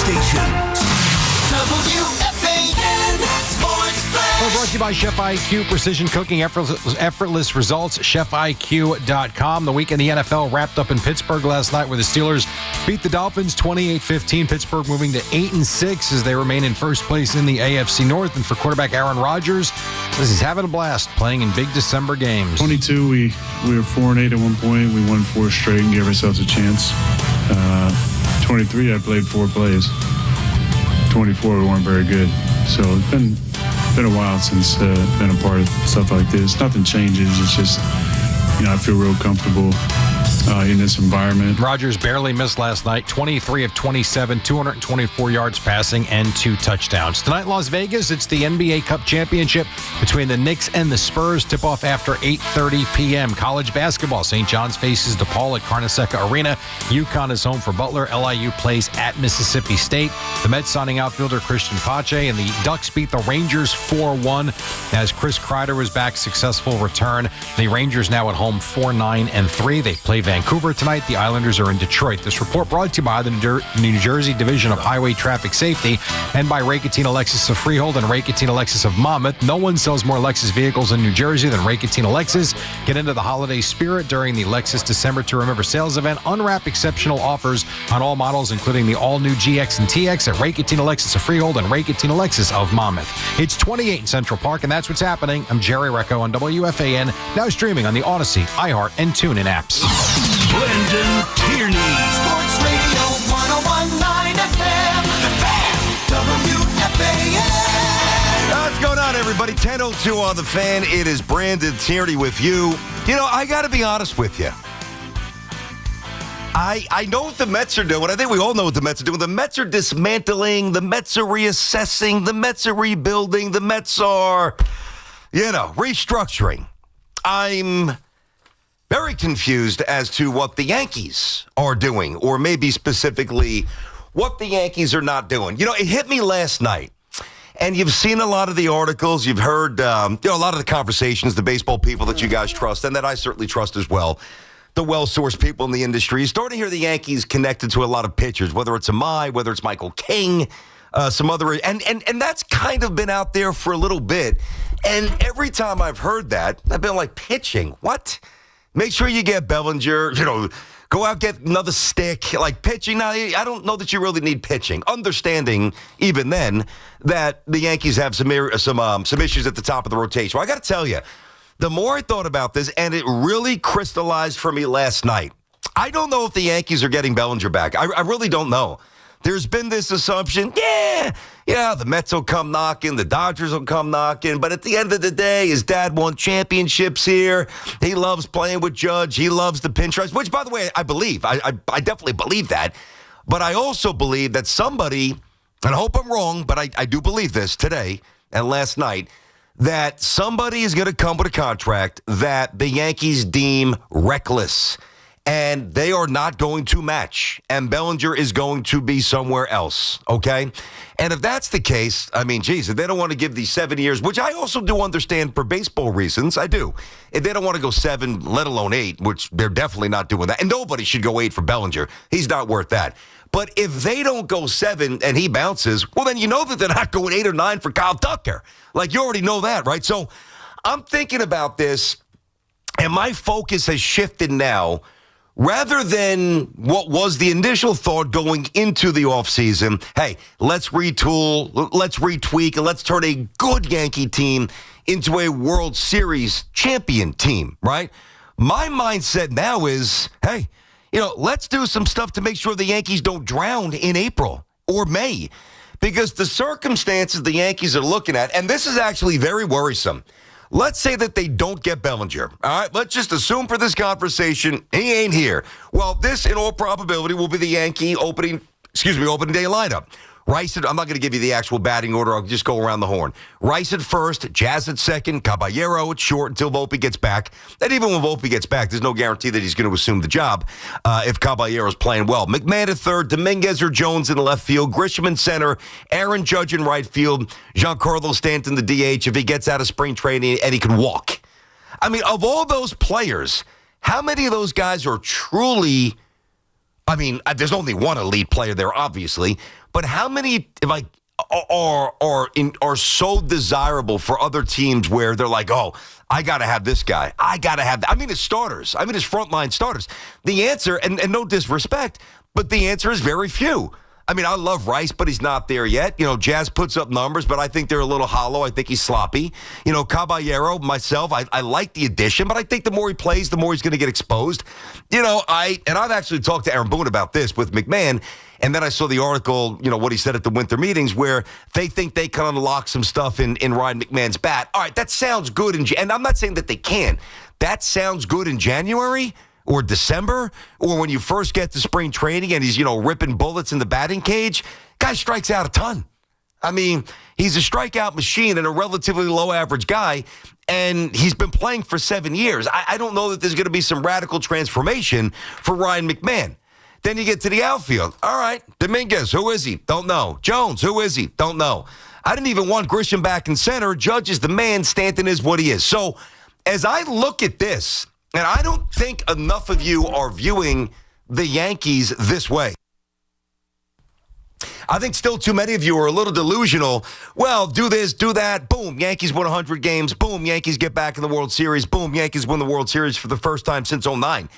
stations. WFAN Sports Flash. We're brought to you by Chef IQ, precision cooking, effortless results, chefiq.com. The week in the NFL wrapped up in Pittsburgh last night where the Steelers beat the Dolphins 28-15. Pittsburgh moving to 8-6 as they remain in first place in the AFC North. And for quarterback Aaron Rodgers, says he's having a blast playing in big December games. 22, we were 4-8 at one point. We won 4 straight and gave ourselves a chance. 23, I played 4 plays. 24, we weren't very good. So it's been a while since been a part of stuff like this. Nothing changes. It's just, I feel real comfortable in this environment. Rodgers barely missed last night, 23 of 27, 224 yards passing, and 2 touchdowns. Tonight in Las Vegas, it's the NBA Cup Championship between the Knicks and the Spurs. Tip-off after 8:30 p.m. College basketball, St. John's faces DePaul at Carnesecca Arena. UConn is home for Butler. LIU plays at Mississippi State. The Mets signing outfielder Christian Pache, and the Ducks beat the Rangers 4-1 as Chris Kreider was back. Successful return. The Rangers now at home 4-9-3. They play Vancouver tonight. The Islanders are in Detroit. This report brought to you by the New Jersey Division of Highway Traffic Safety and by Raketina Lexus of Freehold and Raketina Lexus of Monmouth. No one sells more Lexus vehicles in New Jersey than Raketina Lexus. Get into the holiday spirit during the Lexus December to Remember sales event. Unwrap exceptional offers on all models, including the all-new GX and TX at Raketina Lexus of Freehold and Raketina Lexus of Monmouth. It's 28 in Central Park, and that's what's happening. I'm Jerry Recco on WFAN, now streaming on the Odyssey, iHeart, and TuneIn apps. Brendan Tierney. Sports Radio 101.9 FM. The Fan. WFAN. What's going on, everybody? 10:02 on The Fan. It is Brandon Tierney with you. I got to be honest with you. I know what the Mets are doing. I think we all know what the Mets are doing. The Mets are dismantling. The Mets are reassessing. The Mets are rebuilding. The Mets are, restructuring. I'm very confused as to what the Yankees are doing, or maybe specifically what the Yankees are not doing. It hit me last night, and you've seen a lot of the articles. You've heard a lot of the conversations, the baseball people that you guys trust, and that I certainly trust as well, the well-sourced people in the industry. You're starting to hear the Yankees connected to a lot of pitchers, whether it's Amai, whether it's Michael King, some other, and that's kind of been out there for a little bit. And every time I've heard that, I've been like, pitching? What? Make sure you get Bellinger, go out, get another stick. Like pitching, now, I don't know that you really need pitching. Understanding, even then, that the Yankees have some issues at the top of the rotation. Well, I got to tell you, the more I thought about this, and it really crystallized for me last night, I don't know if the Yankees are getting Bellinger back. I really don't know. There's been this assumption, the Mets will come knocking, the Dodgers will come knocking, but at the end of the day, his dad won championships here. He loves playing with Judge. He loves the pinstripes, which, by the way, I believe. I definitely believe that. But I also believe that somebody, and I hope I'm wrong, but I do believe this today and last night, that somebody is going to come with a contract that the Yankees deem reckless. And they are not going to match. And Bellinger is going to be somewhere else, okay? And if that's the case, if they don't want to give these 7 years, which I also do understand for baseball reasons, I do. If they don't want to go 7, let alone 8, which they're definitely not doing that. And nobody should go 8 for Bellinger. He's not worth that. But if they don't go 7 and he bounces, well, then you know that they're not going 8 or 9 for Kyle Tucker. Like, you already know that, right? So I'm thinking about this, and my focus has shifted now. Rather than what was the initial thought going into the offseason, hey, let's retool, let's retweak, and let's turn a good Yankee team into a World Series champion team, right? My mindset now is, hey, let's do some stuff to make sure the Yankees don't drown in April or May. Because the circumstances the Yankees are looking at, and this is actually very worrisome. Let's say that they don't get Bellinger. All right, let's just assume for this conversation he ain't here. Well, this, in all probability, will be the Yankee opening day lineup. Rice I'm not going to give you the actual batting order. I'll just go around the horn. Rice at first, Jazz at second, Caballero at short until Volpe gets back. And even when Volpe gets back, there's no guarantee that he's going to assume the job if Caballero's playing well. McMahon at third, Dominguez or Jones in left field, Grisham in center, Aaron Judge in right field, Giancarlo Stanton the DH if he gets out of spring training and he can walk. Of all those players, how many of those guys are truly I mean, there's only one elite player there, obviously, but how many are so desirable for other teams where they're like, oh, I got to have this guy. I got to have that. I mean, his starters. I mean, his frontline starters. The answer, and no disrespect, but the answer is very few. I mean, I love Rice, but he's not there yet. You know, Jazz puts up numbers, but I think they're a little hollow. I think he's sloppy. You know, Caballero, myself, I like the addition, but I think the more he plays, the more he's going to get exposed. You know, I've actually talked to Aaron Boone about this with McMahon, and then I saw the article, you know, what he said at the winter meetings, where they think they can unlock some stuff in Ryan McMahon's bat. All right, that sounds good, and I'm not saying that they can't. That sounds good in January or December, or when you first get to spring training and he's, you know, ripping bullets in the batting cage. Guy strikes out a ton. I mean, he's a strikeout machine and a relatively low average guy, and he's been playing for 7 years. I don't know that there's going to be some radical transformation for Ryan McMahon. Then you get to the outfield. All right, Dominguez, who is he? Don't know. Jones, who is he? Don't know. I didn't even want Grisham back in center. Judge is the man. Stanton is what he is. So as I look at this, and I don't think enough of you are viewing the Yankees this way. I think still too many of you are a little delusional. Well, do this, do that. Boom, Yankees win 100 games. Boom, Yankees get back in the World Series. Boom, Yankees win the World Series for the first time since 2009.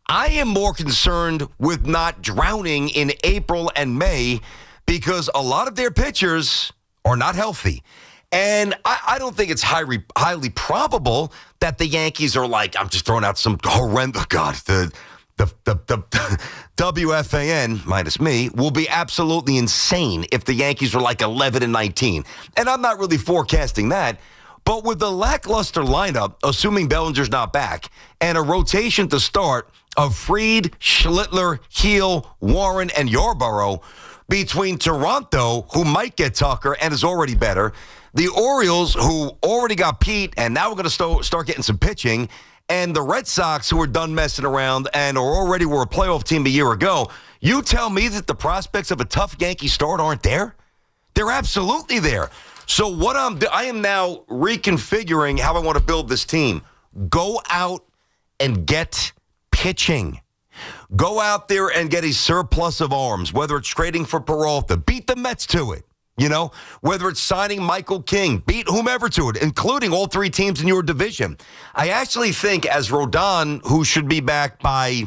I am more concerned with not drowning in April and May because a lot of their pitchers are not healthy. And I don't think it's highly probable that the Yankees are like, I'm just throwing out some horrendous, God, the WFAN, minus me, will be absolutely insane if the Yankees are like 11-19. And I'm not really forecasting that. But with the lackluster lineup, assuming Bellinger's not back, and a rotation to start of Fried, Schlittler, Heel, Warren, and Yarborough, between Toronto, who might get Tucker and is already better, the Orioles, who already got Pete, and now we're going to start getting some pitching, and the Red Sox, who are done messing around and were a playoff team a year ago, you tell me that the prospects of a tough Yankee start aren't there? They're absolutely there. So what I am now reconfiguring how I want to build this team. Go out and get pitching. Go out there and get a surplus of arms, whether it's trading for Peralta. Beat the Mets to it. You know, whether it's signing Michael King, beat whomever to it, including all three teams in your division. I actually think as Rodon, who should be back by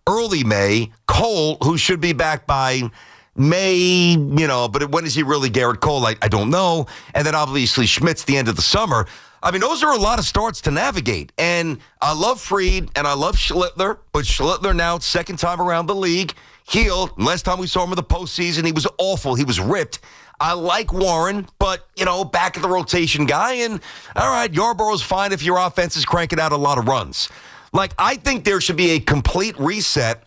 early May, Cole, who should be back by May, you know, but when is he really Garrett Cole? I don't know. And then obviously Schmidt's the end of the summer. I mean, those are a lot of starts to navigate. And I love Fried and I love Schlittler, but Schlittler now, second time around the league, healed. Last time we saw him in the postseason, he was awful. He was ripped. I like Warren, but, you know, back of the rotation guy. And, all right, Yarborough's fine if your offense is cranking out a lot of runs. Like, I think there should be a complete reset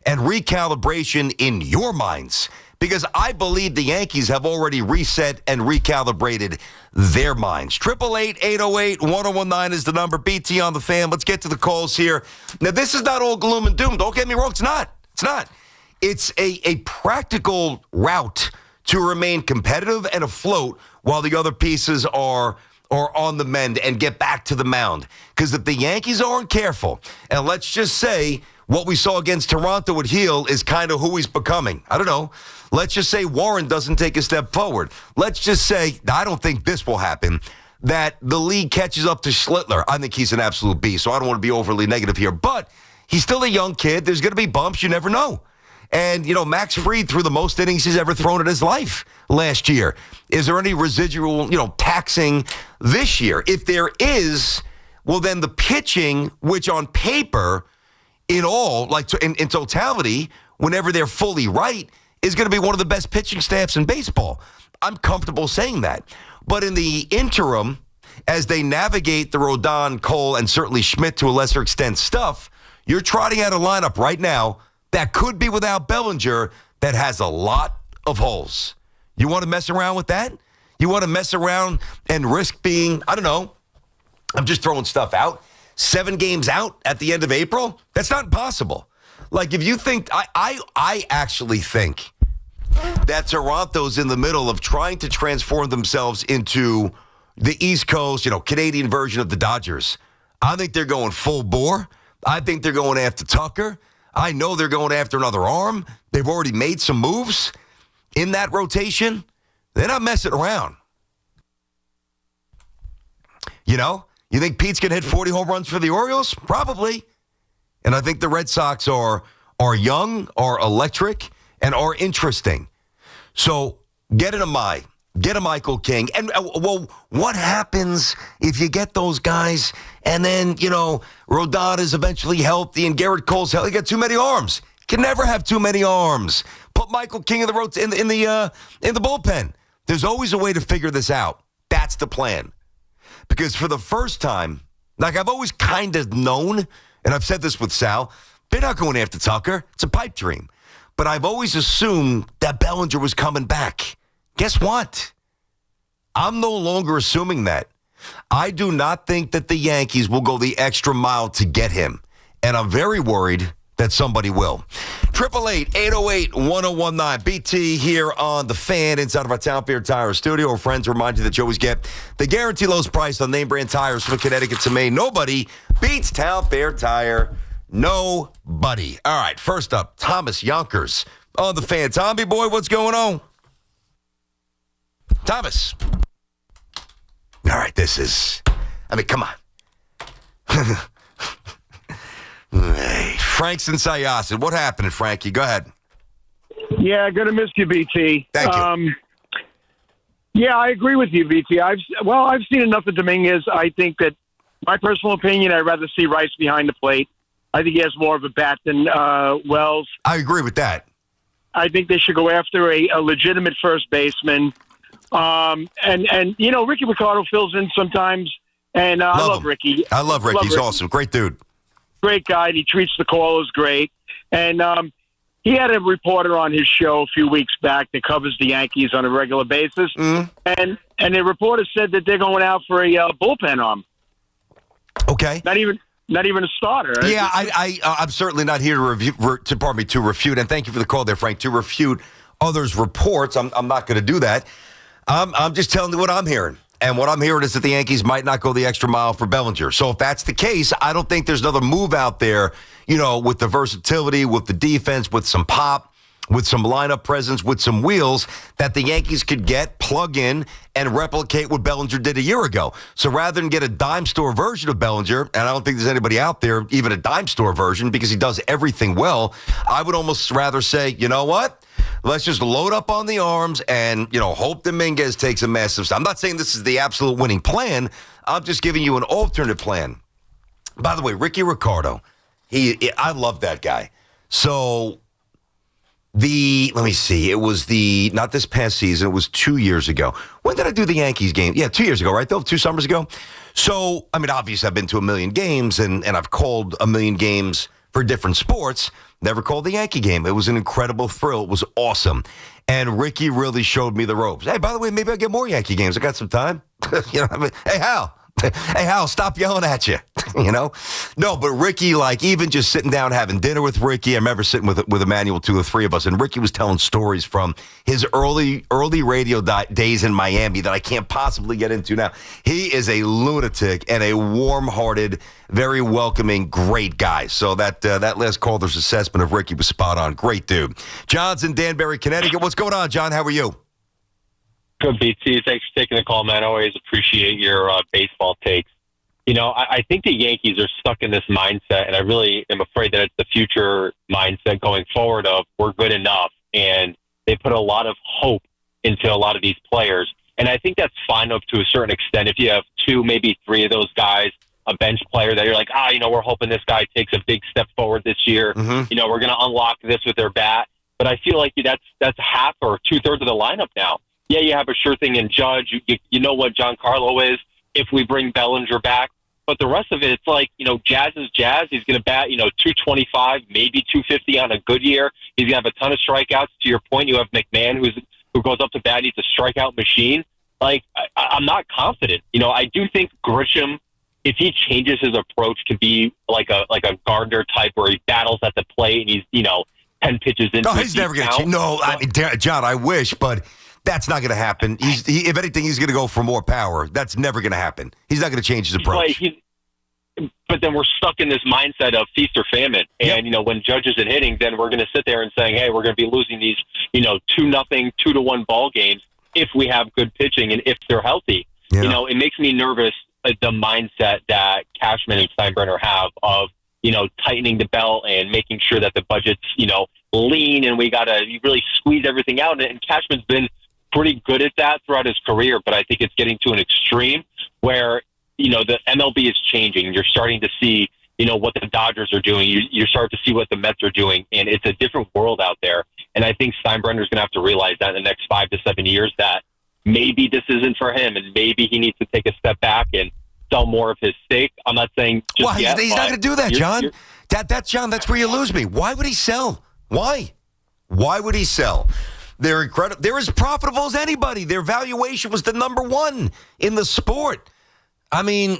and recalibration in your minds because I believe the Yankees have already reset and recalibrated their minds. 888-808-1019 is the number. BT on the fan. Let's get to the calls here. Now, this is not all gloom and doom. Don't get me wrong. It's not. It's not. It's a practical route to remain competitive and afloat while the other pieces are on the mend and get back to the mound. Because if the Yankees aren't careful, and let's just say what we saw against Toronto with Heel is kind of who he's becoming. I don't know. Let's just say Warren doesn't take a step forward. Let's just say, I don't think this will happen, that the league catches up to Schlittler. I think he's an absolute beast, so I don't want to be overly negative here. But he's still a young kid. There's going to be bumps. You never know. And, you know, Max Fried threw the most innings he's ever thrown in his life last year. Is there any residual, taxing this year? If there is, well, then the pitching, which on paper, in all, in totality, whenever they're fully right, is going to be one of the best pitching staffs in baseball. I'm comfortable saying that. But in the interim, as they navigate the Rodon, Cole, and certainly Schmidt to a lesser extent stuff, you're trotting out a lineup right now that could be without Bellinger that has a lot of holes. You want to mess around with that? You want to mess around and risk being, I don't know, I'm just throwing stuff out, 7 games out at the end of April? That's not impossible. Like, if you think, I actually think that Toronto's in the middle of trying to transform themselves into the East Coast, Canadian version of the Dodgers. I think they're going full bore. I think they're going after Tucker. I know they're going after another arm. They've already made some moves in that rotation. They're not messing around. You know, you think Pete's going to hit 40 home runs for the Orioles? Probably. And I think the Red Sox are young, are electric, and are interesting. So get a Michael King. And, well, what happens if you get those guys and then, Rodon is eventually healthy and Garrett Cole's healthy? You got too many arms. Can never have too many arms. Put Michael King in the bullpen. There's always a way to figure this out. That's the plan. Because for the first time, like I've always kind of known, and I've said this with Sal, they're not going after Tucker. It's a pipe dream. But I've always assumed that Bellinger was coming back. Guess what? I'm no longer assuming that. I do not think that the Yankees will go the extra mile to get him. And I'm very worried that somebody will. 888-808-1019. BT here on The Fan inside of our Town Fair Tire studio. Our friends remind you that you always get the guarantee lowest price on name brand tires from Connecticut to Maine. Nobody beats Town Fair Tire. Nobody. All right, first up, Thomas Yonkers on The Fan. Tommy boy, what's going on? Thomas. All right, come on. Hey, Frank's in Syosset. What happened, Frankie? Go ahead. Yeah, going to miss you, BT. Thank you. Yeah, I agree with you, BT. I've seen enough of Dominguez. I think that, my personal opinion, I'd rather see Rice behind the plate. I think he has more of a bat than Wells. I agree with that. I think they should go after a legitimate first baseman. And Ricky Ricardo fills in sometimes, and I love Ricky. I love Ricky. He's awesome. Great dude. Great guy. And he treats the callers great. And he had a reporter on his show a few weeks back that covers the Yankees on a regular basis. Mm-hmm. And the reporter said that they're going out for a bullpen arm. Okay. Not even a starter. Yeah, I'm certainly not here to refute. And thank you for the call there, Frank. To refute others' reports, I'm not going to do that. I'm just telling you what I'm hearing. And what I'm hearing is that the Yankees might not go the extra mile for Bellinger. So if that's the case, I don't think there's another move out there, with the versatility, with the defense, with some pop, with some lineup presence, with some wheels that the Yankees could plug in, and replicate what Bellinger did a year ago. So rather than get a dime store version of Bellinger, and I don't think there's anybody out there, even a dime store version, because he does everything well, I would almost rather say, you know what? Let's just load up on the arms and, hope Dominguez takes a massive step. I'm not saying this is the absolute winning plan. I'm just giving you an alternate plan. By the way, Ricky Ricardo, I love that guy. So let me see. It was not this past season. It was 2 years ago. When did I do the Yankees game? Yeah, 2 years ago, right? Though 2 summers ago. So, obviously I've been to a million games and I've called a million games for different sports. Never called the Yankee game. It was an incredible thrill. It was awesome. And Ricky really showed me the ropes. Hey, by the way, maybe I'll get more Yankee games. I got some time. Hey, Hal. Hey, Hal, stop yelling at you. No, but Ricky, even just sitting down having dinner with Ricky. I remember sitting with Emmanuel, 2 or 3 of us, and Ricky was telling stories from his early radio days in Miami that I can't possibly get into now. He is a lunatic and a warm-hearted, very welcoming, great guy. So that last caller's assessment of Ricky was spot on. Great dude. John's in Danbury, Connecticut. What's going on, John? How are you? Good, BT. Thanks for taking the call, man. I always appreciate your baseball takes. I think the Yankees are stuck in this mindset, and I really am afraid that it's the future mindset going forward of we're good enough, and they put a lot of hope into a lot of these players. And I think that's fine up to a certain extent. If you have 2, maybe 3 of those guys, a bench player that you're like, we're hoping this guy takes a big step forward this year. Mm-hmm. We're going to unlock this with their bat. But I feel like that's half or 2/3 of the lineup now. Yeah, you have a sure thing in Judge. You know what Giancarlo is if we bring Bellinger back. But the rest of it, it's like, Jazz is Jazz. He's going to bat, 225, maybe 250 on a good year. He's going to have a ton of strikeouts. To your point, you have McMahon who goes up to bat. He's a strikeout machine. I'm not confident. I do think Grisham, if he changes his approach to be like a Gardner type where he battles at the plate and he's, 10 pitches into No, he's never going to change. No, John, I wish, but that's not going to happen. If anything, he's going to go for more power. That's never going to happen. He's not going to change his approach. but then we're stuck in this mindset of feast or famine. And, when Judge isn't hitting, then we're going to sit there and saying, hey, we're going to be losing these, 2-0, 2-1 ball games if we have good pitching and if they're healthy. Yeah. It makes me nervous, the mindset that Cashman and Steinbrenner have of, tightening the belt and making sure that the budget's, lean, and we got to really squeeze everything out. And Cashman's been pretty good at that throughout his career, but I think it's getting to an extreme where, the MLB is changing. You're starting to see, what the Dodgers are doing. You're starting to see what the Mets are doing, and it's a different world out there. And I think Steinbrenner's going to have to realize that in the next 5 to 7 years that maybe this isn't for him, and maybe he needs to take a step back and sell more of his stake. I'm not saying just Well, yet, he's not going to do that, John. That's John. That's where you lose me. Why would he sell? Why? Why would he sell? They're incredible. They're as profitable as anybody. Their valuation was the number one in the sport. I mean,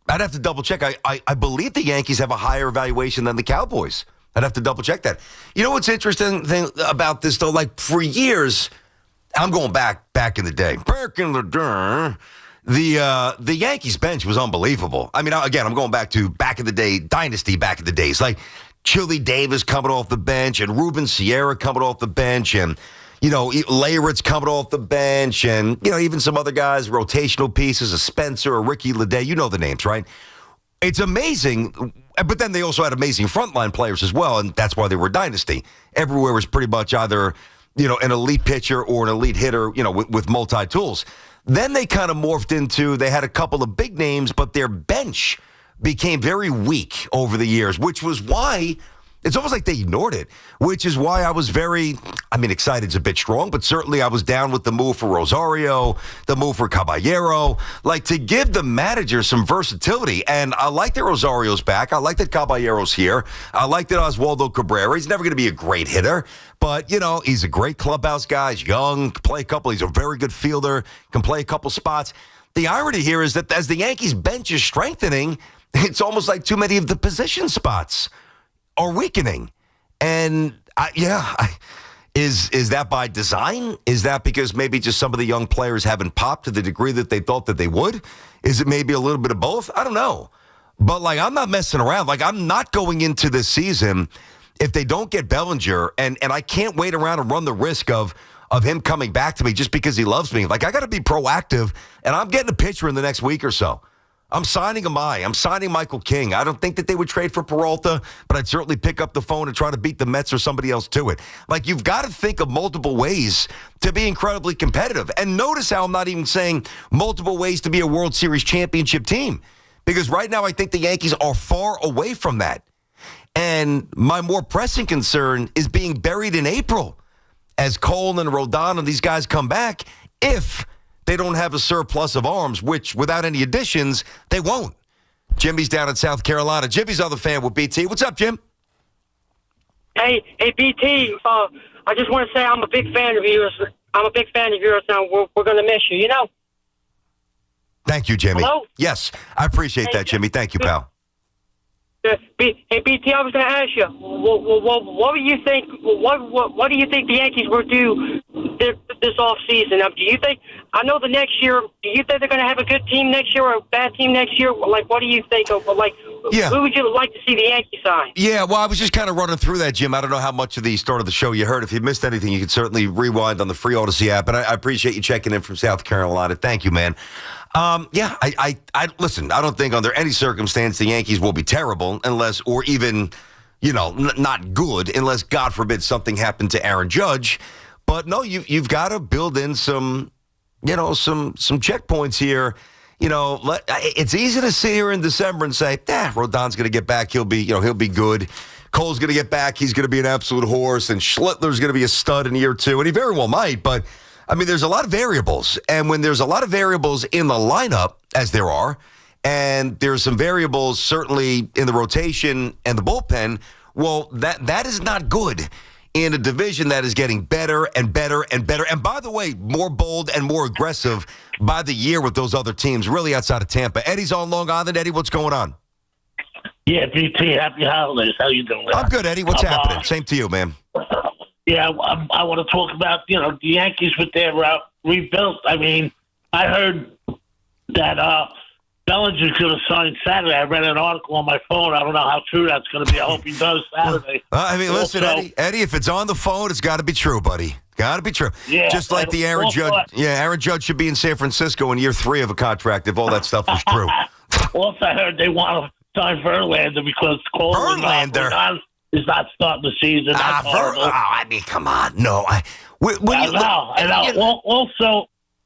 I'd have to double check. I believe the Yankees have a higher valuation than the Cowboys. I'd have to double check that. You know what's interesting thing about this though? Like for years, I'm going back in the day. Back in the day. The Yankees bench was unbelievable. I mean, again, I'm going back to back in the day, dynasty back in the days. Like Chili Davis coming off the bench and Ruben Sierra coming off the bench and, Leyritz coming off the bench and, even some other guys, rotational pieces, a Spencer, a Ricky Leday. You know the names, right? It's amazing. But then they also had amazing frontline players as well, and that's why they were a dynasty. Everywhere was pretty much either, an elite pitcher or an elite hitter, with multi-tools. Then they kind of morphed into, they had a couple of big names, but their bench became very weak over the years, which was why it's almost like they ignored it, which is why I was excited is a bit strong, but certainly I was down with the move for Rosario, the move for Caballero, like to give the manager some versatility. And I like that Rosario's back. I like that Caballero's here. I like that Oswaldo Cabrera. He's never going to be a great hitter, but, he's a great clubhouse guy. He's young, can play a couple. He's a very good fielder, can play a couple spots. The irony here is that as the Yankees bench is strengthening, it's almost like too many of the position spots are weakening. And is that by design? Is that because maybe just some of the young players haven't popped to the degree that they thought that they would? Is it maybe a little bit of both? I don't know. But I'm not messing around. I'm not going into this season if they don't get Bellinger, and I can't wait around and run the risk of him coming back to me just because he loves me. I got to be proactive, and I'm getting a pitcher in the next week or so. I'm signing Amai. I'm signing Michael King. I don't think that they would trade for Peralta, but I'd certainly pick up the phone and try to beat the Mets or somebody else to it. You've got to think of multiple ways to be incredibly competitive. And notice how I'm not even saying multiple ways to be a World Series championship team. Because right now I think the Yankees are far away from that. And my more pressing concern is being buried in April as Cole and Rodon and these guys come back if they don't have a surplus of arms, which without any additions, they won't. Jimmy's down in South Carolina. Jimmy's other fan with BT. What's up, Jim? Hey, BT. I just want to say I'm a big fan of yours. I'm a big fan of yours, and we're going to miss you, Thank you, Jimmy. Hello? Yes, I appreciate that, Jimmy. Thank you, pal. Hey, BT, I was going to ask you, what do you think? What do you think the Yankees will do this off season? Do you think? I know the next year. Do you think they're going to have a good team next year or a bad team next year? What do you think of? Who would you like to see the Yankees sign? Yeah, well, I was just kind of running through that, Jim. I don't know how much of the start of the show you heard. If you missed anything, you can certainly rewind on the free Odyssey app. And I appreciate you checking in from South Carolina. Thank you, man. I listen, I don't think under any circumstance the Yankees will be terrible unless, or even, not good unless, God forbid, something happened to Aaron Judge. But no, you've got to build in some checkpoints here. It's easy to sit here in December and say, Rodon's going to get back. He'll be good. Cole's going to get back. He's going to be an absolute horse. And Schlittler's going to be a stud in year 2. And he very well might, but there's a lot of variables. And when there's a lot of variables in the lineup, as there are, and there's some variables certainly in the rotation and the bullpen, well, that is not good in a division that is getting better and better and better. And by the way, more bold and more aggressive by the year with those other teams, really outside of Tampa. Eddie's on Long Island. Eddie, what's going on? Yeah, BT, happy holidays. How you doing? I'm good, Eddie. What's happening? Same to you, man. Yeah, I want to talk about, the Yankees with their rebuild. I heard that Bellinger's going to sign Saturday. I read an article on my phone. I don't know how true that's going to be. I hope he does Saturday. Listen, Also, Eddie, if it's on the phone, it's got to be true, buddy. Got to be true. Yeah, Just like the Aaron also, Judge. Yeah, Aaron Judge should be in San Francisco in year 3 of a contract if all that stuff was true. Also, I heard they want to sign Verlander because Verlander is not starting the season. That's horrible. I mean, come on. No. I know.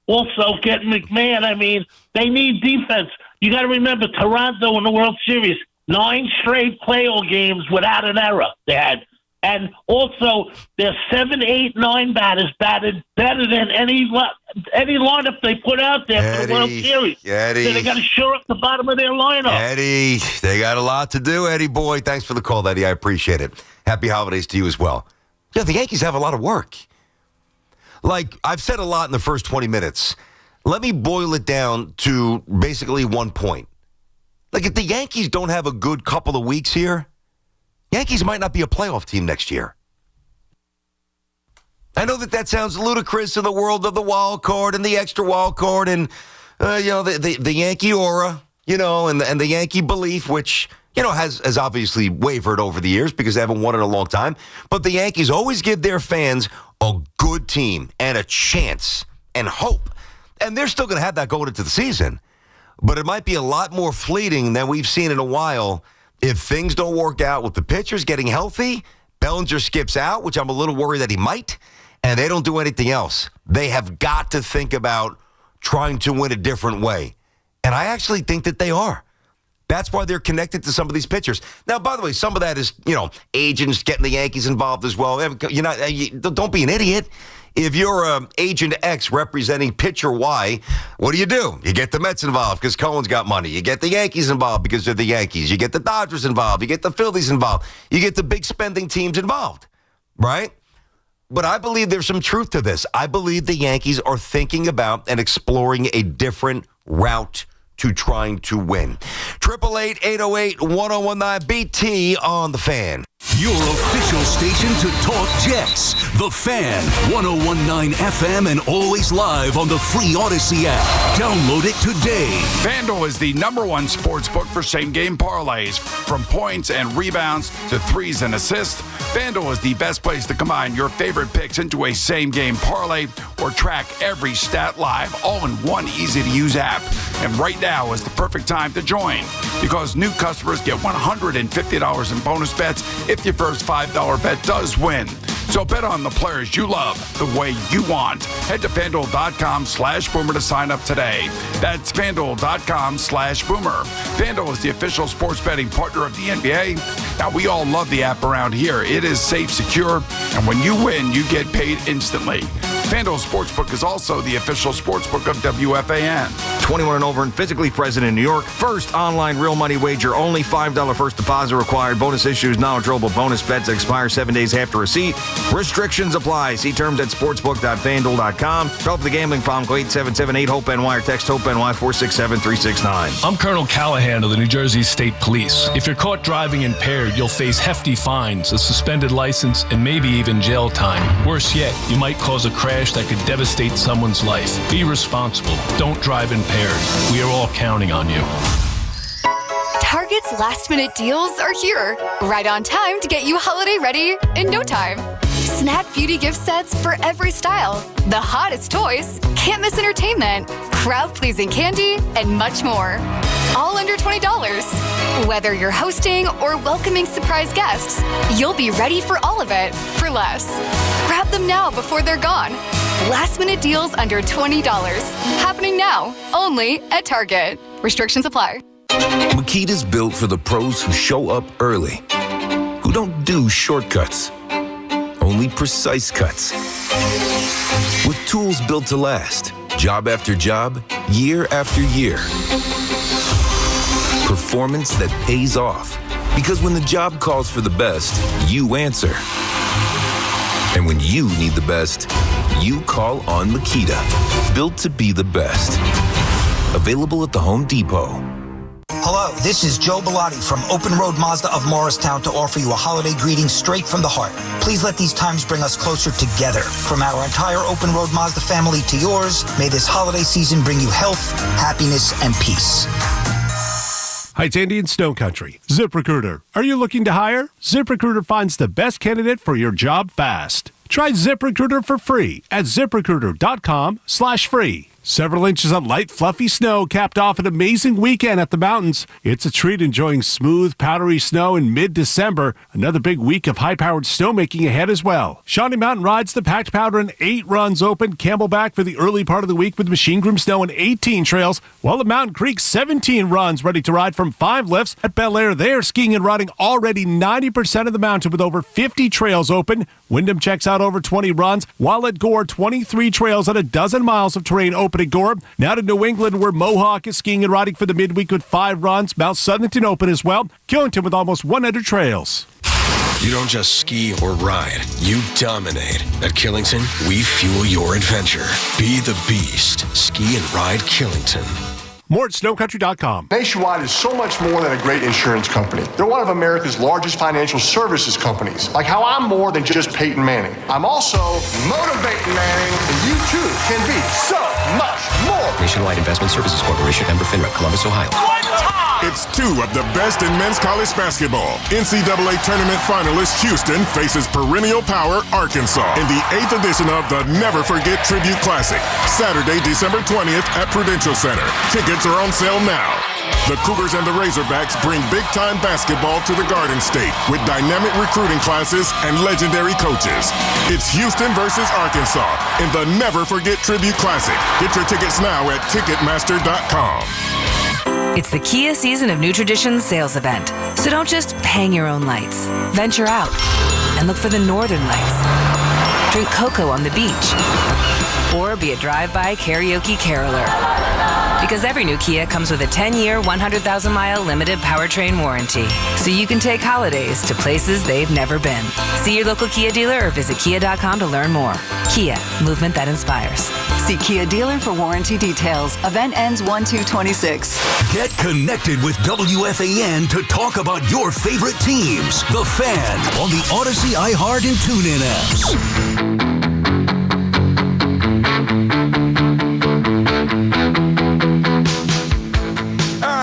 Also, getting McMahon, I mean, they need defense. You got to remember, Toronto in the World Series, 9 straight playoff games without an error they had. And also, their 7, 8, 9 batters batted better than any lineup they put out there for the World Series. Eddie. So they got to shore up the bottom of their lineup. Eddie, they got a lot to do, Eddie boy. Thanks for the call, Eddie. I appreciate it. Happy holidays to you as well. Yeah, the Yankees have a lot of work. Like, I've said a lot in the first 20 minutes. Let me boil it down to basically one point. Like, if the Yankees don't have a good couple of weeks here, Yankees might not be a playoff team next year. I know that sounds ludicrous in the world of the wild card and the extra wild card and, the Yankee aura, and the Yankee belief, which, has obviously wavered over the years because they haven't won in a long time. But the Yankees always give their fans a good team and a chance and hope. And they're still going to have that going into the season. But it might be a lot more fleeting than we've seen in a while if things don't work out with the pitchers getting healthy. Bellinger skips out, which I'm a little worried that he might, and they don't do anything else. They have got to think about trying to win a different way. And I actually think that they are. That's why they're connected to some of these pitchers. Now, by the way, some of that is, agents getting the Yankees involved as well. Don't be an idiot. If you're Agent X representing pitcher Y, what do? You get the Mets involved because Cohen's got money. You get the Yankees involved because they're the Yankees. You get the Dodgers involved. You get the Phillies involved. You get the big spending teams involved, right? But I believe there's some truth to this. I believe the Yankees are thinking about and exploring a different route to trying to win. 888-808-1019 BT on the Fan. Your official station to talk Jets. The Fan, 101.9 FM and always live on the free Odyssey app. Download it today. FanDuel is the #1 sports book for same-game parlays. From points and rebounds to threes and assists, FanDuel is the best place to combine your favorite picks into a same-game parlay or track every stat live, all in one easy-to-use app. And right now is the perfect time to join because new customers get $150 in bonus bets if your first $5 bet does win. So bet on the players you love the way you want. Head to FanDuel.com/Boomer to sign up today. That's FanDuel.com/Boomer. FanDuel is the official sports betting partner of the NBA. Now, we all love the app around here. It is safe, secure, and when you win, you get paid instantly. FanDuel Sportsbook is also the official sportsbook of WFAN. 21 and over and physically present in New York. First online real money wager only. $5 first deposit required. Bonus issues, non-withdrawable bonus bets that expire 7 days after receipt. Restrictions apply. See terms at sportsbook.fanduel.com. Help the gambling problem. Call 877-8-HOPE-NY or text HOPE-NY 467-369. I'm Colonel Callahan of the New Jersey State Police. If you're caught driving impaired, you'll face hefty fines, a suspended license, and maybe even jail time. Worse yet, you might cause a crash that could devastate someone's life. Be responsible. Don't drive impaired. We are all counting on you. Target's last-minute deals are here, right on time to get you holiday ready in no time. Snap beauty gift sets for every style, the hottest toys, can't miss entertainment, crowd-pleasing candy, and much more. All under $20. Whether you're hosting or welcoming surprise guests, you'll be ready for all of it for less. Grab them now before they're gone. Last-minute deals under $20. Happening now, only at Target. Restrictions apply. Makita's built for the pros who show up early, who don't do shortcuts, only precise cuts. With tools built to last, job after job, year after year. Performance that pays off, because when the job calls for the best, you answer. And when you need the best, you call on Makita. Built to be the best. Available at the Home Depot. Hello, this is Joe Bellotti from Open Road Mazda of Morristown to offer you a holiday greeting straight from the heart. Please let these times bring us closer together. From our entire Open Road Mazda family to yours, may this holiday season bring you health, happiness, and peace. Hi, it's Andy in Snow Country. ZipRecruiter. Are you looking to hire? ZipRecruiter finds the best candidate for your job fast. Try ZipRecruiter for free at ZipRecruiter.com/free. Several inches of light, fluffy snow capped off an amazing weekend at the mountains. It's a treat enjoying smooth, powdery snow in mid-December. Another big week of high-powered snowmaking ahead as well. Shawnee Mountain rides the packed powder and 8 runs open. Camelback for the early part of the week with machine groom snow and 18 trails, while the Mountain Creek 17 runs ready to ride from 5 lifts. At Bel Air, they're skiing and riding already 90% of the mountain with over 50 trails open. Wyndham checks out over 20 runs, while at Gore, 23 trails and a dozen miles of terrain open at Gore. Now to New England, where Mohawk is skiing and riding for the midweek with 5 runs. Mount Southington open as well. Killington with almost 100 trails. You don't just ski or ride, you dominate. At Killington, we fuel your adventure. Be the beast. Ski and ride Killington. More at snowcountry.com. Nationwide is so much more than a great insurance company. They're one of America's largest financial services companies. Like how I'm more than just Peyton Manning. I'm also motivating Manning, and you too can be so much more. Nationwide Investment Services Corporation, member FINRA, Columbus, Ohio. It's 2 of the best in men's college basketball. NCAA tournament finalist Houston faces perennial power Arkansas in the 8th edition of the Never Forget Tribute Classic. Saturday, December 20th at Prudential Center. Tickets are on sale now. The Cougars and the Razorbacks bring big-time basketball to the Garden State with dynamic recruiting classes and legendary coaches. It's Houston versus Arkansas in the Never Forget Tribute Classic. Get your tickets now at Ticketmaster.com. It's the Kia Season of New Traditions sales event. So don't just hang your own lights. Venture out and look for the northern lights. Drink cocoa on the beach. Or be a drive-by karaoke caroler. Because every new Kia comes with a 10-year, 100,000-mile limited powertrain warranty. So you can take holidays to places they've never been. See your local Kia dealer or visit kia.com to learn more. Kia, movement that inspires. See Kia dealer for warranty details. Event ends 1/2/26. Get connected with WFAN to talk about your favorite teams. The Fan on the Odyssey, iHeart, and TuneIn apps.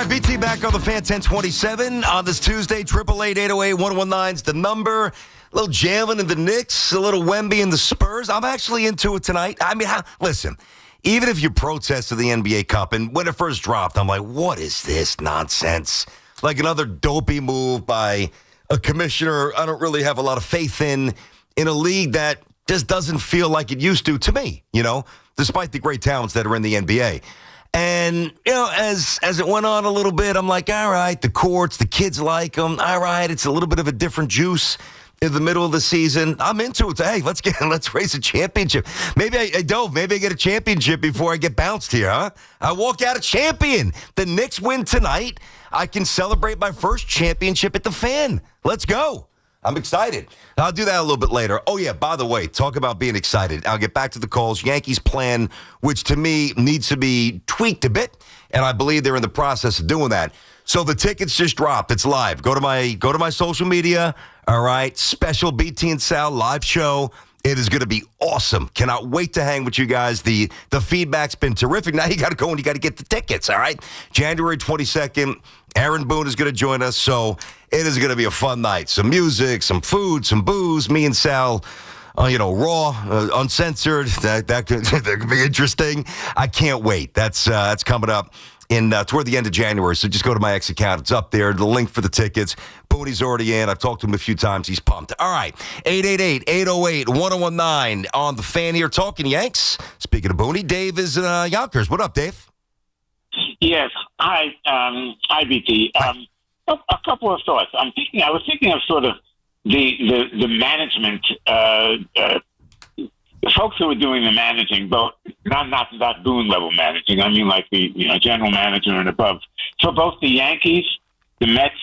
BT back on the Fan 1027 on this Tuesday. 888-808-1019's the number. A little Jalen and the Knicks, a little Wemby and the Spurs. I'm actually into it tonight. I mean, listen, even if you protested the NBA Cup, and when it first dropped, I'm like, what is this nonsense? Like another dopey move by a commissioner I don't really have a lot of faith in a league that just doesn't feel like it used to me, you know, despite the great talents that are in the NBA. And, you know, as it went on a little bit, I'm like, all right, the courts, the kids like them. All right, it's a little bit of a different juice in the middle of the season. I'm into it. Hey, let's raise a championship. Maybe I don't. Maybe I get a championship before I get bounced here, huh? I walk out a champion. The Knicks win tonight. I can celebrate my first championship at the Fan. Let's go. I'm excited. I'll do that a little bit later. Oh, yeah, by the way, talk about being excited. I'll get back to the calls. Yankees plan, which to me needs to be tweaked a bit, and I believe they're in the process of doing that. So the tickets just dropped. It's live. Go to my social media. All right, special BT and Sal live show. It is going to be awesome. Cannot wait to hang with you guys. The feedback's been terrific. Now you got to go and you got to get the tickets, all right? January 22nd, Aaron Boone is going to join us, so it is going to be a fun night. Some music, some food, some booze. Me and Sal, raw, uncensored. That could be interesting. I can't wait. That's coming up toward the end of January. So just go to my X account. It's up there. The link for the tickets. Booney's already in. I've talked to him a few times. He's pumped. All right. 888-808-1019 on the Fan here talking Yanks. Speaking of Booney, Dave is in Yonkers. What up, Dave? Yes. Hi, BT. A couple of thoughts. I was thinking of sort of the management, the folks who were doing the managing, but not Boone level managing. I mean, like the general manager and above. For both the Yankees, the Mets,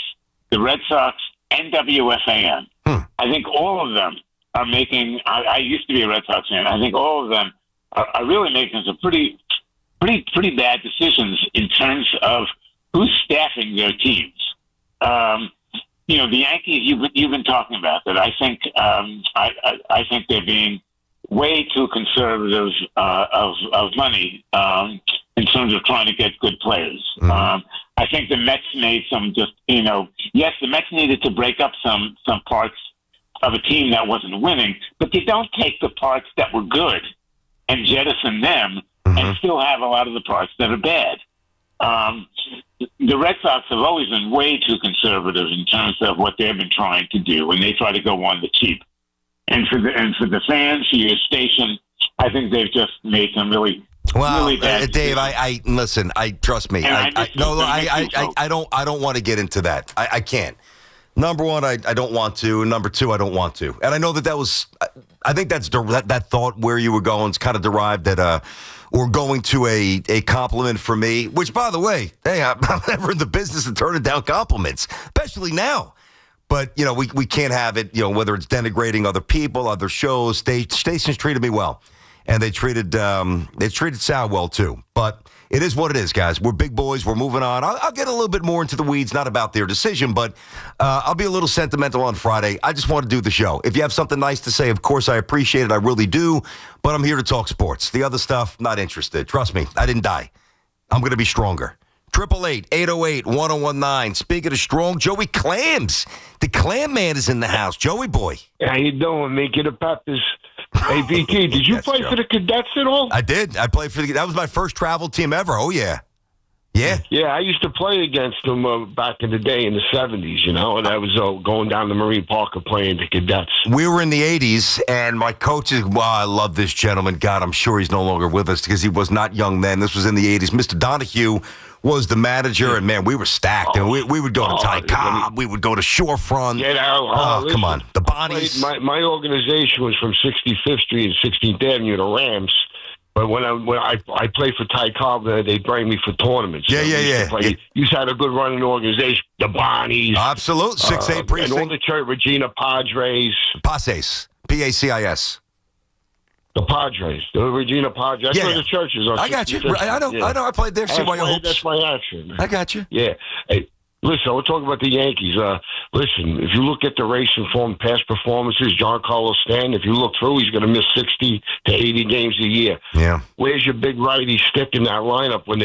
the Red Sox, and WFAN. I think all of them are making. I used to be a Red Sox fan. I think all of them are really making some pretty bad decisions in terms of who's staffing their teams. The Yankees you've been talking about that. I think I think they're being way too conservative of money in terms of trying to get good players. I I think the Mets made some yes, the Mets needed to break up some parts of a team that wasn't winning, but you don't take the parts that were good and jettison them and still have a lot of the parts that are bad. The Red Sox have always been way too conservative in terms of what they've been trying to do, and they try to go on the cheap. And for the fans, for your station, I think they've just made some really bad Dave, I listen. Trust me. I don't want to get into that. I can't. Number one, I don't want to. And number two, I don't want to. And I know that was. I think that thought where you were going is kind of derived that or going to a compliment for me. Which, by the way, hey, I'm never in the business of turning down compliments, especially now. But we can't have it. Whether it's denigrating other people, other shows. Stations treated me well. And they treated Sal well, too. But it is what it is, guys. We're big boys. We're moving on. I'll get a little bit more into the weeds, not about their decision, but I'll be a little sentimental on Friday. I just want to do the show. If you have something nice to say, of course, I appreciate it. I really do. But I'm here to talk sports. The other stuff, not interested. Trust me, I didn't die. I'm going to be stronger. 888-808-1019. Speaking of strong, Joey Clams. The Clam Man is in the house. Joey boy. How you doing, Mickey the Peppers? Hey, BT, did you play for the Cadets at all? I did. I played for that was my first travel team ever. Oh, yeah. Yeah. Yeah, I used to play against them back in the day in the 70s, and I was going down to Marine Parker playing the Cadets. We were in the 80s, and my coach is, I love this gentleman. God, I'm sure he's no longer with us because he was not young then. This was in the 80s. Mr. Donahue was the manager, and, man, we were stacked. And we would go to Ty Cobb. We would go to Shorefront. Listen, come on. The Bonnies. My organization was from 65th Street and 16th Avenue, the Rams. But when I played for Ty Cobb, they'd bring me for tournaments. Yeah. You used to have a good running organization. The Bonnies. Absolutely. 6-8 precinct. And all the church, Regina Padres. Paces. P-A-C-I-S. The Padres. The Regina Padres. That's where the church is. I got you. I know. I played there. That's my action. I got you. Yeah. Hey, listen, we're talking about the Yankees. Listen, if you look at the racing form, past performances, Giancarlo Stanton, if you look through, he's going to miss 60 to 80 games a year. Yeah. Where's your big righty stick in that lineup when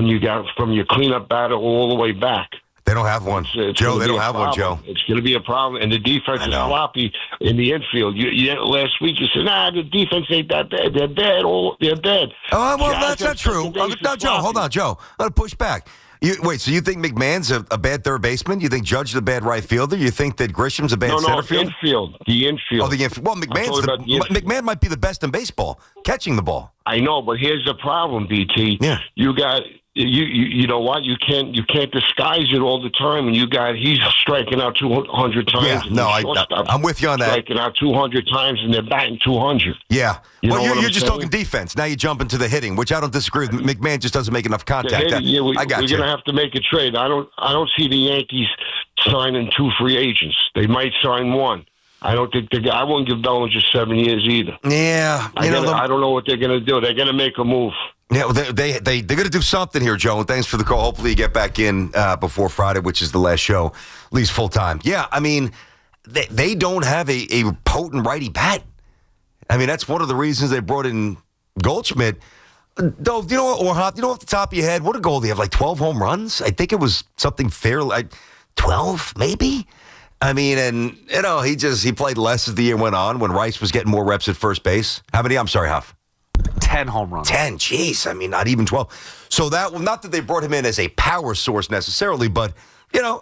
you got from your cleanup battle all the way back? They don't have one. Joe, they don't have one, Joe. It's going to be a problem. And the defense is sloppy in the infield. Last week you said, the defense ain't that bad. They're bad. They're bad. Oh, well, that's not true. No, Joe, hold on, Joe. I'm going to push back. So you think McMahon's a bad third baseman? You think Judge is a bad right fielder? You think that Grisham's a bad center field? The infield. Oh, the infield. Well, McMahon might be the best in baseball, catching the ball. I know, but here's the problem, BT. Yeah. You got... You know what? You can't disguise it all the time. And he's striking out 200 times. Yeah, no, I'm with you on that. Striking out 200 times and they're batting 200. Yeah. Well, you're just saying? talking defense. Now you jump into the hitting, which I don't disagree with. McMahon just doesn't make enough contact. I got you. We're going to have to make a trade. I don't see the Yankees signing 2 free agents. They might sign 1. I don't think I won't give Bellinger 7 years either. Yeah. I don't know what they're going to do. They're going to make a move. Yeah, well, they're going to do something here, Joe, and thanks for the call. Hopefully you get back in before Friday, which is the last show, at least full-time. Yeah, I mean, they don't have a potent righty bat. I mean, that's one of the reasons they brought in Goldschmidt. Though, you know off the top of your head, what a goal? They have like 12 home runs? I think it was something fair, like 12, maybe? I mean, and, he played less as the year went on when Rice was getting more reps at first base. How many? I'm sorry, Huff. 10 home runs. 10, jeez. I mean, not even 12. So not that they brought him in as a power source necessarily, but,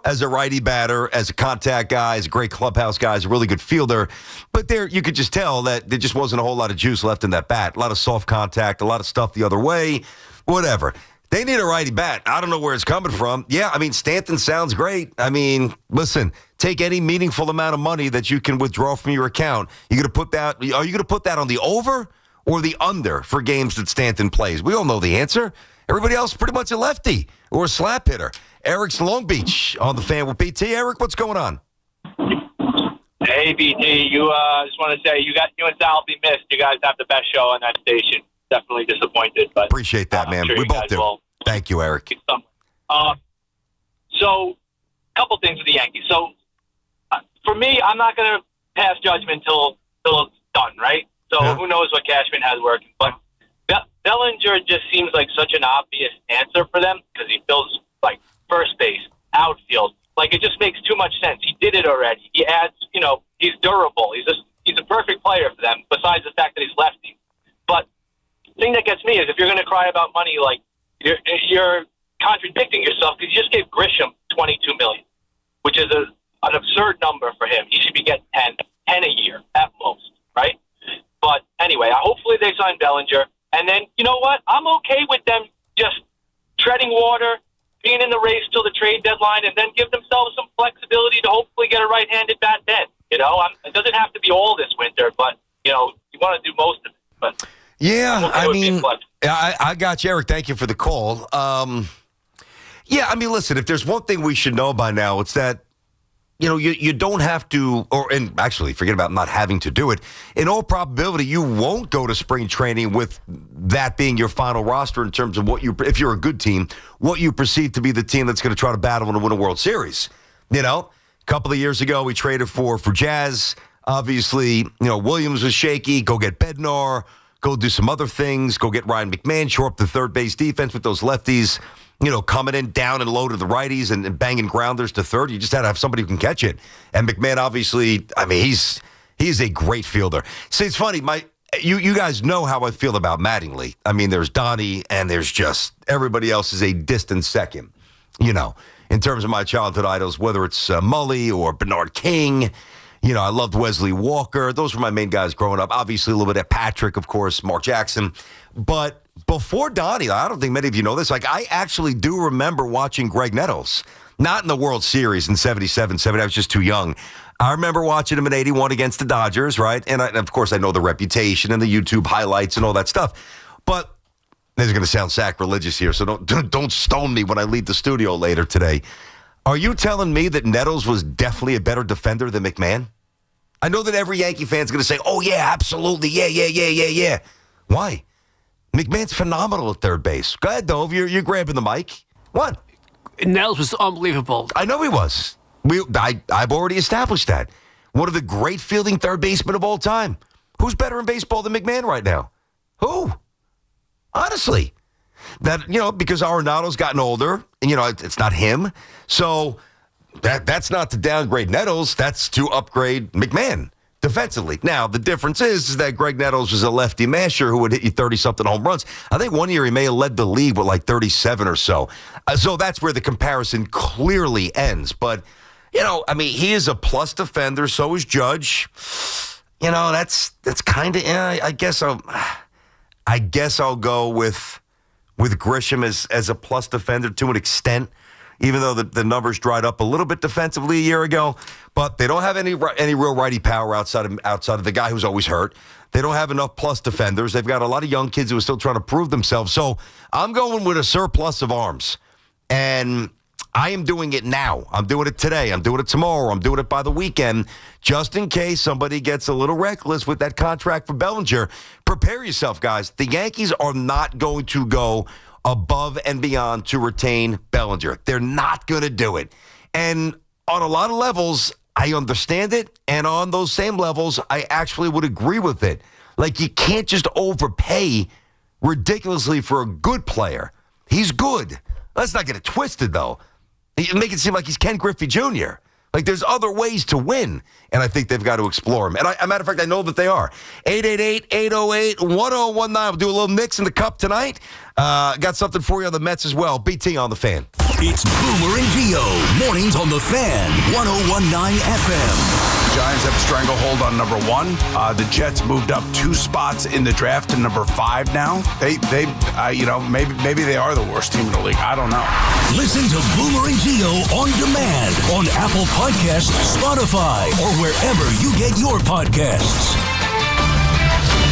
as a righty batter, as a contact guy, as a great clubhouse guy, as a really good fielder. But you could just tell that there just wasn't a whole lot of juice left in that bat. A lot of soft contact, a lot of stuff the other way, whatever. They need a righty bat. I don't know where it's coming from. Yeah, I mean, Stanton sounds great. I mean, listen, take any meaningful amount of money that you can withdraw from your account. Are you going to put that on the over or the under for games that Stanton plays? We all know the answer. Everybody else pretty much a lefty or a slap hitter. Eric's Long Beach on the Fan with BT. Eric, what's going on? Hey, BT. Just want to say you and Sal will be missed. You guys have the best show on that station. Definitely disappointed, but appreciate that, man. Sure we both do. Thank you, Eric. So, a couple things with the Yankees. So, for me, I'm not going to pass judgment until it's done, right? So, Who knows what Cashman has working. But Bellinger just seems like such an obvious answer for them because he feels like already. He adds, he's durable. He's a perfect player for them, besides the fact that he's lefty. But the thing that gets me is if you're going to cry about money, like, you're contradicting yourself because you just gave Grisham $22 million, which is an absurd number for him. He should be getting 10 a year at most, right? But anyway, hopefully they sign Bellinger. And then, you know what? I'm okay with them just treading water, being in the race till the trade deadline, and then give themselves some flexibility to hopefully get a right-handed bat then. It doesn't have to be all this winter, but, you want to do most of it. But yeah, I got you, Eric. Thank you for the call. Listen, if there's one thing we should know by now, it's that, you don't have to, and actually, forget about not having to do it. In all probability, you won't go to spring training with that being your final roster in terms of if you're a good team, what you perceive to be the team that's going to try to battle and win a World Series. A couple of years ago, we traded for Jazz. Obviously, Williams was shaky. Go get Bednar. Go do some other things. Go get Ryan McMahon. Shore up the third base defense with those lefties. Coming in down and low to the righties and banging grounders to third. You just had to have somebody who can catch it. And McMahon, obviously, he's a great fielder. See, it's funny. You guys know how I feel about Mattingly. There's Donnie, and there's just everybody else is a distant second, in terms of my childhood idols, whether it's Mully or Bernard King. I loved Wesley Walker. Those were my main guys growing up. Obviously, a little bit of Patrick, of course, Mark Jackson. But before Donnie, I don't think many of you know this. I actually do remember watching Greg Nettles. Not in the World Series in 77, I was just too young. I remember watching him in 81 against the Dodgers, right? And of course, I know the reputation and the YouTube highlights and all that stuff. But this is going to sound sacrilegious here, so don't stone me when I leave the studio later today. Are you telling me that Nettles was definitely a better defender than McMahon? I know that every Yankee fan's going to say, oh, yeah, absolutely, yeah. Why? McMahon's phenomenal at third base. Go ahead, Dove. You're grabbing the mic. What? Nettles was unbelievable. I know he was. I've already established that. One of the great fielding third basemen of all time. Who's better in baseball than McMahon right now? Who? Honestly. Because Arenado's gotten older, and, it's not him. So that's not to downgrade Nettles. That's to upgrade McMahon defensively. Now, the difference is that Greg Nettles was a lefty masher who would hit you 30-something home runs. I think one year he may have led the league with like 37 or so. So that's where the comparison clearly ends. But, he is a plus defender. So is Judge. That's kind of, I guess I'll go with Grisham as a plus defender to an extent, even though the numbers dried up a little bit defensively a year ago. But they don't have any real righty power outside of the guy who's always hurt. They don't have enough plus defenders. They've got a lot of young kids who are still trying to prove themselves. So I'm going with a surplus of arms. And I am doing it now. I'm doing it today. I'm doing it tomorrow. I'm doing it by the weekend, just in case somebody gets a little reckless with that contract for Bellinger. Prepare yourself, guys. The Yankees are not going to go above and beyond to retain Bellinger. They're not going to do it. And on a lot of levels, I understand it. And on those same levels, I actually would agree with it. Like, you can't just overpay ridiculously for a good player. He's good. Let's not get it twisted, though. You make it seem like he's Ken Griffey Jr. Like, there's other ways to win, and I think they've got to explore them. And a matter of fact, I know that they are. 888-808-1019. We'll do a little Knicks in the Cup tonight. Got something for you on the Mets as well. BT on the Fan. It's Boomer and Gio. Mornings on the Fan. 101.9 FM. Giants have a stranglehold on number 1. The Jets moved up 2 spots in the draft to number 5 now. Maybe they are the worst team in the league. I don't know. Listen to Boomer and Gio on demand on Apple Podcasts, Spotify, or wherever you get your podcasts.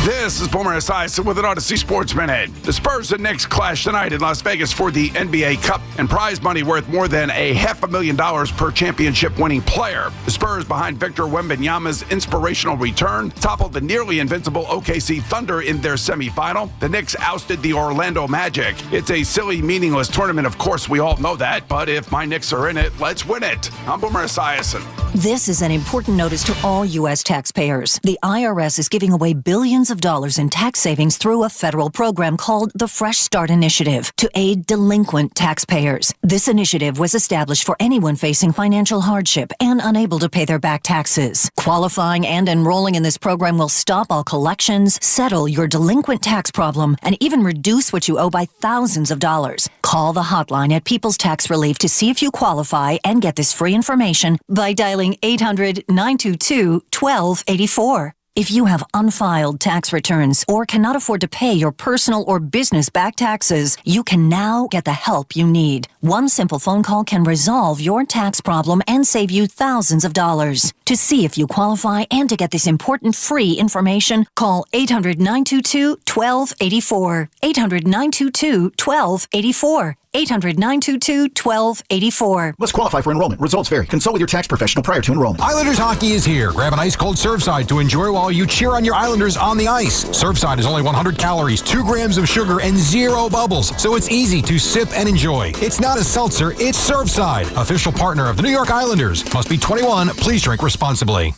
This is Boomer Esiason with an Odyssey Sports Minute. The Spurs and Knicks clash tonight in Las Vegas for the NBA Cup and prize money worth more than $500,000 per championship-winning player. The Spurs, behind Victor Wembanyama's inspirational return, toppled the nearly invincible OKC Thunder in their semifinal. The Knicks ousted the Orlando Magic. It's a silly, meaningless tournament, of course, we all know that, but if my Knicks are in it, let's win it. I'm Boomer Esiason. This is an important notice to all U.S. taxpayers. The IRS is giving away billions of dollars in tax savings through a federal program called the Fresh Start Initiative to aid delinquent taxpayers. This initiative was established for anyone facing financial hardship and unable to pay their back taxes. Qualifying and enrolling in this program will stop all collections, settle your delinquent tax problem, and even reduce what you owe by thousands of dollars. Call the hotline at People's Tax Relief to see if you qualify and get this free information by dialing 800-922-1284. If you have unfiled tax returns or cannot afford to pay your personal or business back taxes, you can now get the help you need. One simple phone call can resolve your tax problem and save you thousands of dollars. To see if you qualify and to get this important free information, call 800-922-1284. 800-922-1284. 800-922-1284. Must qualify for enrollment. Results vary. Consult with your tax professional prior to enrollment. Islanders hockey is here. Grab an ice-cold Surfside to enjoy while you cheer on your Islanders on the ice. Surfside is only 100 calories, 2 grams of sugar, and 0 bubbles, so it's easy to sip and enjoy. It's not a seltzer, it's Surfside, official partner of the New York Islanders. Must be 21. Please drink responsibly.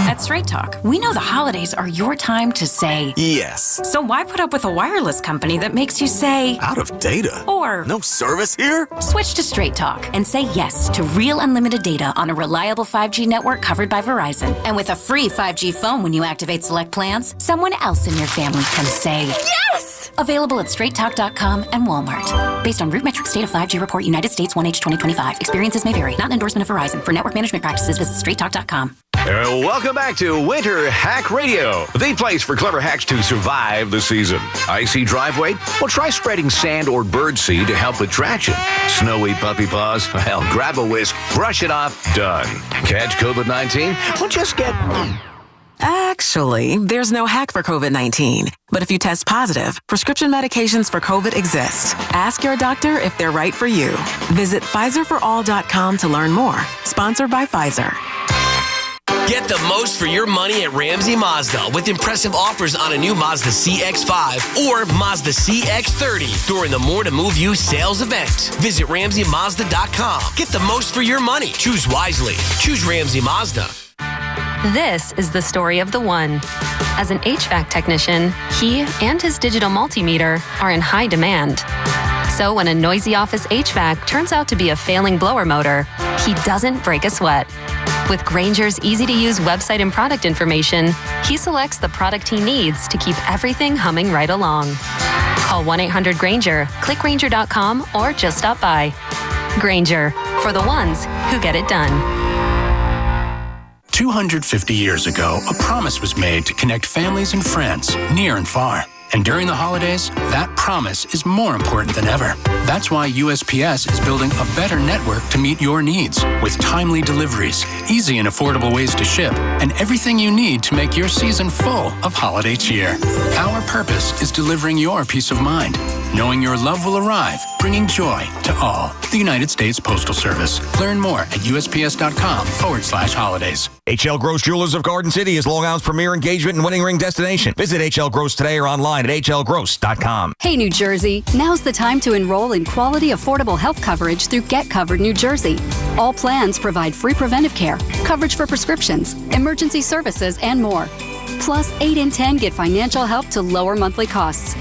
At Straight Talk, we know the holidays are your time to say yes. So why put up with a wireless company that makes you say out of data? Or no service here? Switch to Straight Talk and say yes to real unlimited data on a reliable 5G network covered by Verizon. And with a free 5G phone when you activate select plans, someone else in your family can say yes! Available at straighttalk.com and Walmart. Based on RootMetrics State of 5G Report, United States 1H 2025. Experiences may vary. Not an endorsement of Verizon. For network management practices, visit straighttalk.com. Welcome back to Winter Hack Radio, the place for clever hacks to survive the season. Icy driveway? Well, try spreading sand or birdseed to help with traction. Snowy puppy paws? Well, grab a whisk, brush it off, done. Catch COVID-19? Well, just get... Actually, there's no hack for COVID-19. But if you test positive, prescription medications for COVID exist. Ask your doctor if they're right for you. Visit PfizerForAll.com to learn more. Sponsored by Pfizer. Get the most for your money at Ramsey Mazda with impressive offers on a new Mazda CX-5 or Mazda CX-30 during the More to Move You sales event. Visit RamseyMazda.com. Get the most for your money. Choose wisely. Choose Ramsey Mazda. This is the story of the one. As an HVAC technician, he and his digital multimeter are in high demand. So when a noisy office HVAC turns out to be a failing blower motor, he doesn't break a sweat. With Grainger's easy-to-use website and product information, he selects the product he needs to keep everything humming right along. Call 1-800-GRAINGER, click Grainger.com, or just stop by. Grainger, for the ones who get it done. 250 years ago, a promise was made to connect families and friends near and far. And during the holidays, that promise is more important than ever. That's why USPS is building a better network to meet your needs with timely deliveries, easy and affordable ways to ship, and everything you need to make your season full of holiday cheer. Our purpose is delivering your peace of mind, knowing your love will arrive, bringing joy to all. The United States Postal Service. Learn more at USPS.com/holidays. HL Gross Jewelers of Garden City is Long Island's premier engagement and wedding ring destination. Visit HL Gross today or online at hlgross.com. Hey, New Jersey. Now's the time to enroll in quality, affordable health coverage through Get Covered New Jersey. All plans provide free preventive care, coverage for prescriptions, emergency services, and more. Plus, 8 in 10 get financial help to lower monthly costs.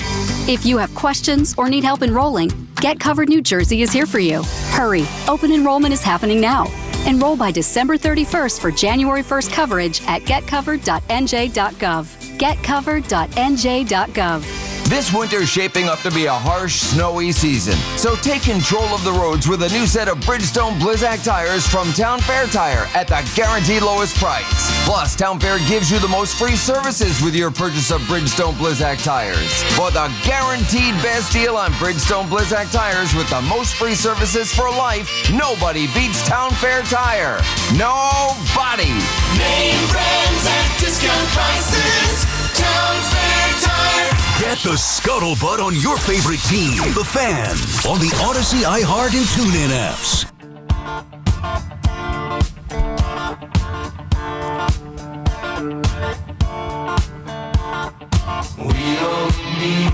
If you have questions or need help enrolling, Get Covered New Jersey is here for you. Hurry. Open enrollment is happening now. Enroll by December 31st for January 1st coverage at getcovered.nj.gov. Getcovered.nj.gov. This winter is shaping up to be a harsh, snowy season. So take control of the roads with a new set of Bridgestone Blizzak tires from Town Fair Tire at the guaranteed lowest price. Plus, Town Fair gives you the most free services with your purchase of Bridgestone Blizzak tires. For the guaranteed best deal on Bridgestone Blizzak tires with the most free services for life, nobody beats Town Fair Tire. Nobody. Name brands at discount prices. Town Fair Tire. Get the scuttlebutt on your favorite team, the Fan, on the Odyssey, iHeart, and TuneIn apps. We don't need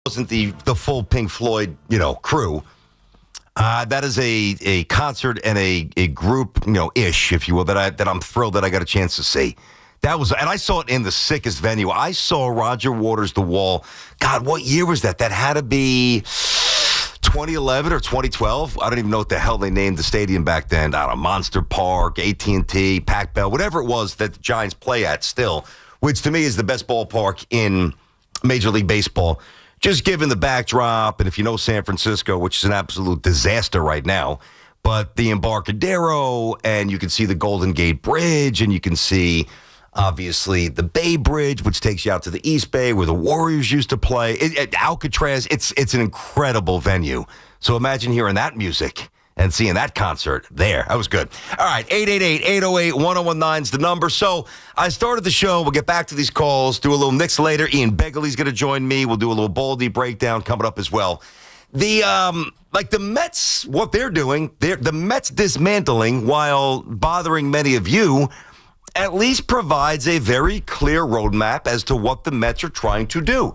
wasn't the full Pink Floyd, crew. That is a concert and a group, ish, if you will, that I'm thrilled that I got a chance to see. That was, and I saw it in the sickest venue. I saw Roger Waters' The Wall. God, what year was that? That had to be 2011 or 2012. I don't even know what the hell they named the stadium back then. I don't know, Monster Park, AT&T, Pac Bell, whatever it was that the Giants play at still, which to me is the best ballpark in Major League Baseball. Just given the backdrop, and if you know San Francisco, which is an absolute disaster right now, but the Embarcadero, and you can see the Golden Gate Bridge, and you can see, obviously, the Bay Bridge, which takes you out to the East Bay, where the Warriors used to play. Alcatraz, it's an incredible venue. So imagine hearing that music and seeing that concert there. That was good. All right, 888-808-1019 is the number. So I started the show. We'll get back to these calls, do a little Knicks later. Ian Begley's going to join me. We'll do a little Baldy breakdown coming up as well. The Mets, what they're doing, the Mets dismantling, while bothering many of you, at least provides a very clear roadmap as to what the Mets are trying to do.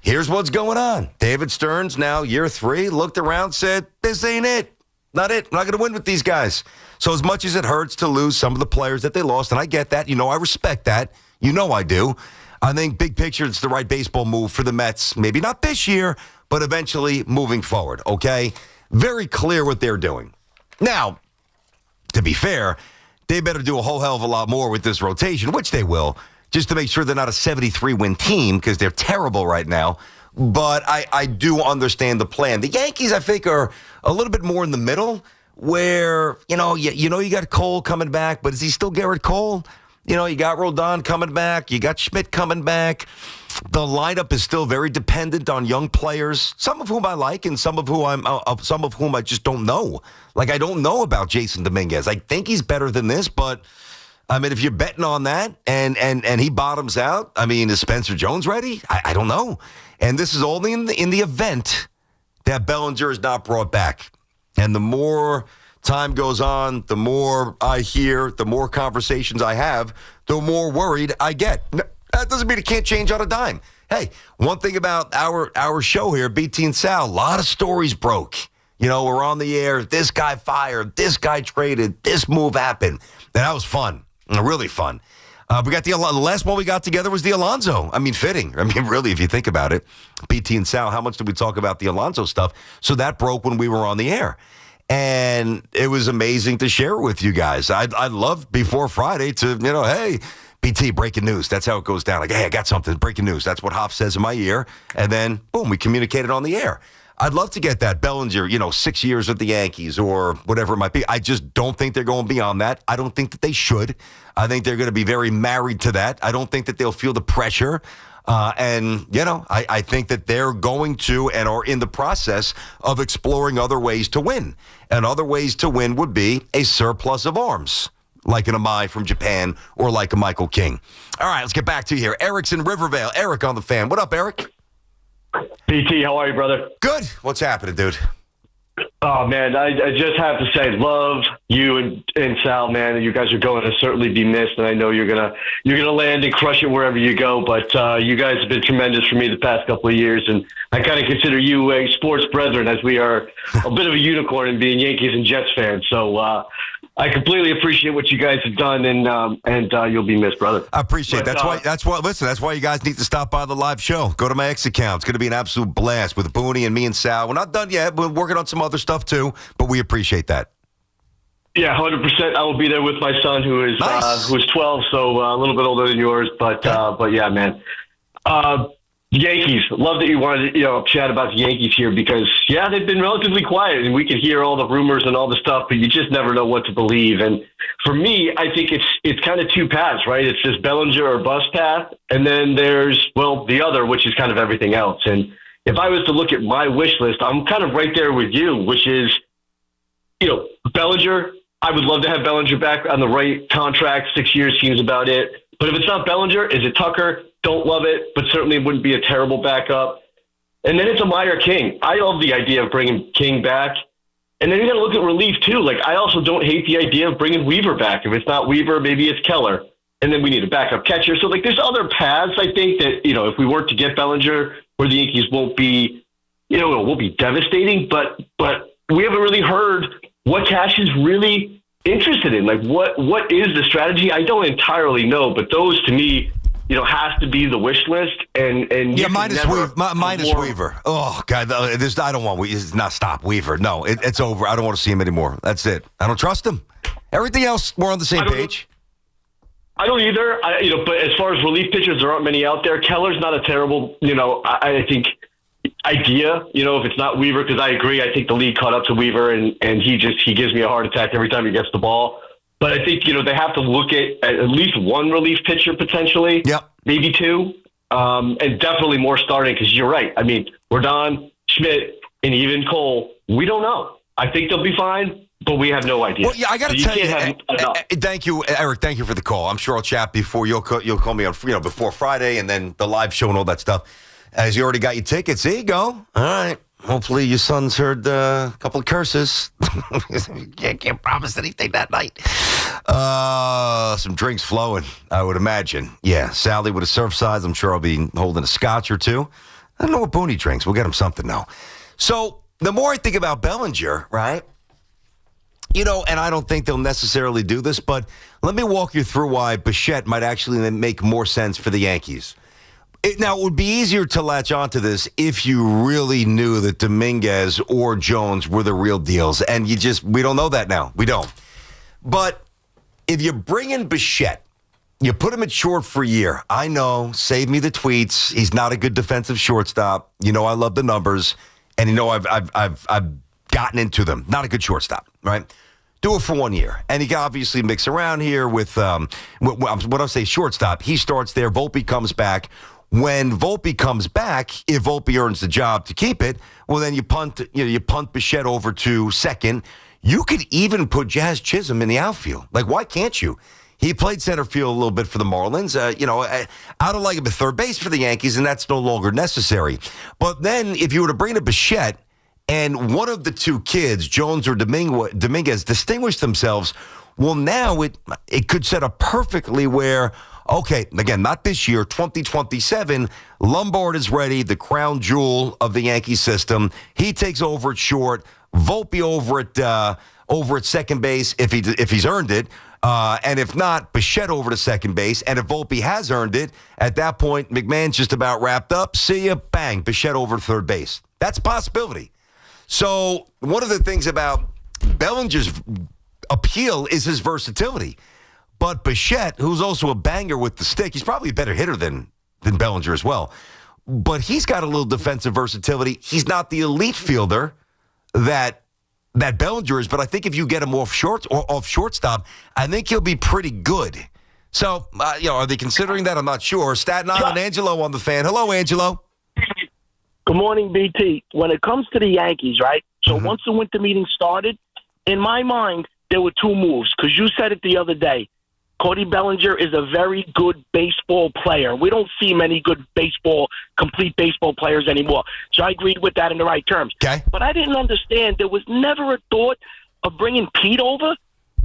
Here's what's going on. David Stearns, now year 3, looked around, said, this ain't it. Not it. I'm not going to win with these guys. So as much as it hurts to lose some of the players that they lost, and I get that, I respect that. I do. I think big picture, it's the right baseball move for the Mets. Maybe not this year, but eventually moving forward, okay? Very clear what they're doing. Now, to be fair, they better do a whole hell of a lot more with this rotation, which they will, just to make sure they're not a 73-win team, because they're terrible right now. But I do understand the plan. The Yankees, I think, are a little bit more in the middle, where, you got Cole coming back, but is he still Garrett Cole? You got Rodon coming back. You got Schmidt coming back. The lineup is still very dependent on young players, some of whom I like and some of whom I just don't know. Like, I don't know about Jason Dominguez. I think he's better than this, but I mean, if you're betting on that and he bottoms out, I mean, is Spencer Jones ready? I don't know. And this is only in the event that Bellinger is not brought back. And the more time goes on, the more I hear, the more conversations I have, the more worried I get. That doesn't mean it can't change on a dime. Hey, one thing about our show here, BT and Sal, a lot of stories broke. We're on the air. This guy fired. This guy traded. This move happened. And that was fun. Really fun. We got the last one we got together was the Alonso. I mean, fitting. I mean, really, if you think about it, BT and Sal, how much did we talk about the Alonso stuff? So that broke when we were on the air. And it was amazing to share it with you guys. I'd love before Friday to, hey, BT, breaking news. That's how it goes down. Like, hey, I got something, breaking news. That's what Hoff says in my ear. And then, boom, we communicated on the air. I'd love to get that. Bellinger, 6 years with the Yankees or whatever it might be. I just don't think they're going beyond that. I don't think that they should. I think they're going to be very married to that. I don't think that they'll feel the pressure. I think that they're going to and are in the process of exploring other ways to win. And other ways to win would be a surplus of arms, like an Amai from Japan or like a Michael King. All right, let's get back to you here. Eric's in Rivervale. Eric on the Fan. What up, Eric? BT, how are you, brother? Good. What's happening, dude? Oh, man, I just have to say, love you and Sal, man. You guys are going to certainly be missed, and I know you're gonna land and crush it wherever you go. But you guys have been tremendous for me the past couple of years, and I kind of consider you a sports brethren, as we are a bit of a unicorn in being Yankees and Jets fans. So I completely appreciate what you guys have done, and you'll be missed, brother. I appreciate it. That's why you guys need to stop by the live show. Go to my X account. It's going to be an absolute blast with Booney and me and Sal. We're not done yet. We're working on some other stuff too, but we appreciate that. Yeah, 100%. I will be there with my son, who is nice. Who's 12, so a little bit older than yours. But yeah, man. Yankees. Love that you wanted to chat about the Yankees here, because they've been relatively quiet, and we can hear all the rumors and all the stuff, but you just never know what to believe. And for me, I think it's kind of two paths, right? It's this Bellinger or bust path, and then there's the other, which is kind of everything else. And if I was to look at my wish list, I'm kind of right there with you, which is Bellinger. I would love to have Bellinger back on the right contract. 6 years seems about it. But if it's not Bellinger, is it Tucker? Don't love it, but certainly wouldn't be a terrible backup. And then it's a Meyer King. I love the idea of bringing King back. And then you got to look at relief too. Like, I also don't hate the idea of bringing Weaver back. If it's not Weaver, maybe it's Keller. And then we need a backup catcher. So, there's other paths, I think, that, if we weren't to get Bellinger, where the Yankees won't be, it won't be devastating, but we haven't really heard what Cash is really interested in. Like, what is the strategy? I don't entirely know, but those to me, has to be the wish list. And yeah, minus Weaver. Oh God, I don't want. Not stop Weaver. No, it's over. I don't want to see him anymore. That's it. I don't trust him. Everything else, we're on the same page. I don't either. But as far as relief pitchers, there aren't many out there. Keller's not a terrible, I think, idea. If it's not Weaver, because I agree. I think the league caught up to Weaver, and he gives me a heart attack every time he gets the ball. But I think they have to look at least one relief pitcher potentially. Yep. Maybe two, and definitely more starting. Because you're right. I mean, Rodon, Schmidt, and even Cole. We don't know. I think they'll be fine. But we have no idea. Well, yeah, I got to tell you. Thank you, Eric. Thank you for the call. I'm sure I'll chat before you'll call me on before Friday and then the live show and all that stuff. As you already got your tickets, there you go. All right. Hopefully your son's heard a couple of curses. Can't promise anything that night. Some drinks flowing, I would imagine. Yeah, Sally with a Surfside. I'm sure I'll be holding a scotch or two. I don't know what Booney drinks. We'll get him something now. So the more I think about Bellinger, right? And I don't think they'll necessarily do this, but let me walk you through why Bichette might actually make more sense for the Yankees. Now, it would be easier to latch onto this if you really knew that Dominguez or Jones were the real deals, and we don't know that now. We don't. But if you bring in Bichette, you put him at short for a year. I know, save me the tweets. He's not a good defensive shortstop. I love the numbers, and I've gotten into them. Not a good shortstop, right? Do it for 1 year. And he can obviously mix around here with what I say shortstop. He starts there. Volpe comes back. When Volpe comes back, if Volpe earns the job to keep it, well, then you punt Bichette over to second. You could even put Jazz Chisholm in the outfield. Like, why can't you? He played center field a little bit for the Marlins. I don't like him at third base for the Yankees, and that's no longer necessary. But then if you were to bring in Bichette, and one of the two kids, Jones or Dominguez, distinguish themselves, well, now it could set up perfectly where, okay, again, not this year, 2027, Lombard is ready, the crown jewel of the Yankee system. He takes over at short, Volpe over at second base if he's earned it, and if not, Bichette over to second base. And if Volpe has earned it, at that point, McMahon's just about wrapped up. See ya, bang, Bichette over to third base. That's a possibility. So one of the things about Bellinger's appeal is his versatility. But Bichette, who's also a banger with the stick, he's probably a better hitter than Bellinger as well. But he's got a little defensive versatility. He's not the elite fielder that Bellinger is, but I think if you get him off shortstop, I think he'll be pretty good. So, are they considering that? I'm not sure. Staten Island, Angelo on the fan. Hello, Angelo. Good morning, BT. When it comes to the Yankees, right? So once the winter meeting started, in my mind, there were two moves, because you said it the other day. Cody Bellinger is a very good baseball player. We don't see many good complete baseball players anymore. So I agreed with that in the right terms. Okay. But I didn't understand. There was never a thought of bringing Pete over.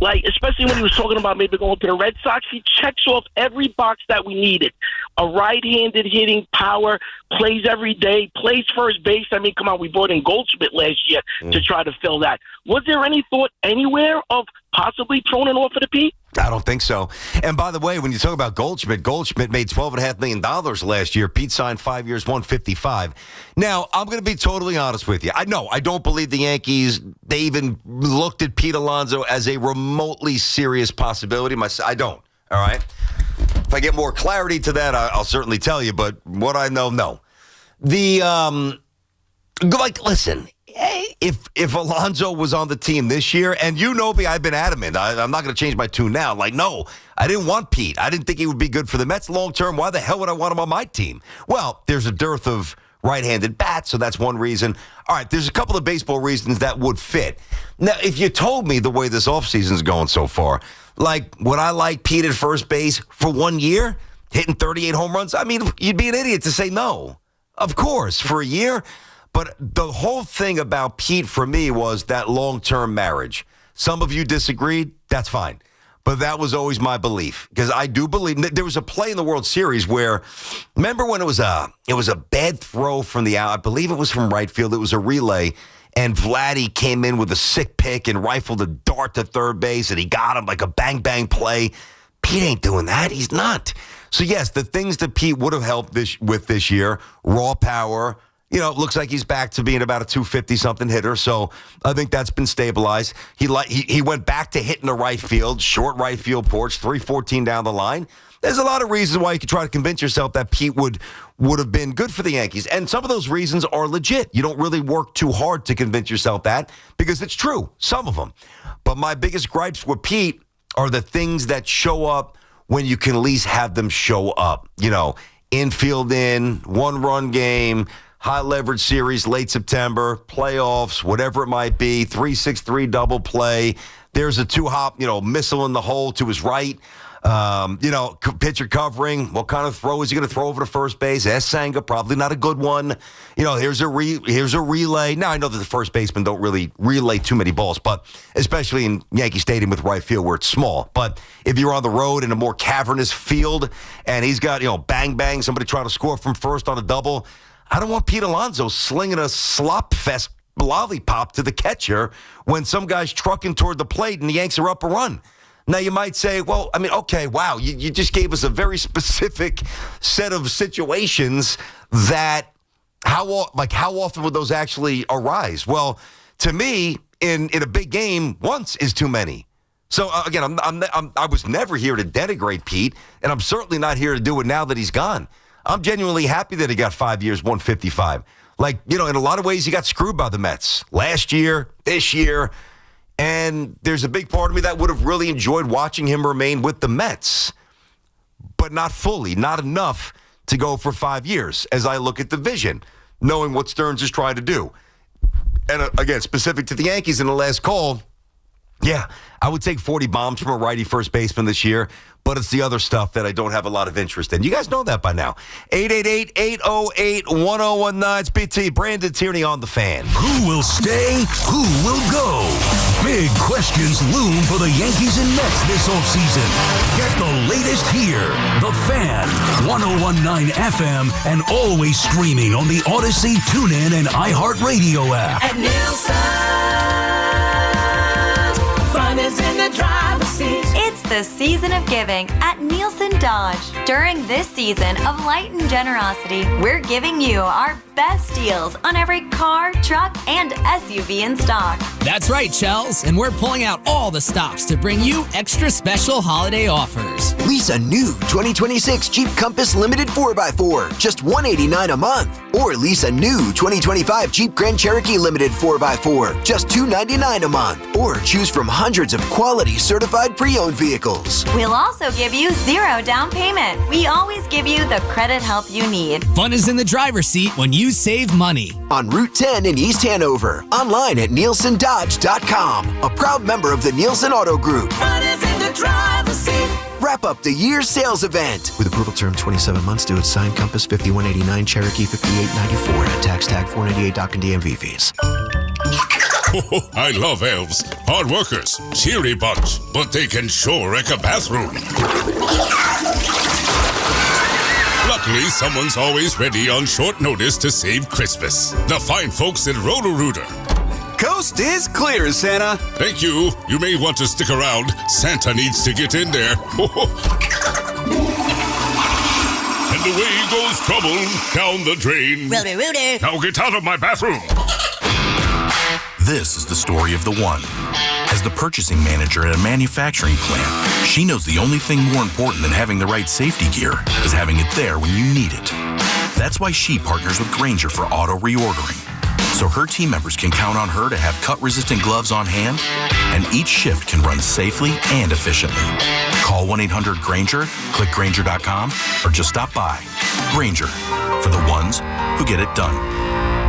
Like, especially when he was talking about maybe going to the Red Sox, he checks off every box that we needed. A right-handed hitting power, plays every day, plays first base. I mean, come on, we brought in Goldschmidt last year to try to fill that. Was there any thought anywhere of possibly throwing an offer to Pete? I don't think so. And by the way, when you talk about Goldschmidt made $12.5 million last year. Pete signed 5 years, $155. Now, I'm going to be totally honest with you. I don't believe the Yankees, they even looked at Pete Alonso as a remotely serious possibility. I don't, all right? If I get more clarity to that, I'll certainly tell you. But what I know, no. Listen, if Alonso was on the team this year, and you know me, I've been adamant. I'm not going to change my tune now. Like, no, I didn't want Pete. I didn't think he would be good for the Mets long term. Why the hell would I want him on my team? Well, there's a dearth of right-handed bats, so that's one reason. All right, there's a couple of baseball reasons that would fit. Now, if you told me the way this offseason's going so far, like, would I like Pete at first base for 1 year, hitting 38 home runs? I mean, you'd be an idiot to say no. Of course, for a year. But the whole thing about Pete for me was that long-term marriage. Some of you disagreed. That's fine. But that was always my belief, because I do believe there was a play in the World Series where, remember when it was a bad throw from the out? I believe it was from right field. It was a relay, and Vladdy came in with a sick pick and rifled a dart to third base, and he got him like a bang play. Pete ain't doing that. He's not. So yes, the things that Pete would have helped this year, raw power. You know, it looks like he's back to being about a 250-something hitter, so I think that's been stabilized. He went back to hitting the right field, short right field porch, 314 down the line. There's a lot of reasons why you could try to convince yourself that Pete would have been good for the Yankees, and some of those reasons are legit. You don't really work too hard to convince yourself that, because it's true, some of them. But my biggest gripes with Pete are the things that show up when you can at least have them show up. You know, infield in, one-run game, high leverage series, late September, playoffs, whatever it might be, 3-6-3 double play. There's a two-hop, missile in the hole to his right. Pitcher covering. What kind of throw is he going to throw over to first base? Senga, probably not a good one. Here's a relay. Now, I know that the first basemen don't really relay too many balls, but especially in Yankee Stadium with right field where it's small. But if you're on the road in a more cavernous field and he's got, bang, somebody trying to score from first on a double, I don't want Pete Alonso slinging a slop fest lollipop to the catcher when some guy's trucking toward the plate and the Yanks are up a run. Now, you might say, well, okay, wow, you just gave us a very specific set of situations that how often would those actually arise? Well, to me, in a big game, once is too many. So, again, I was never here to denigrate Pete, and I'm certainly not here to do it now that he's gone. I'm genuinely happy that he got 5 years, 155. In a lot of ways, he got screwed by the Mets last year, this year. And there's a big part of me that would have really enjoyed watching him remain with the Mets, but not fully, not enough to go for 5 years as I look at the vision, knowing what Stearns is trying to do. And again, specific to the Yankees in the last call, yeah, I would take 40 bombs from a righty first baseman this year, but it's the other stuff that I don't have a lot of interest in. You guys know that by now. 888-808-1019. It's BT, Brandon Tierney on The Fan. Who will stay? Who will go? Big questions loom for the Yankees and Mets this offseason. Get the latest here. The Fan, 1019 FM, and always streaming on the Odyssey, TuneIn, and iHeartRadio app. At Nielsen, fun is in the driver's seat. It's the season of giving at Nielsen Dodge. During this season of light and generosity, we're giving you our best deals on every car, truck, and SUV in stock. That's right, Chels, and we're pulling out all the stops to bring you extra special holiday offers. Lease a new 2026 Jeep Compass Limited 4x4, just $189 a month. Or lease a new 2025 Jeep Grand Cherokee Limited 4x4, just $299 a month. Or choose from hundreds of quality certified pre-owned vehicles. We'll also give you 0 down payment. We always give you the credit help you need. Fun is in the driver's seat when you save money. On Route 10 in East Hanover. Online at NielsenDodge.com. A proud member of the Nielsen Auto Group. Fun is in the driver's seat. Wrap up the year's sales event. With approval term 27 months due at signed Compass 5189, Cherokee 5894, and tax tag 498 dock and DMV fees. I love elves. Hard workers, cheery bunch, but they can sure wreck a bathroom. Luckily, someone's always ready on short notice to save Christmas. The fine folks at Roto-Rooter. Coast is clear, Santa. Thank you. You may want to stick around. Santa needs to get in there. And away goes trouble down the drain. Roto-Rooter. Now get out of my bathroom. This is the story of the one. As the purchasing manager at a manufacturing plant, she knows the only thing more important than having the right safety gear is having it there when you need it. That's why she partners with Grainger for auto reordering, so her team members can count on her to have cut-resistant gloves on hand, and each shift can run safely and efficiently. Call 1-800-GRAINGER, click Grainger.com, or just stop by. Grainger, for the ones who get it done.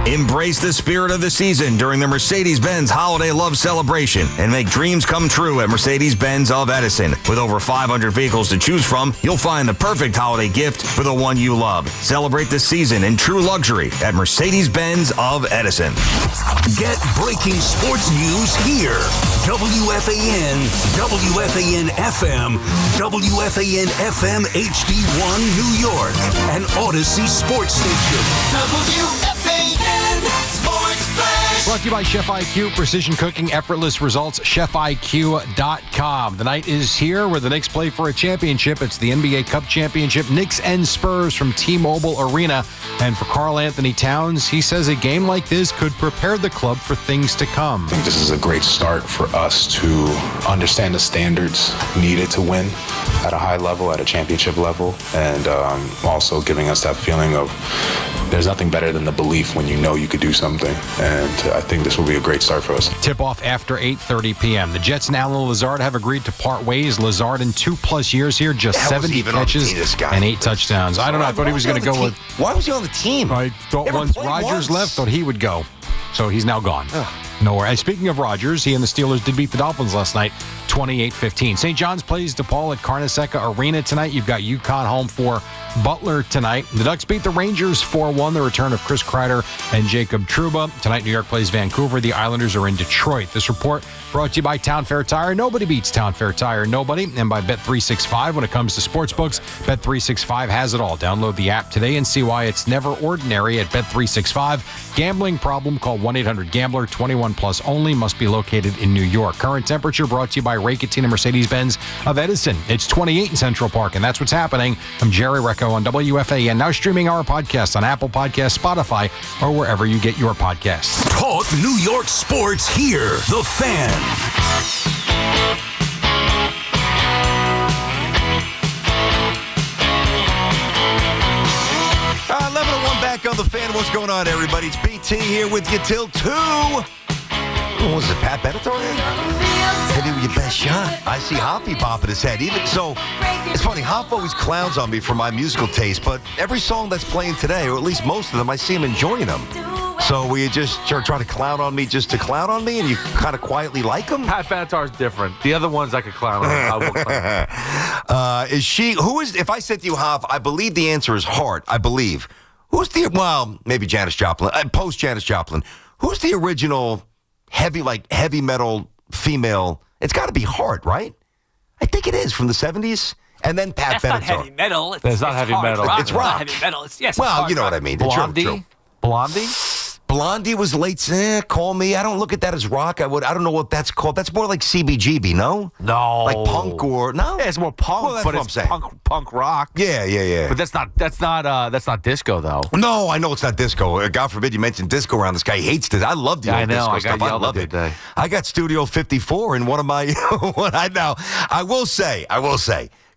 Embrace the spirit of the season during the Mercedes-Benz Holiday Love Celebration and make dreams come true at Mercedes-Benz of Edison. With over 500 vehicles to choose from, you'll find the perfect holiday gift for the one you love. Celebrate the season in true luxury at Mercedes-Benz of Edison. Get breaking sports news here. WFAN, WFAN FM, WFAN FM HD1 New York, and Odyssey Sports Station. WFAN Sports Flash. Brought to you by Chef IQ, precision cooking, effortless results, chefiq.com. The night is here where the Knicks play for a championship. It's the NBA Cup Championship, Knicks and Spurs from T-Mobile Arena. And for Karl Anthony Towns, he says a game like this could prepare the club for things to come. I think this is a great start for us to understand the standards needed to win at a high level, at a championship level, and also giving us that feeling of there's nothing better than the belief when you know you could do something. And I think this will be a great start for us. Tip-off after 8:30 p.m. The Jets and Alan Lazard have agreed to part ways. Lazard in 2+ years here, just 70 catches and 8 touchdowns. I don't know. I thought he was going to go with... Why was he on the team? I thought once Rodgers left, thought he would go. So he's now gone. Nowhere. And speaking of Rodgers, he and the Steelers did beat the Dolphins last night, 28-15. St. John's plays DePaul at Carnesecca Arena tonight. You've got UConn home for Butler tonight. The Ducks beat the Rangers 4-1. The return of Chris Kreider and Jacob Trouba. Tonight, New York plays Vancouver. The Islanders are in Detroit. This report brought to you by Town Fair Tire. Nobody beats Town Fair Tire. Nobody. And by Bet365. When it comes to sports books, Bet365 has it all. Download the app today and see why it's never ordinary at Bet365. Gambling problem? Call 1-800-GAMBLER. 21 plus only. Must be located in New York. Current temperature brought to you by Ray Cattina Mercedes-Benz of Edison. It's 28 in Central Park, and that's what's happening. I'm Jerry Recco on WFAN. Now streaming our podcast on Apple Podcasts, Spotify, or wherever you get your podcasts. Talk New York sports here. The Fan. 11:01 back on the Fan. What's going on, everybody? It's BT here with you till 2. What was it, Pat Benatar? Hit it with your best shot. I see Hoppy popping his head. Even so, it's funny. Hop always clowns on me for my musical taste, but every song that's playing today, or at least most of them, I see him enjoying them. So will you just try to clown on me just to clown on me, and you kind of quietly like them? Pat Benatar's different. The other ones I could clown on. I will clown. If I said to you, Hop, I believe the answer is Hart. I believe. Maybe Janis Joplin. Post Janis Joplin. Who's the original heavy metal female? It's got to be Hart, right? I think it is from the 70s. And then Pat Benatar. That's not heavy metal. It's not heavy metal. It's rock. It's not heavy metal. It's well, you know what I mean. Blondie? Blondie? Blondie was late. Call me. I don't look at that as rock. I don't know what that's called. That's more like CBGB, no? No. Like punk or no? Yeah, it's more punk, well, that's but what it's I'm saying. punk rock. Yeah. But that's not disco though. No, I know it's not disco. God forbid you mentioned disco around this guy. He hates this. I love the old disco stuff. I love it. I got Studio 54 in one of my I will say,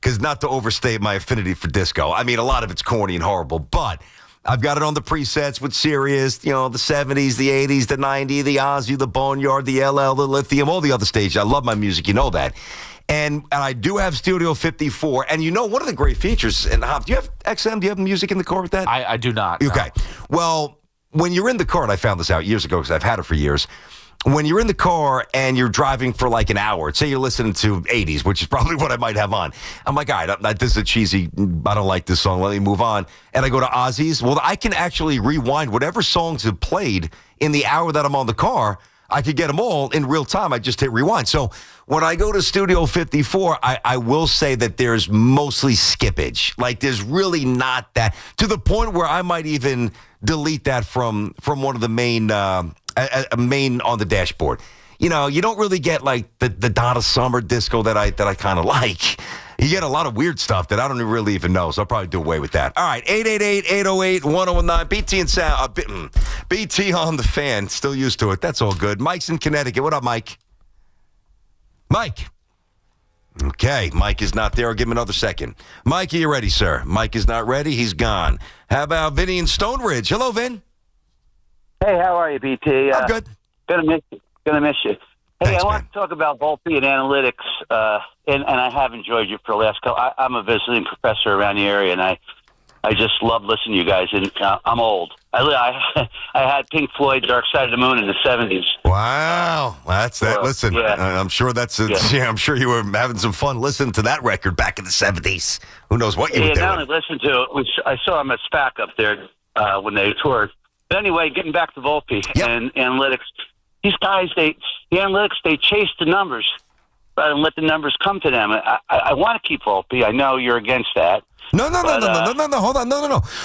because not to overstate my affinity for disco. I mean, a lot of it's corny and horrible, but I've got it on the presets with Sirius, the 70s, the 80s, the 90s, the Ozzy, the Boneyard, the LL, the Lithium, all the other stages. I love my music. You know that. And I do have Studio 54. And one of the great features, and Hop, do you have XM? Do you have music in the car with that? I do not. Okay. No. Well, when you're in the car, and I found this out years ago because I've had it for years, when you're in the car and you're driving for like an hour, say you're listening to 80s, which is probably what I might have on. I'm like, all right, this is a cheesy, I don't like this song, let me move on. And I go to Ozzy's. Well, I can actually rewind whatever songs have played in the hour that I'm on the car. I could get them all in real time. I just hit rewind. So when I go to Studio 54, I will say that there's mostly skippage. Like there's really not that, to the point where I might even delete that from one of the main on the dashboard. You don't really get like the Donna Summer disco that I kind of like. You get a lot of weird stuff that I don't really even know, so I'll probably do away with that. All right, 888-808-1019, BT and Sound, BT on the Fan, still used to it. That's all good. Mike's in Connecticut. What up, Mike? Mike. Okay, Mike is not there. I'll give him another second. Mike, are you ready, sir? Mike is not ready. He's gone. How about Vinny in Stone Ridge? Hello, Vin. Hey, how are you, BT? I'm good. Gonna miss you. Hey, Thanks, I want to talk about Volpe and analytics, and I have enjoyed you for the last couple. I'm a visiting professor around the area, and I I just love listening to you guys, and I'm old. I had Pink Floyd, Dark Side of the Moon in the 70s. Wow, that's that. Listen, yeah. I'm sure I'm sure you were having some fun listening to that record back in the 70s. Who knows what you were doing? Not only listened to it, I saw them at SPAC up there when they toured. But anyway, getting back to Volpe and analytics, these guys, the analytics, they chase the numbers rather than let the numbers come to them. I want to keep Volpe. I know you're against that. No. Hold on.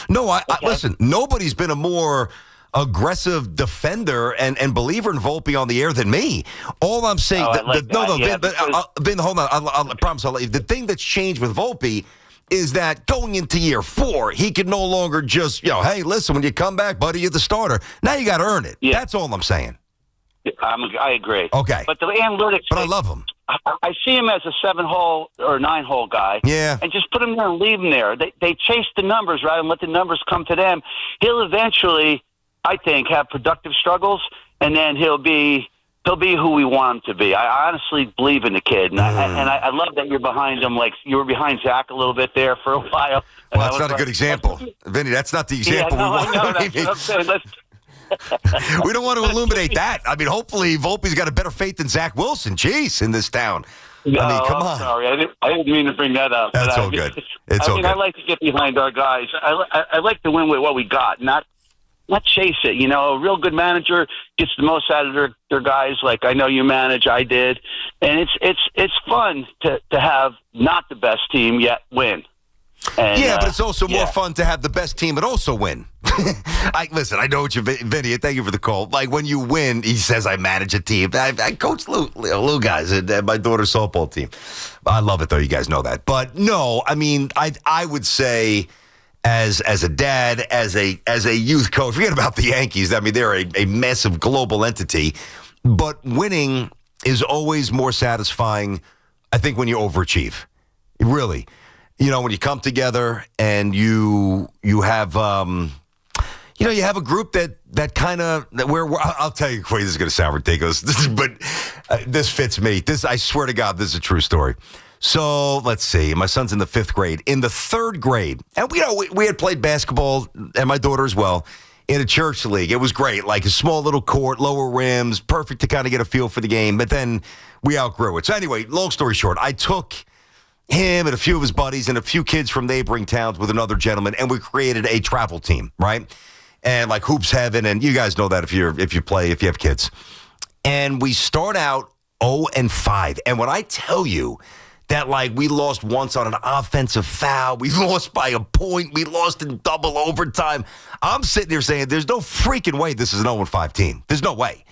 No, I listen, nobody's been a more aggressive defender and believer in Volpe on the air than me. All I'm saying, Vin, hold on. I promise I'll let you. The thing that's changed with Volpe is that going into year 4, he can no longer just, hey, listen, when you come back, buddy, you're the starter. Now you got to earn it. Yeah. That's all I'm saying. I agree. Okay. But the analytics. But I love him. I see him as a 7-hole or 9-hole guy. Yeah. And just put him there and leave him there. They chase the numbers rather than let the numbers come to them. He'll eventually, I think, have productive struggles, and then he'll be who we want him to be. I honestly believe in the kid, and I love that you're behind him. Like you were behind Zach a little bit there for a while. Well, that's not a good example, Vinny. That's not the example we want. I know. That's what I'm saying. We don't want to illuminate that. I mean, hopefully Volpe's got a better faith than Zach Wilson. Jeez, in this town. No, I mean, come on. Sorry, I didn't mean to bring that up. That's all good. It's all good. I like to get behind our guys. I like to win with what we got, not chase it. A real good manager gets the most out of their guys. Like I know you manage, I did, and it's fun to have not the best team yet win. And, but it's also more fun to have the best team and also win. Listen, I know what you're, Vinny, thank you for the call. Like, when you win, he says, I manage a team. I coach little guys at my daughter's softball team. I love it, though. You guys know that. But, no, I mean, I would say as a dad, as a youth coach, forget about the Yankees. I mean, they're a massive global entity. But winning is always more satisfying, I think, when you overachieve. Really. When you come together and you have, you have a group that kind of, where I'll tell you, this is going to sound ridiculous, but this fits me. I swear to God, this is a true story. So let's see. My son's in the 5th grade. In the 3rd grade, and we had played basketball, and my daughter as well, in a church league. It was great, like a small little court, lower rims, perfect to kind of get a feel for the game. But then we outgrew it. So anyway, long story short, I took him and a few of his buddies and a few kids from neighboring towns with another gentleman, and we created a travel team, right? And like Hoops Heaven, and you guys know that if you have kids. And we start out 0-5. And when I tell you that, like, we lost once on an offensive foul, we lost by a point, we lost in double overtime, I'm sitting there saying, there's no freaking way this is an 0-5 team. There's no way.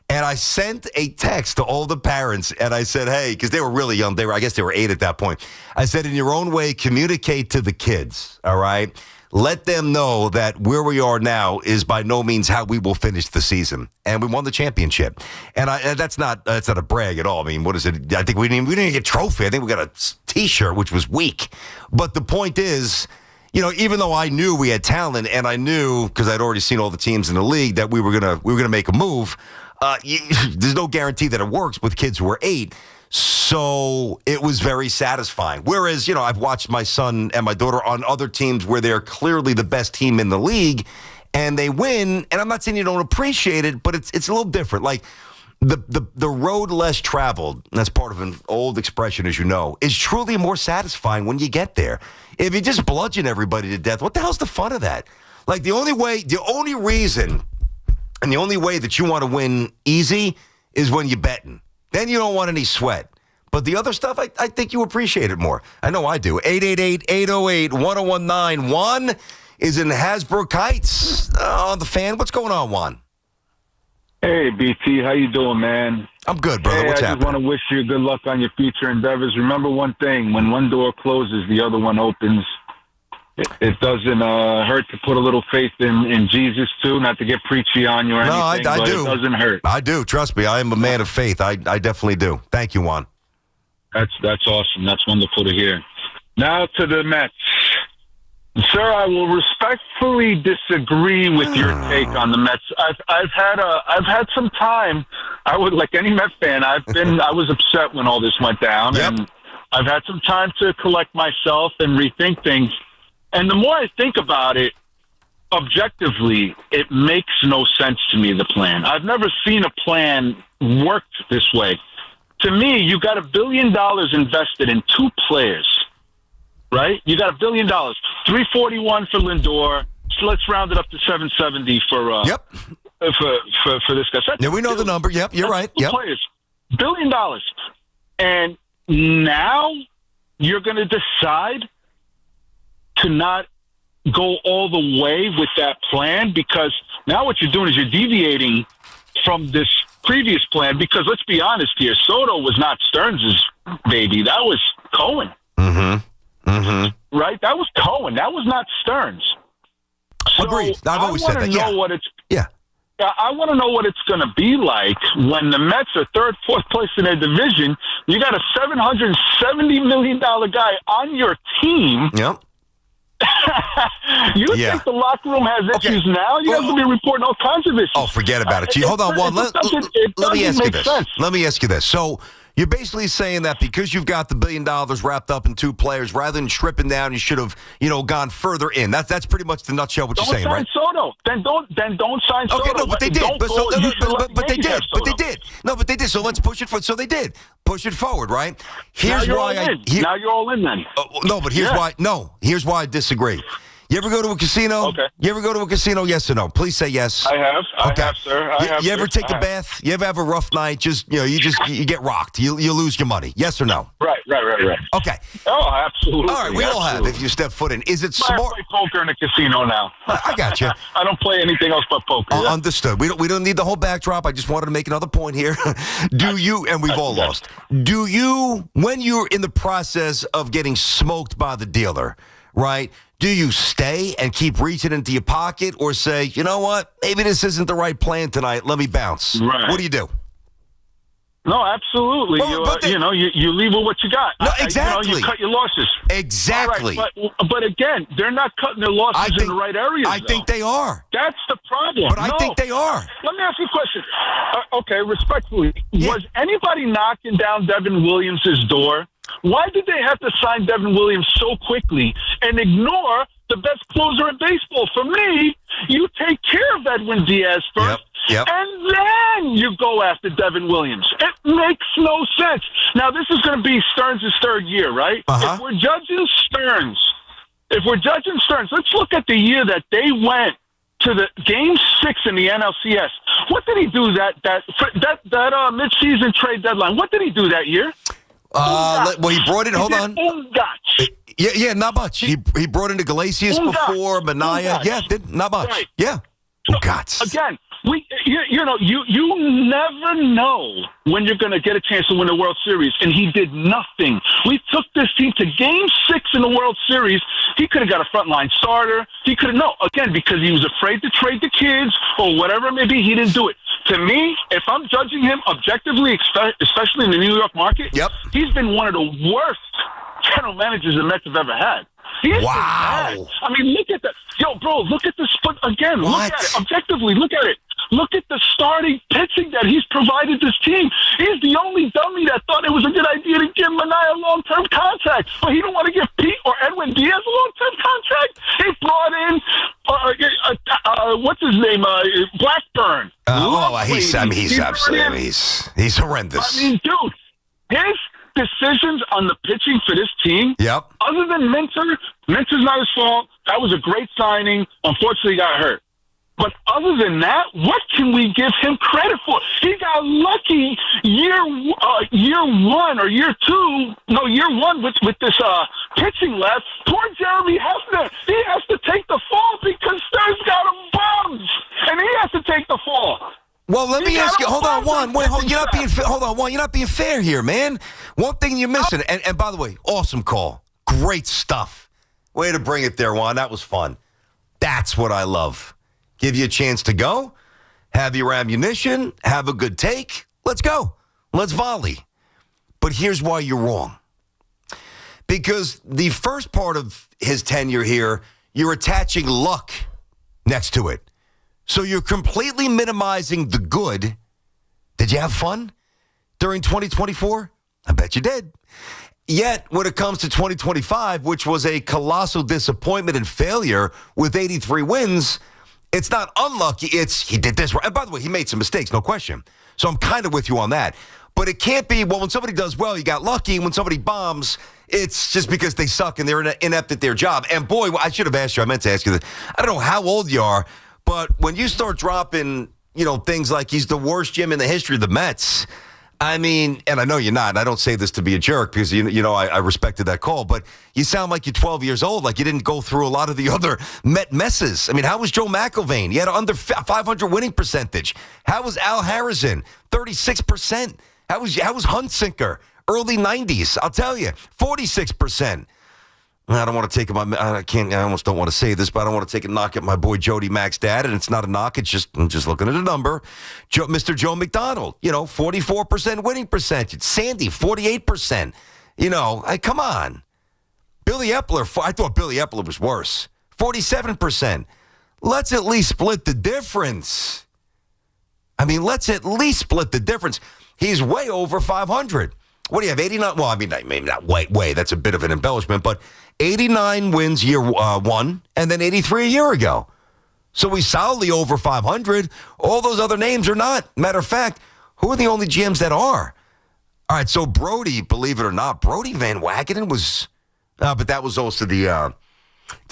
And I sent a text to all the parents, and I said, hey, because they were really young. I guess they were 8 at that point. I said, in your own way, communicate to the kids, all right? Let them know that where we are now is by no means how we will finish the season. And we won the championship. And that's not a brag at all. I mean, what is it? I think we didn't even get a trophy. I think we got a T-shirt, which was weak. But the point is, even though I knew we had talent, and I knew, because I'd already seen all the teams in the league, that we were gonna make a move, there's no guarantee that it works with kids who are 8. So it was very satisfying. Whereas, I've watched my son and my daughter on other teams where they're clearly the best team in the league and they win. And I'm not saying you don't appreciate it, but it's a little different. Like the road less traveled, and that's part of an old expression, as you know, is truly more satisfying when you get there. If you just bludgeon everybody to death, what the hell's the fun of that? Like the only reason and the only way that you want to win easy is when you're betting. Then you don't want any sweat. But the other stuff, I think you appreciate it more. I know I do. 888-808-1019. Juan is in Hasbrook Heights on the Fan. What's going on, Juan? Hey, BT. How you doing, man? I'm good, brother. What's happening? I just want to wish you good luck on your future endeavors. Remember one thing. When one door closes, the other one opens. It doesn't hurt to put a little faith in Jesus, too, not to get preachy on you or anything, I but do. It doesn't hurt. I do. Trust me. I am a man of faith. I definitely do. Thank you, Juan. That's awesome. That's wonderful to hear. Now to the Mets. Sir, I will respectfully disagree with your take on the Mets. I've had some time. I would, like any Met fan, I was upset when all this went down, and I've had some time to collect myself and rethink things. And the more I think about it, objectively, it makes no sense to me, the plan. I've never seen a plan work this way. To me, you got $1 billion invested in 2 players, right? You got $1 billion, $341 for Lindor. So let's round it up to $770 for this guy. Yeah, we know the number. Yep, you're right. Yep. Players, $1 billion, and now you're going to decide to not go all the way with that plan, because now what you're doing is you're deviating from this previous plan, because let's be honest here, Soto was not Stearns' baby. That was Cohen. Right? That was Cohen. That was not Stearns. So Agreed. I've always said that. I want to know what it's going to be like when the Mets are third, fourth place in their division. You got a $770 million guy on your team. Yep. You think the locker room has issues now? You guys will be reporting all kinds of issues. Oh, forget about it. Hold on, Juan. Let me ask you this. Let me ask you this. So you're basically saying that because you've got the $1 billion wrapped up in 2 players, rather than stripping down, you should have, gone further in. That's pretty much the nutshell what you're saying, right? Soto. Then don't sign Soto. Okay, no, but they did. But they did. But they did. No, but they did. So let's push it forward. So they did push it forward, right? Here's why now you're all in then. No, but here's why. No, here's why I disagree. You ever go to a casino? Okay. You ever go to a casino? Yes or no? Please say yes. I have. I have, sir. You ever take a bath? You ever have a rough night? You get rocked. You lose your money. Yes or no? Right. Okay. Oh, absolutely. All right, we all have. If you step foot in, is it smart? I play poker in a casino now. I got you. I don't play anything else but poker. Understood. We don't need the whole backdrop. I just wanted to make another point here. Do you? And we've all lost. Do you? When you're in the process of getting smoked by the dealer, right? Do you stay and keep reaching into your pocket, or say, you know what, maybe this isn't the right plan tonight, let me bounce? Right. What do you do? No, absolutely. You leave with what you got. No, exactly. You cut your losses. Exactly. Right, but again, they're not cutting their losses in the right areas. I think they are. That's the problem. But I think they are. Let me ask you a question. Okay, respectfully, was anybody knocking down Devin Williams' door? Why did they have to sign Devin Williams so quickly and ignore the best closer in baseball? For me, you take care of Edwin Diaz first, and then you go after Devin Williams. It makes no sense. Now, this is going to be Stearns' 3rd year, right? If we're judging Stearns, let's look at the year that they went to the Game 6 in the NLCS. What did he do that midseason trade deadline? What did he do that year? Well, he brought in. Hold on. Yeah, not much. He brought in the Iglesias before Mania. Yeah, not much. Right. Yeah. Again, you never know when you're going to get a chance to win the World Series, and he did nothing. We took this team to Game 6 in the World Series. He could have got a frontline starter. He could have, because he was afraid to trade the kids or whatever it may be. He didn't do it. To me, if I'm judging him objectively, especially in the New York market, he's been one of the worst general managers the Mets have ever had. Wow. I mean, look at that. Yo, bro, look at this. Again, look at it. Objectively, look at it. Look at the starting pitching that he's provided this team. He's the only dummy that thought it was a good idea to give Mania a long-term contract, but he don't want to give Pete or Edwin Diaz a long-term contract. He brought in, what's his name, Blackburn. He's horrendous. I mean, dude, his decisions on the pitching for this team, other than Minter's not his fault. That was a great signing. Unfortunately, he got hurt. But other than that, what can we give him credit for? He got lucky year 1 or year 2. No, year 1 with this pitching left. Poor Jeremy Hefner. He has to take the fall because Stearns got him bums, and he has to take the fall. Well, let me ask you. Hold on, Juan. You're not being fair. Hold on, Juan. You're not being fair here, man. One thing you're missing, and by the way, awesome call. Great stuff. Way to bring it there, Juan. That was fun. That's what I love. Give you a chance to go, have your ammunition, have a good take. Let's go. Let's volley. But here's why you're wrong. Because the first part of his tenure here, you're attaching luck next to it. So you're completely minimizing the good. Did you have fun during 2024? I bet you did. Yet, when it comes to 2025, which was a colossal disappointment and failure with 83 wins, it's not unlucky. It's he did this right. And by the way, he made some mistakes, no question. So I'm kind of with you on that. But it can't be, well, when somebody does well, you got lucky. When somebody bombs, it's just because they suck and they're inept at their job. And boy, I should have asked you. I meant to ask you this. I don't know how old you are, but when you start dropping, things like he's the worst GM in the history of the Mets, I mean, and I know you're not, and I don't say this to be a jerk because, I respected that call, but you sound like you're 12 years old, like you didn't go through a lot of the other Met messes. I mean, how was Joe McIlvain? He had an under 500 winning percentage. How was Al Harrison? 36%. How was Hunsicker? Early 90s, I'll tell you, 46%. I don't want to take him. I almost don't want to say this, but I don't want to take a knock at my boy Jody Mac's dad, and it's not a knock. I'm just looking at a number. Mr. Joe McDonald, 44% winning percentage. Sandy, 48%. Come on. Billy Epler, I thought Billy Epler was worse. 47%. Let's at least split the difference. Let's at least split the difference. He's way over 500. What do you have, 89? Well, maybe not way. That's a bit of an embellishment, but 89 wins year one, and then 83 a year ago. So he's solidly over 500. All those other names are not. Matter of fact, who are the only GMs that are? All right, so Brody, believe it or not, Brody Van Wagenen was, but that was also the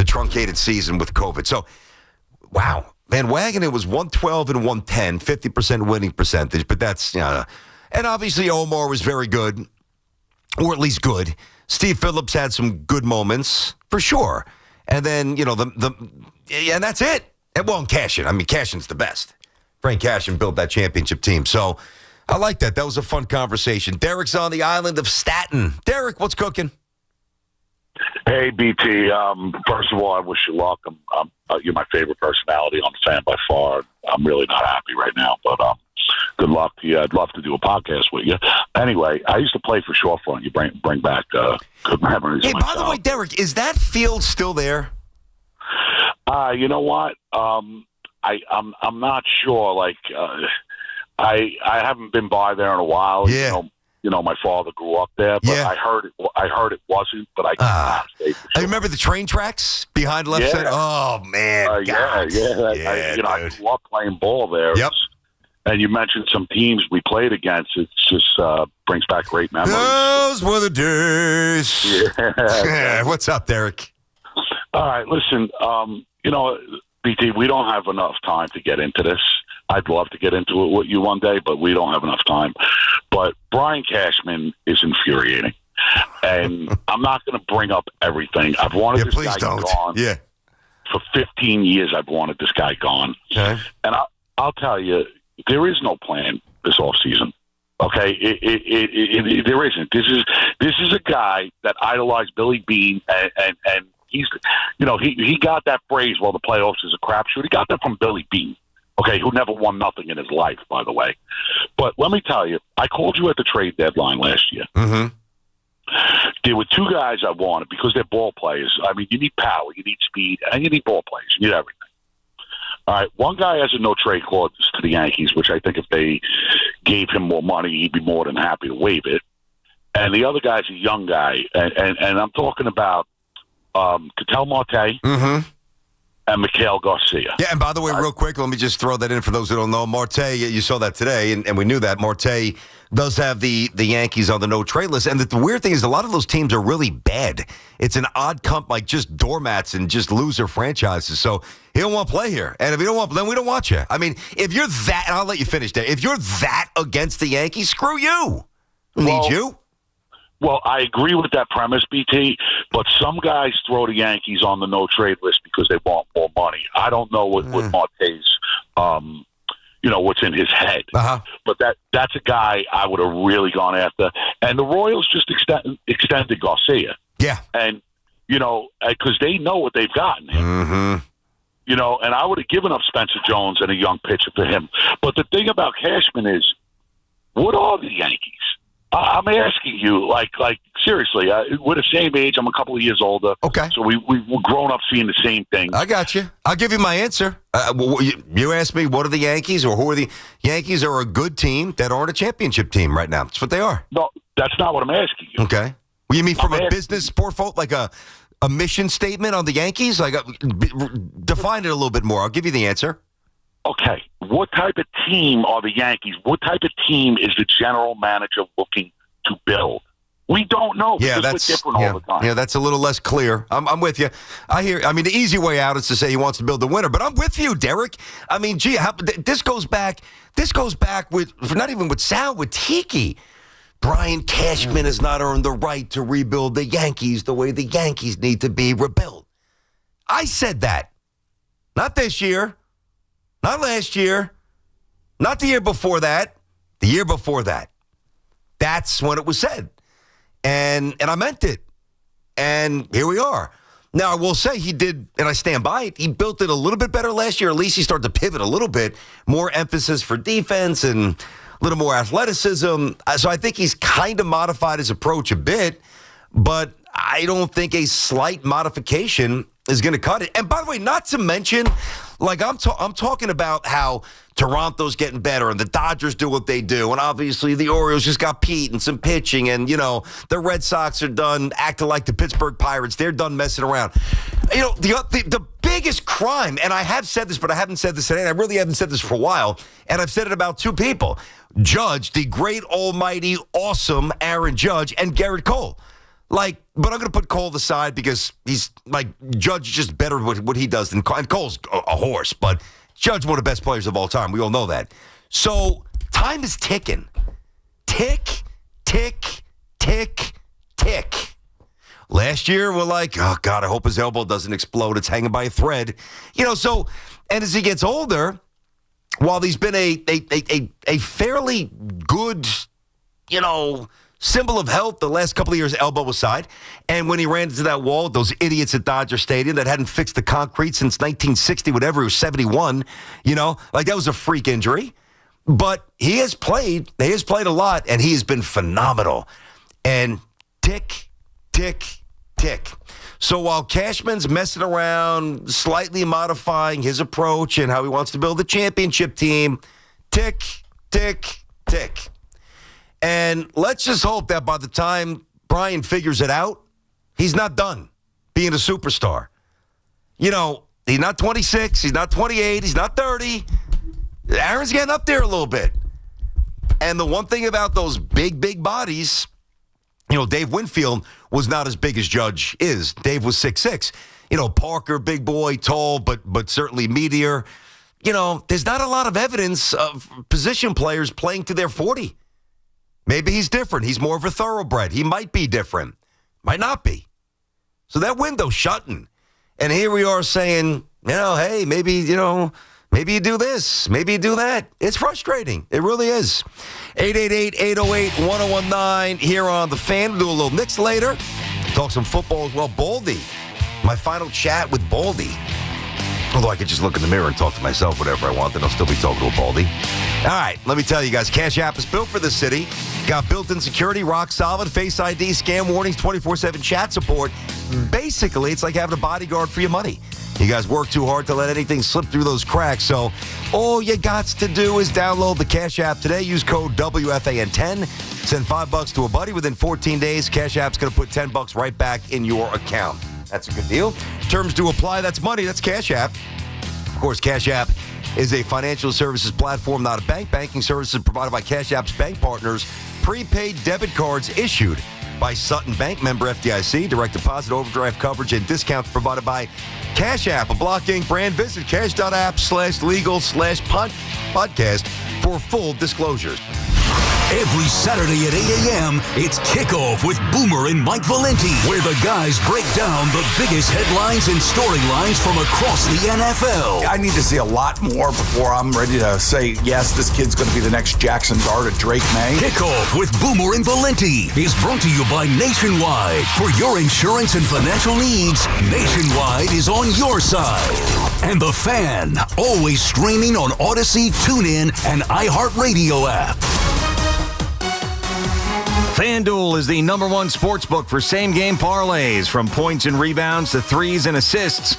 truncated season with COVID. So, wow, Van Wagenen was 112 and 110, 50% winning percentage, but that's, and obviously Omar was very good, or at least good. Steve Phillips had some good moments, for sure. And then, and that's it. And Cashin. Cashin's the best. Frank Cashin built that championship team. So I like that. That was a fun conversation. Derek's on the island of Staten. Derek, what's cooking? Hey, BT. First of all, I wish you luck. You're my favorite personality on the fan by far. I'm really not happy right now, but good luck to you. I'd love to do a podcast with you. Anyway, I used to play for Shorefront. You bring back good memories. Hey, by the way, Derek, is that field still there? You know what? I'm not sure. Like, I haven't been by there in a while. Yeah. My father grew up there, but Yeah. I heard it wasn't, but I cannot say for I sure. remember the train tracks behind left side. Oh, man. God. I grew up playing ball there. Yep. And you mentioned some teams we played against. It just brings back great memories. Those were the days. Yeah. What's up, Derek? All right, listen, BT, we don't have enough time to get into this. I'd love to get into it with you one day, but we don't have enough time. But Brian Cashman is infuriating. And I'm not going to bring up everything. I've wanted this guy gone. Yeah. For 15 years, I've wanted this guy gone. Okay. And I'll tell you, there is no plan this offseason. Okay? There isn't. This is a guy that idolized Billy Beane, and he's, he got that phrase, well, the playoffs is a crapshoot. He got that from Billy Beane. Okay, who never won nothing in his life, by the way. But let me tell you, I called you at the trade deadline last year. Mm-hmm. There were two guys I wanted because they're ball players. You need power, you need speed, and you need ball players. You need everything. All right, one guy has a no-trade clause to the Yankees, which I think if they gave him more money, he'd be more than happy to waive it. And the other guy's a young guy, and I'm talking about Ketel Marte. Mm-hmm. And Mikhail Garcia. Yeah, and by the way, real quick, let me just throw that in for those who don't know. Marte, you saw that today, and we knew that. Marte does have the Yankees on the no-trade list. And the weird thing is a lot of those teams are really bad. It's an odd like just doormats and just loser franchises. So he don't want to play here. And if you don't want, then we don't want you. If you're that, and I'll let you finish there. If you're that against the Yankees, screw you. Need you. Well, I agree with that premise, BT, but some guys throw the Yankees on the no-trade list because they want more money. I don't know what Marte's, what's in his head. Uh-huh. But that's a guy I would have really gone after. And the Royals just extended Garcia. Yeah. And, because they know what they've gotten him. Mm-hmm. And I would have given up Spencer Jones and a young pitcher for him. But the thing about Cashman is, what are the Yankees? I'm asking you, like seriously, we're the same age. I'm a couple of years older. Okay. So we've grown up seeing the same thing. I got you. I'll give you my answer. You asked me, what are the Yankees, or who are the Yankees? Are a good team that aren't a championship team right now. That's what they are. No, that's not what I'm asking you. Okay. What you mean from a business portfolio, like a mission statement on the Yankees? Like, define it a little bit more. I'll give you the answer. Okay, what type of team are the Yankees? What type of team is the general manager looking to build? We don't know. Yeah, because we're different all the time. Yeah, that's a little less clear. I'm with you. I mean, the easy way out is to say he wants to build the winner, but I'm with you, Derek. I mean, gee, this goes back with not even with Sal, with Tiki. Brian Cashman has not earned the right to rebuild the Yankees the way the Yankees need to be rebuilt. I said that. Not this year. Not last year. Not the year before that. The year before that. That's when it was said. And I meant it. And here we are. Now, I will say he did, and I stand by it, he built it a little bit better last year. At least he started to pivot a little bit. More emphasis for defense and a little more athleticism. So I think he's kind of modified his approach a bit, but I don't think a slight modification is going to cut it. And by the way, not to mention, like I'm talking about how Toronto's getting better and the Dodgers do what they do. And obviously the Orioles just got Pete and some pitching. And, the Red Sox are done acting like the Pittsburgh Pirates. They're done messing around. The biggest crime, and I have said this, but I haven't said this today, and I really haven't said this for a while, and I've said it about two people. Judge, the great, almighty, awesome Aaron Judge, and Garrett Cole. But I'm going to put Cole aside because he's, Judge is just better at what he does than Cole. And Cole's a horse, but Judge, one of the best players of all time. We all know that. So time is ticking. Tick, tick, tick, tick. Last year, we're like, oh, God, I hope his elbow doesn't explode. It's hanging by a thread. And as he gets older, while he's been a fairly good, symbol of health the last couple of years, elbow aside, and when he ran into that wall, those idiots at Dodger Stadium that hadn't fixed the concrete since 1960, whatever, he was 71, that was a freak injury. But he has played a lot, and he has been phenomenal. And tick, tick, tick. So while Cashman's messing around, slightly modifying his approach and how he wants to build a championship team, tick, tick, tick. And let's just hope that by the time Brian figures it out, he's not done being a superstar. He's not 26, he's not 28, he's not 30. Aaron's getting up there a little bit. And the one thing about those big bodies, Dave Winfield was not as big as Judge is. Dave was 6'6". Parker, big boy, tall, but certainly meatier. There's not a lot of evidence of position players playing to their 40. Maybe he's different. He's more of a thoroughbred. He might be different. Might not be. So that window's shutting. And here we are saying, hey, maybe you do this. Maybe you do that. It's frustrating. It really is. 888-808-1019 here on The Fan. We'll do a little Knicks later. Talk some football as well. Baldy. My final chat with Baldy. Although I could just look in the mirror and talk to myself whatever I want, then I'll still be talking to a Baldy. All right, let me tell you guys, Cash App is built for the city. Got built-in security, rock solid, Face ID, scam warnings, 24/7 chat support. Basically, it's like having a bodyguard for your money. You guys work too hard to let anything slip through those cracks, so all you got to do is download the Cash App today. Use code WFAN10. Send $5 to a buddy. Within 14 days, Cash App's going to put $10 right back in your account. That's a good deal. Terms do apply. That's money. That's Cash App. Of course, Cash App is a financial services platform, not a bank. Banking services provided by Cash App's bank partners. Prepaid debit cards issued by Sutton Bank, member FDIC. Direct deposit, overdraft coverage, and discounts provided by Cash App, a Block Inc. brand. Visit cash.app/legal/podcast for full disclosures. Every Saturday at 8 a.m., it's Kickoff with Boomer and Mike Valenti, where the guys break down the biggest headlines and storylines from across the NFL. I need to see a lot more before I'm ready to say, yes, this kid's going to be the next Jackson Dart or Drake May. Kickoff with Boomer and Valenti is brought to you by Nationwide. For your insurance and financial needs, Nationwide is on your side. And The Fan, always streaming on Odyssey, TuneIn, and iHeartRadio app. FanDuel is the #1 sportsbook for same-game parlays, from points and rebounds to threes and assists.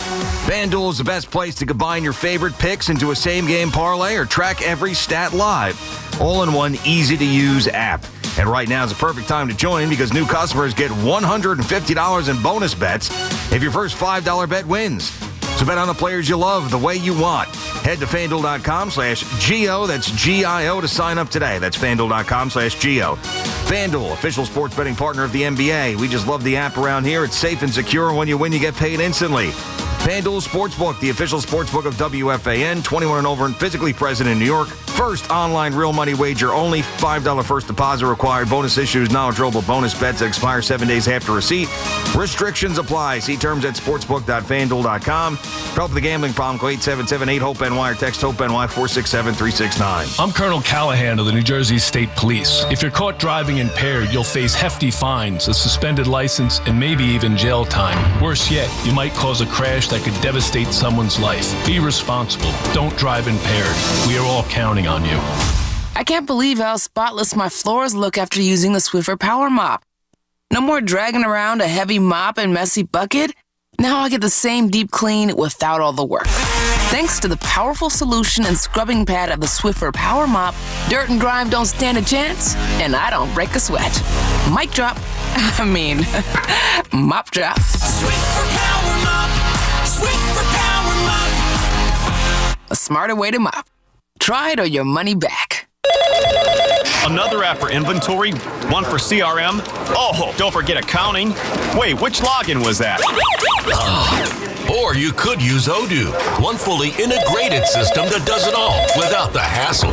FanDuel is the best place to combine your favorite picks into a same-game parlay or track every stat live, all in one easy-to-use app. And right now is the perfect time to join because new customers get $150 in bonus bets if your first $5 bet wins. So bet on the players you love the way you want. Head to FanDuel.com/GO, that's GIO, to sign up today. That's FanDuel.com/GO. FanDuel, official sports betting partner of the NBA. We just love the app around here. It's safe and secure. When you win, you get paid instantly. FanDuel Sportsbook, the official sportsbook of WFAN, 21 and over and physically present in New York. First online real money wager only. $5 first deposit required. Bonus issues, non-withdrawable bonus bets that expire 7 days after receipt. Restrictions apply. See terms at sportsbook.fanduel.com. For help with a gambling problem, call 877-8-HOPE-NY or text HOPE-NY 467-369. I'm Colonel Callahan of the New Jersey State Police. If you're caught driving impaired, you'll face hefty fines, a suspended license, and maybe even jail time. Worse yet, you might cause a crash that could devastate someone's life. Be responsible. Don't drive impaired. We are all counting on you. I can't believe how spotless my floors look after using the Swiffer Power Mop. No more dragging around a heavy mop and messy bucket. Now I get the same deep clean without all the work. Thanks to the powerful solution and scrubbing pad of the Swiffer Power Mop, dirt and grime don't stand a chance, and I don't break a sweat. Mic drop. Mop drop. Swiffer Power Mop. Swiffer Power Mop. A smarter way to mop. Try it or your money back. Another app for inventory, one for CRM. Oh, don't forget accounting. Wait, which login was that? Or you could use Odoo, one fully integrated system that does it all without the hassle.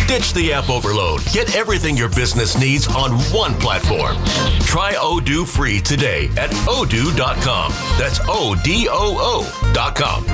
Ditch the app overload. Get everything your business needs on one platform. Try Odoo free today at odoo.com. That's ODOO.com.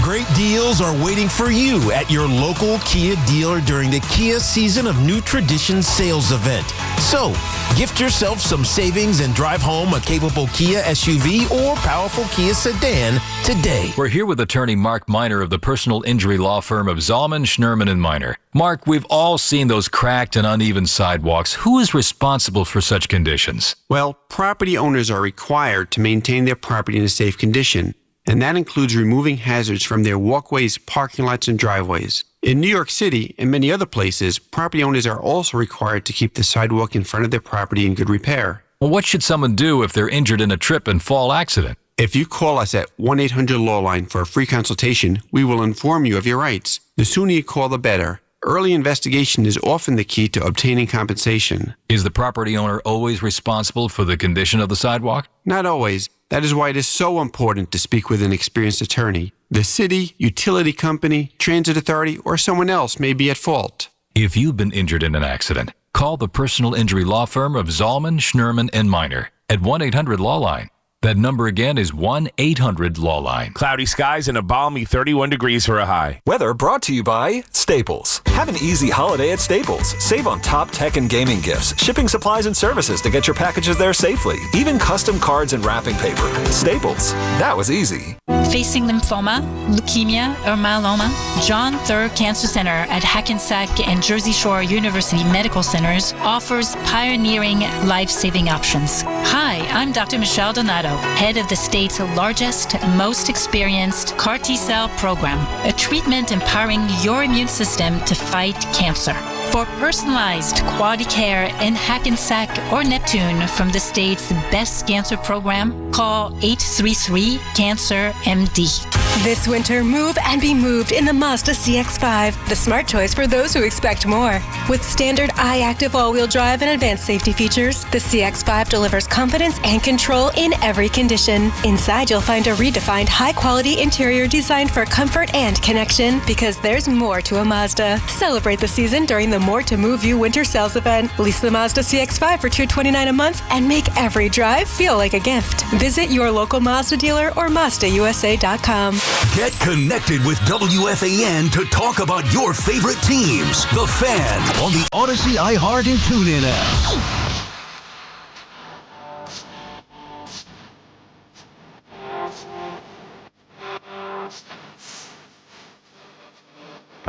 Great deals are waiting for you at your local Kia dealer during the Kia Season of New Traditions sales event. So, gift yourself some savings and drive home a capable Kia SUV or powerful Kia sedan today. We're here with attorney Mark Miner of the personal injury law firm of Zalman, Schnurman, and Miner. Mark, we've all seen those cracked and uneven sidewalks. Who is responsible for such conditions? Well, property owners are required to maintain their property in a safe condition, and that includes removing hazards from their walkways, parking lots, and driveways. In New York City and many other places, property owners are also required to keep the sidewalk in front of their property in good repair. Well, what should someone do if they're injured in a trip and fall accident? If you call us at 1-800-LAW-LINE for a free consultation, we will inform you of your rights. The sooner you call, the better. Early investigation is often the key to obtaining compensation. Is the property owner always responsible for the condition of the sidewalk? Not always. That is why it is so important to speak with an experienced attorney. The city, utility company, transit authority, or someone else may be at fault. If you've been injured in an accident, call the personal injury law firm of Zalman, Schnurman, and Miner at 1-800-LAW-LINE. That number again is 1-800-LAW-LINE. Cloudy skies and a balmy 31 degrees for a high. Weather brought to you by Staples. Have an easy holiday at Staples. Save on top tech and gaming gifts, shipping supplies and services to get your packages there safely, even custom cards and wrapping paper. Staples. That was easy. Facing lymphoma, leukemia, or myeloma, John Thurr Cancer Center at Hackensack and Jersey Shore University Medical Centers offers pioneering life-saving options. Hi, I'm Dr. Michelle Donato, head of the state's largest, most experienced CAR T-cell program, a treatment empowering your immune system to fight cancer. For personalized quality care in Hackensack or Neptune from the state's best cancer program, call 833-CANCER-MD. This winter, move and be moved in the Mazda CX-5, the smart choice for those who expect more. With standard I-Active all-wheel drive and advanced safety features, the CX-5 delivers confidence and control in every condition. Inside, you'll find a redefined high-quality interior designed for comfort and connection, because there's more to a Mazda. Celebrate the season during the More to Move You winter sales event. Lease the Mazda CX-5 for $229 a month and make every drive feel like a gift. Visit your local Mazda dealer or MazdaUSA.com. Get connected with WFAN to talk about your favorite teams. The Fan on the Odyssey, iHeart, and TuneIn apps.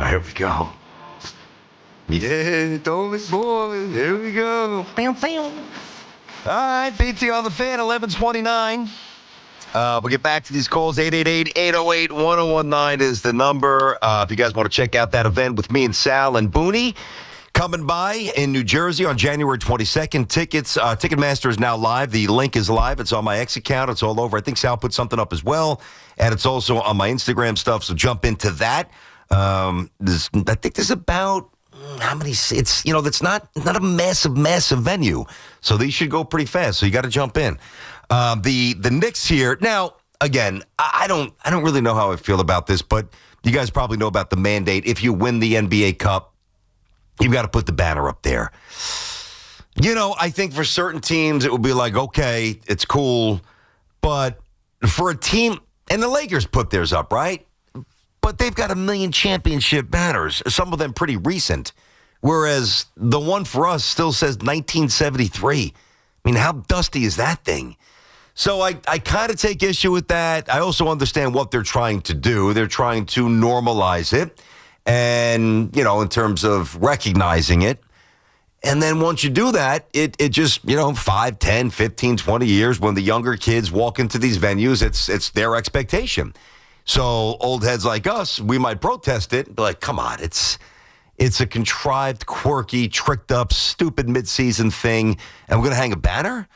Here we go. Yeah, Dolan boy. Here we go. All right, BT on the Fan, 11:29. We'll get back to these calls. 888-808-1019 is the number. If you guys want to check out that event with me and Sal and Booney coming by in New Jersey on January 22nd. Tickets, Ticketmaster is now live. The link is live. It's on my X account. It's all over. I think Sal put something up as well, and it's also on my Instagram stuff, so jump into that. I think there's about how many? It's that's not a massive venue, so these should go pretty fast. So you got to jump in. The Knicks here now. Again, I don't really know how I feel about this, but you guys probably know about the mandate. If you win the NBA Cup, you've got to put the banner up there. I think for certain teams it would be like, okay, it's cool, but for a team, and the Lakers put theirs up, right? But they've got 1 million championship banners, some of them pretty recent, whereas the one for us still says 1973. I mean, how dusty is that thing? So I kind of take issue with that. I also understand what they're trying to do. They're trying to normalize it and, in terms of recognizing it. And then once you do that, it just, 5, 10, 15, 20 years when the younger kids walk into these venues, it's their expectation. So old heads like us, we might protest it, but come on, it's a contrived, quirky, tricked up, stupid midseason thing, and we're going to hang a banner?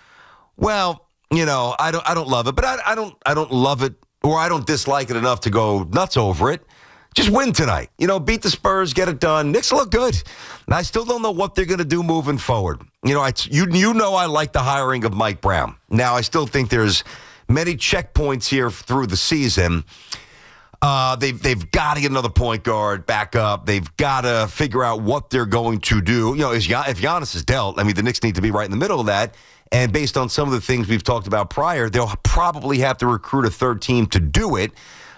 Well, I don't love it, but I don't love it, or I don't dislike it enough to go nuts over it. Just win tonight. Beat the Spurs, get it done. Knicks look good. And I still don't know what they're going to do moving forward. I like the hiring of Mike Brown. Now, I still think there's many checkpoints here through the season. They've got to get another point guard back up. They've got to figure out what they're going to do. If Giannis is dealt, the Knicks need to be right in the middle of that. And based on some of the things we've talked about prior, they'll probably have to recruit a third team to do it.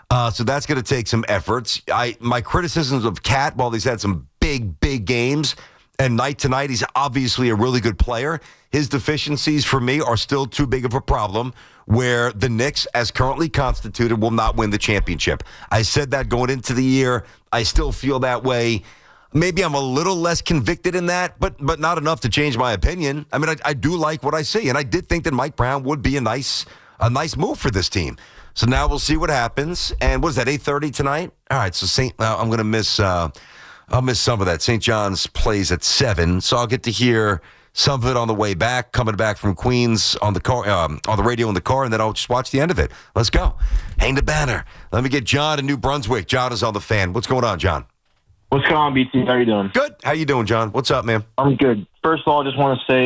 So that's going to take some efforts. My criticisms of Cat, while he's had some big games, and night to night, he's obviously a really good player. His deficiencies for me are still too big of a problem where the Knicks, as currently constituted, will not win the championship. I said that going into the year. I still feel that way. Maybe I'm a little less convicted in that, but not enough to change my opinion. I do like what I see, and I did think that Mike Brown would be a nice move for this team. So now we'll see what happens. And what is that, 8:30 tonight? All right, so I'm going to miss I'll miss some of that. St. John's plays at 7, so I'll get to hear some of it on the way back, coming back from Queens on the car, on the radio in the car, and then I'll just watch the end of it. Let's go. Hang the banner. Let me get John in New Brunswick. John is on the fan. What's going on, John? What's going on, BT? How you doing? Good. How you doing, John? What's up, man? I'm good. First of all, I just want to say,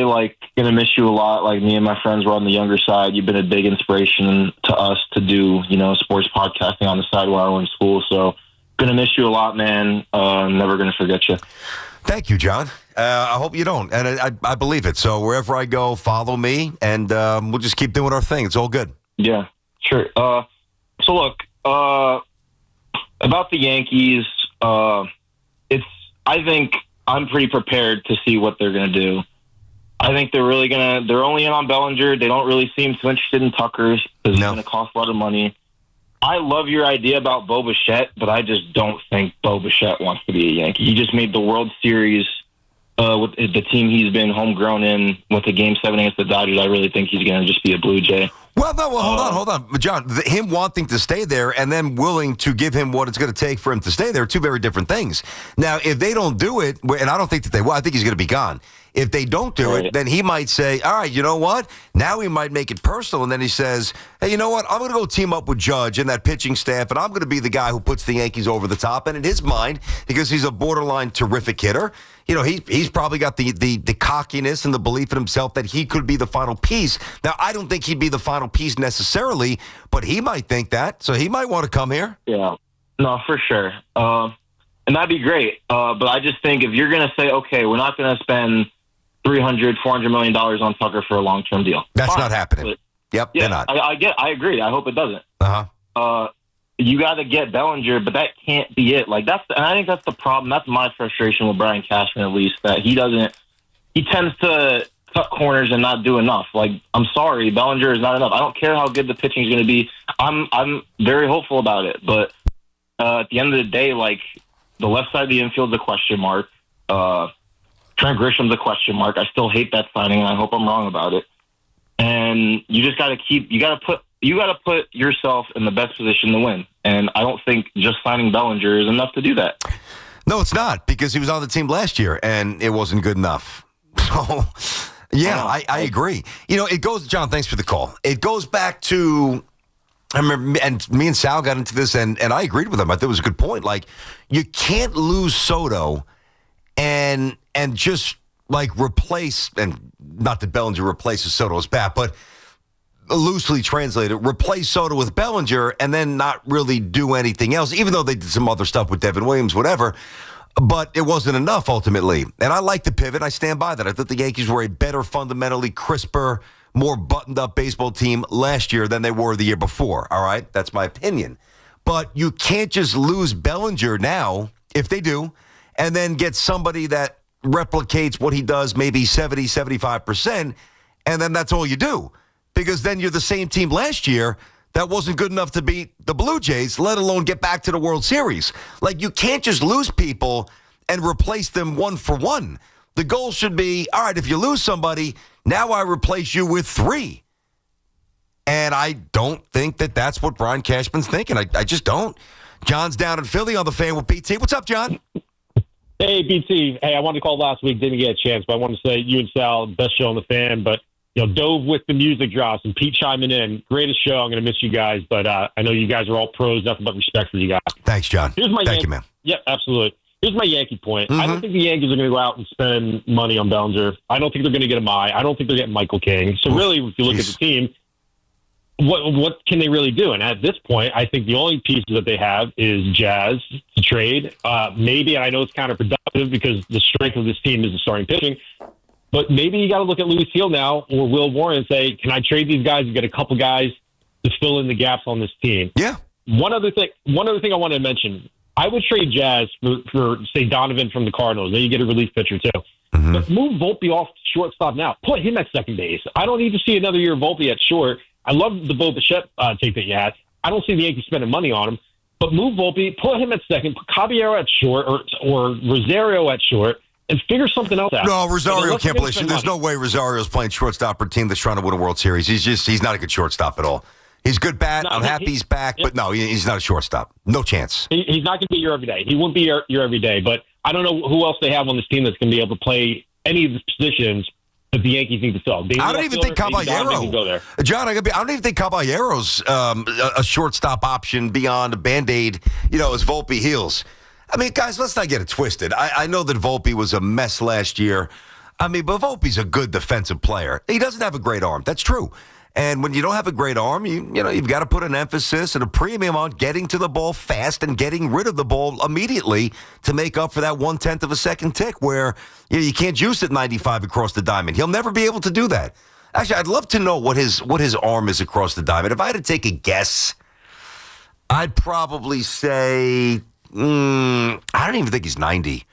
gonna miss you a lot. Me and my friends were on the younger side. You've been a big inspiration to us to do, sports podcasting on the side while we're in school. So, gonna miss you a lot, man. Never gonna forget you. Thank you, John. I hope you don't, and I believe it. So wherever I go, follow me, and we'll just keep doing our thing. It's all good. Yeah, sure. So look, about the Yankees, I think I'm pretty prepared to see what they're going to do. I think they're only in on Bellinger. They don't really seem too interested in Tucker because it's going to cost a lot of money. I love your idea about Bo Bichette, but I just don't think Bo Bichette wants to be a Yankee. He just made the World Series with the team he's been homegrown in with the Game 7 against the Dodgers. I really think he's going to just be a Blue Jay. Well, no, hold on. John, him wanting to stay there and then willing to give him what it's going to take for him to stay there are two very different things. Now, if they don't do it, and I don't think that they will, I think he's going to be gone. If they don't do it, then he might say, all right, you know what? Now he might make it personal, and then he says, hey, you know what? I'm going to go team up with Judge and that pitching staff, and I'm going to be the guy who puts the Yankees over the top. And in his mind, because he's a borderline terrific hitter, he's probably got the cockiness and the belief in himself that he could be the final piece. Now, I don't think he'd be the final piece necessarily, but he might think that, so he might want to come here. Yeah, no, for sure. And that'd be great. But I just think if you're going to say, okay, we're not going to spend $300, $400 million on Tucker for a long-term deal. That's not happening. But, they're not. I agree. I hope it doesn't. Uh-huh. You got to get Bellinger, but that can't be it. And I think that's the problem. That's my frustration with Brian Cashman, at least, that he tends to cut corners and not do enough. I'm sorry, Bellinger is not enough. I don't care how good the pitching is going to be. I'm very hopeful about it, but at the end of the day, the left side of the infield is a question mark. Trent Grisham's a question mark. I still hate that signing, and I hope I'm wrong about it. And you just got to put to put yourself in the best position to win. And I don't think just signing Bellinger is enough to do that. No, it's not, because he was on the team last year and it wasn't good enough. So, yeah, I agree. It goes, John, thanks for the call. It goes back to, I remember, and me and Sal got into this, and I agreed with him. I thought it was a good point. Like, you can't lose Soto and just, like, replace, and not that Bellinger replaces Soto's bat, but loosely translated, replace Soto with Bellinger and then not really do anything else, even though they did some other stuff with Devin Williams, whatever. But it wasn't enough ultimately. And I like the pivot. I stand by that. I thought the Yankees were a better, fundamentally crisper, more buttoned-up baseball team last year than they were the year before. All right? That's my opinion. But you can't just lose Bellinger now, if they do, and then get somebody that replicates what he does maybe 70, 75%, and then that's all you do. Because then you're the same team last year that wasn't good enough to beat the Blue Jays, let alone get back to the World Series. Like, you can't just lose people and replace them one for one. The goal should be, all right, if you lose somebody, now I replace you with 3. And I don't think that that's what Brian Cashman's thinking. I just don't. John's down in Philly on the Fan with BT. What's up, John? Hey, BT. Hey, I wanted to call last week. Didn't get a chance, but I wanted to say you and Sal, best show on the Fan. But, dove with the music drops and Pete chiming in. Greatest show. I'm going to miss you guys. But I know you guys are all pros. Nothing but respect for you guys. Thanks, John. Thank you, man. Yeah, absolutely. Here's my Yankee point. I don't think the Yankees are going to go out and spend money on Bellinger. I don't think they're going to get him. I don't think they're getting Michael King. So really, if you look at the team, what can they really do? And at this point, I think the only pieces that they have is Jazz to trade. Maybe, and I know it's counterproductive because the strength of this team is the starting pitching, but maybe you got to look at Louis Hill now or Will Warren and say, can I trade these guys and get a couple guys to fill in the gaps on this team? Yeah. One other thing I wanted to mention, I would trade Jazz for say, Donovan from the Cardinals. Then you get a relief pitcher, too. Mm-hmm. But move Volpe off shortstop now. Put him at second base. I don't need to see another year of Volpe at short. I love the Bo Bichette take that you had. I don't see the Yankees spending money on him. But move Volpe, put him at second, put Caballero at short or Rosario at short, and figure something else out. No, Rosario can't play. There's no way Rosario's playing shortstop for a team that's trying to win a World Series. He's not a good shortstop at all. He's good bat. I'm happy he's back, but no, he's not a shortstop. No chance. He's not going to be your everyday. He won't be your everyday. But I don't know who else they have on this team that's going to be able to play any of the positions that the Yankees need to fill. I don't even think Caballero. John, I don't even think Caballero's a shortstop option beyond a Band-Aid, as Volpe heals. I mean, guys, let's not get it twisted. I know that Volpe was a mess last year. I mean, but Volpe's a good defensive player. He doesn't have a great arm. That's true. And when you don't have a great arm, you've got to put an emphasis and a premium on getting to the ball fast and getting rid of the ball immediately to make up for that 1/10 of a second tick where you can't juice it 95 across the diamond. He'll never be able to do that. Actually, I'd love to know what his arm is across the diamond. If I had to take a guess, I'd probably say I don't even think he's 90.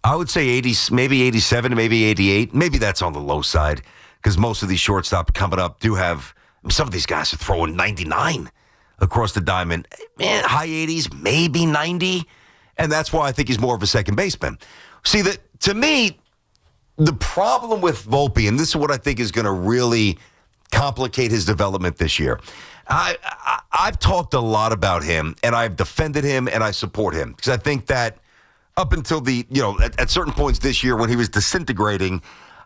I would say 80, maybe 87, maybe 88. Maybe that's on the low side. Because most of these shortstops coming up do have, some of these guys are throwing 99 across the diamond. Man, high 80s, maybe 90. And that's why I think he's more of a second baseman. See, to me, the problem with Volpe, and this is what I think is going to really complicate his development this year. I've talked a lot about him, and I've defended him, and I support him. Because I think that up until at certain points this year when he was disintegrating,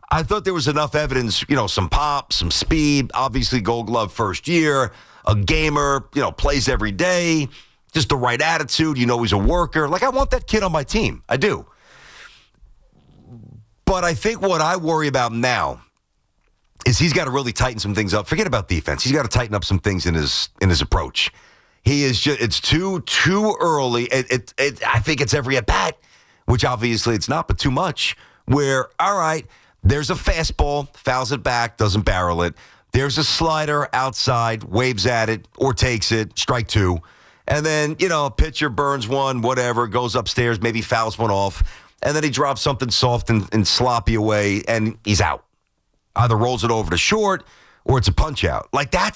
I thought there was enough evidence, some pop, some speed, obviously Gold Glove first year, a gamer, plays every day, just the right attitude, he's a worker. Like, I want that kid on my team. I do. But I think what I worry about now is he's got to really tighten some things up. Forget about defense. He's got to tighten up some things in his approach. He is just, it's too early. I think it's every at-bat, which obviously it's not, but too much, where, all right, there's a fastball, fouls it back, doesn't barrel it. There's a slider outside, waves at it, or takes it, strike 2. And then, pitcher burns one, whatever, goes upstairs, maybe fouls one off. And then he drops something soft and sloppy away, and he's out. Either rolls it over to short, or it's a punch out. Like, that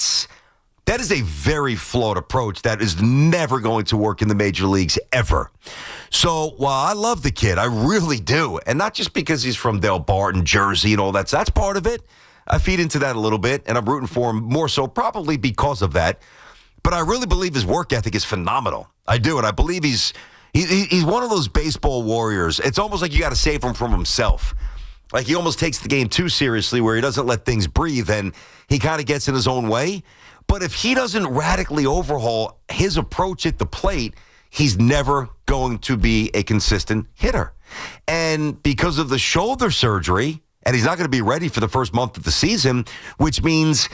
is a very flawed approach that is never going to work in the major leagues ever. So while I love the kid, I really do, and not just because he's from Del Barton, Jersey, and all that. So that's part of it. I feed into that a little bit, and I'm rooting for him more so probably because of that. But I really believe his work ethic is phenomenal. I do, and I believe he's one of those baseball warriors. It's almost like you got to save him from himself. Like he almost takes the game too seriously where he doesn't let things breathe, and he kind of gets in his own way. But if he doesn't radically overhaul his approach at the plate, he's never going to be a consistent hitter. And because of the shoulder surgery, and he's not going to be ready for the first month of the season, which means,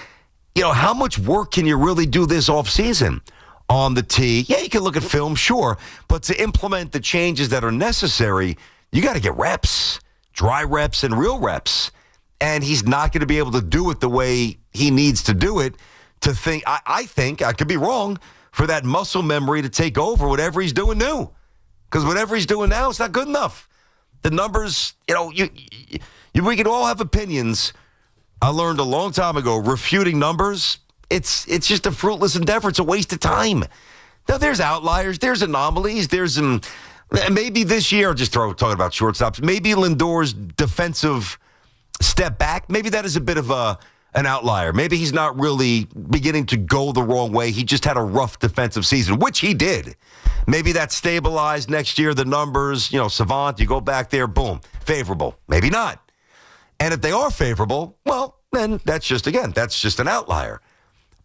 how much work can you really do this offseason? On the tee, yeah, you can look at film, sure, but to implement the changes that are necessary, you got to get reps, dry reps and real reps. And he's not going to be able to do it the way he needs to do it to think, I think, I could be wrong, for that muscle memory to take over whatever he's doing new. Because whatever he's doing now, it's not good enough. The numbers, we can all have opinions. I learned a long time ago, refuting numbers, it's just a fruitless endeavor. It's a waste of time. Now, there's outliers. There's anomalies. There's maybe this year, talking about shortstops, maybe Lindor's defensive step back, maybe that is a bit of an outlier. Maybe he's not really beginning to go the wrong way. He just had a rough defensive season, which he did. Maybe that's stabilized next year. The numbers, Savant, you go back there, boom, favorable. Maybe not. And if they are favorable, well, then that's just an outlier.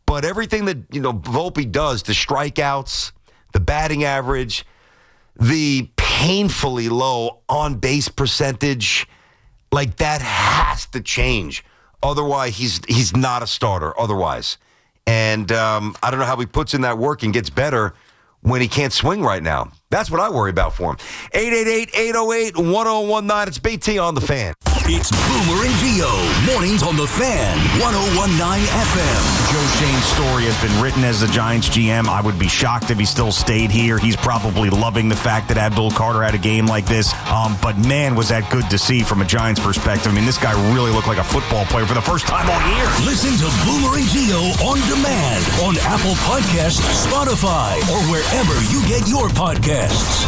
But everything that, Volpe does, the strikeouts, the batting average, the painfully low on-base percentage, like that has to change. Otherwise, he's not a starter otherwise. And I don't know how he puts in that work and gets better when he can't swing right now. That's what I worry about for him. 888-808-1019. It's BT on the Fan. It's Boomer and Gio. Mornings on the Fan, 101.9 FM. Joe Shane's story has been written as the Giants GM. I would be shocked if he still stayed here. He's probably loving the fact that Abdul Carter had a game like this. But man, was that good to see from a Giants perspective. I mean, this guy really looked like a football player for the first time all year. Listen to Boomer and Gio on demand on Apple Podcasts, Spotify, or wherever you get your podcasts.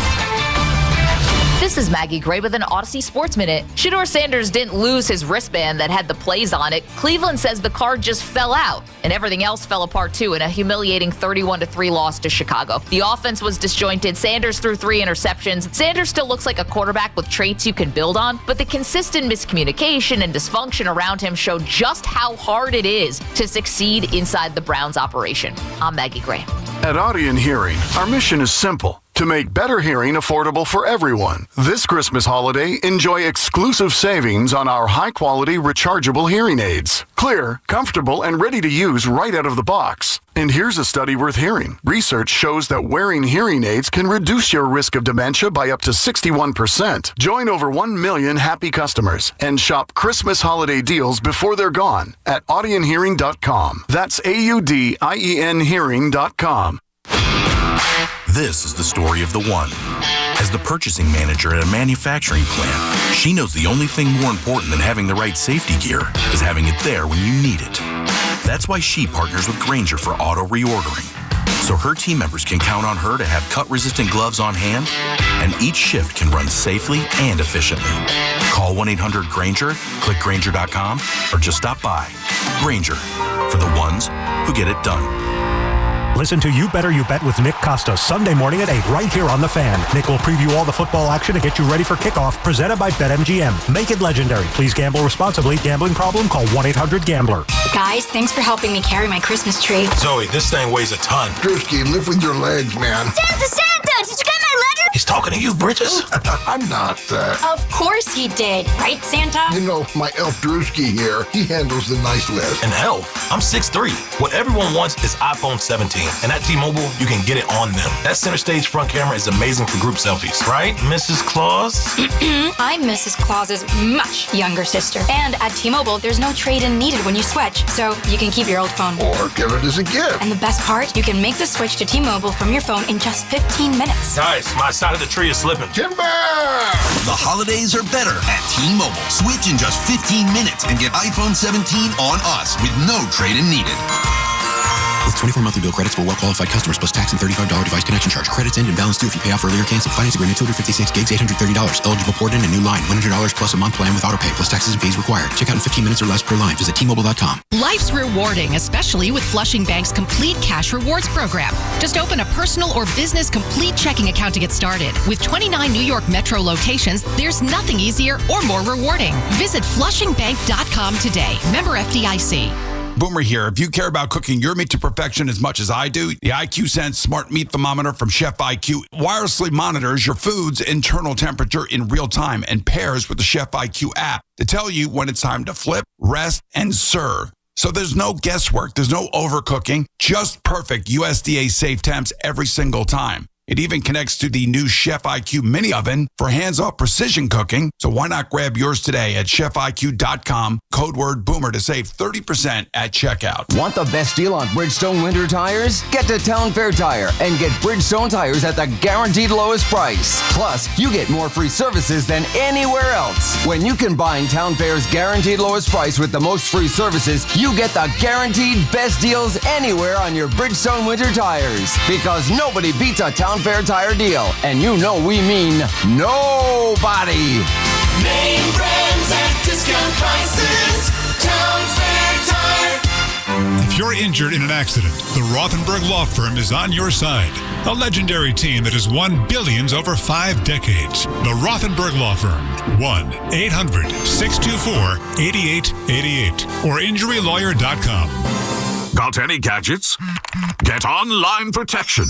This is Maggie Gray with an Odyssey Sports Minute. Shedeur Sanders didn't lose his wristband that had the plays on it. Cleveland says the card just fell out, and everything else fell apart too in a humiliating 31-3 loss to Chicago. The offense was disjointed. Sanders threw 3 interceptions. Sanders still looks like a quarterback with traits you can build on, but the consistent miscommunication and dysfunction around him show just how hard it is to succeed inside the Browns operation. I'm Maggie Gray. At Audion Hearing, our mission is simple: to make better hearing affordable for everyone. This Christmas holiday, enjoy exclusive savings on our high-quality rechargeable hearing aids. Clear, comfortable, and ready to use right out of the box. And here's a study worth hearing. Research shows that wearing hearing aids can reduce your risk of dementia by up to 61%. Join over 1 million happy customers and shop Christmas holiday deals before they're gone at audionhearing.com. That's AUDIEN hearing.com. This is the story of the one. As the purchasing manager at a manufacturing plant, she knows the only thing more important than having the right safety gear is having it there when you need it. That's why she partners with Grainger for auto reordering, so her team members can count on her to have cut-resistant gloves on hand, and each shift can run safely and efficiently. Call 1-800-GRAINGER, click Grainger.com, or just stop by. Grainger, for the ones who get it done. Listen to You Better You Bet with Nick Costa Sunday morning at 8 right here on The Fan. Nick will preview all the football action and get you ready for kickoff, presented by BetMGM. Make it legendary. Please gamble responsibly. Gambling problem? Call 1-800-GAMBLER. Guys, thanks for helping me carry my Christmas tree. Zoe, this thing weighs a ton. Drewski, lift with your legs, man. Santa! Did you get my letter? He's talking to you, Bridges. I'm not. Of course he did. Right, Santa? You know, my elf Drewski here, he handles the nice list. An elf? I'm 6'3". What everyone wants is iPhone 17. And at T-Mobile, you can get it on them. That center stage front camera is amazing for group selfies. Right, Mrs. Claus? I'm Mrs. Claus's much younger sister. And at T-Mobile, there's no trade-in needed when you switch. So you can keep your old phone. Or give it as a gift. And the best part, you can make the switch to T-Mobile from your phone in just 15 minutes. Guys, my side of the tree is slipping. Timber! The holidays are better at T-Mobile. Switch in just 15 minutes and get iPhone 17 on us with no trade-in needed. With month, 24 monthly bill credits for well-qualified customers plus tax and $35 device connection charge. Credits end and balance due if you pay off earlier. Cancel. Finance agreement 256 gigs, $830. Eligible port in a new line. $100 plus a month plan with autopay plus taxes and fees required. Check out in 15 minutes or less per line. Visit T-Mobile.com. Life's rewarding, especially with Flushing Bank's Complete Cash Rewards program. Just open a personal or business complete checking account to get started. With 29 New York Metro locations, there's nothing easier or more rewarding. Visit flushingbank.com today. Member FDIC. Boomer here. If you care about cooking your meat to perfection as much as I do, the IQ Sense Smart Meat Thermometer from Chef IQ wirelessly monitors your food's internal temperature in real time and pairs with the Chef IQ app to tell you when it's time to flip, rest, and serve. So there's no guesswork, there's no overcooking, just perfect USDA safe temps every single time. It even connects to the new Chef IQ mini oven for hands-off precision cooking. So why not grab yours today at chefiq.com, code word Boomer to save 30% at checkout. Want the best deal on Bridgestone winter tires? Get to Town Fair Tire and get Bridgestone tires at the guaranteed lowest price. Plus, you get more free services than anywhere else. When you combine Town Fair's guaranteed lowest price with the most free services, you get the guaranteed best deals anywhere on your Bridgestone winter tires. Because nobody beats a Town Fair Tire deal. And you know we mean nobody. Name brands at discount prices. Town Fair Tire. If you're injured in an accident, the Rothenberg Law Firm is on your side. A legendary team that has won billions over 5 decades. The Rothenberg Law Firm. 1-800-624-8888 or injurylawyer.com. Got any gadgets? Get online protection.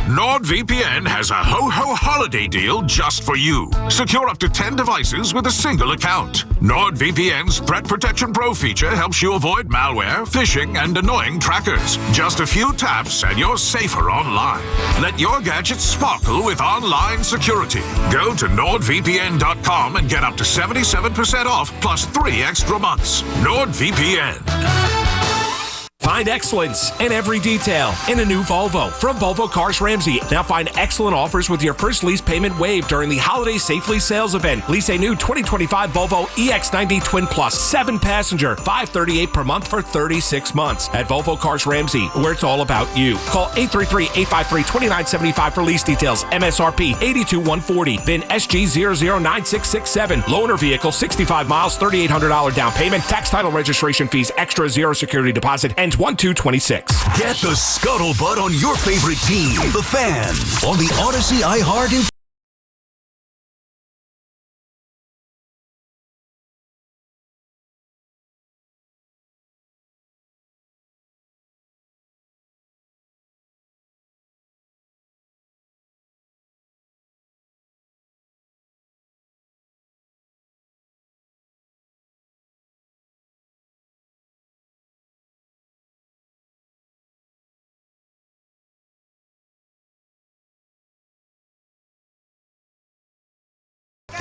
NordVPN has a ho-ho holiday deal just for you. Secure up to 10 devices with a single account. NordVPN's Threat Protection Pro feature helps you avoid malware, phishing, and annoying trackers. Just a few taps and you're safer online. Let your gadgets sparkle with online security. Go to NordVPN.com and get up to 77% off plus 3 extra months. NordVPN. Find excellence in every detail in a new Volvo from Volvo Cars Ramsey. Now find excellent offers with your first lease payment waived during the Holiday Safely Sales event. Lease a new 2025 Volvo EX90 Twin Plus, 7-passenger, $538 per month for 36 months at Volvo Cars Ramsey, where it's all about you. Call 833-853-2975 for lease details. MSRP $82,140. VIN SG009667. Loaner vehicle, 65 miles, $3,800 down payment. Tax title registration fees, extra 0 security deposit, and 1226. Get the scuttlebutt on your favorite team, the Fan, on the Odyssey iHeart and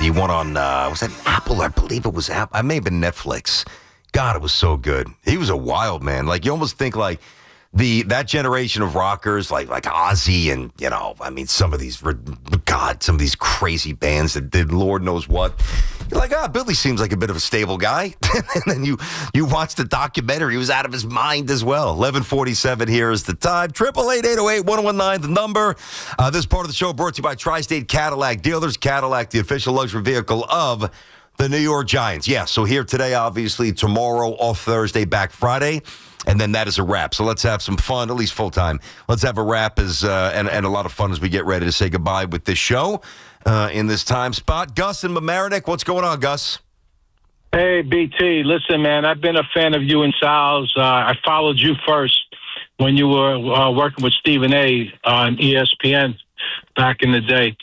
The one on, was that Apple? I believe it was Apple. I may have been Netflix. God, it was so good. He was a wild man. Like, you almost think like that generation of rockers, like Ozzy and, some of these crazy bands that did Lord knows what. You're like, Billy seems like a bit of a stable guy. And then you watch the documentary. He was out of his mind as well. 11:47 here is the time. 888-808-1019, the number. This part of the show brought to you by Tri-State Cadillac Dealers. Cadillac, the official luxury vehicle of the New York Giants. Yeah, so here today, obviously, tomorrow, off Thursday, back Friday. And then that is a wrap. So let's have some fun, at least full time. Let's have a wrap and a lot of fun as we get ready to say goodbye with this show in this time spot. Gus and Mamaroneck, what's going on, Gus? Hey, BT. Listen, man, I've been a fan of you and Sal's. I followed you first when you were working with Stephen A. on ESPN back in the day.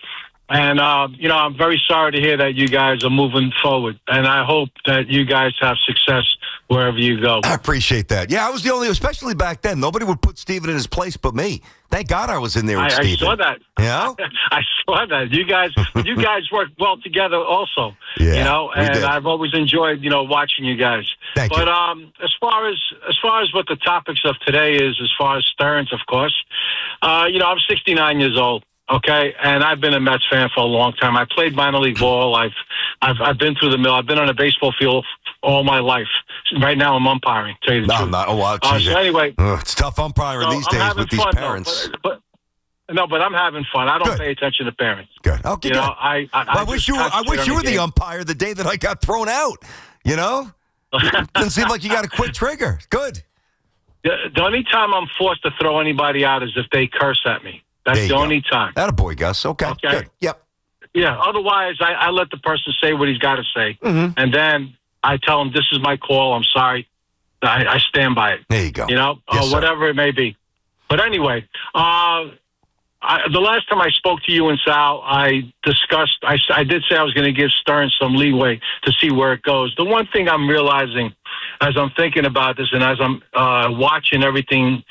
And, I'm very sorry to hear that you guys are moving forward. And I hope that you guys have success wherever you go. I appreciate that. Yeah, I was the only, especially back then, nobody would put Stephen in his place but me. Thank God I was in there with Stephen. I saw that. Yeah? I saw that. You guys work well together also. Yeah, and I've always enjoyed, watching you guys. Thank you. But as far as what the topics of today is, as far as Stearns, of course, I'm 69 years old. Okay, and I've been a Mets fan for a long time. I played minor league ball. I've been through the mill. I've been on a baseball field all my life. Right now, I'm umpiring. Tell you the truth. No. Oh, wow. So anyway, it's tough umpiring these days with these parents. But I'm having fun. I don't pay attention to parents. Good. Okay, good. I wish you were the umpire the day that I got thrown out. You know, doesn't seem like you got a quick trigger. Good. The only time I'm forced to throw anybody out is if they curse at me. That's the only time. Attaboy, Gus. Okay. Good. Yep. Yeah. Otherwise, I let the person say what he's got to say, and then I tell him, "This is my call. I'm sorry." I stand by it. There you go. You know, yes, whatever it may be. But anyway, the last time I spoke to you and Sal, I discussed. I did say I was going to give Stern some leeway to see where it goes. The one thing I'm realizing as I'm thinking about this and as I'm watching everything,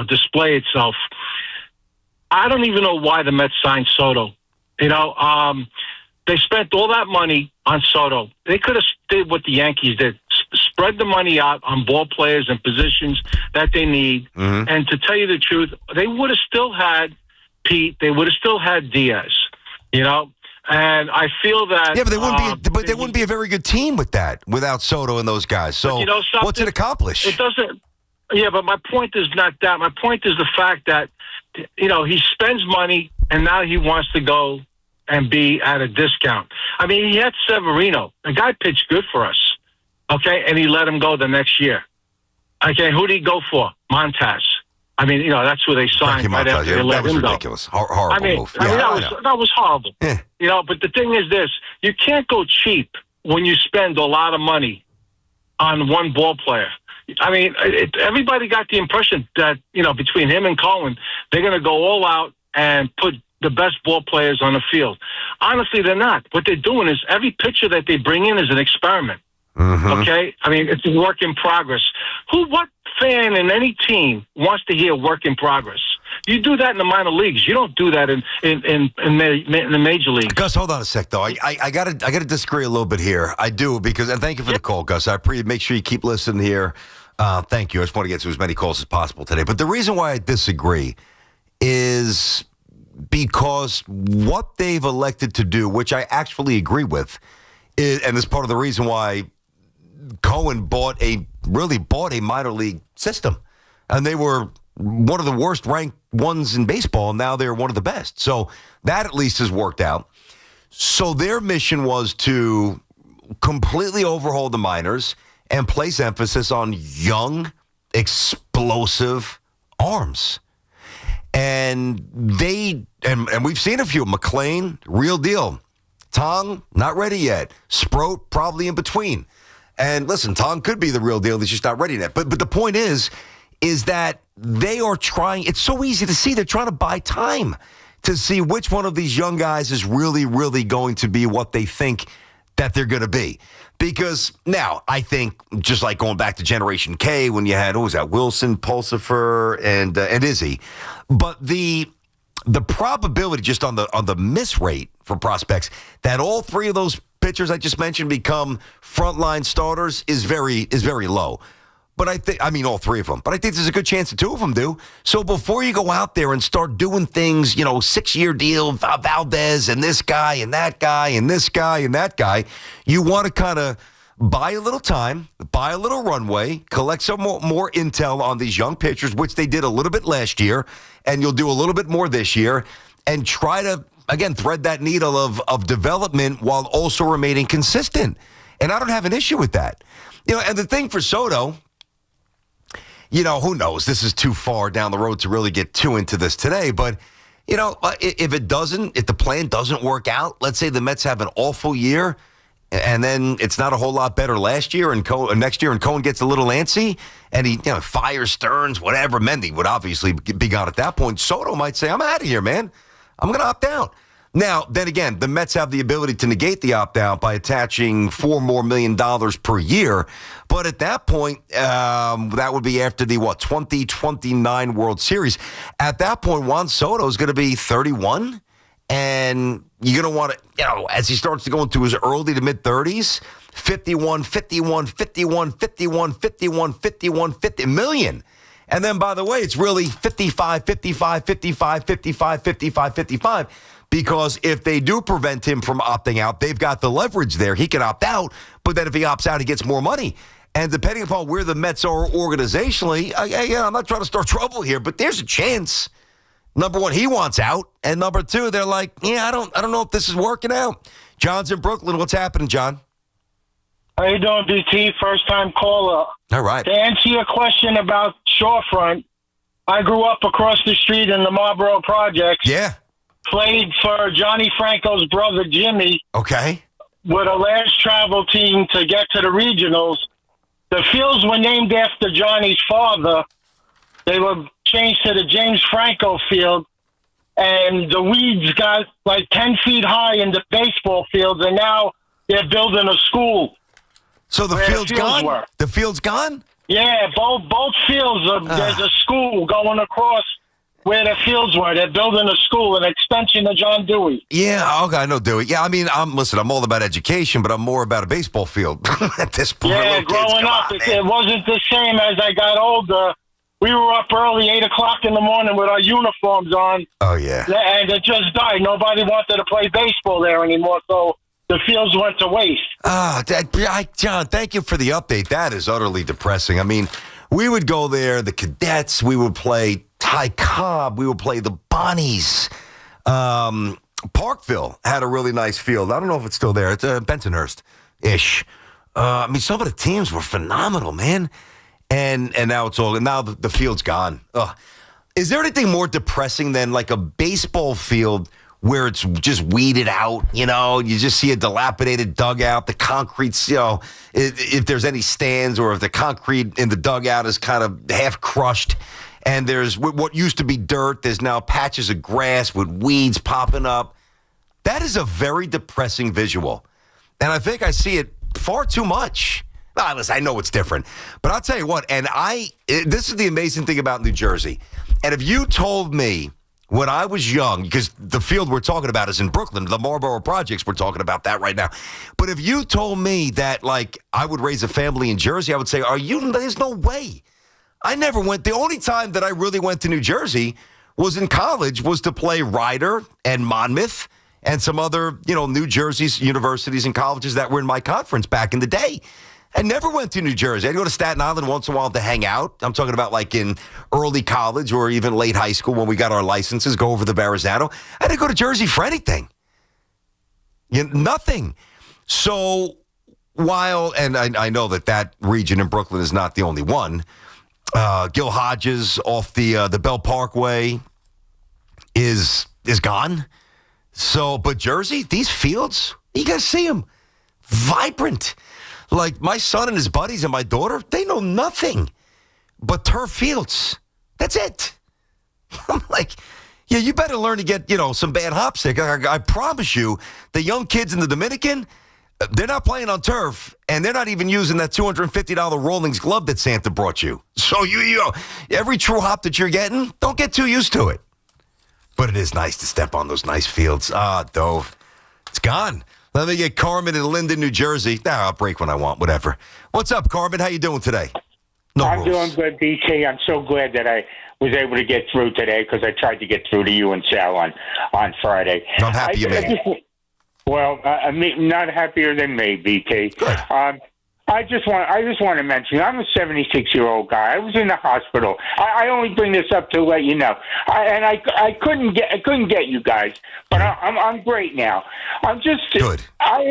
display itself, I don't even know why the Mets signed Soto. You know, they spent all that money on Soto. They could have did what the Yankees did. Spread the money out on ball players and positions that they need. And to tell you the truth, they would have still had Pete. They would have still had Diaz, you know? And I feel that... Yeah, but they wouldn't be a very good team without Soto and those guys. So what's it accomplish? It doesn't... Yeah, but my point is not that. My point is the fact that, you know, he spends money and now he wants to go and be at a discount. I mean, he had Severino. The guy pitched good for us. Okay, and he let him go the next year. Okay, who did he go for? Montaz. I mean, you know, that's who they signed right after they let him go. That was ridiculous. Horrible move. That was horrible. Yeah. You know, but the thing is this. You can't go cheap when you spend a lot of money on one ball player. I mean, everybody got the impression that, you know, between him and Cohen, they're going to go all out and put the best ball players on the field. Honestly, they're not. What they're doing is every pitcher that they bring in is an experiment. Okay? I mean, it's a work in progress. What fan in any team wants to hear work in progress? You do that in the minor leagues. You don't do that in the major leagues. Gus, hold on a sec, though. I gotta disagree a little bit here. I do, and thank you for the call, Gus. I appreciate. Make sure you keep listening here. Thank you. I just want to get to as many calls as possible today. But the reason why I disagree is because what they've elected to do, which I actually agree with, and is part of the reason why Cohen bought a minor league system. And they were one of the worst ranked ones in baseball, and now they're one of the best. So that at least has worked out. So their mission was to completely overhaul the minors and place emphasis on young, explosive arms. And we've seen a few. McLean, real deal. Tong, not ready yet. Sproat, probably in between. And listen, Tong could be the real deal. He's just not ready yet. But the point is that they are trying. It's so easy to see. They're trying to buy time to see which one of these young guys is really, really going to be what they think that they're going to be. Because now, I think, just like going back to Generation K when you had, Wilson, Pulsifer, and Izzy. But the probability just on the miss rate for prospects that all three of those pitchers I just mentioned become frontline starters is very low. But all three of them. But I think there's a good chance that two of them do. So before you go out there and start doing things, 6-year deal, Valdez and this guy and that guy and this guy and that guy, you want to kind of buy a little time, buy a little runway, collect some more intel on these young pitchers, which they did a little bit last year, and you'll do a little bit more this year, and try to, again, thread that needle of development while also remaining consistent. And I don't have an issue with that. And the thing for Soto, who knows? This is too far down the road to really get too into this today. But, if the plan doesn't work out, let's say the Mets have an awful year, and then it's not a whole lot better last year and next year, and Cohen gets a little antsy, and he fires Stearns, whatever. Mendy would obviously be gone at that point. Soto might say, I'm out of here, man. I'm going to opt out. Now, then again, the Mets have the ability to negate the opt-out by attaching $4 million per year. But at that point, that would be after the, 2029 World Series. At that point, Juan Soto is going to be 31. And you're going to want to, as he starts to go into his early to mid-30s, 50 million. And then, by the way, it's really 55. because if they do prevent him from opting out, they've got the leverage there. He can opt out, but then if he opts out, he gets more money. And depending upon where the Mets are organizationally, I'm not trying to start trouble here, but there's a chance. Number one, he wants out, and number two, they're like, I don't know if this is working out. John's in Brooklyn. What's happening, John? How you doing, BT? First-time caller. All right. To answer your question about Shorefront, I grew up across the street in the Marlboro Projects. Yeah. Played for Johnny Franco's brother, Jimmy. Okay. With a last travel team to get to the regionals. The fields were named after Johnny's father. They were changed to the James Franco field, and the weeds got like 10 feet high in the baseball fields, and now they're building a school. So the field's gone? The field's gone? Yeah, both fields. There's a school going across where the fields were. They're building a school, an extension of John Dewey. Yeah, okay, I know Dewey. Yeah, I mean, I'm all about education, but I'm more about a baseball field at this point. Yeah, growing up, it wasn't the same as I got older. We were up early, 8 o'clock in the morning with our uniforms on. Oh, yeah. And it just died. Nobody wanted to play baseball there anymore, so the fields went to waste. John, thank you for the update. That is utterly depressing. I mean, we would go there, the cadets, we would play Ty Cobb, we would play the Bonnies. Parkville had a really nice field. I don't know if it's still there. It's Bensonhurst-ish. I mean, some of the teams were phenomenal, man. And now the field's gone. Ugh. Is there anything more depressing than like a baseball field where it's just weeded out? You know, you just see a dilapidated dugout, the concrete's, if there's any stands or if the concrete in the dugout is kind of half crushed and there's what used to be dirt, there's now patches of grass with weeds popping up. That is a very depressing visual. And I think I see it far too much. Listen, I know it's different, but I'll tell you what, this is the amazing thing about New Jersey. And if you told me when I was young, because the field we're talking about is in Brooklyn, the Marlboro Projects, we're talking about that right now. But if you told me that, like, I would raise a family in Jersey, I would say, there's no way. I never went. The only time that I really went to New Jersey was in college, was to play Rider and Monmouth and some other, New Jersey's universities and colleges that were in my conference back in the day. I never went to New Jersey. I'd go to Staten Island once in a while to hang out. I'm talking about like in early college or even late high school when we got our licenses, go over the Verrazano. I didn't go to Jersey for anything. Nothing. So and I know that region in Brooklyn is not the only one. Gil Hodges off the Bell Parkway is gone. So, but Jersey, these fields, you got to see them. Vibrant. Like, my son and his buddies and my daughter, they know nothing but turf fields. That's it. I'm like, yeah, you better learn to get, some bad hop stick. I promise you, the young kids in the Dominican, they're not playing on turf, and they're not even using that $250 Rawlings glove that Santa brought you. So, every true hop that you're getting, don't get too used to it. But it is nice to step on those nice fields. Dove, it's gone. Let me get Carmen in Linden, New Jersey. I'll break when I want, whatever. What's up, Carmen? How you doing today? I'm doing good, BT. I'm so glad that I was able to get through today because I tried to get through to you and Sal on Friday. I'm happy you made it. Well, I'm not happier than me, BT. I just want to mention, I'm a 76-year-old guy. I was in the hospital. I only bring this up to let you know. I couldn't get you guys, but I'm great now. I'm just good. I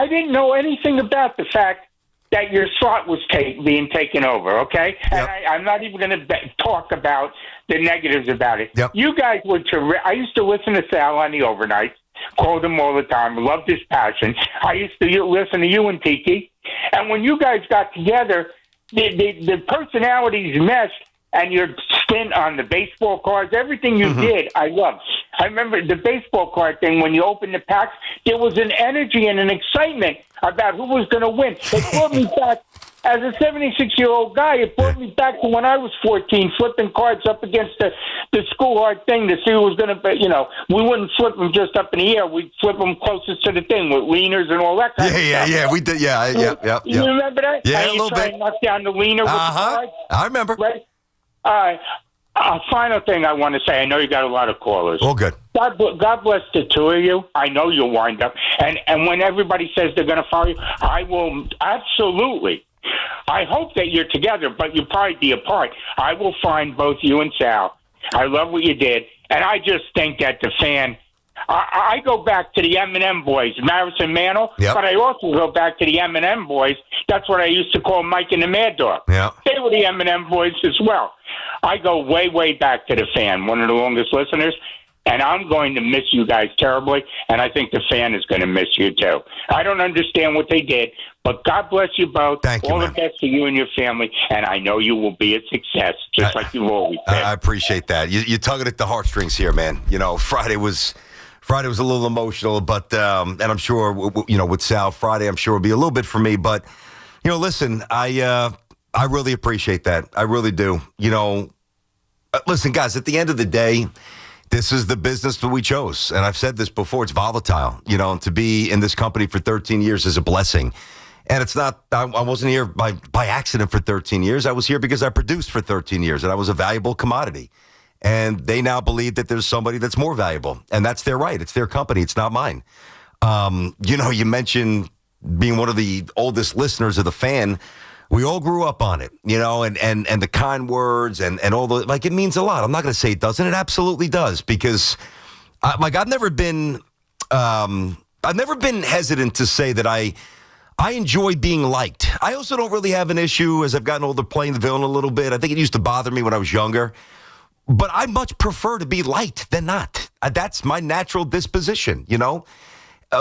didn't know anything about the fact that your slot was being taken over. Okay, yep. And I'm not even going to talk about the negatives about it. Yep. You guys were terrific. I used to listen to Sal on the overnights. Called him all the time. Loved his passion. I used to listen to you and Tiki. And when you guys got together, the personalities meshed, and your spin on the baseball cards, everything you did, I loved. I remember the baseball card thing, when you opened the packs, there was an energy and an excitement about who was going to win. It brought me back, as a 76-year-old guy, it brought me back to when I was 14, flipping cards up against the school hard thing to see who was going to, we wouldn't flip them just up in the air. We'd flip them closest to the thing with leaners and all that kind of stuff. Yeah, we did. Yeah. You remember that? Yeah, and a little bit. Knock down the leaner with the cards? I remember. Right? All right. A final thing I want to say. I know you got a lot of callers. All good. God bless the two of you. I know you'll wind up. And when everybody says they're going to fire you, I will absolutely. I hope that you're together, but you'll probably be apart. I will find both you and Sal. I love what you did. And I just think that the fan, I go back to the M&M boys, Maris and Mantle, but I also go back to the M&M boys. That's what I used to call Mike and the Mad Dog. Yeah. They were the M&M boys as well. I go way, way back to the fan, one of the longest listeners, and I'm going to miss you guys terribly, and I think the fan is going to miss you too. I don't understand what they did, but God bless you both. Thank you, All man. the best to you and your family, and I know you will be a success, just like you've always been. I appreciate that. You're tugging at the heartstrings here, man. You know, Friday was a little emotional, but and I'm sure with Sal, Friday I'm sure will be a little bit for me. But listen, I really appreciate that. I really do. Listen, guys. At the end of the day, this is the business that we chose, and I've said this before. It's volatile. And to be in this company for 13 years is a blessing. And it's not. I wasn't here by accident for 13 years. I was here because I produced for 13 years, and I was a valuable commodity. And they now believe that there's somebody that's more valuable. And that's their right. It's their company. It's not mine. You mentioned being one of the oldest listeners of the fan. We all grew up on it, and the kind words and all the, it means a lot. I'm not going to say it doesn't. It absolutely does. Because, I've never been hesitant to say that I enjoy being liked. I also don't really have an issue as I've gotten older playing the villain a little bit. I think it used to bother me when I was younger. But I much prefer to be liked than not. That's my natural disposition,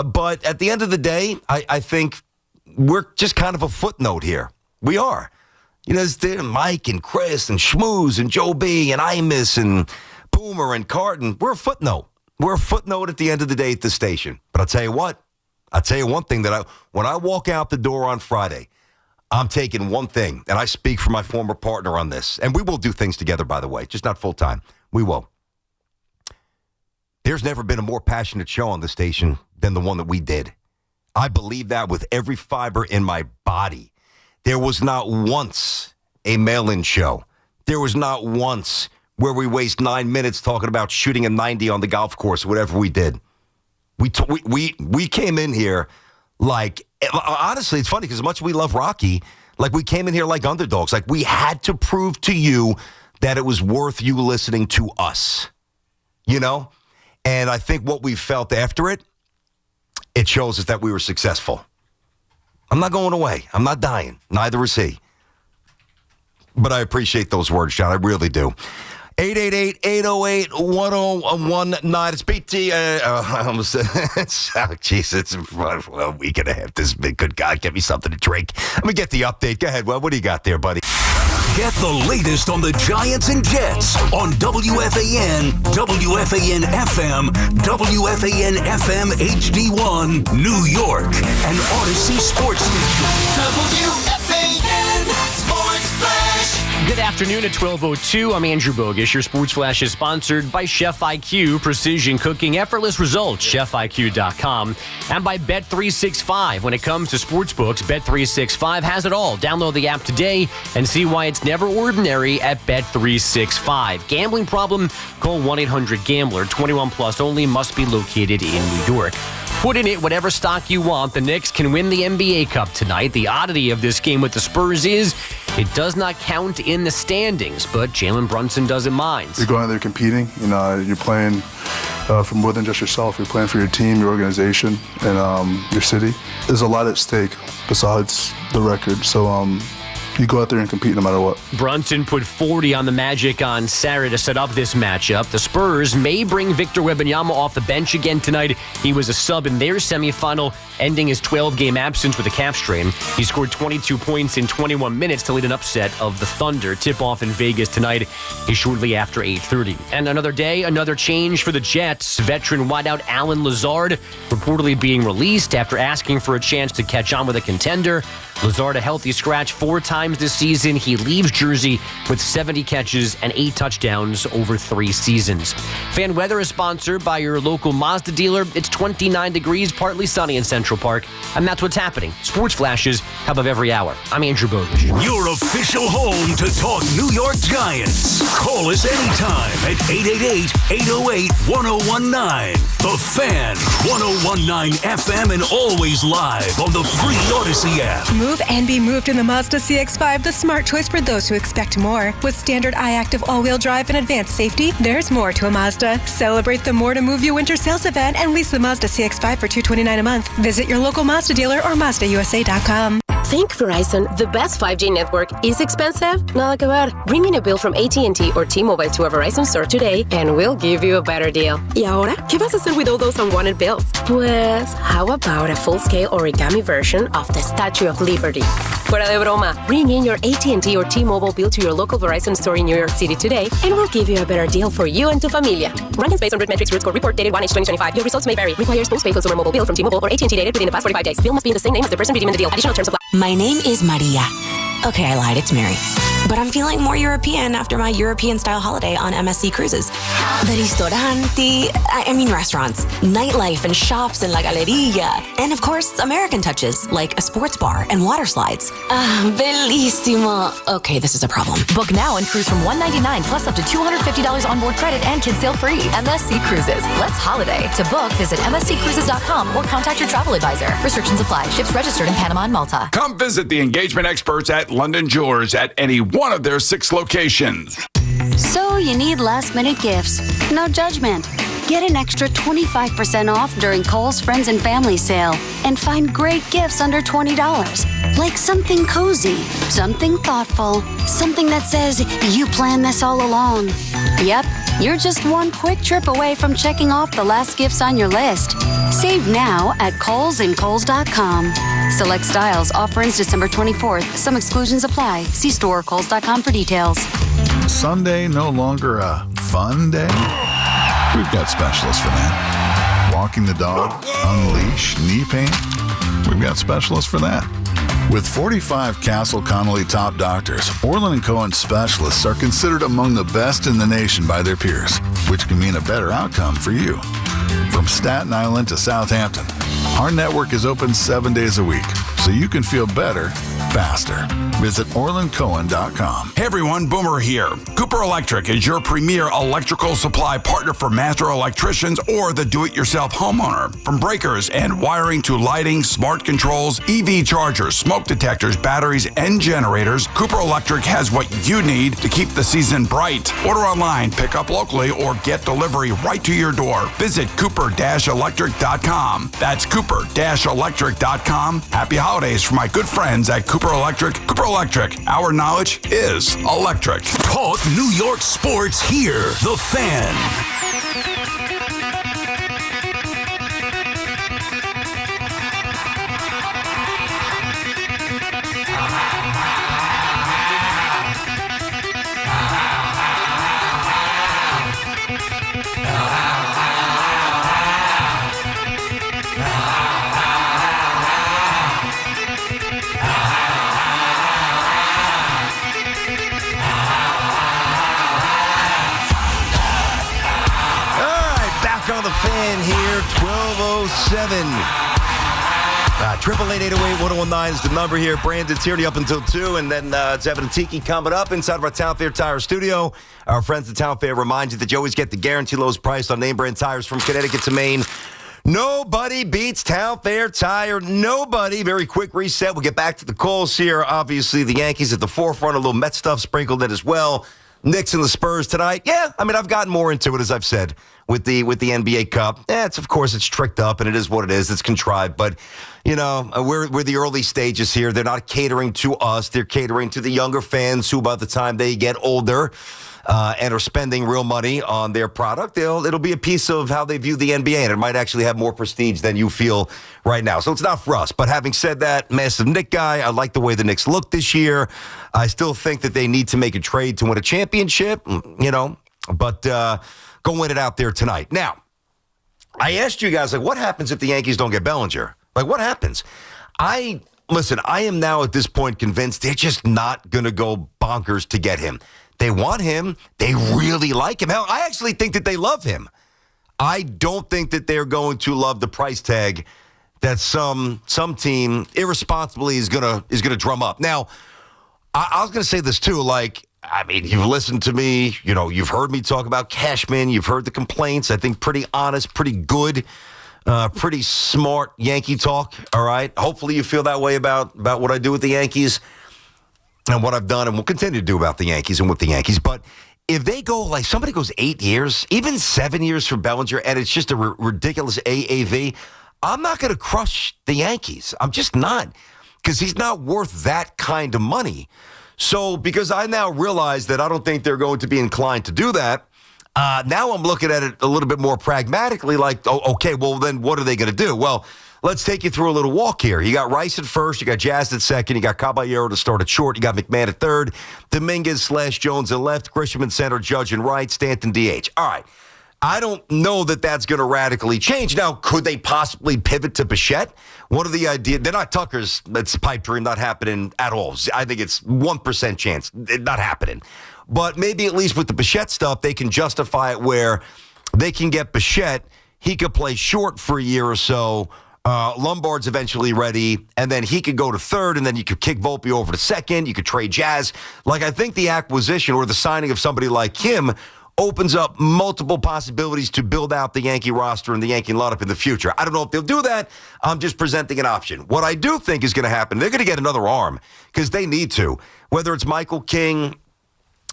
But at the end of the day, I think we're just kind of a footnote here. We are. There's Mike and Chris and Schmooze and Joe B and Imus and Boomer and Carton. We're a footnote. We're a footnote at the end of the day at the station. But I'll tell you what. I'll tell you one thing that when I walk out the door on Friday, I'm taking one thing, and I speak for my former partner on this. And we will do things together, by the way, just not full time. We will. There's never been a more passionate show on the station than the one that we did. I believe that with every fiber in my body. There was not once a mail-in show. There was not once where we waste 9 minutes talking about shooting a 90 on the golf course, whatever we did. We came in here honestly, it's funny because as much as we love Rocky, we came in here like underdogs. We had to prove to you that it was worth you listening to us, And I think what we felt after it shows us that we were successful. I'm not going away. I'm not dying. Neither is he. But I appreciate those words, John. I really do. 888-808-1019. It's BT. I almost said, jeez, it's a week and a half. This big. Good God, get me something to drink. Let me get the update. Go ahead. What do you got there, buddy? Get the latest on the Giants and Jets on WFAN, WFAN FM, WFAN FM HD1, New York, and Odyssey Sports Station. WFAN Sports Flash. Good afternoon at 12:02. I'm Andrew Bogish. Your Sports Flash is sponsored by Chef IQ, precision cooking, effortless results, chefiq.com, and by Bet365. When it comes to sportsbooks, Bet365 has it all. Download the app today and see why it's never ordinary at Bet365. Gambling problem? Call 1-800-GAMBLER. 21 plus only. Must be located in New York. Put in it whatever stock you want. The Knicks can win the NBA Cup tonight. The oddity of this game with the Spurs is it does not count in the standings, but Jalen Brunson doesn't mind. You're going out there competing. You're playing for more than just yourself. You're playing for your team, your organization, and your city. There's a lot at stake besides the record. So you go out there and compete no matter what. Brunson put 40 on the Magic on Saturday to set up this matchup. The Spurs may bring Victor Wembanyama off the bench again tonight. He was a sub in their semifinal, ending his 12-game absence with a calf strain. He scored 22 points in 21 minutes to lead an upset of the Thunder. Tip-off in Vegas tonight is shortly after 8:30. And another day, another change for the Jets. Veteran wideout Alan Lazard reportedly being released after asking for a chance to catch on with a contender. Lazard, a healthy scratch 4 times times this season. He leaves Jersey with 70 catches and 8 touchdowns over 3 seasons. Fan weather is sponsored by your local Mazda dealer. It's 29 degrees, partly sunny in Central Park, and that's what's happening. Sports flashes top of every hour. I'm Andrew Bogusch. Your official home to talk New York Giants. Call us anytime at 888-808-1019. The Fan, 1019 FM, and always live on the free Odyssey app. Move and be moved in the Mazda CX-5, the smart choice for those who expect more. With standard iActive all-wheel drive and advanced safety, there's more to a Mazda. Celebrate the More to Move You winter sales event and lease the Mazda CX-5 for $229 a month. Visit your local Mazda dealer or MazdaUSA.com. Think Verizon, the best 5G network, is expensive? Nada que ver. Bring in a bill from AT&T or T-Mobile to a Verizon store today and we'll give you a better deal. ¿Y ahora? ¿Qué vas a hacer with all those unwanted bills? Pues, how about a full-scale origami version of the Statue of Liberty? Fuera de broma. Bring in your AT&T or T-Mobile bill to your local Verizon store in New York City today and we'll give you a better deal for you and tu familia. Rankings based on RootMetrics root score report dated 1H2025. Your results may vary. Requires postpaid consumer mobile bill from T-Mobile or AT&T dated within the past 45 days. Bill must be in the same name as the person redeeming the deal. Additional terms apply. My name is Maria. Okay, I lied. It's Mary. But I'm feeling more European after my European-style holiday on MSC Cruises. The restaurants, nightlife and shops and La Galleria. And, of course, American touches, like a sports bar and water slides. Bellissimo. Okay, this is a problem. Book now and cruise from $199 plus up to $250 onboard credit and kids sail free. MSC Cruises. Let's holiday. To book, visit msccruises.com or contact your travel advisor. Restrictions apply. Ships registered in Panama and Malta. Come visit the engagement experts at London Jewelers at any one of their 6 locations. So you need last-minute gifts. No judgment. Get an extra 25% off during Kohl's Friends and Family Sale and find great gifts under $20. Like something cozy, something thoughtful, something that says you planned this all along. Yep, you're just one quick trip away from checking off the last gifts on your list. Save now at Kohl's and Kohl's.com. Select styles. Offer ends December 24th. Some exclusions apply. See store or Kohl's.com for details. Sunday no longer a fun day? We've got specialists for that. Walking the dog, unleash, knee pain? We've got specialists for that. With 45 Castle Connolly top doctors, Orland & Cohen specialists are considered among the best in the nation by their peers, which can mean a better outcome for you. From Staten Island to Southampton, our network is open 7 days a week, so you can feel better, faster. Visit OrlandCohen.com. Hey everyone, Boomer here. Cooper Electric is your premier electrical supply partner for master electricians or the do-it-yourself homeowner. From breakers and wiring to lighting, smart controls, EV chargers, smoke detectors, batteries, and generators, Cooper Electric has what you need to keep the season bright. Order online, pick up locally, or get delivery right to your door. Visit Cooper-Electric.com. That's Cooper-Electric.com. Happy holidays from my good friends at Cooper Electric. Cooper Electric. Our knowledge is electric. Talk New York sports here. The Fan. On the Fan here, 12:07. 888-808-1019 is the number here. Brandon Tierney up until 2, and then it's Evan and Tiki coming up inside of our Town Fair Tire studio. Our friends at Town Fair remind you that you always get the guaranteed lowest price on name brand tires from Connecticut to Maine. Nobody beats Town Fair Tire. Nobody. Very quick reset. We'll get back to the calls here. Obviously, the Yankees at the forefront. A little Met stuff sprinkled in as well. Knicks and the Spurs tonight. Yeah, I mean, I've gotten more into it, as I've said, with the NBA Cup. Yeah, it's tricked up, and it is what it is. It's contrived, but we're the early stages here. They're not catering to us. They're catering to the younger fans who, by the time they get older and are spending real money on their product, it'll be a piece of how they view the NBA, and it might actually have more prestige than you feel right now. So it's not for us. But having said that, massive Knicks guy, I like the way the Knicks look this year. I still think that they need to make a trade to win a championship, but go win it out there tonight. Now, I asked you guys, what happens if the Yankees don't get Bellinger? What happens? I listen, I am now at this point convinced they're just not going to go bonkers to get him. They want him. They really like him. Hell, I actually think that they love him. I don't think that they're going to love the price tag that some team irresponsibly is gonna drum up. Now, I was gonna say this too. Like, I mean, you've listened to me. You know, you've heard me talk about Cashman. You've heard the complaints. I think pretty honest, pretty good, pretty smart Yankee talk. All right. Hopefully, you feel that way about what I do with the Yankees and what I've done and will continue to do about the Yankees and with the Yankees. But if they go, like, somebody goes 8 years, even 7 years for Bellinger, and it's just a ridiculous AAV, I'm not going to crush the Yankees. I'm just not, because he's not worth that kind of money. So because I now realize that I don't think they're going to be inclined to do that, now I'm looking at it a little bit more pragmatically, like, oh, okay, well, then what are they going to do? Well, let's take you through a little walk here. You got Rice at first. You got Jazz at second. You got Caballero to start at short. You got McMahon at third. Dominguez/Jones at left. Grisham in center. Judge in right. Stanton DH. All right. I don't know that that's going to radically change. Now, could they possibly pivot to Bichette? What are the ideas? They're not Tucker's. That's a pipe dream, not happening at all. I think it's 1% chance. Not happening. But maybe at least with the Bichette stuff, they can justify it where they can get Bichette. He could play short for a year or so. Lombard's eventually ready, and then he could go to third, and then you could kick Volpe over to second. You could trade Jazz. Like, I think the acquisition or the signing of somebody like him opens up multiple possibilities to build out the Yankee roster and the Yankee lineup in the future. I don't know if they'll do that. I'm just presenting an option. What I do think is going to happen, they're going to get another arm because they need to. Whether it's Michael King,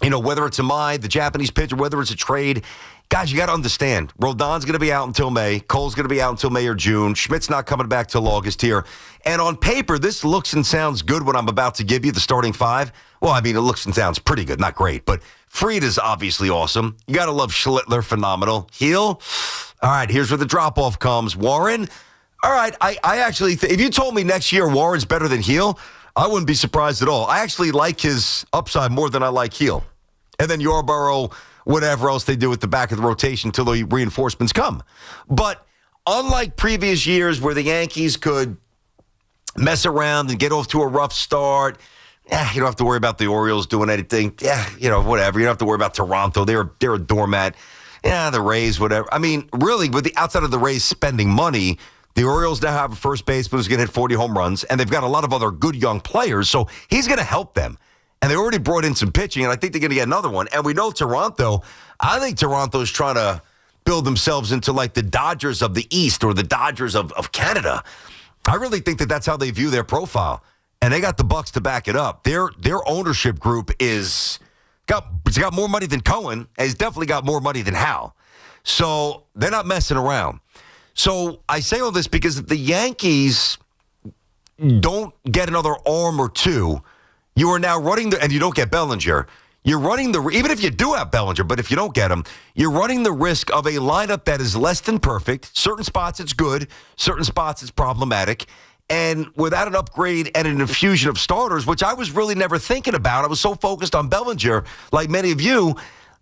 whether it's Amai, the Japanese pitcher, whether it's a trade. Guys, you got to understand, Rodon's going to be out until May. Cole's going to be out until May or June. Schmidt's not coming back till August here. And on paper, this looks and sounds good what I'm about to give you, the starting five. Well, I mean, it looks and sounds pretty good. Not great, but Fried is obviously awesome. You got to love Schlittler, phenomenal. Heel, all right, here's where the drop-off comes. Warren, all right, I actually, if you told me next year Warren's better than Heel, I wouldn't be surprised at all. I actually like his upside more than I like Heel. And then Yarborough, whatever else they do at the back of the rotation until the reinforcements come. But unlike previous years where the Yankees could mess around and get off to a rough start, you don't have to worry about the Orioles doing anything. Whatever. You don't have to worry about Toronto. They're a doormat. The Rays, whatever. I mean, really, with the outside of the Rays spending money, the Orioles now have a first baseman who's going to hit 40 home runs, and they've got a lot of other good young players, so he's going to help them. And they already brought in some pitching, and I think they're going to get another one. And we know Toronto, I think Toronto's trying to build themselves into like the Dodgers of the East or the Dodgers of Canada. I really think that that's how they view their profile. And they got the Bucks to back it up. Their ownership group it's got more money than Cohen, and it's definitely got more money than Hal. So they're not messing around. So I say all this because if the Yankees don't get another arm or two, you are now running and you don't get Bellinger, you're running even if you do have Bellinger, but if you don't get him, you're running the risk of a lineup that is less than perfect. Certain spots it's good, certain spots it's problematic. And without an upgrade and an infusion of starters, which I was really never thinking about, I was so focused on Bellinger, like many of you,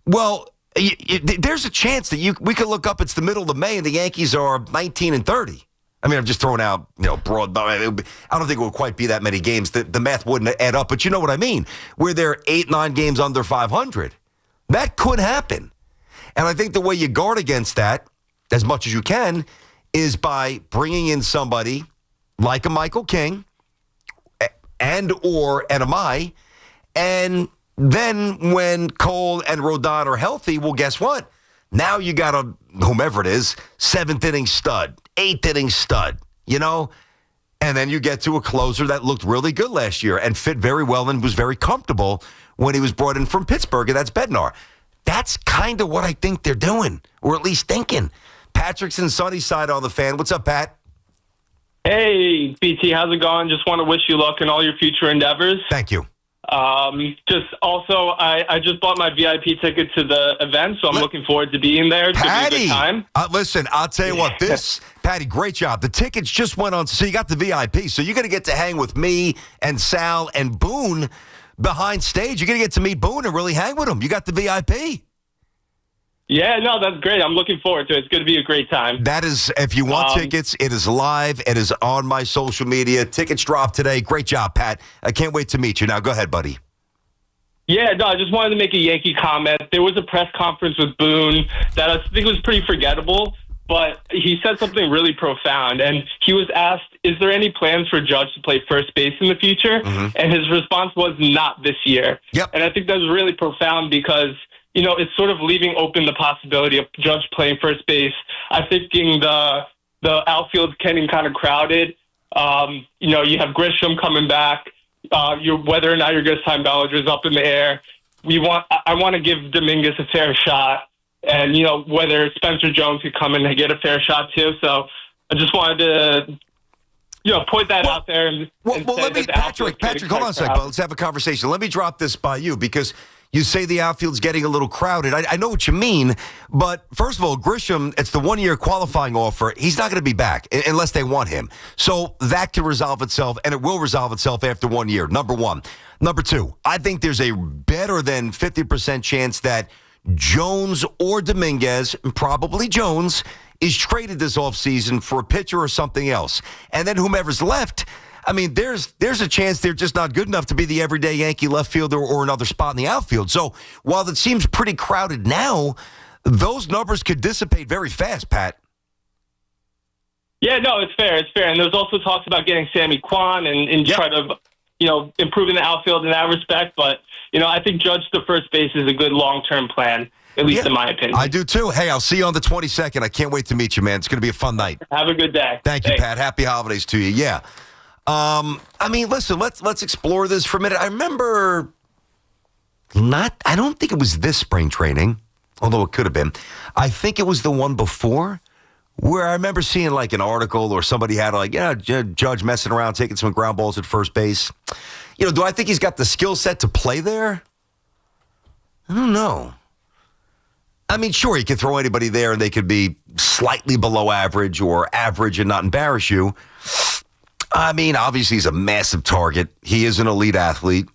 well, there's a chance that we could look up, it's the middle of May, and the Yankees are 19-30. I mean, I'm just throwing out, broad. I don't think it would quite be that many games. The math wouldn't add up, but you know what I mean. Where they're 8-9 games under 500. That could happen. And I think the way you guard against that, as much as you can, is by bringing in somebody like a Michael King or an Amai, and then when Cole and Rodon are healthy, well, guess what? Now you got whomever it is, 7th inning stud, 8th inning stud, and then you get to a closer that looked really good last year and fit very well and was very comfortable when he was brought in from Pittsburgh, and that's Bednar. That's kind of what I think they're doing, or at least thinking. Patrick's in Sunnyside on the Fan. What's up, Pat? Hey, BT, how's it going? Just want to wish you luck in all your future endeavors. Thank you. Just also, I just bought my VIP ticket to the event, so I'm looking forward to being there. Patty, to be a good time. Listen, I'll tell you what, Patty, great job. The tickets just went on, so you got the VIP, so you're going to get to hang with me and Sal and Boone behind stage. You're going to get to meet Boone and really hang with him. You got the VIP. Yeah, no, that's great. I'm looking forward to it. It's going to be a great time. That is, if you want tickets, it is live. It is on my social media. Tickets drop today. Great job, Pat. I can't wait to meet you. Now, go ahead, buddy. Yeah, no, I just wanted to make a Yankee comment. There was a press conference with Boone that I think was pretty forgettable, but he said something really profound. And he was asked, is there any plans for Judge to play first base in the future? Mm-hmm. And his response was, not this year. Yep. And I think that's really profound because, you know, it's sort of leaving open the possibility of Judge playing first base. I think the outfield's getting kind of crowded. You know, you have Grisham coming back. Whether or not you're going to sign Bellinger is up in the air. I want to give Dominguez a fair shot, and you know whether Spencer Jones could come in and get a fair shot too. So I just wanted to, you know, point that out there. And let me, Patrick, hold on a second. Let's have a conversation. Let me drop this by you because you say the outfield's getting a little crowded. I know what you mean, but first of all, Grisham, it's the 1-year qualifying offer. He's not going to be back unless they want him. So that can resolve itself, and it will resolve itself after 1 year, number one. Number two, I think there's a better than 50% chance that Jones or Dominguez, probably Jones, is traded this offseason for a pitcher or something else. And then whomever's left, I mean, there's a chance they're just not good enough to be the everyday Yankee left fielder or another spot in the outfield. So while it seems pretty crowded now, those numbers could dissipate very fast, Pat. Yeah, no, it's fair. It's fair. And there's also talks about getting Sammy Kwan and try to, you know, improving the outfield in that respect. But, you know, I think Judge to first base is a good long-term plan, at least in my opinion. I do too. Hey, I'll see you on the 22nd. I can't wait to meet you, man. It's going to be a fun night. Have a good day. Thank you, Pat. Happy holidays to you. Yeah. I mean, listen, let's explore this for a minute. I remember I don't think it was this spring training, although it could have been. I think it was the one before where I remember seeing like an article or somebody had like, Judge messing around, taking some ground balls at first base. You know, do I think he's got the skill set to play there? I don't know. I mean, sure, he could throw anybody there and they could be slightly below average or average and not embarrass you. I mean, obviously, he's a massive target. He is an elite athlete.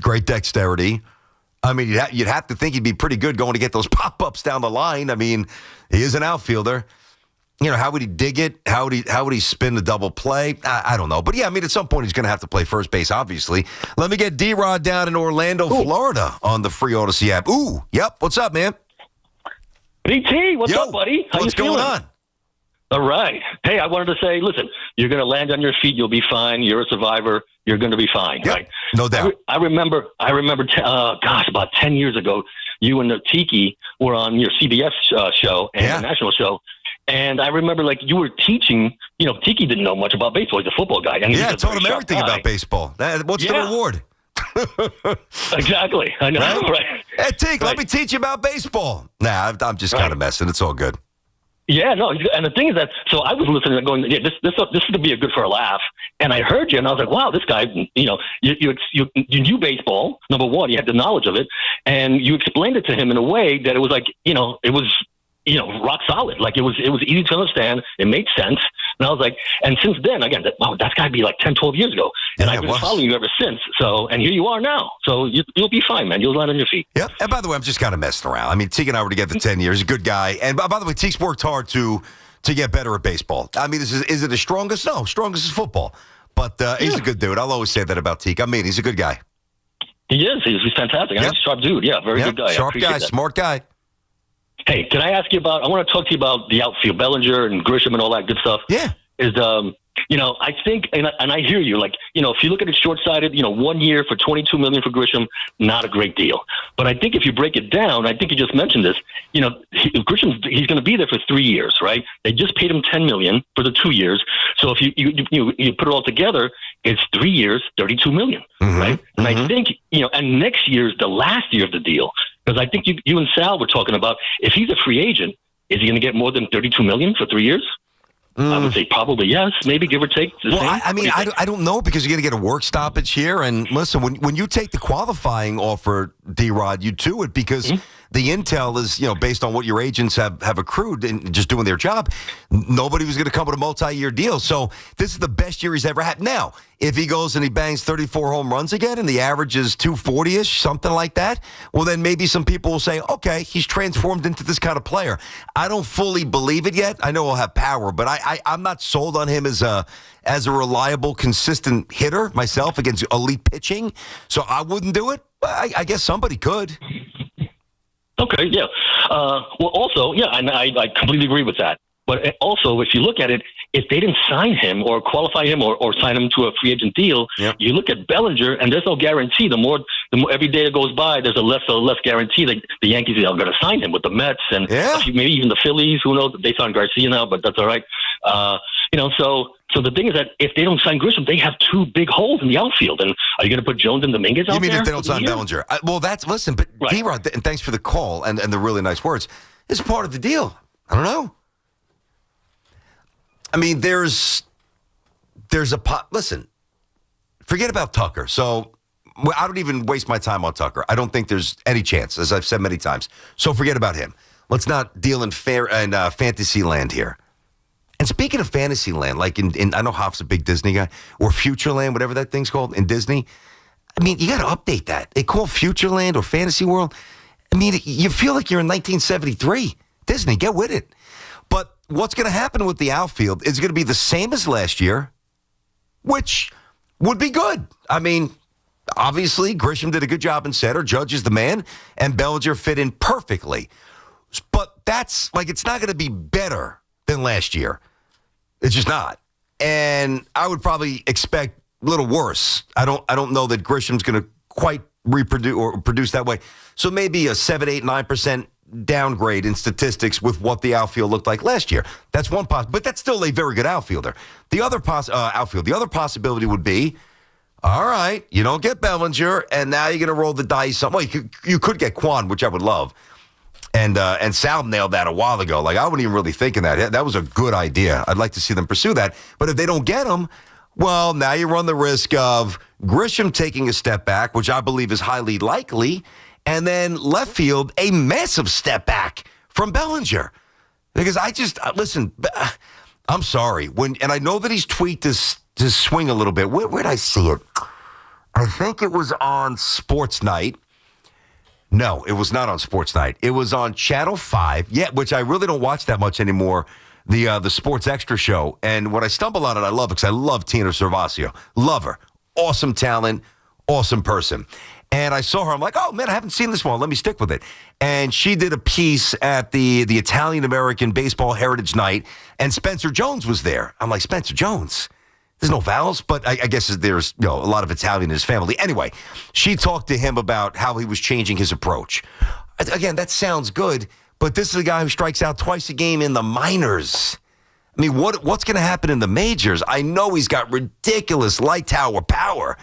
Great dexterity. I mean, you'd have to think he'd be pretty good going to get those pop-ups down the line. I mean, he is an outfielder. You know, how would he dig it? How would he spin the double play? I don't know. But, yeah, I mean, at some point, he's going to have to play first base, obviously. Let me get D-Rod down in Orlando, Florida on the free Odyssey app. Ooh, yep. What's up, man? BT, what's up, buddy? How what's you feeling? going on? All right. Hey, I wanted to say, listen, you're going to land on your feet. You'll be fine. You're a survivor. You're going to be fine, right? No doubt. I remember, about 10 years ago, you and the Tiki were on your CBS show and the national show. And I remember, like, you were teaching, you know, Tiki didn't know much about baseball. He's a football guy. And I taught him everything about baseball. What's the reward? Exactly. I know, right? Hey, Tiki, let me teach you about baseball. Nah, I'm just kind of messing. It's all good. Yeah, no, and the thing is that, so I was listening and going, this is going to be a good for a laugh. And I heard you, and I was like, wow, this guy, you know, you knew baseball, number one, you had the knowledge of it, and you explained it to him in a way that it was like, you know, it was, you know, rock solid. Like it was easy to understand. It made sense. And I was like, and since then, again, that's got to be like 10, 12 years ago. And I've been following you ever since. So, and here you are now. So you'll be fine, man. You'll land on your feet. Yeah. And by the way, I'm just kind of messing around. I mean, Teague and I were together 10 years. He's a good guy. And by the way, Teague's worked hard to get better at baseball. I mean, is it the strongest? No, strongest is football. But he's a good dude. I'll always say that about Teague. I mean, he's a good guy. He is. He's fantastic. He's a sharp dude. Yeah, very good guy. Sharp guy, smart guy. Hey, can I ask you about, I want to talk to you about the outfield, Bellinger and Grisham and all that good stuff. Yeah. You know, I think, and I hear you, like, you know, if you look at it short-sighted, you know, 1 year for $22 million for Grisham, not a great deal. But I think if you break it down, I think you just mentioned this, you know, Grisham, he's going to be there for 3 years, right? They just paid him $10 million for the 2 years. So if you put it all together, it's 3 years, $32 million, right? And I think, you know, and next year's the last year of the deal. Because I think you and Sal were talking about, if he's a free agent, is he going to get more than $32 million for 3 years? I would say probably yes, maybe give or take. I don't know because you're going to get a work stoppage here. And listen, when you take the qualifying offer, D-Rod, you do it because the intel is, based on what your agents have accrued and just doing their job, nobody was going to come with a multi-year deal. So this is the best year he's ever had. Now, if he goes and he bangs 34 home runs again and the average is 240-ish, something like that, well, then maybe some people will say, okay, he's transformed into this kind of player. I don't fully believe it yet. I know he'll have power, but I'm not sold on him as a reliable, consistent hitter myself against elite pitching. So I wouldn't do it. I guess somebody could. Okay, yeah. Well, also, yeah, and I completely agree with that. But also, if you look at it, if they didn't sign him or qualify him or sign him to a free agent deal, you look at Bellinger, and there's no guarantee. The more every day that goes by, there's a less guarantee that the Yankees are going to sign him with the Mets and maybe even the Phillies. Who knows? They signed Garcia now, but that's all right. So the thing is that if they don't sign Grisham, they have two big holes in the outfield. And are you going to put Jones and Dominguez out there? You mean if they don't sign Bellinger? Listen, but right. D-Rod, and thanks for the call and the really nice words. It's part of the deal. I don't know. I mean, there's listen, forget about Tucker. So I don't even waste my time on Tucker. I don't think there's any chance, as I've said many times. So forget about him. Let's not deal in fantasy land here. And speaking of fantasy land, like in I know Hoff's a big Disney guy, or Futureland, whatever that thing's called in Disney. I mean, you got to update that. They call Futureland or Fantasy World. I mean, you feel like you're in 1973. Disney, get with it. But what's going to happen with the outfield is going to be the same as last year, which would be good. I mean, obviously, Grisham did a good job in center. Judge is the man, and Bellinger fit in perfectly. But it's not going to be better than last year. It's just not. And I would probably expect a little worse. I don't know that Grisham's going to quite reproduce or produce that way. So maybe a 7, 8, 9% downgrade in statistics with what the outfield looked like last year. That's one possibility, but that's still a very good outfielder. The other the other possibility would be, all right, you don't get Bellinger, and now you're going to roll the dice. Well, you could get Quan, which I would love. And Sal nailed that a while ago. Like, I wasn't even really thinking that. That was a good idea. I'd like to see them pursue that. But if they don't get him, well, now you run the risk of Grisham taking a step back, which I believe is highly likely, and then left field, a massive step back from Bellinger. Because listen, I'm sorry. And I know that he's tweaked his swing a little bit. Where'd I see it? I think it was on Sports Night. No, it was not on Sports Night. It was on Channel 5, which I really don't watch that much anymore, the Sports Extra show. And when I stumble on it, I love it because I love Tina Servasio. Love her. Awesome talent, awesome person. And I saw her. I'm like, oh, man, I haven't seen this one. Let me stick with it. And she did a piece at the Italian-American Baseball Heritage Night, and Spencer Jones was there. I'm like, Spencer Jones? There's no vowels, but I guess there's a lot of Italian in his family. Anyway, she talked to him about how he was changing his approach. Again, that sounds good, but this is a guy who strikes out twice a game in the minors. I mean, what's going to happen in the majors? I know he's got ridiculous light tower power,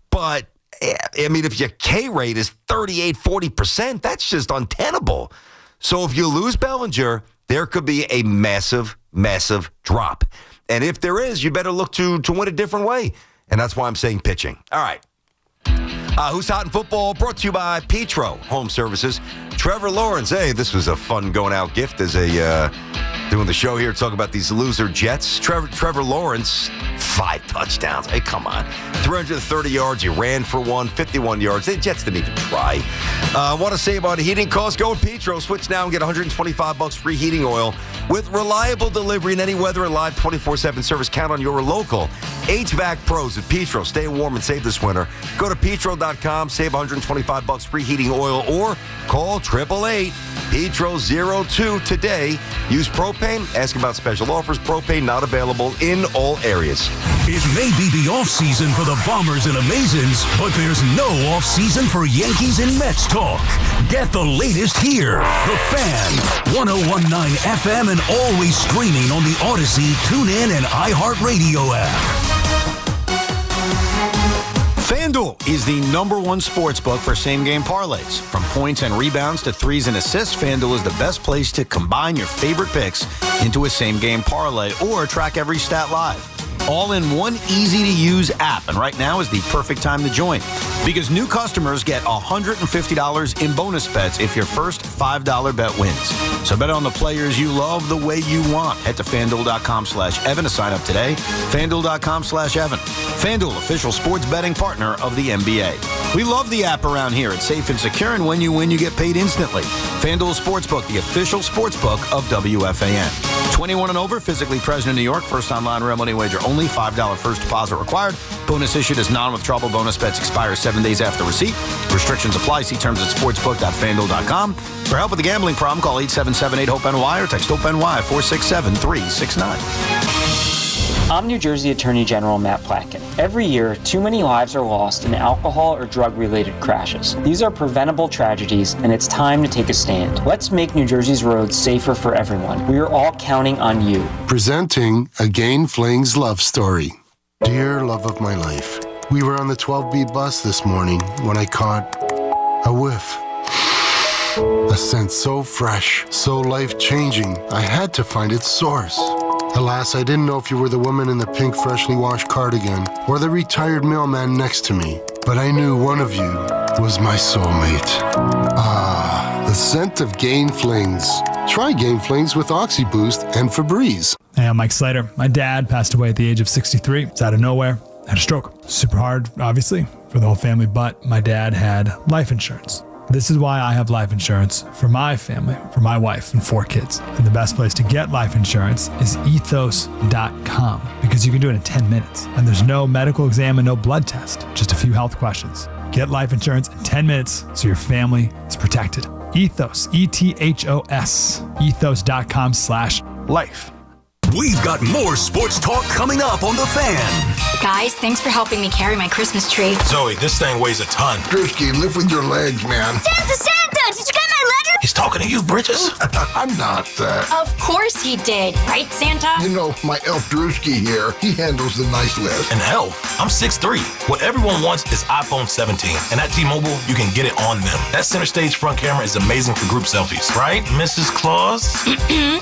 but I mean, if your K rate is 38, 40%, that's just untenable. So if you lose Bellinger, there could be a massive, massive drop. And if there is, you better look to win a different way. And that's why I'm saying pitching. All right. Who's Hot in Football? Brought to you by Petro Home Services. Trevor Lawrence. Hey, this was a fun going out gift as doing the show here, talking about these loser Jets. Trevor Lawrence, 5 touchdowns. Hey, come on. 330 yards. He ran for 51 yards. The Jets didn't even try. Want to save on heating costs? Go with Petro. Switch now and get $125 free heating oil with reliable delivery in any weather and live 24/7 service. Count on your local HVAC pros at Petro. Stay warm and save this winter. Go to petro.com, save $125 free heating oil, or call 888-PETRO-02 today. Use propane. Ask about special offers. Propane not available in all areas. It may be the offseason for the Bombers and Amazons, but there's no offseason for Yankees and Mets talk. Get the latest here. The Fan, 101.9 FM, and always streaming on the Odyssey, TuneIn, and iHeartRadio app. FanDuel is the #1 sports book for same-game parlays. From points and rebounds to threes and assists, FanDuel is the best place to combine your favorite picks into a same-game parlay or track every stat live. all in one easy-to-use app. And right now is the perfect time to join because new customers get $150 in bonus bets if your first $5 bet wins. So bet on the players you love the way you want. Head to FanDuel.com/Evan to sign up today. FanDuel.com/Evan. FanDuel, official sports betting partner of the NBA. We love the app around here. It's safe and secure, and when you win, you get paid instantly. FanDuel Sportsbook, the official sportsbook of WFAN. 21 and over, physically present in New York. First online real money wager only. $5 first deposit required. Bonus issued as non-withdrawable bonus bets expire 7 days after receipt. Restrictions apply. See terms at sportsbook.fanduel.com. For help with a gambling problem, call 877-8-HOPE-NY or text HOPE-NY 467-369. I'm New Jersey Attorney General Matt Platkin. Every year, too many lives are lost in alcohol or drug-related crashes. These are preventable tragedies, and it's time to take a stand. Let's make New Jersey's roads safer for everyone. We are all counting on you. Presenting a Gain Flings love story. Dear love of my life, we were on the 12B bus this morning when I caught a whiff. A scent so fresh, so life-changing, I had to find its source. Alas, I didn't know if you were the woman in the pink freshly washed cardigan or the retired mailman next to me, but I knew one of you was my soulmate. Ah, the scent of Gain Flings. Try Gain Flings with OxyBoost and Febreze. Hey, I'm Mike Slater. My dad passed away at the age of 63. It's out of nowhere. Had a stroke. Super hard, obviously, for the whole family, but my dad had life insurance. This is why I have life insurance for my family, for my wife and 4 kids. And the best place to get life insurance is ethos.com because you can do it in 10 minutes. And there's no medical exam and no blood test, just a few health questions. Get life insurance in 10 minutes so your family is protected. Ethos, ETHOS, ethos.com/life. We've got more sports talk coming up on The Fan. Guys, thanks for helping me carry my Christmas tree. Zoe, this thing weighs a ton. Drewski, lift with your legs, man. Santa! Did you get my letter? He's talking to you, Bridges. I'm not. Of course he did. Right, Santa? You know, my elf Drewski here, he handles the nice list. An elf? I'm 6'3". What everyone wants is iPhone 17. And at T-Mobile, you can get it on them. That center stage front camera is amazing for group selfies. Right, Mrs. Claus?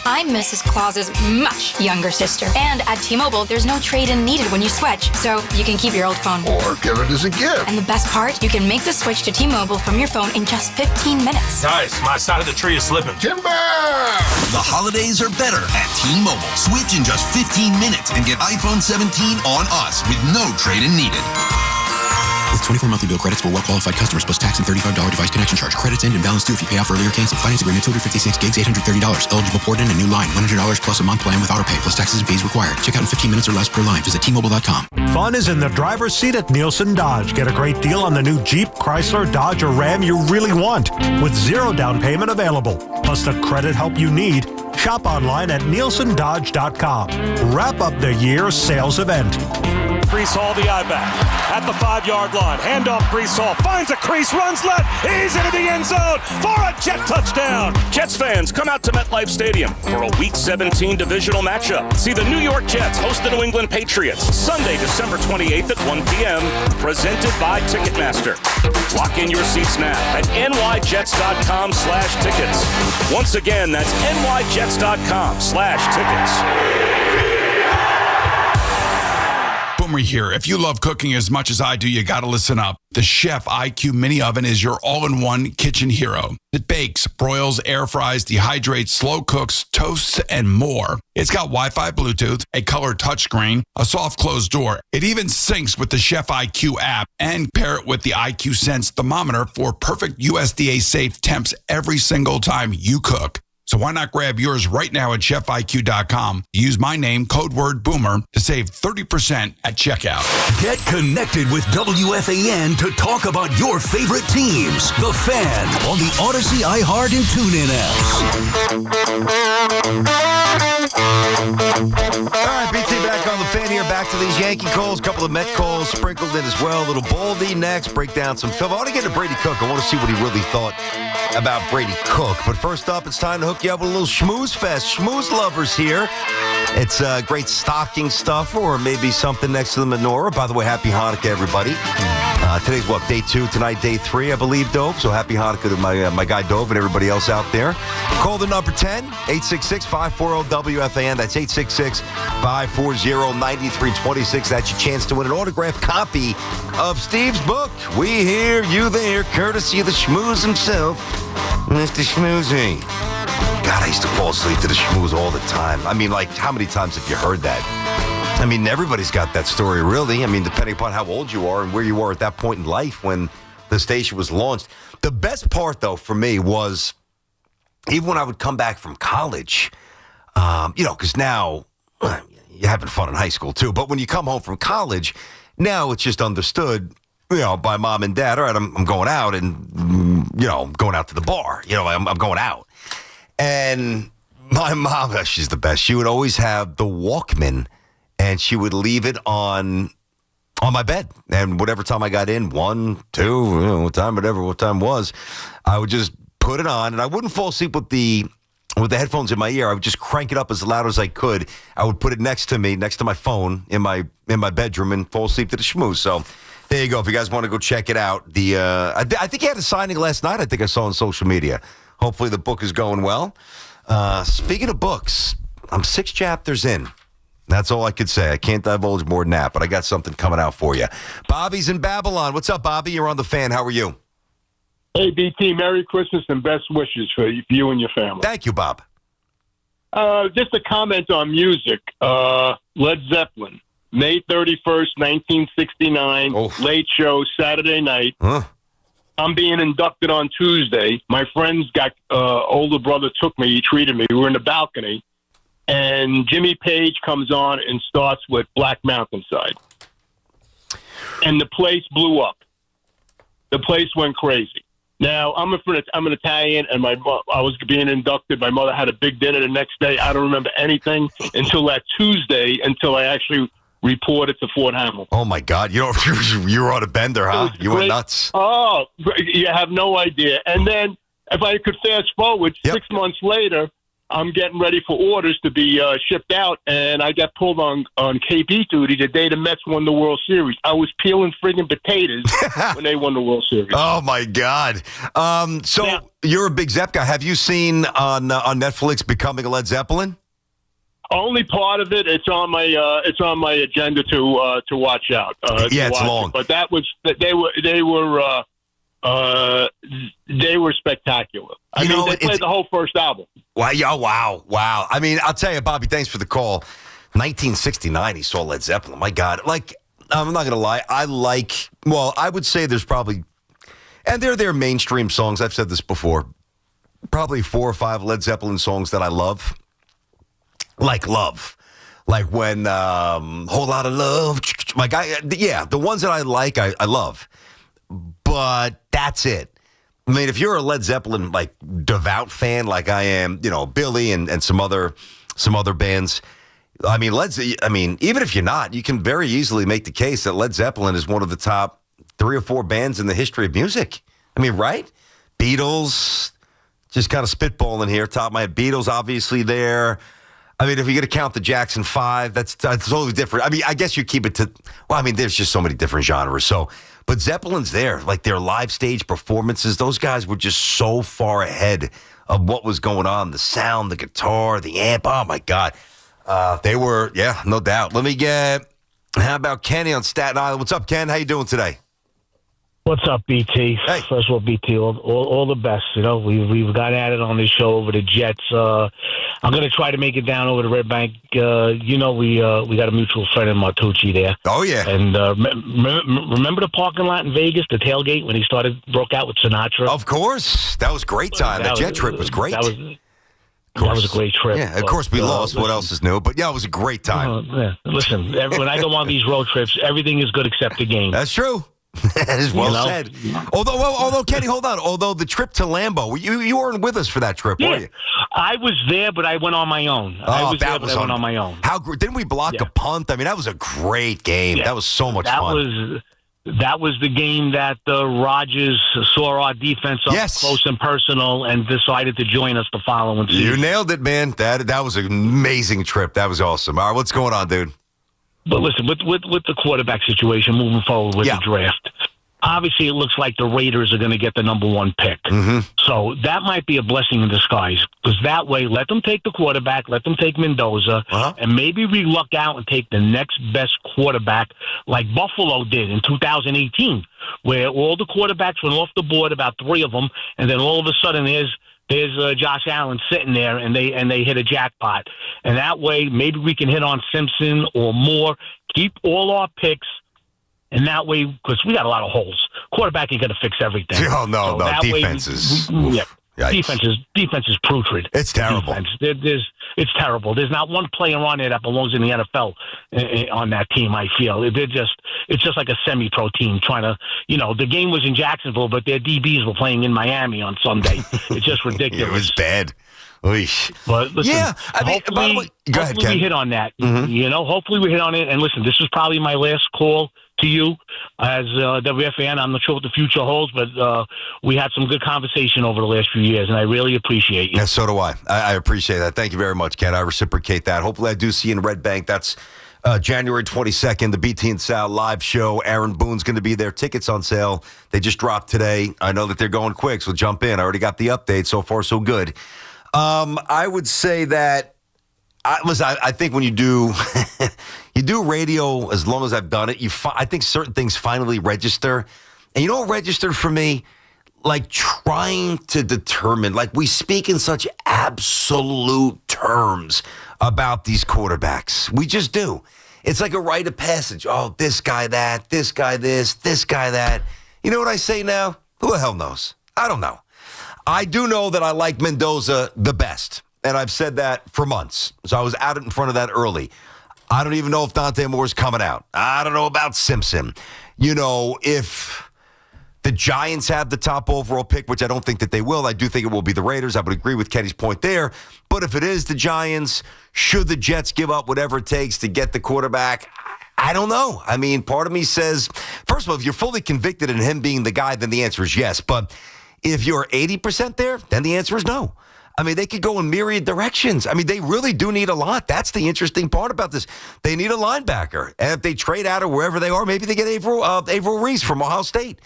I'm Mrs. Claus's much younger sister. And at T-Mobile, there's no trade-in needed when you switch, so you can keep your old phone. Or give it as a gift. And the best part, you can make the switch to T-Mobile from your phone in just 15 minutes. Guys, my side of the tree is slipping. Timber! The holidays are better at T-Mobile. Switch in just 15 minutes and get iPhone 17 on us with no trade-in needed. With 24 monthly bill credits for well-qualified customers plus tax and $35 device connection charge. Credits end and balance due if you pay off earlier. Cancel. Finance agreement 256 gigs, $830. Eligible port in a new line. $100 plus a month plan with autopay plus taxes and fees required. Check out in 15 minutes or less per line. Visit T-Mobile.com. Fun is in the driver's seat at Nielsen Dodge. Get a great deal on the new Jeep, Chrysler, Dodge, or Ram you really want with 0 down payment available. Plus the credit help you need. Shop online at NielsenDodge.com. Wrap up the year's sales event. Brees Hall, the I-back, at the 5-yard line. Handoff, Brees Hall finds a crease, runs left. He's into the end zone for a Jet touchdown. Jets fans, come out to MetLife Stadium for a Week 17 divisional matchup. See the New York Jets host the New England Patriots Sunday, December 28th at 1 p.m. Presented by Ticketmaster. Lock in your seats now at nyjets.com/tickets. Once again, that's nyjets.com/tickets. Boomer here. If you love cooking as much as I do, you got to listen up. The Chef IQ Mini Oven is your all-in-one kitchen hero. It bakes, broils, air fries, dehydrates, slow cooks, toasts, and more. It's got Wi-Fi, Bluetooth, a color touchscreen, a soft closed door. It even syncs with the Chef IQ app and pair it with the IQ Sense thermometer for perfect USDA-safe temps every single time you cook. So why not grab yours right now at chefiq.com. Use my name, code word BOOMER, to save 30% at checkout. Get connected with WFAN to talk about your favorite teams. The Fan on the Odyssey, iHeart, and TuneIn apps. All right, BT back on the Fan here. Back to these Yankee calls, a couple of Met calls sprinkled in as well. A little Baldy next, break down some film. I want to get to Brady Cook. I want to see what he really thought about Brady Cook. But first up, it's time to hook you up with a little schmooze fest. Schmooze lovers here. It's great stocking stuff or maybe something next to the menorah. By the way, happy Hanukkah, everybody. Today's day 2 tonight, day 3, I believe, Dove. So happy Hanukkah to my guy Dove and everybody else out there. Call the number 10, 866-540-WFAN. That's 866-540-9326. That's your chance to win an autographed copy of Steve's book. We hear you there, courtesy of the schmooze himself, Mr. Schmoozy. God, I used to fall asleep to the schmooze all the time. I mean, how many times have you heard that? I mean, everybody's got that story, really. I mean, depending upon how old you are and where you are at that point in life when the station was launched. The best part, though, for me was even when I would come back from college, because now you're having fun in high school, too. But when you come home from college, now it's just understood, by mom and dad, all right, I'm going out and, I'm going out to the bar. I'm going out. And my mom, she's the best. She would always have the Walkman, and she would leave it on my bed. And whatever time I got in, 1, 2, what time was, I would just put it on. And I wouldn't fall asleep with the headphones in my ear. I would just crank it up as loud as I could. I would put it next to me, next to my phone in my bedroom, and fall asleep to the schmooze. So there you go. If you guys want to go check it out. I think he had a signing last night. I think I saw on social media. Hopefully the book is going well. Speaking of books, I'm 6 chapters in. That's all I could say. I can't divulge more than that, but I got something coming out for you. Bobby's in Babylon. What's up, Bobby? You're on the Fan. How are you? Hey, BT, Merry Christmas and best wishes for you and your family. Thank you, Bob. Just a comment on music. Led Zeppelin, May 31st, 1969, late show, Saturday night. Huh? I'm being inducted on Tuesday. My friend's older brother took me. He treated me. We were in the balcony. And Jimmy Page comes on and starts with Black Mountainside. And the place blew up. The place went crazy. Now, I'm an Italian, and I was being inducted. My mother had a big dinner the next day. I don't remember anything until that Tuesday, until I actually reported to Fort Hamill. Oh, my God. You were on a bender, huh? You went nuts. Oh, you have no idea. And then, if I could fast forward, 6 months later, I'm getting ready for orders to be shipped out, and I got pulled on KB duty the day the Mets won the World Series. I was peeling friggin' potatoes when they won the World Series. Oh, my God. You're a big Zepp guy. Have you seen on Netflix Becoming a Led Zeppelin? Only part of it. It's on my agenda to watch out. It's long. But that was they were spectacular. I mean, they played the whole first album. Wow. I mean, I'll tell you, Bobby, thanks for the call. 1969, he saw Led Zeppelin. My God. I'm not going to lie. I would say there's probably, and they're their mainstream songs. I've said this before. Probably 4 or 5 Led Zeppelin songs that I love. Love. Like when, Whole Lot of Love. My guy, the ones that I like, I love. But that's it. I mean, if you're a Led Zeppelin devout fan like I am, Billy and some other bands. I mean, even if you're not, you can very easily make the case that Led Zeppelin is one of the top 3 or 4 bands in the history of music. I mean, right? Beatles, just kind of spitballing here. Top of my head, Beatles obviously there. I mean, if you're going to count the Jackson 5, that's totally different. I mean, I guess you keep it to, there's just so many different genres. But Zeppelin's there, their live stage performances, those guys were just so far ahead of what was going on. The sound, the guitar, the amp, oh my God. They were, no doubt. How about Kenny on Staten Island? What's up, Ken? How you doing today? What's up, BT? Hey. First of all, BT, all the best. We've got at it on this show over the Jets. I'm going to try to make it down over to Red Bank. We got a mutual friend in Martucci there. Oh, yeah. And remember the parking lot in Vegas, the tailgate, when he broke out with Sinatra? Of course. That was a great time. That jet trip was great. That was a great trip. Yeah, of course we lost. What else is new? But, it was a great time. Listen, when I go on these road trips, everything is good except the game. That's true. That is well said. Although, Kenny, hold on. Although the trip to Lambeau, you weren't with us for that trip, were you? I was there, but I went on my own. I went on my own. Didn't we block a punt? I mean, that was a great game. Yeah. That was so much fun. That was the game that Rodgers saw our defense up close and personal and decided to join us the following season. You nailed it, man. That was an amazing trip. That was awesome. All right, what's going on, dude? But listen, with the quarterback situation moving forward with the draft, obviously it looks like the Raiders are going to get the number 1 pick. Mm-hmm. So that might be a blessing in disguise, because that way, let them take the quarterback, let them take Mendoza, and maybe we luck out and take the next best quarterback like Buffalo did in 2018, where all the quarterbacks went off the board, about 3 of them, and then all of a sudden there's Josh Allen sitting there, and they hit a jackpot. And that way, maybe we can hit on Simpson or Moore, keep all our picks, and that way, because we got a lot of holes. Quarterback ain't going to fix everything. Oh, no. Defenses. Defense is putrid. It's terrible. It's terrible. There's not one player on there that belongs in the NFL on that team, I feel. It's just like a semi-pro team trying to, the game was in Jacksonville, but their DBs were playing in Miami on Sunday. It's just ridiculous. It was bad. Oish. But listen, hopefully we hit on that. Mm-hmm. Hopefully we hit on it. And listen, this is probably my last call to you as WFAN. I'm not sure what the future holds, but we had some good conversation over the last few years, and I really appreciate you. Yeah, so do I. I appreciate that. Thank you very much, Ken. I reciprocate that. Hopefully I do see you in Red Bank. That's January 22nd, the BT and Sal live show. Aaron Boone's going to be there. Tickets on sale. They just dropped today. I know that they're going quick, so jump in. I already got the update. So far, so good. I would say that, I think when you do you do radio, as long as I've done it, I think certain things finally register. And you know what registered for me? Like trying to determine, like we speak in such absolute terms about these quarterbacks. We just do. It's like a rite of passage. Oh, this guy that, this guy this guy that. You know what I say now? Who the hell knows? I don't know. I do know that I like Mendoza the best, and I've said that for months. So I was out in front of that early. I don't even know if Dante Moore's coming out. I don't know about Simpson. If the Giants have the top overall pick, which I don't think that they will, I do think it will be the Raiders. I would agree with Kenny's point there. But if it is the Giants, should the Jets give up whatever it takes to get the quarterback? I don't know. I mean, part of me says, first of all, if you're fully convicted in him being the guy, then the answer is yes. But if you're 80% there, then the answer is no. I mean, they could go in myriad directions. I mean, they really do need a lot. That's the interesting part about this. They need a linebacker. And if they trade out of wherever they are, maybe they get Averill Reese from Ohio State.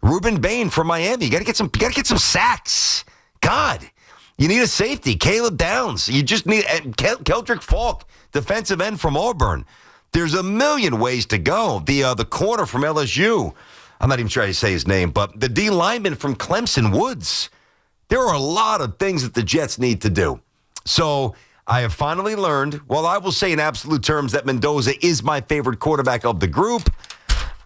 Ruben Bain from Miami. You got to get some sacks. God, you need a safety. Caleb Downs. You just need Keldrick Falk, defensive end from Auburn. There's a million ways to go. The corner from LSU. I'm not even sure how to say his name, but the D lineman from Clemson, Woods. There are a lot of things that the Jets need to do. So I have finally learned, I will say in absolute terms that Mendoza is my favorite quarterback of the group.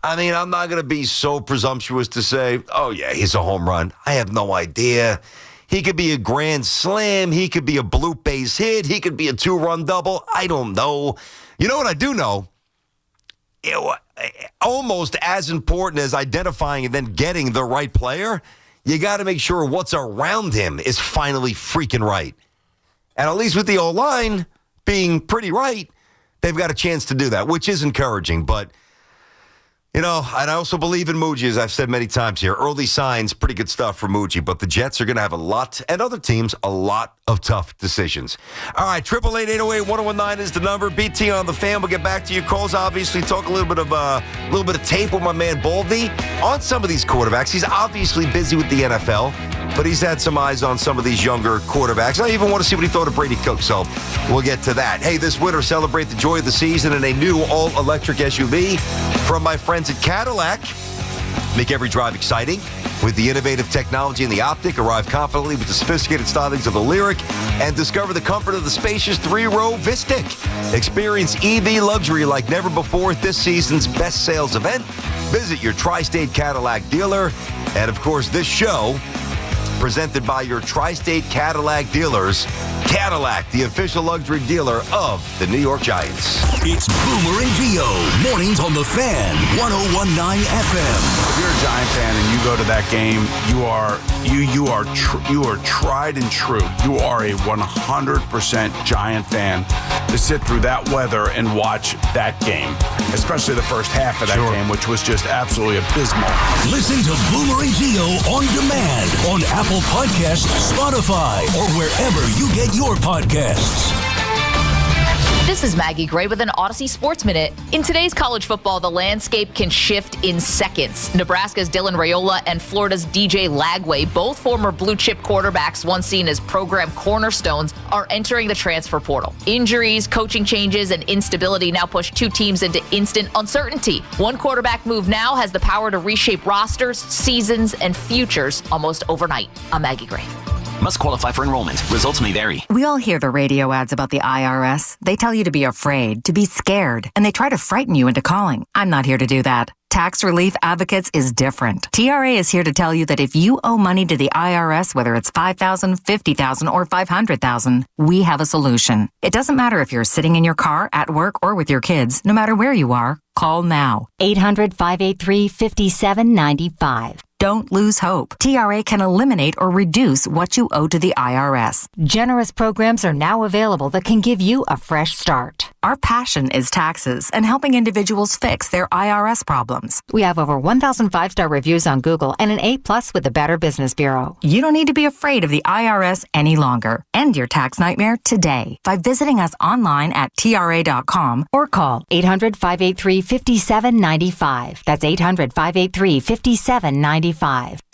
I mean, I'm not going to be so presumptuous to say, oh, yeah, he's a home run. I have no idea. He could be a grand slam. He could be a bloop base hit. He could be a 2-run double. I don't know. You know what I do know? Almost as important as identifying and then getting the right player, you got to make sure what's around him is finally freaking right. And at least with the O-line being pretty right, they've got a chance to do that, which is encouraging. But, and I also believe in Muji, as I've said many times here. Early signs, pretty good stuff for Muji. But the Jets are going to have a lot, and other teams, a lot of tough decisions. All right, 888-808-1019 is the number. BT on the Fan. We'll get back to your calls. Obviously, talk a little bit of tape with my man Baldy on some of these quarterbacks. He's obviously busy with the NFL, but he's had some eyes on some of these younger quarterbacks. I even want to see what he thought of Brady Cook, so we'll get to that. Hey, this winter, celebrate the joy of the season in a new all-electric SUV from my friends at Cadillac. Make every drive exciting with the innovative technology and the optic. Arrive confidently with the sophisticated stylings of the Lyric and discover the comfort of the spacious 3-row Vistic. Experience EV luxury like never before at this season's best sales event. Visit your Tri-State Cadillac dealer. And, of course, this show presented by your Tri-State Cadillac dealers. Cadillac, the official luxury dealer of the New York Giants. It's Boomer and Gio, mornings on the Fan, 101.9 FM. If you're a Giant fan and you go to that game, you are tried and true. You are a 100% Giant fan to sit through that weather and watch that game, especially the first half of that game, which was just absolutely abysmal. Listen to Boomer and Gio on demand on Apple Podcasts, Spotify, or wherever you get your podcasts. This is Maggie Gray with an Odyssey Sports Minute. In today's college football, the landscape can shift in seconds. Nebraska's Dylan Raiola and Florida's DJ Lagway, both former blue-chip quarterbacks once seen as program cornerstones, are entering the transfer portal. Injuries, coaching changes, and instability now push two teams into instant uncertainty. One quarterback move now has the power to reshape rosters, seasons, and futures almost overnight. I'm Maggie Gray. Must qualify for enrollment. Results may vary. We all hear the radio ads about the IRS. They tell you to be afraid, to be scared, and they try to frighten you into calling. I'm not here to do that. Tax Relief Advocates is different. TRA is here to tell you that if you owe money to the IRS, whether it's $5,000, $50,000, or $500,000, we have a solution. It doesn't matter if you're sitting in your car, at work, or with your kids. No matter where you are, call now. 800-583-5795. Don't lose hope. TRA can eliminate or reduce what you owe to the IRS. Generous programs are now available that can give you a fresh start. Our passion is taxes and helping individuals fix their IRS problems. We have over 1,000 5-star reviews on Google and an A+ with the Better Business Bureau. You don't need to be afraid of the IRS any longer. End your tax nightmare today by visiting us online at TRA.com or call 800-583-5795. That's 800-583-5795.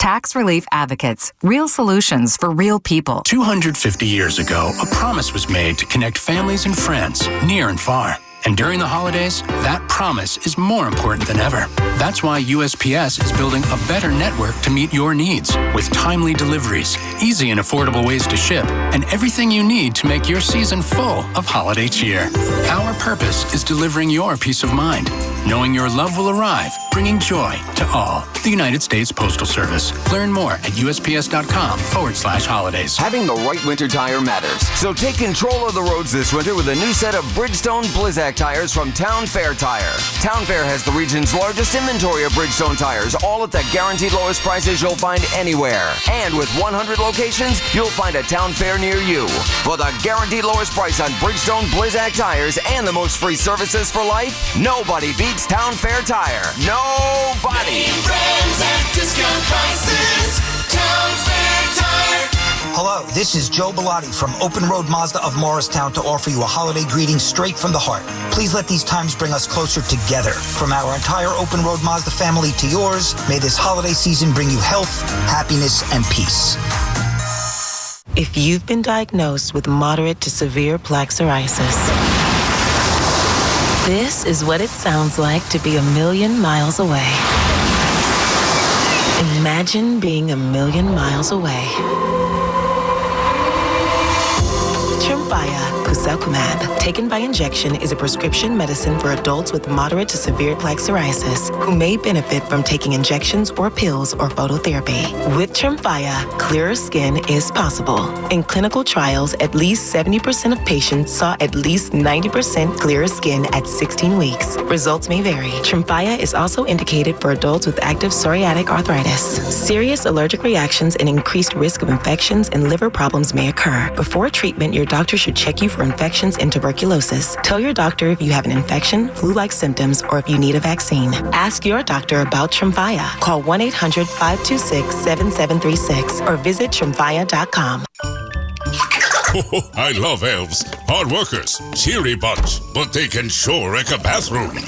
Tax Relief Advocates. Real solutions for real people. 250 years ago, a promise was made to connect families and friends near and far. And during the holidays, that promise is more important than ever. That's why USPS is building a better network to meet your needs with timely deliveries, easy and affordable ways to ship, and everything you need to make your season full of holiday cheer. Our purpose is delivering your peace of mind, knowing your love will arrive, bringing joy to all. The United States Postal Service. Learn more at USPS.com/holidays. Having the right winter tire matters. So take control of the roads this winter with a new set of Bridgestone Blizzak tires from Town Fair Tire. Town Fair has the region's largest inventory of Bridgestone tires, all at the guaranteed lowest prices you'll find anywhere. And with 100 locations, you'll find a Town Fair near you. For the guaranteed lowest price on Bridgestone Blizzak tires and the most free services for life, nobody beats Town Fair Tire. Nobody. Name brands at discount prices. Town Fair Tire. Hello, this is Joe Bellotti from Open Road Mazda of Morristown to offer you a holiday greeting straight from the heart. Please let these times bring us closer together. From our entire Open Road Mazda family to yours, may this holiday season bring you health, happiness, and peace. If you've been diagnosed with moderate to severe plaque psoriasis, this is what it sounds like to be 1,000,000 miles away. Imagine being 1,000,000 miles away. Tremfya Guselkumab, taken by injection, is a prescription medicine for adults with moderate to severe plaque psoriasis who may benefit from taking injections or pills or phototherapy. With Tremfya, clearer skin is possible. In clinical trials, at least 70% of patients saw at least 90% clearer skin at 16 weeks. Results may vary. Tremfya is also indicated for adults with active psoriatic arthritis. Serious allergic reactions and increased risk of infections and liver problems may occur. Before treatment, your doctor should check you for infections and tuberculosis. Tell your doctor if you have an infection, flu-like symptoms, or if you need a vaccine. Ask your doctor about Tremfya. Call 1-800-526-7736 or visit Tremfya.com. I love elves. Hard workers, cheery bunch, but they can sure wreck a bathroom.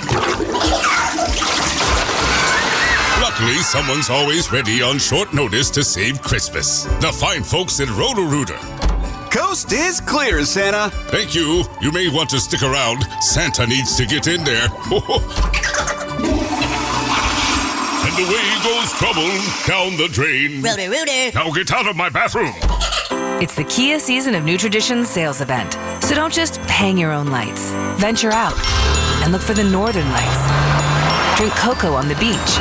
Luckily, someone's always ready on short notice to save Christmas. The fine folks at Roto-Rooter. Coast is clear, Santa. Thank you. You may want to stick around. Santa needs to get in there. And away goes trouble down the drain. Roto-Rooter. Now get out of my bathroom. It's the Kia Season of New Traditions sales event. So don't just hang your own lights. Venture out and look for the northern lights. Drink cocoa on the beach.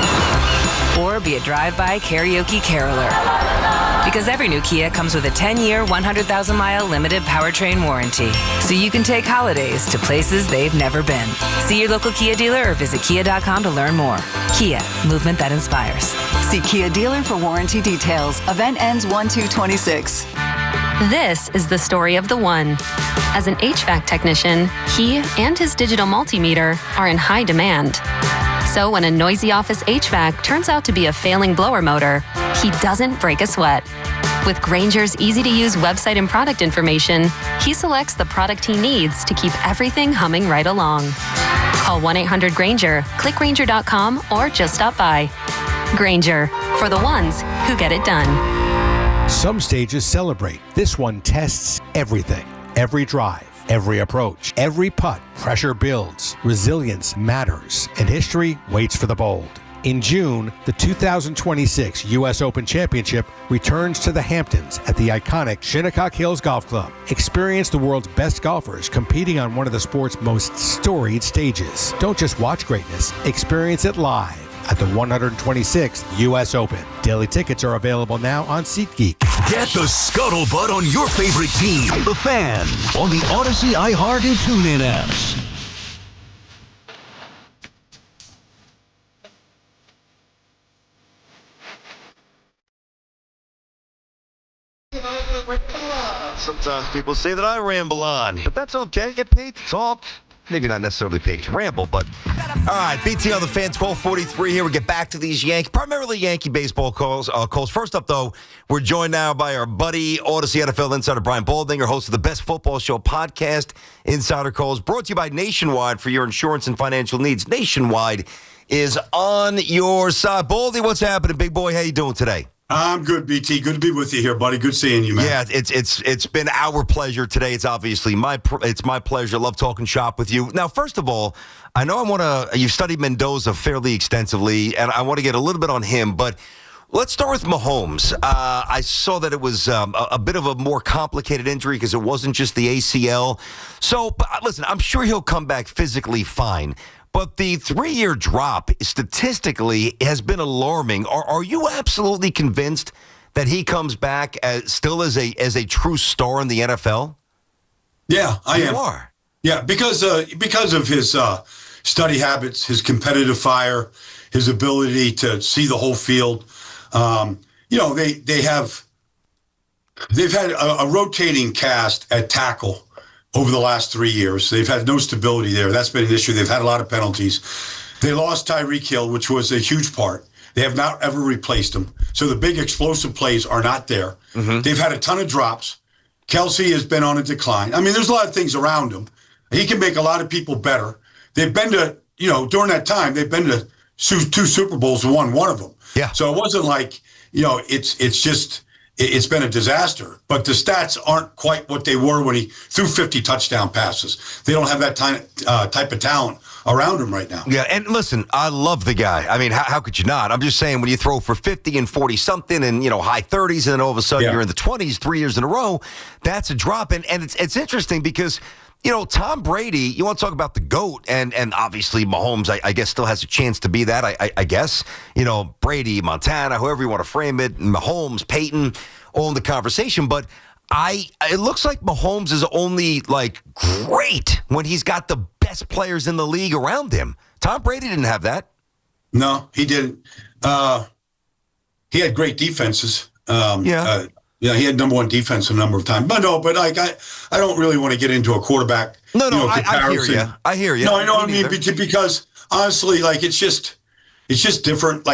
Or be a drive-by karaoke caroler. Because every new Kia comes with a 10-year, 100,000-mile limited powertrain warranty. So you can take holidays to places they've never been. See your local Kia dealer or visit Kia.com to learn more. Kia, movement that inspires. See Kia dealer for warranty details. Event ends 1/2/26. This is the story of the one. As an HVAC technician, he and his digital multimeter are in high demand. So when a noisy office HVAC turns out to be a failing blower motor, he doesn't break a sweat. With Grainger's easy-to-use website and product information, he selects the product he needs to keep everything humming right along. Call 1-800-GRAINGER, click Grainger.com, or just stop by. Grainger, for the ones who get it done. Some stages celebrate. This one tests everything. Every drive, every approach, every putt. Pressure builds. Resilience matters. And history waits for the bold. In June, the 2026 U.S. Open Championship returns to the Hamptons at the iconic Shinnecock Hills Golf Club. Experience the world's best golfers competing on one of the sport's most storied stages. Don't just watch greatness, experience it live at the 126th U.S. Open. Daily tickets are available now on SeatGeek. Get the scuttlebutt on your favorite team. The Fan on the Odyssey, iHeart, and TuneIn apps. Sometimes people say that I ramble on, but that's okay. Get paid to talk. Maybe not necessarily paid to ramble, but... All right, BT on the Fan, 12:43 here. We get back to these primarily Yankee baseball calls. First up, though, we're joined now by our buddy, Odyssey NFL insider Brian Baldinger, host of the Best Football Show podcast, Insider Calls, brought to you by Nationwide for your insurance and financial needs. Nationwide is on your side. Baldy, what's happening, big boy? How you doing today? I'm good, BT. Good to be with you here, buddy. Good seeing you, man. Yeah, it's been our pleasure today. It's obviously my pleasure. Love talking shop with you. Now, first of all, I know you've studied Mendoza fairly extensively, and I want to get a little bit on him, but let's start with Mahomes. I saw that it was a bit of a more complicated injury because it wasn't just the ACL. So, listen, I'm sure he'll come back physically fine. But the 3-year drop statistically has been alarming. Are you absolutely convinced that he comes back still as a true star in the NFL? Yeah, I am. You are. Yeah, because of his study habits, his competitive fire, his ability to see the whole field. They've had a rotating cast at tackle over the last 3 years. They've had no stability there. That's been an issue. They've had a lot of penalties. They lost Tyreek Hill, which was a huge part. They have not ever replaced him. So the big explosive plays are not there. Mm-hmm. They've had a ton of drops. Kelsey has been on a decline. I mean, there's a lot of things around him. He can make a lot of people better. They've been to, during that time, they've been to 2 Super Bowls and won one of them. Yeah. So it wasn't like, it's been a disaster, but the stats aren't quite what they were when he threw 50 touchdown passes. They don't have that type of talent around him right now. Yeah, and listen, I love the guy. I mean, how could you not? I'm just saying, when you throw for 50 and 40-something and, high 30s, and then all of a sudden you're in the 20s 3 years in a row, that's a drop. And it's interesting because, Tom Brady, you want to talk about the GOAT, and obviously Mahomes, I guess, still has a chance to be that, I guess. Brady, Montana, whoever you want to frame it, Mahomes, Peyton, all in the conversation. But it looks like Mahomes is only, great when he's got the best players in the league around him. Tom Brady didn't have that. No, he didn't. He had great defenses. Yeah, he had number one defense a number of times. But I don't really want to get into a quarterback. No, I hear you. I hear you. No, I know what I mean, because honestly, it's just different.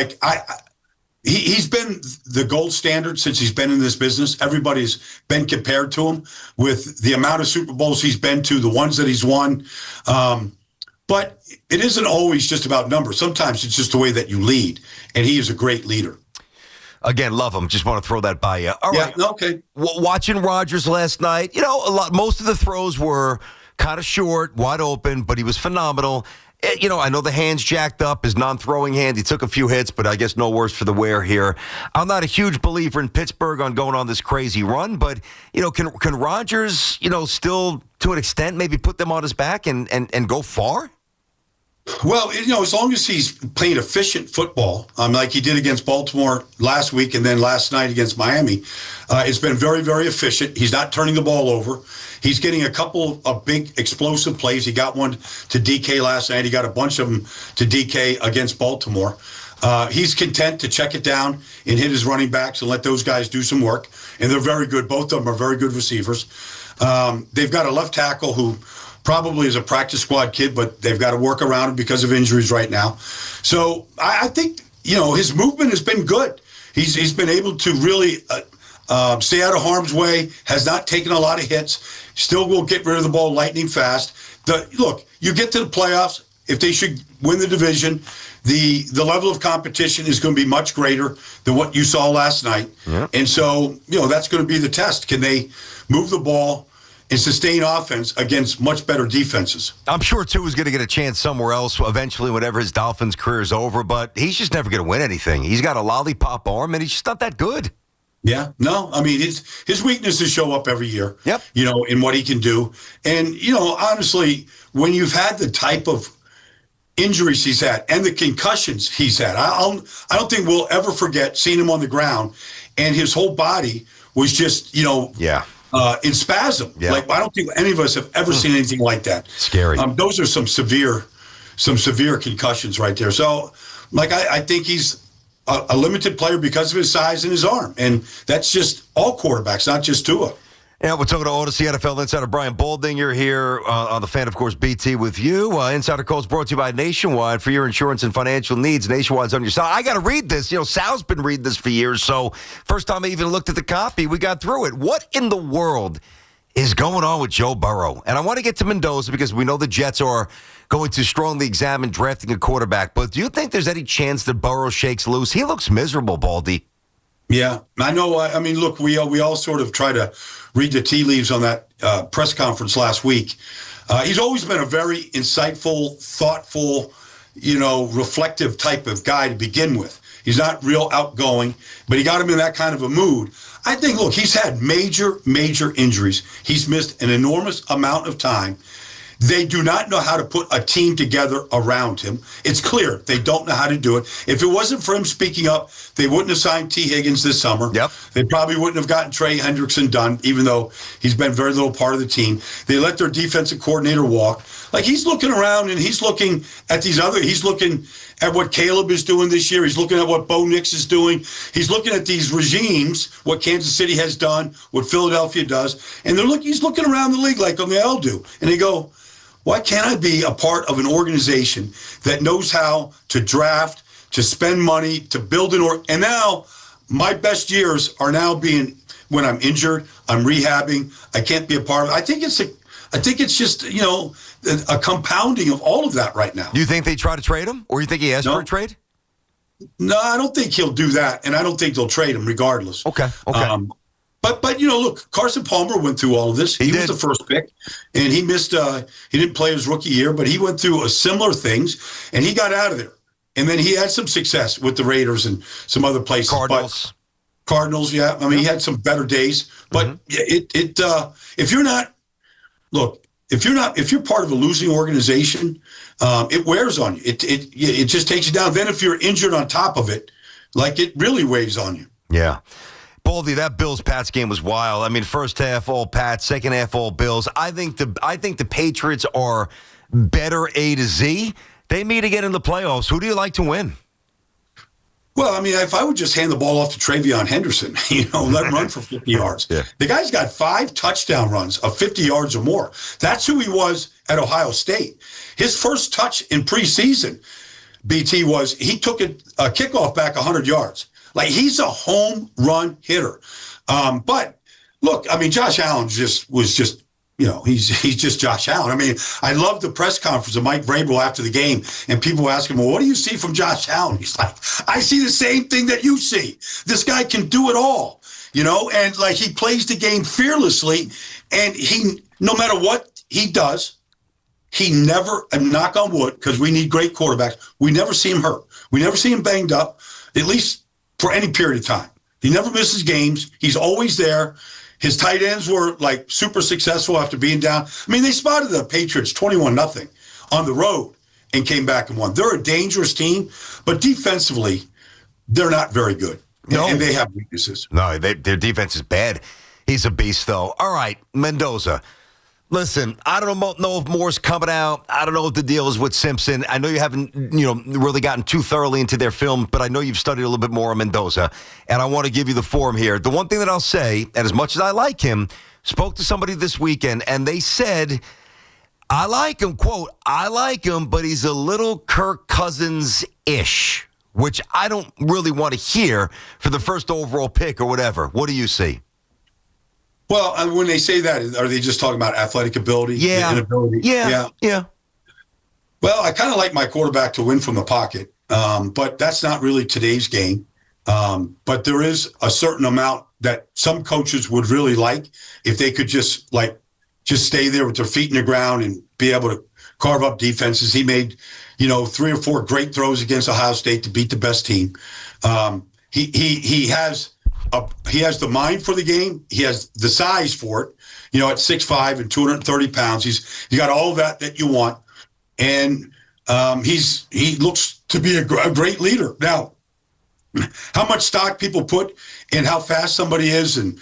He's been the gold standard since he's been in this business. Everybody's been compared to him with the amount of Super Bowls he's been to, the ones that he's won. But it isn't always just about numbers. Sometimes it's just the way that you lead, and he is a great leader. Again, love him. Just want to throw that by you. All right. Okay. Watching Rodgers last night, most of the throws were kind of short, wide open, but he was phenomenal. I know the hand's jacked up, his non-throwing hand. He took a few hits, but I guess no worse for the wear here. I'm not a huge believer in Pittsburgh on going on this crazy run, but, can Rodgers, still, to an extent, maybe put them on his back and go far? Well, as long as he's playing efficient football, like he did against Baltimore last week and then last night against Miami, it's been very, very efficient. He's not turning the ball over. He's getting a couple of big explosive plays. He got one to DK last night. He got a bunch of them to DK against Baltimore. He's content to check it down and hit his running backs and let those guys do some work. And they're very good. Both of them are very good receivers. They've got a left tackle who probably is a practice squad kid, but they've got to work around him because of injuries right now. So I think, his movement has been good. He's been able to really stay out of harm's way, has not taken a lot of hits, still will get rid of the ball lightning fast. Look, you get to the playoffs, if they should win the division, the level of competition is going to be much greater than what you saw last night. Yep. And so, that's going to be the test. Can they move the ball and sustain offense against much better defenses? I'm sure Tua's going to get a chance somewhere else eventually whenever his Dolphins career is over, but he's just never going to win anything. He's got a lollipop arm, and he's just not that good. Yeah, no, I mean, his weaknesses show up every year, Yep. In what he can do. And, honestly, when you've had the type of injuries he's had and the concussions he's had, I don't think we'll ever forget seeing him on the ground, and his whole body was just, in spasm. Yeah. Like, I don't think any of us have ever seen anything like that. Scary. Those are some severe concussions right there. So, I think he's a limited player because of his size and his arm. And that's just all quarterbacks, not just Tua. Yeah, we're talking to Odyssey NFL insider Brian Balding. You're here on the Fan, of course, BT with you. Insider Calls brought to you by Nationwide for your insurance and financial needs. Nationwide's on your side. I got to read this. Sal's been reading this for years, so first time I even looked at the copy, we got through it. What in the world is going on with Joe Burrow? And I want to get to Mendoza because we know the Jets are going to strongly examine drafting a quarterback. But do you think there's any chance that Burrow shakes loose? He looks miserable, Baldy. Yeah, I know. I mean, look, we all sort of try to read the tea leaves on that press conference last week. He's always been a very insightful, thoughtful, reflective type of guy to begin with. He's not real outgoing, but he got him in that kind of a mood. I think, look, he's had major injuries. He's missed an enormous amount of time. They do not know how to put a team together around him. It's clear they don't know how to do it. If it wasn't for him speaking up, they wouldn't have signed T. Higgins this summer. Yep. They probably wouldn't have gotten Trey Hendrickson done, even though he's been very little part of the team. They let their defensive coordinator walk. He's looking around and he's looking at he's looking at what Caleb is doing this year. He's looking at what Bo Nix is doing. He's looking at these regimes, what Kansas City has done, what Philadelphia does. And he's looking around the league like they all do. And they go, why can't I be a part of an organization that knows how to draft, to spend money, to build and now my best years are now being when I'm injured, I'm rehabbing, I can't be a part of it. I think it's just, a compounding of all of that right now. Do you think they try to trade him, or you think he asked for a trade? No, I don't think he'll do that, and I don't think they'll trade him regardless. Okay. But look, Carson Palmer went through all of this. He was the first pick, and he missed. He didn't play his rookie year, but he went through similar things, and he got out of there. And then he had some success with the Raiders and some other places. Cardinals, yeah. I mean, he had some better days, but if you're part of a losing organization, it wears on you. It just takes you down. Then if you're injured on top of it, it really weighs on you. Yeah. Baldy, that Bills-Pats game was wild. I mean, first half all Pats, second half all Bills. I think the Patriots are better A to Z. They meet again in the playoffs. Who do you like to win? Well, I mean, if I would just hand the ball off to Travion Henderson, let him run for 50 yards. Yeah. The guy's got 5 touchdown runs of 50 yards or more. That's who he was at Ohio State. His first touch in preseason, BT, was he took a kickoff back 100 yards. He's a home run hitter. But look, I mean, Josh Allen was just he's just Josh Allen. I mean, I love the press conference of Mike Vrabel after the game, and people ask him, well, what do you see from Josh Allen? He's like, I see the same thing that you see. This guy can do it all, and he plays the game fearlessly, and no matter what he does, he never, and knock on wood, because we need great quarterbacks, we never see him hurt. We never see him banged up, at least for any period of time. He never misses games. He's always there. His tight ends were super successful after being down. I mean, they spotted the Patriots 21-0 on the road and came back and won. They're a dangerous team, but defensively, they're not very good. No. And they have weaknesses. No, their defense is bad. He's a beast, though. All right, Mendoza. Listen, I don't know if more's coming out. I don't know what the deal is with Simpson. I know you haven't, really gotten too thoroughly into their film, but I know you've studied a little bit more on Mendoza, and I want to give you the forum here. The one thing that I'll say, and as much as I like him, spoke to somebody this weekend, and they said, I like him, quote, I like him, but he's a little Kirk Cousins-ish. which I don't really want to hear for the first overall pick or whatever. What do you see? Well, when they say that, are they just talking about athletic ability? Yeah. Inability? Yeah. Well, I kind of like my quarterback to win from the pocket, but that's not really today's game. But there is a certain amount that some coaches would really like if they could just stay there with their feet in the ground and be able to carve up defenses. He made, 3 or 4 great throws against Ohio State to beat the best team. He has the mind for the game. He has the size for it. At 6'5" and 230 pounds, he's got all of that you want, and he looks to be a great leader. Now, how much stock people put in how fast somebody is, and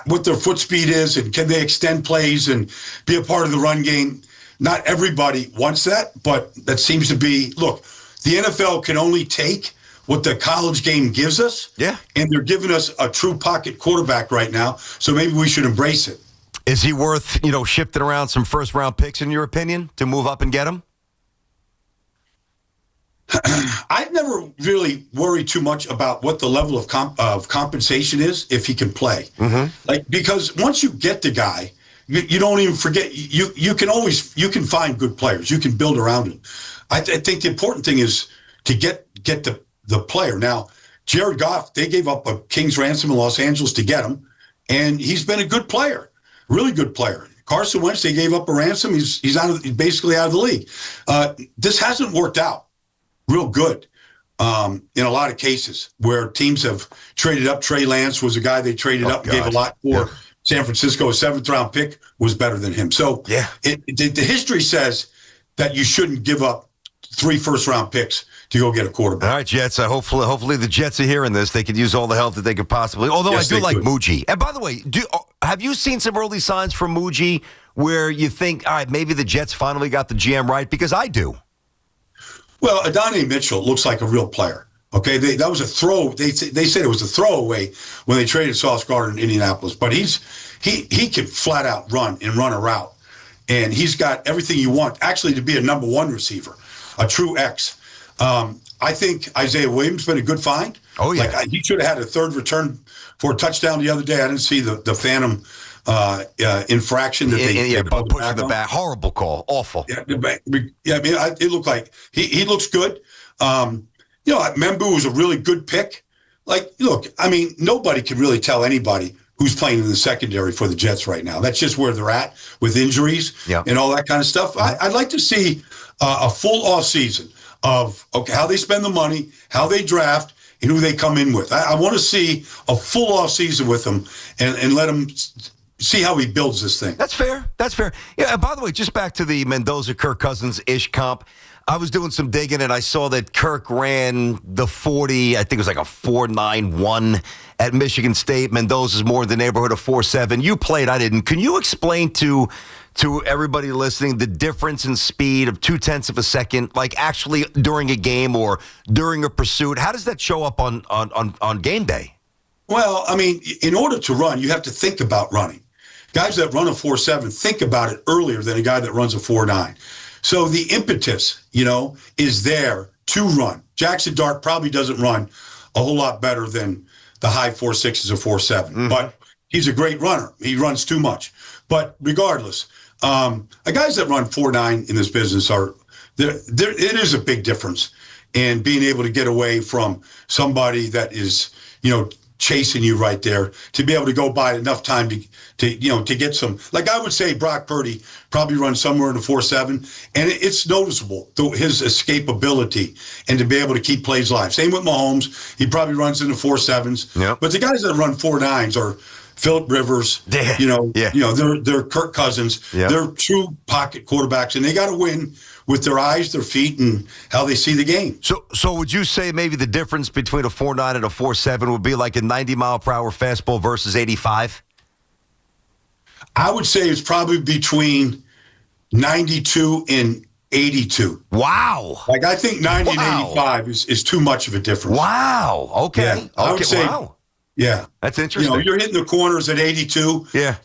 what their foot speed is, and can they extend plays and be a part of the run game? Not everybody wants that, but that seems to be. Look, the NFL can only take what the college game gives us. Yeah. And they're giving us a true pocket quarterback right now, so maybe we should embrace it. Is he worth, shifting around some first-round picks, in your opinion, to move up and get him? I've never really worried too much about what the level of compensation is if he can play. Mm-hmm. Because once you get the guy, you don't even forget. You can find good players. You can build around him. I think the important thing is to get the player. Now, Jared Goff, they gave up a king's ransom in Los Angeles to get him, and he's been a good player, really good player. Carson Wentz, they gave up a ransom. He's basically out of the league. This hasn't worked out real good in a lot of cases where teams have traded up. Trey Lance was a guy they traded up, gave a lot for. Yeah. San Francisco, a 7th-round pick, was better than him. So the history says that you shouldn't give up 3 first-round picks to go get a quarterback. All right, Jets. Hopefully the Jets are hearing this. They could use all the help that they could possibly. Although I do like Muji. And by the way, have you seen some early signs from Muji where you think, all right, maybe the Jets finally got the GM right? Because I do. Well, Adonai Mitchell looks like a real player. Okay, that was a throw. They said it was a throwaway when they traded Sauce Gardner in Indianapolis. But he can flat out run a route, and he's got everything you want actually to be a number 1 receiver, a true X. I think Isaiah Williams been a good find. Oh yeah, he should have had a 3rd return for a touchdown the other day. I didn't see the phantom infraction that they pushing the back. Horrible call, awful. Yeah, it looked like he looks good. Membu was a really good pick. Nobody can really tell anybody who's playing in the secondary for the Jets right now. That's just where they're at with injuries and all that kind of stuff. I'd like to see a full offseason of how they spend the money, how they draft, and who they come in with. I want to see a full offseason with them and let them see how he builds this thing. That's fair. Yeah, and by the way, just back to the Mendoza-Kirk Cousins-ish comp, I was doing some digging, and I saw that Kirk ran the 40, I think it was like a 4.91 at Michigan State. Mendoza's more in the neighborhood of 4.7. You played, I didn't. Can you explain to everybody listening the difference in speed of 0.2 of a second, like actually during a game or during a pursuit? How does that show up on game day? Well, in order to run, you have to think about running. Guys that run a 4.7 think about it earlier than a guy that runs a 4.9. So the impetus, is there to run. Jackson Dart probably doesn't run a whole lot better than the high 4.6s or 4.7, but he's a great runner. He runs too much. But regardless, guys that run 4.9 in this business it is a big difference in being able to get away from somebody that is, chasing you right there, to be able to go by enough time to get some. Like I would say Brock Purdy probably runs somewhere in the 4.7, and it's noticeable, his escapability and to be able to keep plays live. Same with Mahomes. He probably runs in the 4.7s. Yep. But the guys that run 4.9s are Phillip Rivers, they're Kirk Cousins. Yep. They're true pocket quarterbacks, and they got to win with their eyes, their feet, and how they see the game. So would you say maybe the difference between a 4.9 and a 4.7 would be like a 90-mile-per-hour fastball versus 85? I would say it's probably between 92 and 82. Wow. I think 90 and 85 is too much of a difference. Wow. Okay. Yeah, I would say, yeah. That's interesting. You're hitting the corners at 82. Yeah.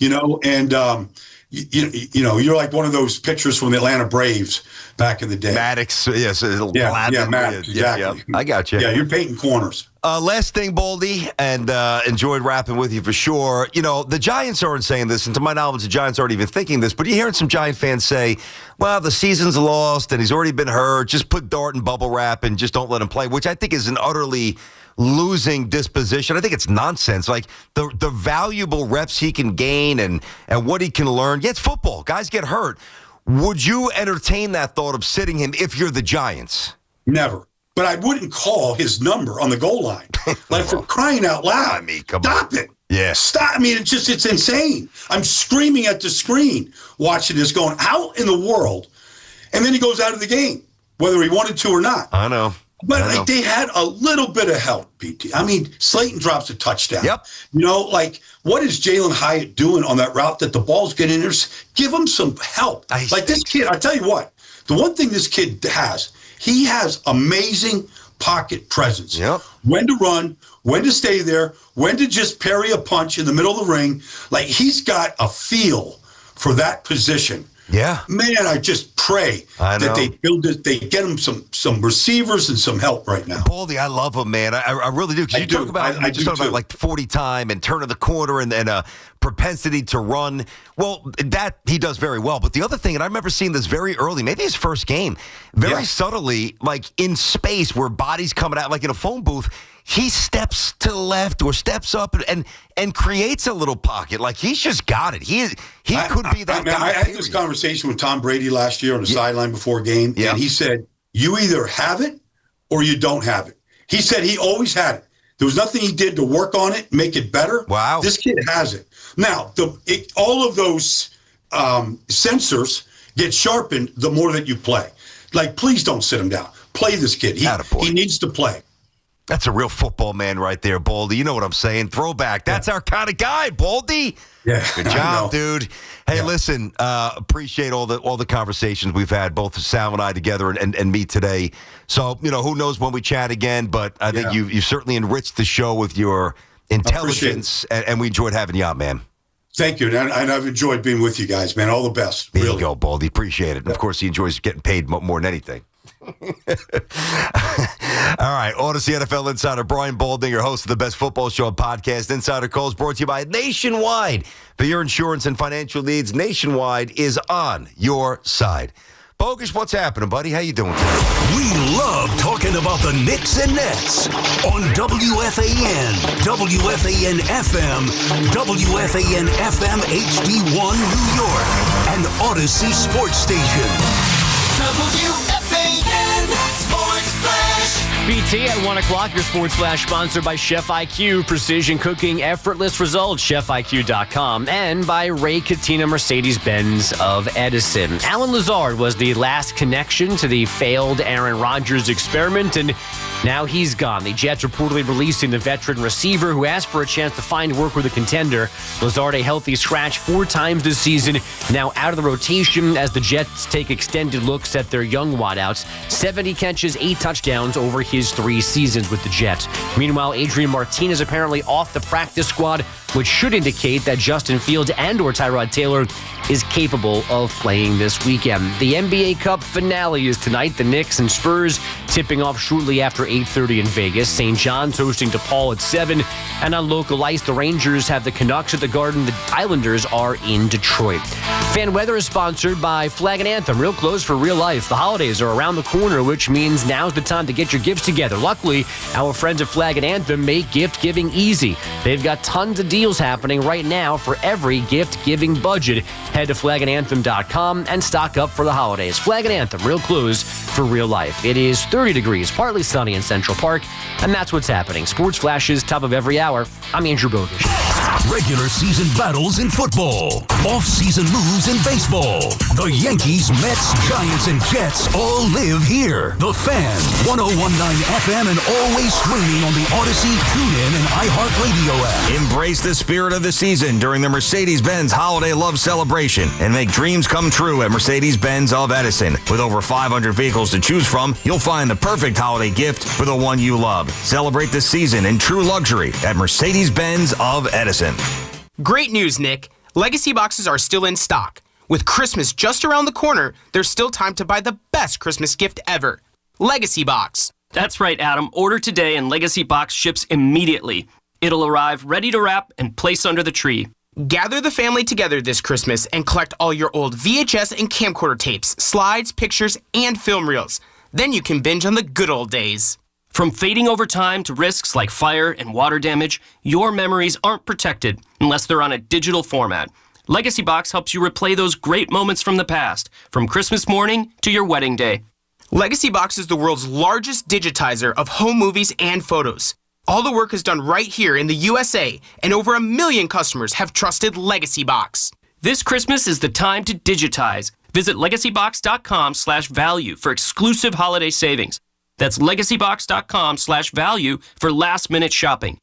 And you know, you're like one of those pitchers from the Atlanta Braves back in the day. Maddox, yes. Maddox, exactly. Yeah. I got you. Yeah, you're painting corners. Last thing, Baldy, and enjoyed rapping with you for sure. You know, the Giants aren't saying this, and to my knowledge, the Giants aren't even thinking this, but you're hearing some Giant fans say, well, the season's lost, and he's already been hurt. Just put Dart in bubble wrap and just don't let him play, which I think is an utterly losing disposition. I think it's nonsense. Like, the valuable reps he can gain and what he can learn. Yeah, it's football. Guys get hurt. Would you entertain that thought of sitting him if you're the Giants? Never. But I wouldn't call his number on the goal line. Like, for crying out loud. I mean, come Stop on. it. Yeah. Stop. I mean, it's insane. I'm screaming at the screen watching this going, how in the world? And then he goes out of the game, whether he wanted to or not. I know. But like, they had a little bit of help, PT. I mean, Slayton drops a touchdown. Yep. You know, like, what is Jalen Hyatt doing on that route that the ball's getting in there? Give him some help. This kid, I tell you what, the one thing this kid has, he has amazing pocket presence. Yep. When to run, when to stay there, when to just parry a punch in the middle of the ring. Like, he's got a feel for that position. Yeah. Man, I just pray that they build it. They get him some receivers and some help right now. Baldy, I love him, man. I really do. Because you talk about, I just talk about like 40 time and turning the corner and a propensity to run. Well, that he does very well. But the other thing, and I remember seeing this very early, maybe his first game, very subtly, like in space where bodies coming out, like in a phone booth, he steps to the left or steps up and creates a little pocket. Like, he's just got it. He could be that guy. I had this conversation with Tom Brady last year on the sideline before a game, and he said, you either have it or you don't have it. He said he always had it. There was nothing he did to work on it, make it better. Wow. This kid has it. Now, all of those sensors get sharpened the more that you play. Like, please don't sit him down. Play this kid. He needs to play. That's a real football man right there, Baldy. You know what I'm saying? Throwback. That's our kind of guy, Baldy. Yeah. Good job, dude. Hey, listen, appreciate all the conversations we've had, both Sal and I together and me today. So, you know, who knows when we chat again, but I think you certainly enriched the show with your intelligence, and we enjoyed having you on, man. Thank you, and I've enjoyed being with you guys, man. All the best. There you go, Baldy. Appreciate it. And, of course, he enjoys getting paid more than anything. All right, Odyssey NFL Insider Brian Baldinger, host of the Best Football Show podcast. Insider Calls brought to you by Nationwide. For your insurance and financial needs, Nationwide is on your side. Bogus, what's happening, buddy? How you doing today? We love talking about the Knicks and Nets on WFAN, WFAN FM, WFAN FM HD1 New York, and Odyssey Sports Station. WFAN Sports Flash. BT at 1 o'clock, your Sports Flash sponsored by Chef IQ, precision cooking, effortless results, chefiq.com, and by Ray Cattina Mercedes-Benz of Edison. Alan Lazard was the last connection to the failed Aaron Rodgers experiment, and now he's gone. The Jets reportedly releasing the veteran receiver who asked for a chance to find work with a contender. Lazard, a healthy scratch 4 times this season, now out of the rotation as the Jets take extended looks at their young wideouts. 70 catches, 8 touchdowns over his 3 seasons with the Jets. Meanwhile, Adrian Martinez apparently off the practice squad, which should indicate that Justin Fields and/or Tyrod Taylor is capable of playing this weekend. The NBA Cup finale is tonight. The Knicks and Spurs tipping off shortly after 8:30 in Vegas. St. John's hosting DePaul at 7. And on local ice, the Rangers have the Canucks at the Garden. The Islanders are in Detroit. Fan weather is sponsored by Flag and Anthem. Real clothes for real life. The holidays are around the corner, which means now's the time to get your gifts together. Luckily, our friends at Flag and Anthem make gift giving easy. They've got tons of deals happening right now for every gift giving budget. Head to flagandanthem.com and stock up for the holidays. Flag and Anthem, real clothes for real life. It is 30 degrees, partly sunny in Central Park, and that's what's happening. Sports Flashes, top of every hour. I'm Andrew Bogish. Regular season battles in football. Off-season moves in baseball. The Yankees, Mets, Giants, and Jets all live here. The Fan, 101.9 FM, and always streaming on the Odyssey, TuneIn, and iHeartRadio app. Embrace the spirit of the season during the Mercedes-Benz Holiday Love Celebration and make dreams come true at Mercedes-Benz of Edison. With over 500 vehicles to choose from, you'll find the perfect holiday gift for the one you love. Celebrate the season in true luxury at Mercedes-Benz of Edison. Great news, Nick. Legacy boxes are still in stock. With Christmas just around the corner, there's still time to buy the best Christmas gift ever. Legacy Box. That's right, Adam. Order today and Legacy Box ships immediately. It'll arrive ready to wrap and place under the tree. Gather the family together this Christmas and collect all your old VHS and camcorder tapes, slides, pictures, and film reels. Then you can binge on the good old days. From fading over time to risks like fire and water damage, your memories aren't protected unless they're on a digital format. Legacy Box helps you replay those great moments from the past, from Christmas morning to your wedding day. Legacy Box is the world's largest digitizer of home movies and photos. All the work is done right here in the USA, and over 1 million customers have trusted Legacy Box. This Christmas is the time to digitize. Visit legacybox.com/value for exclusive holiday savings. That's legacybox.com/value for last-minute shopping.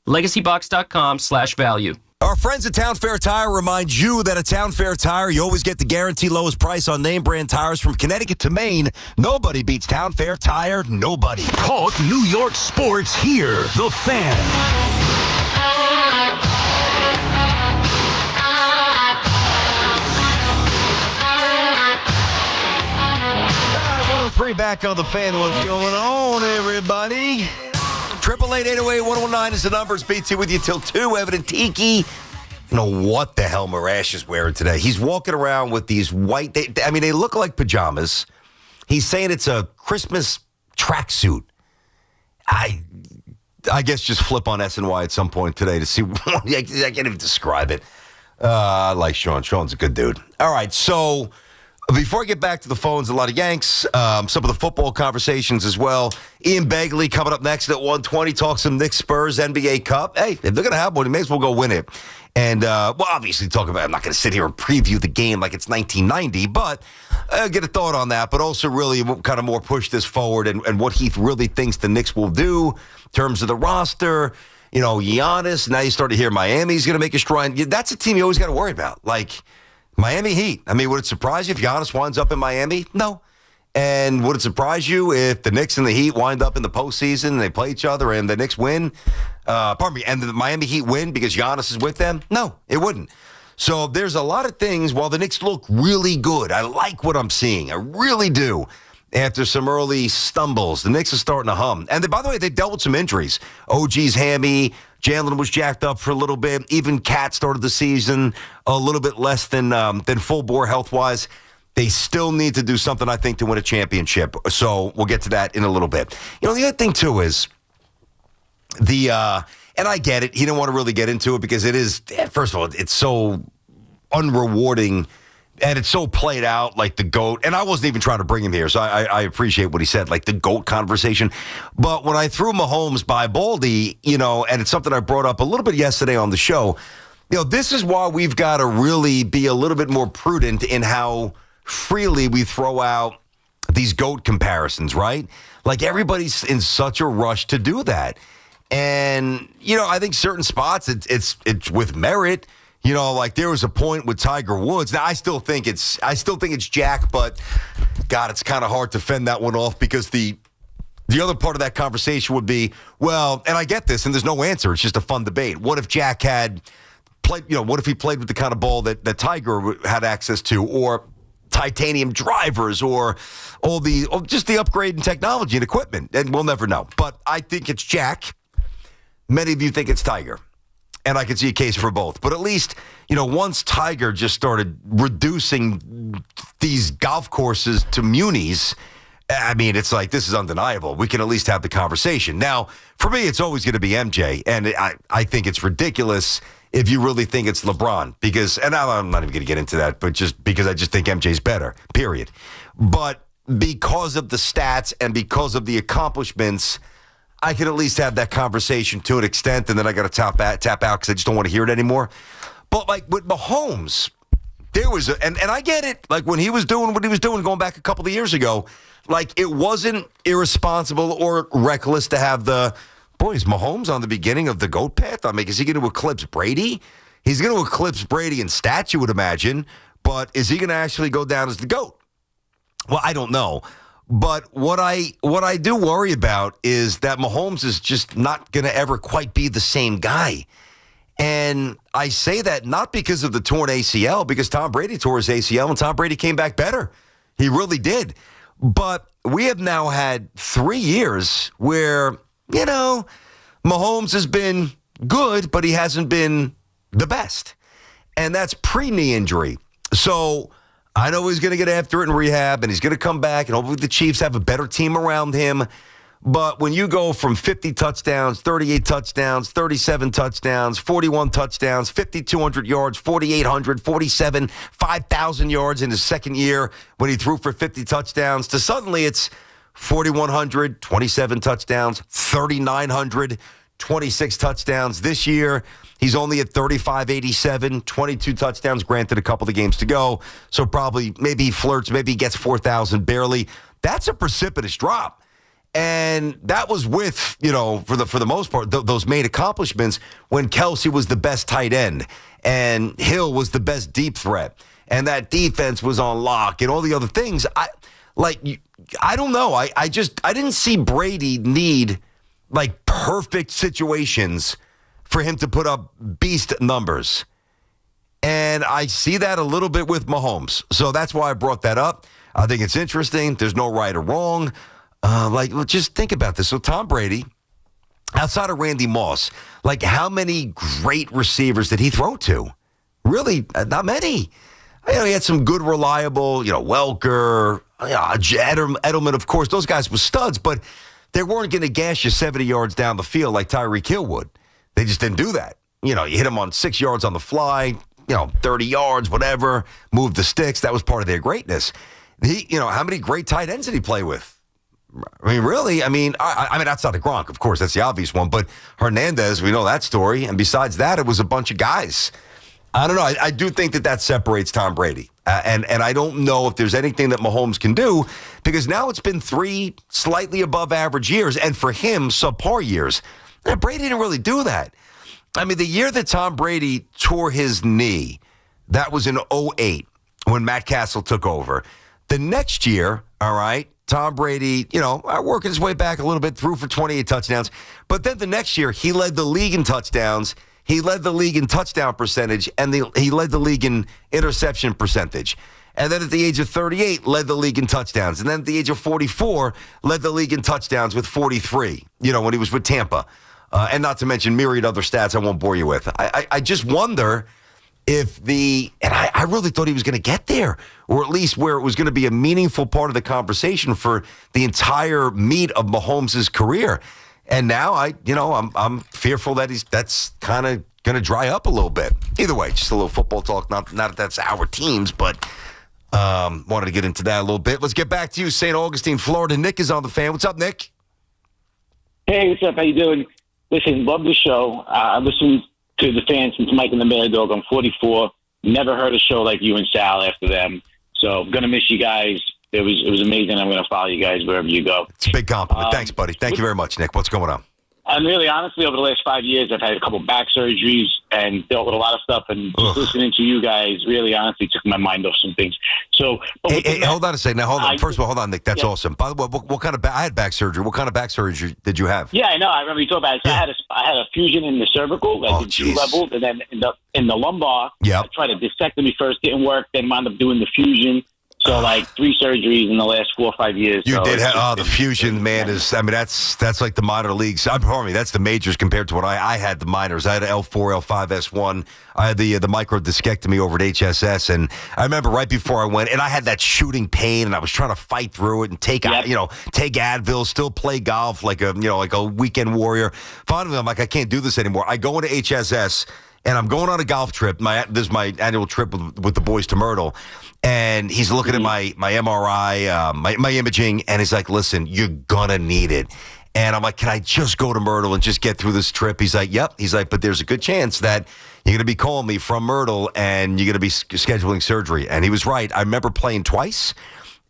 legacybox.com/value. Our friends at Town Fair Tire remind you that at Town Fair Tire, you always get the guaranteed lowest price on name brand tires from Connecticut to Maine. Nobody beats Town Fair Tire. Nobody. Talk New York sports here. The Fan. 103 back on the Fan. What's going on, everybody? 888-808-1019 is the number. It's BT with you till 2. Evan and Tiki. I don't know what the hell Marash is wearing today. He's walking around with these white, they look like pajamas. He's saying it's a Christmas tracksuit. I guess just flip on SNY at some point today to see. I can't even describe it. I like Sean. Sean's a good dude. All right, so before I get back to the phones, a lot of Yanks, some of the football conversations as well. Ian Begley coming up next at 1:20. Talk some Knicks Spurs NBA Cup. Hey, if they're going to have one, they may as well go win it. And, obviously talk about, I'm not going to sit here and preview the game like it's 1990, but get a thought on that, but also really kind of more push this forward and what he really thinks the Knicks will do in terms of the roster. You know, Giannis, now you start to hear Miami's going to make a stride. That's a team you always got to worry about. Like, Miami Heat. I mean, would it surprise you if Giannis winds up in Miami? No. And would it surprise you if the Knicks and the Heat wind up in the postseason and they play each other and the Knicks win? And the Miami Heat win because Giannis is with them? No, it wouldn't. So there's a lot of things. While the Knicks look really good, I like what I'm seeing. I really do. After some early stumbles, the Knicks are starting to hum. And by the way, they dealt with some injuries. OG's hammy. Jalen was jacked up for a little bit. Even Cat started the season a little bit less than full bore health-wise. They still need to do something, I think, to win a championship. So we'll get to that in a little bit. You know, the other thing, too, is and I get it. He didn't want to really get into it because it is, first of all, it's so unrewarding and it's so played out like the GOAT. And I wasn't even trying to bring him here, so I appreciate what he said, like the GOAT conversation. But when I threw Mahomes by Baldy, you know, and it's something I brought up a little bit yesterday on the show, you know, this is why we've got to really be a little bit more prudent in how freely we throw out these GOAT comparisons, right? Like everybody's in such a rush to do that. And, you know, I think certain spots it's with merit. You know, like there was a point with Tiger Woods. Now I still think it's Jack, but God, it's kind of hard to fend that one off because the other part of that conversation would be, well, and I get this, and there's no answer. It's just a fun debate. What if Jack had played, you know, what if he played with the kind of ball that Tiger had access to, or titanium drivers, or just the upgrade in technology and equipment? And we'll never know. But I think it's Jack. Many of you think it's Tiger. And I can see a case for both. But at least, you know, once Tiger just started reducing these golf courses to munis, I mean, it's like, this is undeniable. We can at least have the conversation. Now, for me, it's always going to be MJ. And I think it's ridiculous if you really think it's LeBron. Because, and I'm not even going to get into that, but just because I just think MJ's better, period. But because of the stats and because of the accomplishments, I can at least have that conversation to an extent, and then I got to tap out because I just don't want to hear it anymore. But like with Mahomes, there was and I get it. Like when he was doing what he was doing going back a couple of years ago, like it wasn't irresponsible or reckless to have is Mahomes on the beginning of the GOAT path? I mean, is he going to eclipse Brady? He's going to eclipse Brady in stats, you would imagine, but is he going to actually go down as the GOAT? Well, I don't know. But what I do worry about is that Mahomes is just not going to ever quite be the same guy. And I say that not because of the torn ACL, because Tom Brady tore his ACL and Tom Brady came back better. He really did. But we have now had 3 years where, Mahomes has been good, but he hasn't been the best. And that's pre-knee injury. So I know he's going to get after it in rehab, and he's going to come back, and hopefully the Chiefs have a better team around him. But when you go from 50 touchdowns, 38 touchdowns, 37 touchdowns, 41 touchdowns, 5,200 yards, 4,800, 47, 5,000 yards in his second year when he threw for 50 touchdowns, to suddenly it's 4,100, 27 touchdowns, 3,900, 26 touchdowns. This year, he's only at 3,587, 22 touchdowns, granted a couple of games to go. So probably, maybe he flirts, maybe he gets 4,000 barely. That's a precipitous drop. And that was with, for the most part, those main accomplishments when Kelsey was the best tight end and Hill was the best deep threat and that defense was on lock and all the other things. I don't know. I didn't see Brady need perfect situations for him to put up beast numbers. And I see that a little bit with Mahomes. So that's why I brought that up. I think it's interesting. There's no right or wrong. Just think about this. So Tom Brady, outside of Randy Moss, how many great receivers did he throw to? Really, not many. He had some good, reliable, Welker, Edelman, of course. Those guys were studs, but they weren't going to gas you 70 yards down the field like Tyreek Hill would. They just didn't do that. You hit him on 6 yards on the fly, 30 yards, whatever, move the sticks. That was part of their greatness. How many great tight ends did he play with? I mean, really? I mean, outside of Gronk, of course, that's the obvious one. But Hernandez, we know that story. And besides that, it was a bunch of guys. I don't know. I do think that separates Tom Brady. And I don't know if there's anything that Mahomes can do, because now it's been 3 slightly above average years. And for him, subpar years. And Brady didn't really do that. I mean, the year that Tom Brady tore his knee, that was in 2008 when Matt Castle took over. The next year, all right, Tom Brady, working his way back a little bit, threw for 28 touchdowns. But then the next year, he led the league in touchdowns. He led the league in touchdown percentage, and he led the league in interception percentage. And then at the age of 38, led the league in touchdowns. And then at the age of 44, led the league in touchdowns with 43, when he was with Tampa. And not to mention myriad other stats I won't bore you with. I just wonder if I really thought he was going to get there, or at least where it was going to be a meaningful part of the conversation for the entire meat of Mahomes' career. And now I'm fearful that that's kind of going to dry up a little bit. Either way, just a little football talk. Not that that's our teams, but wanted to get into that a little bit. Let's get back to you, St. Augustine, Florida. Nick is on the fan. What's up, Nick? Hey, what's up? How you doing? Listen, love the show. I listen to the fans since Mike and the Mad Dog. I'm 44. Never heard a show like you and Sal after them. So I'm gonna miss you guys. It was amazing. I'm gonna follow you guys wherever you go. It's a big compliment. Thanks, buddy. Thank you very much, Nick. What's going on? And really, honestly, over the last 5 years, I've had a couple back surgeries and dealt with a lot of stuff. And just listening to you guys really, honestly, took my mind off some things. So, hey, hold on a second. Now, hold on. First of all, hold on, Nick. That's awesome. By the way, what kind of I had back surgery. What kind of back surgery did you have? Yeah, I know. I remember you talking about it. So I had a fusion in the cervical, the 2 levels, and then in the lumbar. Yeah. I tried a discectomy first, didn't work. Then wound up doing the fusion. So 3 surgeries in the last 4 or 5 years. You did have the fusion, man. That's like the minor leagues. Pardon me, that's the majors compared to what I had the minors. I had L4, L5, S1. I had the micro discectomy over at HSS, and I remember right before I went, and I had that shooting pain, and I was trying to fight through it and take Advil, still play golf like a weekend warrior. Finally, I'm like, I can't do this anymore. I go into HSS. And I'm going on a golf trip. This is my annual trip with the boys to Myrtle. And he's looking at my MRI, my imaging, and he's like, listen, you're going to need it. And I'm like, can I just go to Myrtle and just get through this trip? He's like, yep. He's like, but there's a good chance that you're going to be calling me from Myrtle and you're going to be scheduling surgery. And he was right. I remember playing twice.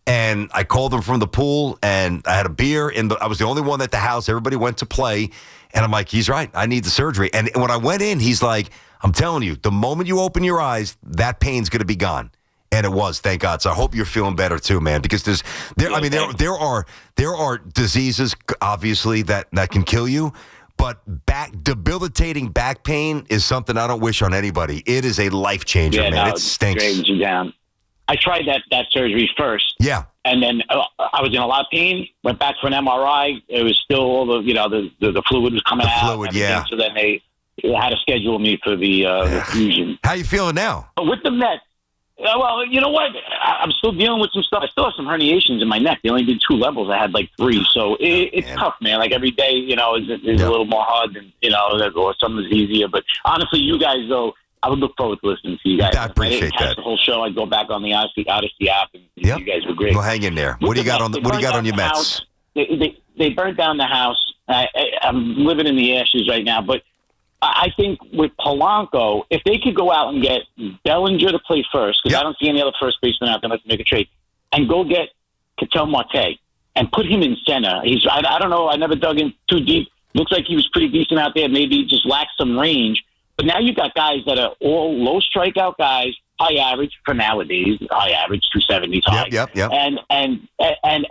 And I called him from the pool, and I had a beer. I was the only one at the house. Everybody went to play. And I'm like, he's right. I need the surgery. And when I went in, he's like, I'm telling you, the moment you open your eyes, that pain's going to be gone. And it was, thank God. So I hope you're feeling better too, man, because there are diseases, obviously, that can kill you. But debilitating back pain is something I don't wish on anybody. It is a life changer, man. No, it stinks. Drains you down. I tried that surgery first. Yeah. And then I was in a lot of pain. Went back for an MRI. It was still all the fluid was coming out. Fluid, yeah. So then they had to schedule me for the fusion. How you feeling now? With the Mets, well, you know what? I'm still dealing with some stuff. I still have some herniations in my neck. They only did 2 levels. I had like 3. So it's tough, man. Like every day, is a little more hard than, or some is easier. But honestly, you guys, though, I would look forward to listening to you guys. I appreciate didn't catch that. the whole show. I'd go back on the Odyssey app, and you guys were great. Well, hang in there. What do you got on your Mets? They burned down the house. I'm living in the ashes right now, but I think with Polanco, if they could go out and get Bellinger to play first, because I don't see any other first baseman out there that can make a trade, and go get Ketel Marte and put him in center. I don't know. I never dug in too deep. Looks like he was pretty decent out there. Maybe just lacks some range. But now you've got guys that are all low strikeout guys, high average for nowadays, high average 270 high. Yep.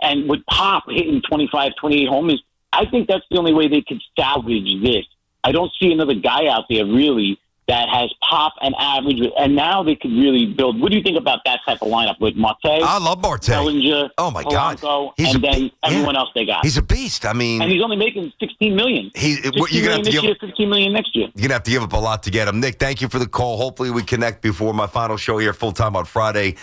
And with Pop hitting 25, 28 homers, I think that's the only way they could salvage this. I don't see another guy out there really that has Pop and average, and now they could really build. What do you think about that type of lineup with Marte? I love Marte. Bellinger, oh my Polanco, God, and then everyone else they got. He's a beast. I mean, and he's only making $16 million. You're gonna have to this year, $15 million next year. You're gonna have to give up a lot to get him. Nick, thank you for the call. Hopefully, we connect before my final show here full time on Friday.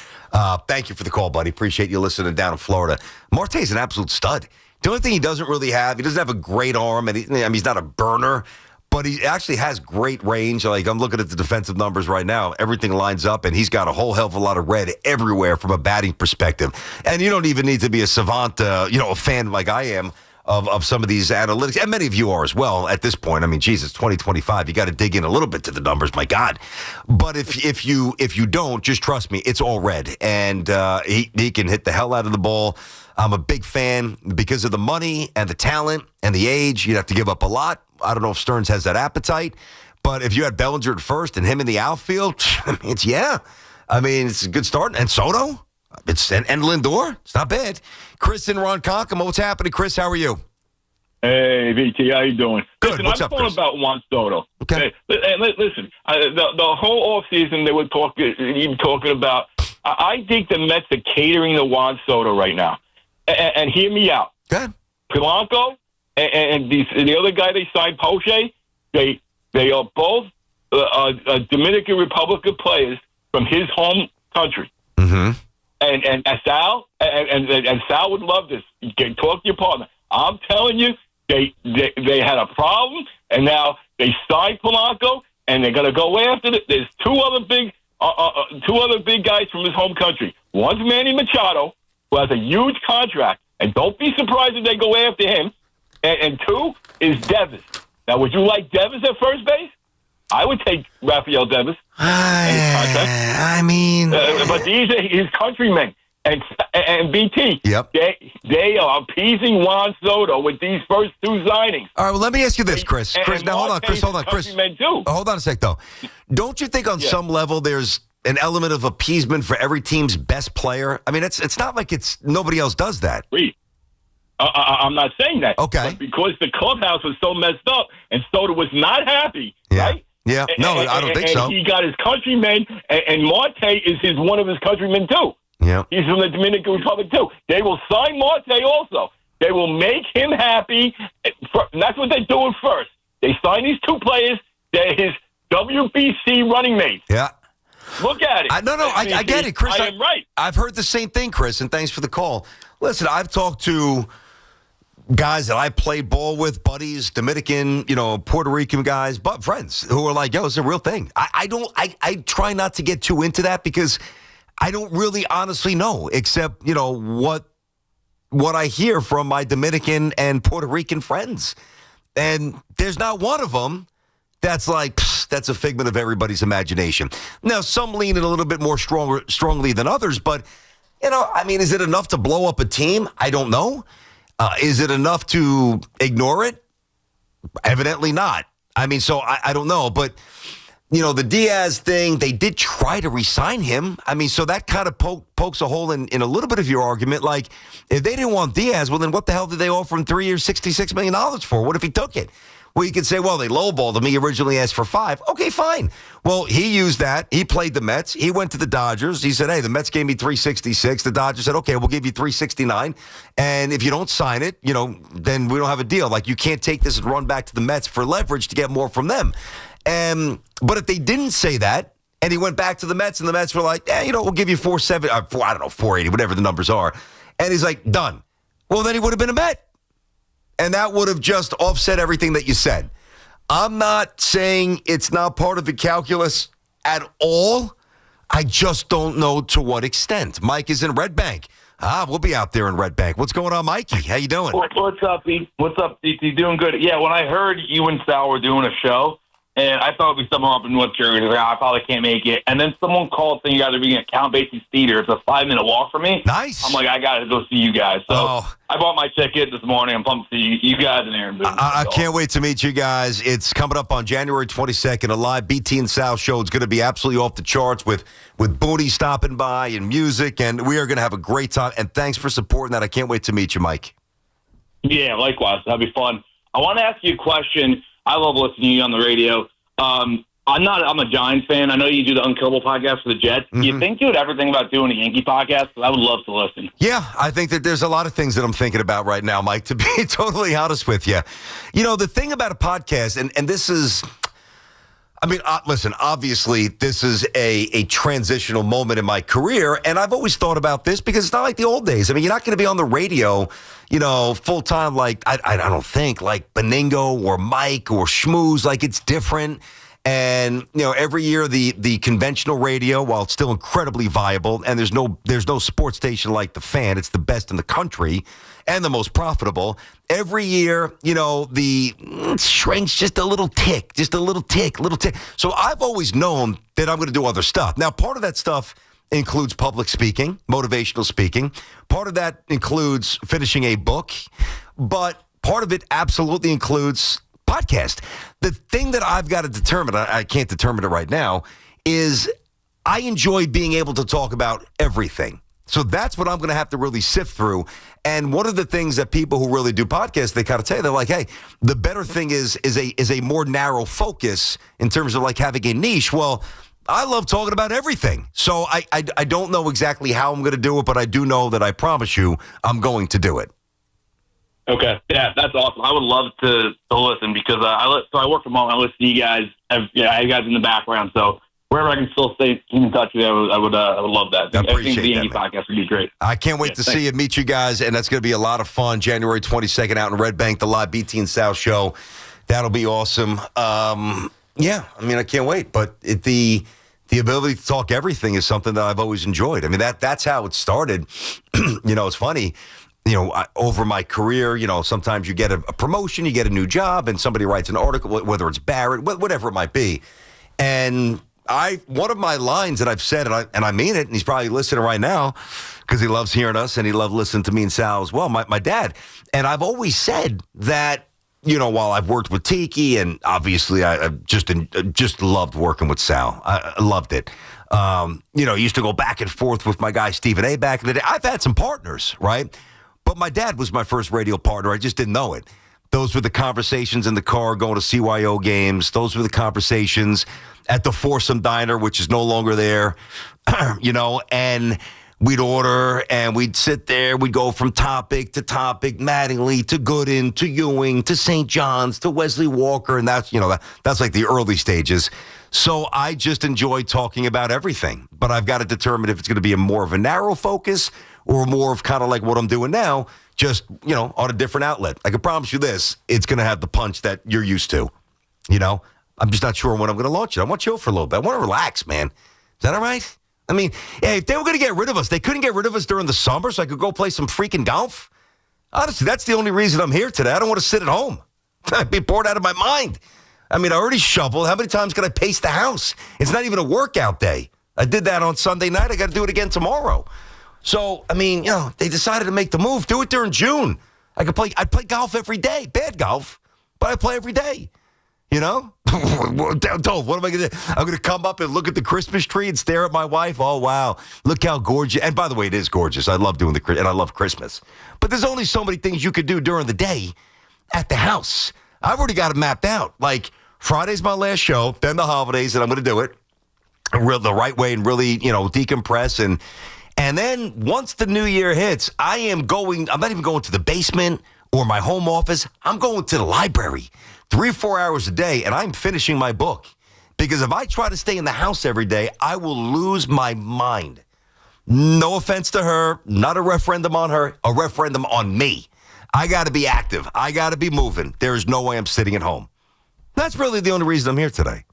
Thank you for the call, buddy. Appreciate you listening down in Florida. Marte's an absolute stud. The only thing he doesn't really have, he doesn't have a great arm, and he's not a burner. But he actually has great range. Like, I'm looking at the defensive numbers right now. Everything lines up, and he's got a whole hell of a lot of red everywhere from a batting perspective. And you don't even need to be a savant, a fan like I am of some of these analytics. And many of you are as well at this point. I mean, Jesus, 2025, you got to dig in a little bit to the numbers, my God. But if you don't, just trust me, it's all red. And he can hit the hell out of the ball. I'm a big fan because of the money and the talent and the age. You'd have to give up a lot. I don't know if Stearns has that appetite, but if you had Bellinger at first and him in the outfield, it's a good start. And Soto, and Lindor, it's not bad. Chris and Ronkonkoma, what's happening? Chris, how are you? Hey, VT, how you doing? Good. Listen, What's I'm up, talking Chris? about Juan Soto. Okay. Hey, listen, the whole offseason they were talking about. I think the Mets are catering to Juan Soto right now. And hear me out. Good. Polanco and the other guy they signed, Poche, they are both Dominican Republic players from his home country. Mm-hmm. And Sal and Sal would love this. You can talk to your partner. I'm telling you, they had a problem, and now they signed Polanco, and they're going to go after it. There's two other big guys from his home country. One's Manny Machado, who has a huge contract, and don't be surprised if they go after him. And 2 is Devis. Now, would you like Devis at first base? I would take Rafael Devis. But these are his countrymen. And BT, yep. They are appeasing Juan Soto with these first 2 signings. All right, well, let me ask you this, Chris. Hold on, Chris. Hold on a sec, though. Don't you think on some level there's an element of appeasement for every team's best player? I mean, it's not like nobody else does that. I'm not saying that. Okay. But because the clubhouse was so messed up and Soto was not happy, right? Yeah. No, I don't think so. And he got his countrymen, and Marte is one of his countrymen, too. Yeah. He's from the Dominican Republic, too. They will sign Marte also. They will make him happy. And that's what they're doing first. They sign these 2 players. They're his WBC running mates. Yeah. Look at it. I get it, Chris. I am right. I've heard the same thing, Chris, and thanks for the call. Listen, I've talked to guys that I played ball with, buddies, Dominican, Puerto Rican guys, but friends who are like, yo, it's a real thing. I try not to get too into that because I don't really honestly know, except, what I hear from my Dominican and Puerto Rican friends. And there's not one of them that's like, that's a figment of everybody's imagination. Now, some lean in a little bit more strongly than others, but, is it enough to blow up a team? I don't know. Is it enough to ignore it? Evidently not. So I don't know. But, the Diaz thing, they did try to re-sign him. So that kind of pokes a hole in a little bit of your argument. Like, if they didn't want Diaz, well, then what the hell did they offer him 3 years, $66 million for? What if he took it? Well, you could say, well, they lowballed him. He originally asked for 5. Okay, fine. Well, he used that. He played the Mets. He went to the Dodgers. He said, hey, the Mets gave me 366. The Dodgers said, okay, we'll give you 369. And if you don't sign it, then we don't have a deal. Like, you can't take this and run back to the Mets for leverage to get more from them. But if they didn't say that, and he went back to the Mets, and the Mets were like, we'll give you 480, whatever the numbers are. And he's like, done. Well, then he would have been a Met. And that would have just offset everything that you said. I'm not saying it's not part of the calculus at all. I just don't know to what extent. Mike is in Red Bank. We'll be out there in Red Bank. What's going on, Mikey? How you doing? What's up, Pete? What's up, DT? Doing good. Yeah, when I heard you and Sal were doing a show, and I thought it'd be someone up in North Jersey. I probably can't make it. And then someone called saying you guys are being at Count Basie's Theater. It's a 5-minute walk for me. Nice. I'm like, I got to go see you guys. So I bought my ticket this morning. I'm pumped to see you guys in there. I can't wait to meet you guys. It's coming up on January 22nd. A live BT and Sal show. It's going to be absolutely off the charts with Booney stopping by and music. And we are going to have a great time. And thanks for supporting that. I can't wait to meet you, Mike. Yeah, likewise. That'll be fun. I want to ask you a question. I love listening to you on the radio. I'm a Giants fan. I know you do the Unkillable podcast for the Jets. Do you think you would ever think about doing a Yankee podcast? I would love to listen. Yeah, I think that there's a lot of things that I'm thinking about right now, Mike, to be totally honest with you. The thing about a podcast, and this is, listen, obviously this is a transitional moment in my career, and I've always thought about this because it's not like the old days. You're not going to be on the radio, full time like, I don't think, like Beningo or Mike or Schmooze, like it's different. And, every year the conventional radio, while it's still incredibly viable, and there's no sports station like the Fan, it's the best in the country and the most profitable. Every year, the shrinks just a little tick. So I've always known that I'm going to do other stuff. Now, part of that stuff includes public speaking, motivational speaking. Part of that includes finishing a book, but part of it absolutely includes podcast. The thing that I've got to determine, I can't determine it right now, is I enjoy being able to talk about everything. So that's what I'm going to have to really sift through. And one of the things that people who really do podcasts, they kind of tell you, they're like, hey, the better thing is a more narrow focus in terms of like having a niche. Well, I love talking about everything. So I don't know exactly how I'm going to do it, but I do know that I promise you I'm going to do it. Okay. Yeah, that's awesome. I would love to listen because I work from home. I listen to you guys. I have you guys in the background. So wherever I can still stay in touch with you, I would love that. I think the Yankee podcast would be great. I can't wait to see you, meet you guys, and that's going to be a lot of fun. January 22nd out in Red Bank, the live BT and South show. That'll be awesome. Yeah, I can't wait. But the ability to talk everything is something that I've always enjoyed. That's how it started. It's funny. Over my career, sometimes you get a promotion, you get a new job, and somebody writes an article, whether it's Barrett, whatever it might be. And one of my lines that I've said, and I mean it, and he's probably listening right now because he loves hearing us and he loves listening to me and Sal as well, my dad. And I've always said that, while I've worked with Tiki, and obviously I just loved working with Sal. I loved it. Used to go back and forth with my guy Stephen A. back in the day. I've had some partners, right? But my dad was my first radio partner. I just didn't know it. Those were the conversations in the car going to CYO games. Those were the conversations at the Foursome Diner, which is no longer there, and we'd order and we'd sit there. We'd go from topic to topic, Mattingly to Gooden to Ewing to St. John's to Wesley Walker. And that's like the early stages. So I just enjoy talking about everything. But I've got to determine if it's going to be more of a narrow focus or more of kind of like what I'm doing now, just, on a different outlet. I can promise you this, it's going to have the punch that you're used to, I'm just not sure when I'm going to launch it. I want to chill for a little bit. I want to relax, man. Is that all right? If they were going to get rid of us, they couldn't get rid of us during the summer so I could go play some freaking golf. Honestly, that's the only reason I'm here today. I don't want to sit at home. I'd be bored out of my mind. I already shoveled. How many times can I pace the house? It's not even a workout day. I did that on Sunday night. I got to do it again tomorrow. So, they decided to make the move. Do it during June. I'd play golf every day. Bad golf, but I play every day. What am I going to do? I'm going to come up and look at the Christmas tree and stare at my wife. Oh, wow. Look how gorgeous. And by the way, it is gorgeous. I love doing and I love Christmas. But there's only so many things you could do during the day at the house. I've already got it mapped out. Like, Friday's my last show, then the holidays, and I'm going to do it the right way and really, decompress. And then once the new year hits, I'm not even going to the basement or my home office. I'm going to the library 3-4 hours a day, and I'm finishing my book. Because if I try to stay in the house every day, I will lose my mind. No offense to her, not a referendum on her, a referendum on me. I got to be active. I got to be moving. There's no way I'm sitting at home. That's really the only reason I'm here today.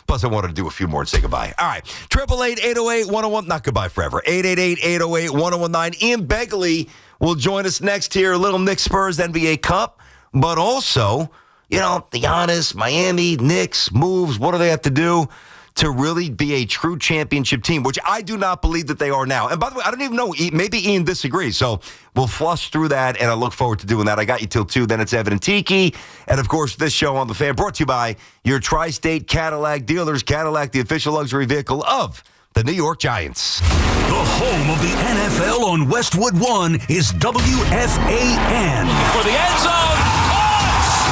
Plus, I wanted to do a few more and say goodbye. All right. 888-808-1019. Not goodbye forever. 888-808-1019. Ian Begley will join us next here. Little Knicks Spurs NBA Cup. But also, the Giannis, Miami, Knicks moves. What do they have to do to really be a true championship team, which I do not believe that they are now. And by the way, I don't even know. Maybe Ian disagrees. So we'll flush through that, and I look forward to doing that. I got you till 2. Then it's Evan and Tiki. And, of course, this show on The Fan brought to you by your Tri-State Cadillac dealers. Cadillac, the official luxury vehicle of the New York Giants. The home of the NFL on Westwood One is WFAN. For the end zone.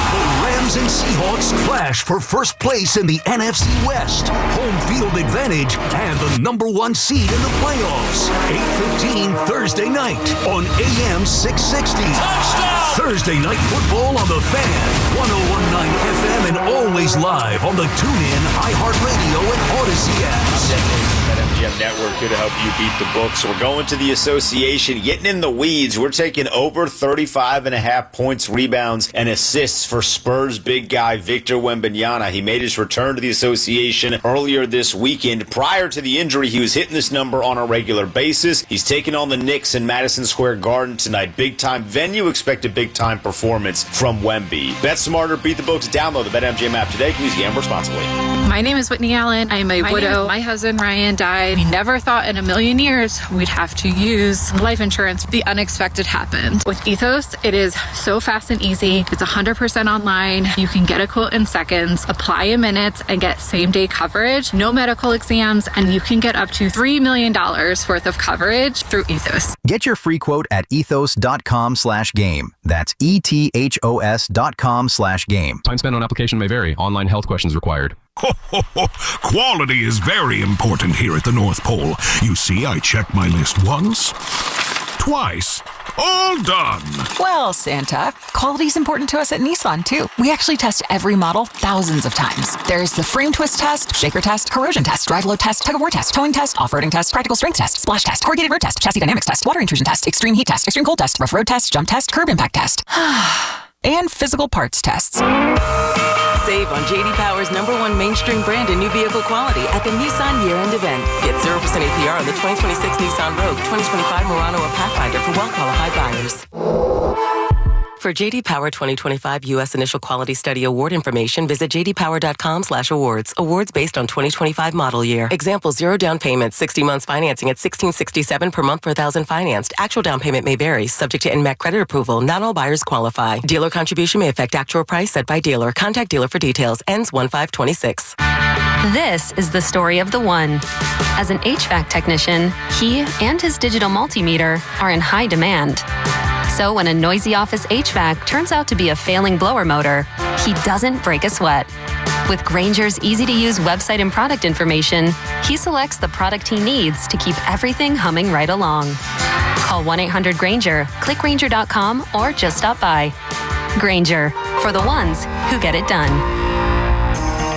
The Rams and Seahawks clash for first place in the NFC West. Home field advantage and the number 1 seed in the playoffs. 8:15 Thursday night on AM 660. Touchdown! Thursday night football on The Fan. 101.9 FM and always live on the TuneIn, iHeartRadio, and Odyssey apps. MGM Network, here to help you beat the books. We're going to the association, getting in the weeds. We're taking over 35.5 points, rebounds, and assists for Spurs big guy Victor Wembanyama. He made his return to the association earlier this weekend. Prior to the injury, he was hitting this number on a regular basis. He's taking on the Knicks in Madison Square Garden tonight. Big-time venue. Expect a big-time performance from Wemby. Bet smarter, beat the books. Download the BetMGM app today. Please gamble responsibly. My name is Whitney Allen. I am a widow. My husband, Ryan, died. We never thought in a million years we'd have to use life insurance. The unexpected happened. With Ethos, it is so fast and easy. It's 100% online. You can get a quote in seconds, apply in minutes, and get same-day coverage. No medical exams, and you can get up to $3 million worth of coverage through Ethos. Get your free quote at ethos.com/game. That's ETHOS.com/game. Time spent on application may vary. Online health questions required. Ho, ho, ho. Quality is very important here at the North Pole. You see, I checked my list once, twice, all done. Well, Santa, quality's important to us at Nissan, too. We actually test every model thousands of times. There's the frame twist test, shaker test, corrosion test, drive load test, tug-of-war test, towing test, off-roading test, practical strength test, splash test, corrugated road test, chassis dynamics test, water intrusion test, extreme heat test, extreme cold test, rough road test, jump test, curb impact test. And physical parts tests. Save on J.D. Power's #1 mainstream brand in new vehicle quality at the Nissan year-end event. Get 0% APR on the 2026 Nissan Rogue, 2025 Murano, or Pathfinder for well-qualified buyers. For J.D. Power 2025 U.S. Initial Quality Study Award information, visit jdpower.com/awards. Awards based on 2025 model year. Example, 0 down payment, 60 months financing at $1,667 per month per thousand financed. Actual down payment may vary, subject to NMAC credit approval. Not all buyers qualify. Dealer contribution may affect actual price set by dealer. Contact dealer for details. Ends 1/5/26. This is the story of the one. As an HVAC technician, he and his digital multimeter are in high demand. So when a noisy office HVAC turns out to be a failing blower motor, he doesn't break a sweat. With Grainger's easy-to-use website and product information, he selects the product he needs to keep everything humming right along. Call 1-800-GRAINGER, click Grainger.com, or just stop by. Grainger, for the ones who get it done.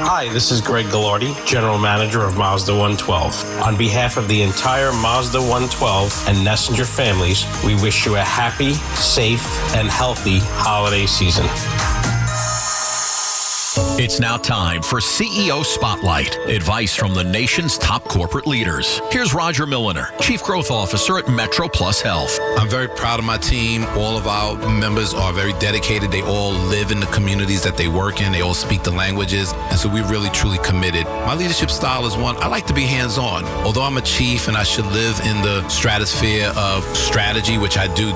Hi, this is Greg Gallardi, General Manager of Mazda 112. On behalf of the entire Mazda 112 and Messenger families, we wish you a happy, safe, and healthy holiday season. It's now time for CEO Spotlight, advice from the nation's top corporate leaders. Here's Roger Milliner, Chief Growth Officer at Metro Plus Health. I'm very proud of my team. All of our members are very dedicated. They all live in the communities that they work in. They all speak the languages. And so we're really, truly committed. My leadership style is one, I like to be hands-on. Although I'm a chief and I should live in the stratosphere of strategy, which I do,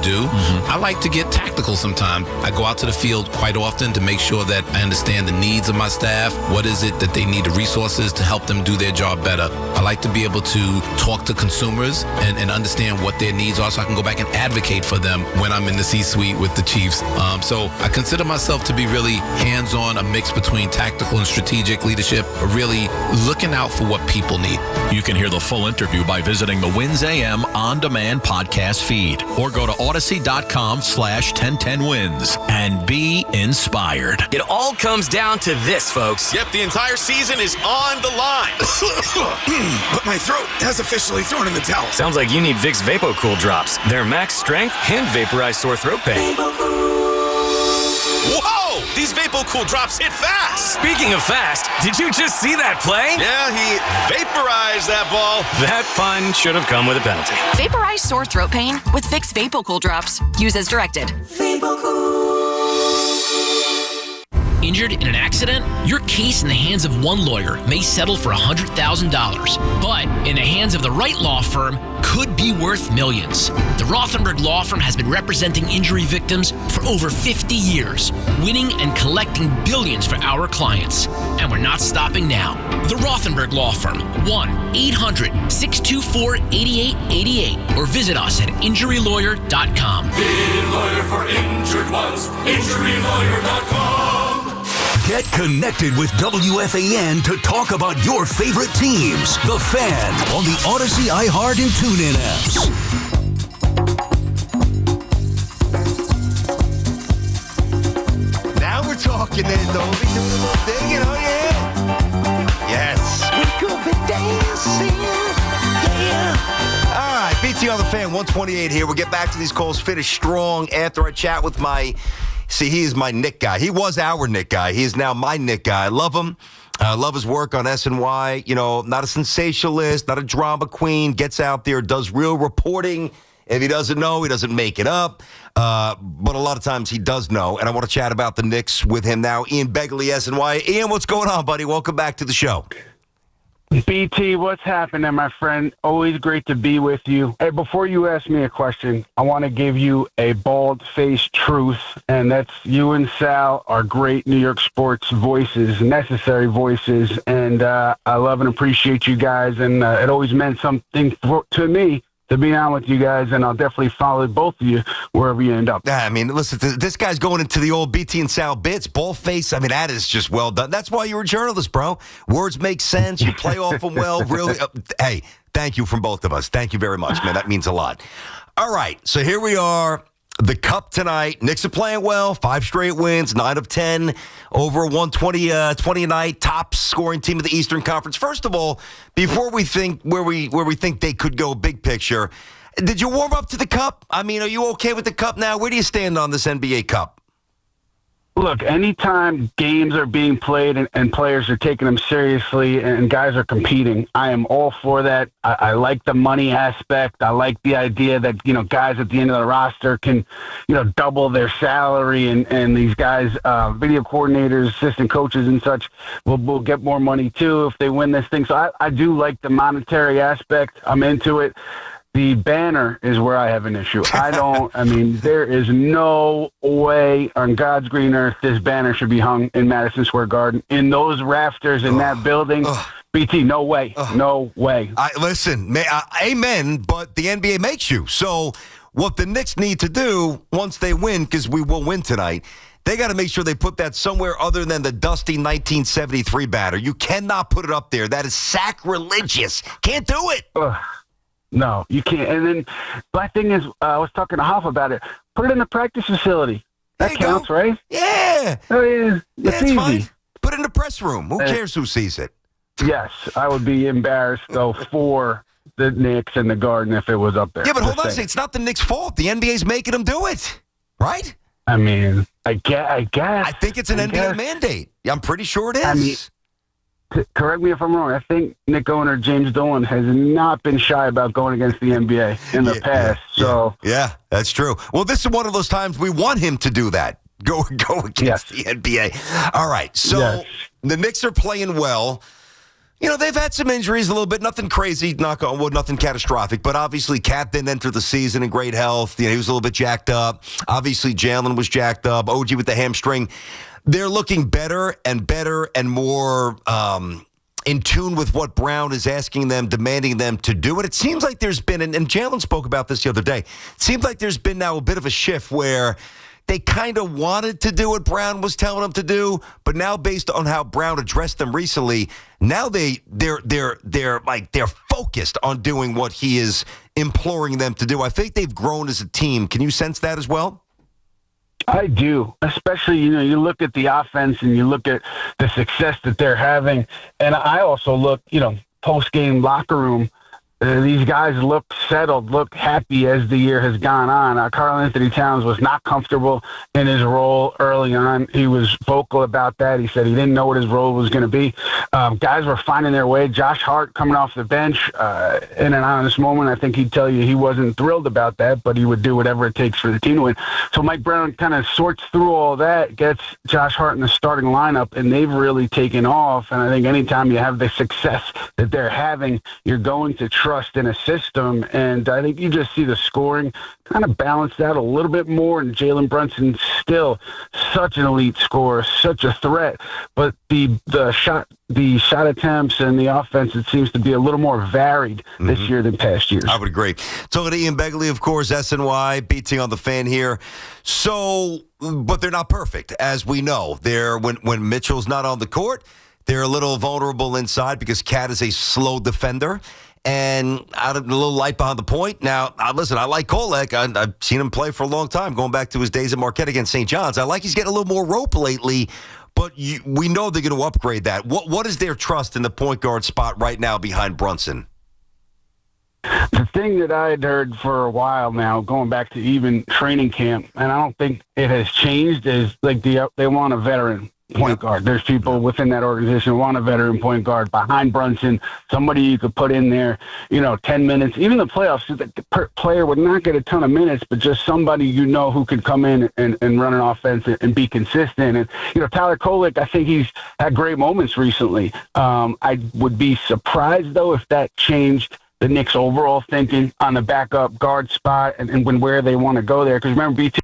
I like to get tactical sometimes. I go out to the field quite often to make sure that I understand the needs of my staff, what is it that they need the resources to help them do their job better. I like to be able to talk to consumers and understand what their needs are so I can go back and advocate for them when I'm in the C-suite with the Chiefs. So I consider myself to be really hands-on, a mix between tactical and strategic leadership, but really looking out for what people need. You can hear the full interview by visiting the Wins AM on-demand podcast feed or go to Odyssey.com/1010wins and be inspired. It all comes down to this, folks. Yep, the entire season is on the line. But my throat has officially thrown in the towel. Sounds like you need Vicks VapoCool drops. They're max strength and vaporize sore throat pain. Whoa! These VapoCool drops hit fast. Speaking of fast, did you just see that play? Yeah, he vaporized that ball. That pun should have come with a penalty. Vaporize sore throat pain with Vicks VapoCool drops. Use as directed. Injured in an accident? Your case in the hands of one lawyer may settle for $100,000, but in the hands of the right law firm could be worth millions. The Rothenberg Law Firm has been representing injury victims for over 50 years, winning and collecting billions for our clients. And we're not stopping now. The Rothenberg Law Firm, 1-800-624-8888, or visit us at injurylawyer.com. Be a lawyer for injured ones. Injurylawyer.com. Get connected with WFAN to talk about your favorite teams. The Fan on the Odyssey, iHeart, and TuneIn apps. Now we're talking then, Dolby. Doing a little thing, yeah. Yes. We could be dancing, yeah. All right, BT on the Fan, 128 here. We'll get back to these calls. Finish strong after I chat with my... See, he is my Nick guy. He was our Nick guy. He is now my Nick guy. I love him. I love his work on SNY. You know, not a sensationalist, not a drama queen. Gets out there, does real reporting. If he doesn't know, he doesn't make it up. But a lot of times he does know. And I want to chat about the Knicks with him now. Ian Begley, SNY. Ian, what's going on, buddy? Welcome back to the show. BT, what's happening, my friend? Always great to be with you. Hey, before you ask me a question, I want to give you a bald-faced truth, and that's you and Sal are great New York sports voices, necessary voices, and I love and appreciate you guys, and it always meant something to me to be on with you guys, and I'll definitely follow both of you wherever you end up. Yeah, I mean, listen, this guy's going into the old BT and Sal bits, bald face. I mean, that is just well done. That's why you're a journalist, bro. Words make sense. You play off them well. Really, hey, thank you from both of us. Thank you very much, man. That means a lot. All right, so here we are. The Cup tonight. Knicks are playing well. 5 straight wins, 9 of 10, over 120 a night. Top scoring team of the Eastern Conference. First of all, before we think where we think they could go, big picture, did you warm up to the Cup? I mean, are you okay with the Cup now? Where do you stand on this NBA Cup? Look, anytime games are being played and players are taking them seriously and guys are competing, I am all for that. I like the money aspect. I like the idea that, you know, guys at the end of the roster can, you know, double their salary and these guys, video coordinators, assistant coaches and such will get more money too if they win this thing. So I do like the monetary aspect. I'm into it. The banner is where I have an issue. I mean, there is no way on God's green earth this banner should be hung in Madison Square Garden. In those rafters in that building, BT, no way. No way. Listen, amen, but the NBA makes you. So what the Knicks need to do once they win, because we will win tonight, they got to make sure they put that somewhere other than the dusty 1973 banner. You cannot put it up there. That is sacrilegious. Can't do it. No, you can't. And then my thing is, I was talking to Hoff about it. Put it in the practice facility. That counts, right? Yeah. Oh, yeah. It's easy. fine. Put it in the press room. Who cares who sees it? Yes, I would be embarrassed, though, for the Knicks and the Garden if it was up there. Yeah, but hold on a second. It's not the Knicks' fault. The NBA's making them do it, right? I mean, I guess. I think it's an NBA mandate. I'm pretty sure it is. I mean, correct me if I'm wrong. I think Nick owner James Dolan has not been shy about going against the NBA in the past. Yeah, that's true. Well, this is one of those times we want him to do that. Go against the NBA. All right, so the Knicks are playing well. You know, they've had some injuries a little bit. Nothing crazy, knock on wood, nothing catastrophic. But obviously, Cat didn't enter the season in great health. You know, he was a little bit jacked up. Obviously, Jalen was jacked up. OG with the hamstring. they're looking better and more in tune with what Brown is asking them, demanding them to do. And it seems like there's been, and Jalen spoke about this the other day, it seems like there's been now a bit of a shift where they kind of wanted to do what Brown was telling them to do, but now based on how Brown addressed them recently, now they're focused on doing what he is imploring them to do. I think they've grown as a team. Can you sense that as well? I do, especially, you look at the offense and you look at the success that they're having. And I also look, post-game locker room, these guys look settled, look happy as the year has gone on. Karl Anthony Towns was not comfortable in his role early on. He was vocal about that. He said he didn't know what his role was going to be. Guys were finding their way. Josh Hart coming off the bench in an honest moment, I think he'd tell you he wasn't thrilled about that, but he would do whatever it takes for the team to win. So Mike Brown kind of sorts through all that, gets Josh Hart in the starting lineup, and they've really taken off. And I think anytime you have the success that they're having, you're going to trust in a system, and I think you just see the scoring kind of balance out a little bit more, and Jalen Brunson's still such an elite scorer, such a threat, but the shot attempts and the offense, it seems to be a little more varied this year than past years. I would agree. Talking to Ian Begley, of course, SNY, BT on the Fan here. So, but they're not perfect, as we know. They're when Mitchell's not on the court, they're a little vulnerable inside because Cat is a slow defender. And out of a little light behind the point. Now, listen, I like Kolek. I've seen him play for a long time, going back to his days at Marquette against St. John's. I like he's getting a little more rope lately, but we know they're going to upgrade that. What is their trust in the point guard spot right now behind Brunson? The thing that I had heard for a while now, going back to even training camp, and I don't think it has changed, is like they want a veteran point guard. There's people within that organization who want a veteran point guard behind Brunson, somebody you could put in there, 10 minutes. Even the playoffs, the player would not get a ton of minutes, but just somebody who could come in and run an offense and be consistent. And, Tyler Kolek, I think he's had great moments recently. I would be surprised, though, if that changed the Knicks' overall thinking on the backup guard spot and where they want to go there. Because remember, BT,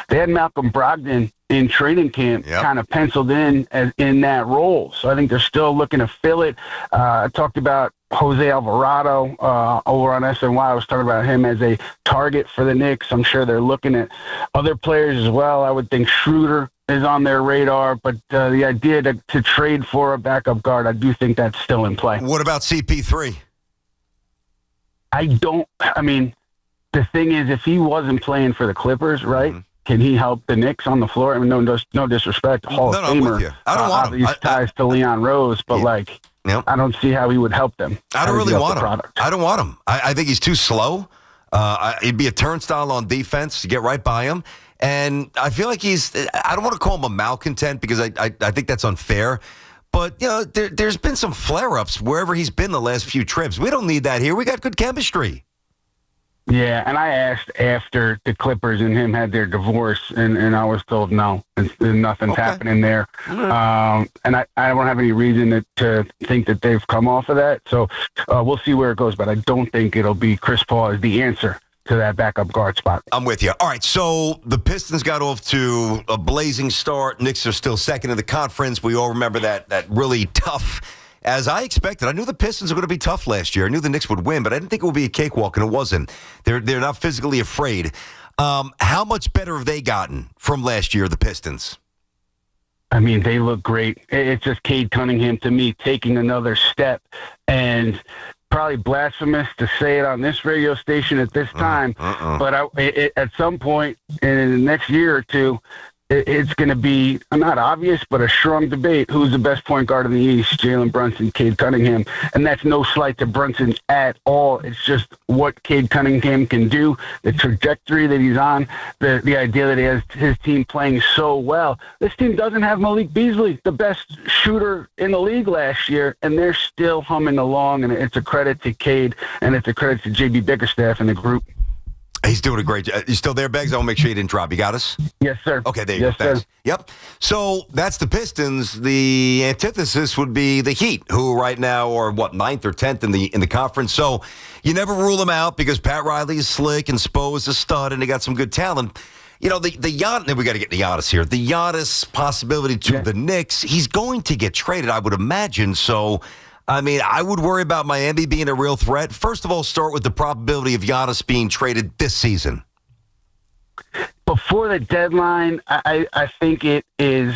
they had Malcolm Brogdon in training camp kind of penciled in as in that role. So I think they're still looking to fill it. I talked about Jose Alvarado over on SNY. I was talking about him as a target for the Knicks. I'm sure they're looking at other players as well. I would think Schroeder is on their radar, but the idea to trade for a backup guard, I do think that's still in play. What about CP3? The thing is, if he wasn't playing for the Clippers, right, can he help the Knicks on the floor? I mean, no disrespect, Hall of Famer. I don't want him. Ties to Leon Rose, but I don't see how he would help them. I don't really want him. I don't want him. I think he's too slow. He'd be a turnstile on defense to get right by him. And I feel like I don't want to call him a malcontent because I think that's unfair. But, there's been some flare-ups wherever he's been the last few trips. We don't need that here. We got good chemistry. Yeah, and I asked after the Clippers and him had their divorce, and I was told no, nothing's happening there. And I don't have any reason to think that they've come off of that. So we'll see where it goes, but I don't think it'll be Chris Paul as the answer to that backup guard spot. I'm with you. All right, so the Pistons got off to a blazing start. Knicks are still second in the conference. We all remember that really tough, as I expected. I knew the Pistons were going to be tough last year. I knew the Knicks would win, but I didn't think it would be a cakewalk, and it wasn't. They're not physically afraid. How much better have they gotten from last year, the Pistons? I mean, they look great. It's just Cade Cunningham, to me, taking another step, and probably blasphemous to say it on this radio station at this time, but at some point in the next year or two, it's going to be not obvious, but a strong debate. Who's the best point guard in the East? Jalen Brunson, Cade Cunningham. And that's no slight to Brunson at all. It's just what Cade Cunningham can do, the trajectory that he's on, the idea that he has his team playing so well. This team doesn't have Malik Beasley, the best shooter in the league last year, and they're still humming along, and it's a credit to Cade, and it's a credit to J.B. Bickerstaff and the group. He's doing a great job. You still there, Beggs? I want to make sure you didn't drop. You got us? Yes, sir. Okay, there you go. Thanks. Sir. Yep. So that's the Pistons. The antithesis would be the Heat, who right now are, 9th or 10th in the conference. So you never rule them out because Pat Riley is slick and Spo is a stud and they got some good talent. the Giannis, then we got to get the Giannis here. The Giannis possibility to the Knicks, he's going to get traded, I would imagine. So, I mean, I would worry about Miami being a real threat. First of all, start with the probability of Giannis being traded this season. Before the deadline, I think it is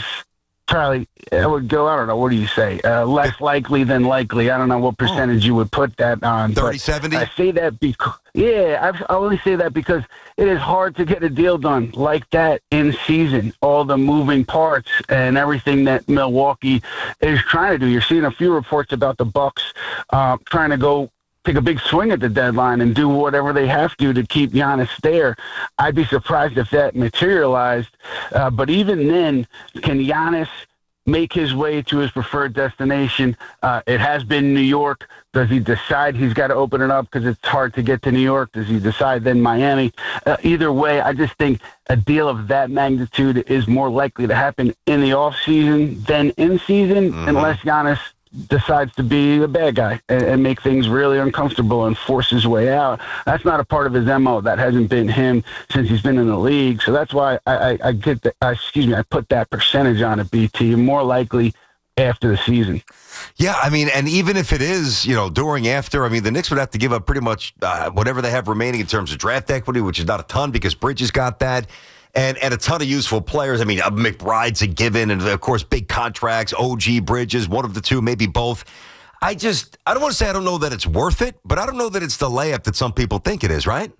probably, I would go, I don't know, what do you say? Less likely than likely. I don't know what percentage you would put that on. 30-70? I say that because, I only say that because it is hard to get a deal done like that in season. All the moving parts and everything that Milwaukee is trying to do. You're seeing a few reports about the Bucks trying to go take a big swing at the deadline and do whatever they have to keep Giannis there. I'd be surprised if that materialized. But even then, can Giannis make his way to his preferred destination? It has been New York. Does he decide he's got to open it up because it's hard to get to New York? Does he decide then Miami? Either way, I just think a deal of that magnitude is more likely to happen in the offseason than in season, unless Giannis decides to be a bad guy and make things really uncomfortable and force his way out. That's not a part of his MO. That hasn't been him since he's been in the league. So that's why I put that percentage on it, BT, more likely after the season. Yeah, I mean, and even if it is, during, after, I mean, the Knicks would have to give up pretty much whatever they have remaining in terms of draft equity, which is not a ton because Bridges got that. And a ton of useful players. I mean, McBride's a given, and of course, big contracts, OG Bridges, one of the two, maybe both. I don't want to say I don't know that it's worth it, but I don't know that it's the layup that some people think it is, right?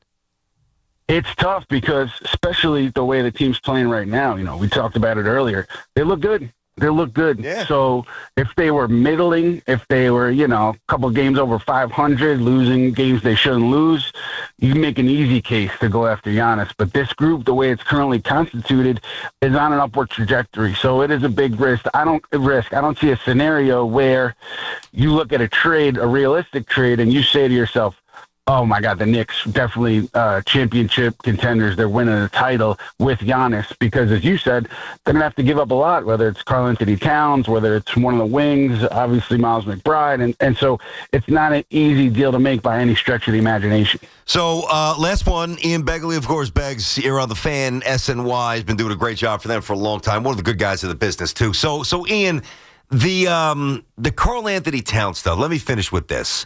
It's tough because, especially the way the team's playing right now, we talked about it earlier, they look good. They look good. Yeah. So if they were middling, if they were, a couple of games over 500, losing games they shouldn't lose, you can make an easy case to go after Giannis. But this group, the way it's currently constituted, is on an upward trajectory. So it is a big risk. I don't see a scenario where you look at a trade, a realistic trade, and you say to yourself, oh, my God, the Knicks definitely championship contenders. They're winning the title with Giannis because, as you said, they're going to have to give up a lot, whether it's Karl-Anthony Towns, whether it's one of the wings, obviously Miles McBride. And so it's not an easy deal to make by any stretch of the imagination. So last one, Ian Begley, of course, Beggs here on the Fan, SNY, has been doing a great job for them for a long time. One of the good guys in the business, too. So Ian, the Karl-Anthony Towns stuff, let me finish with this.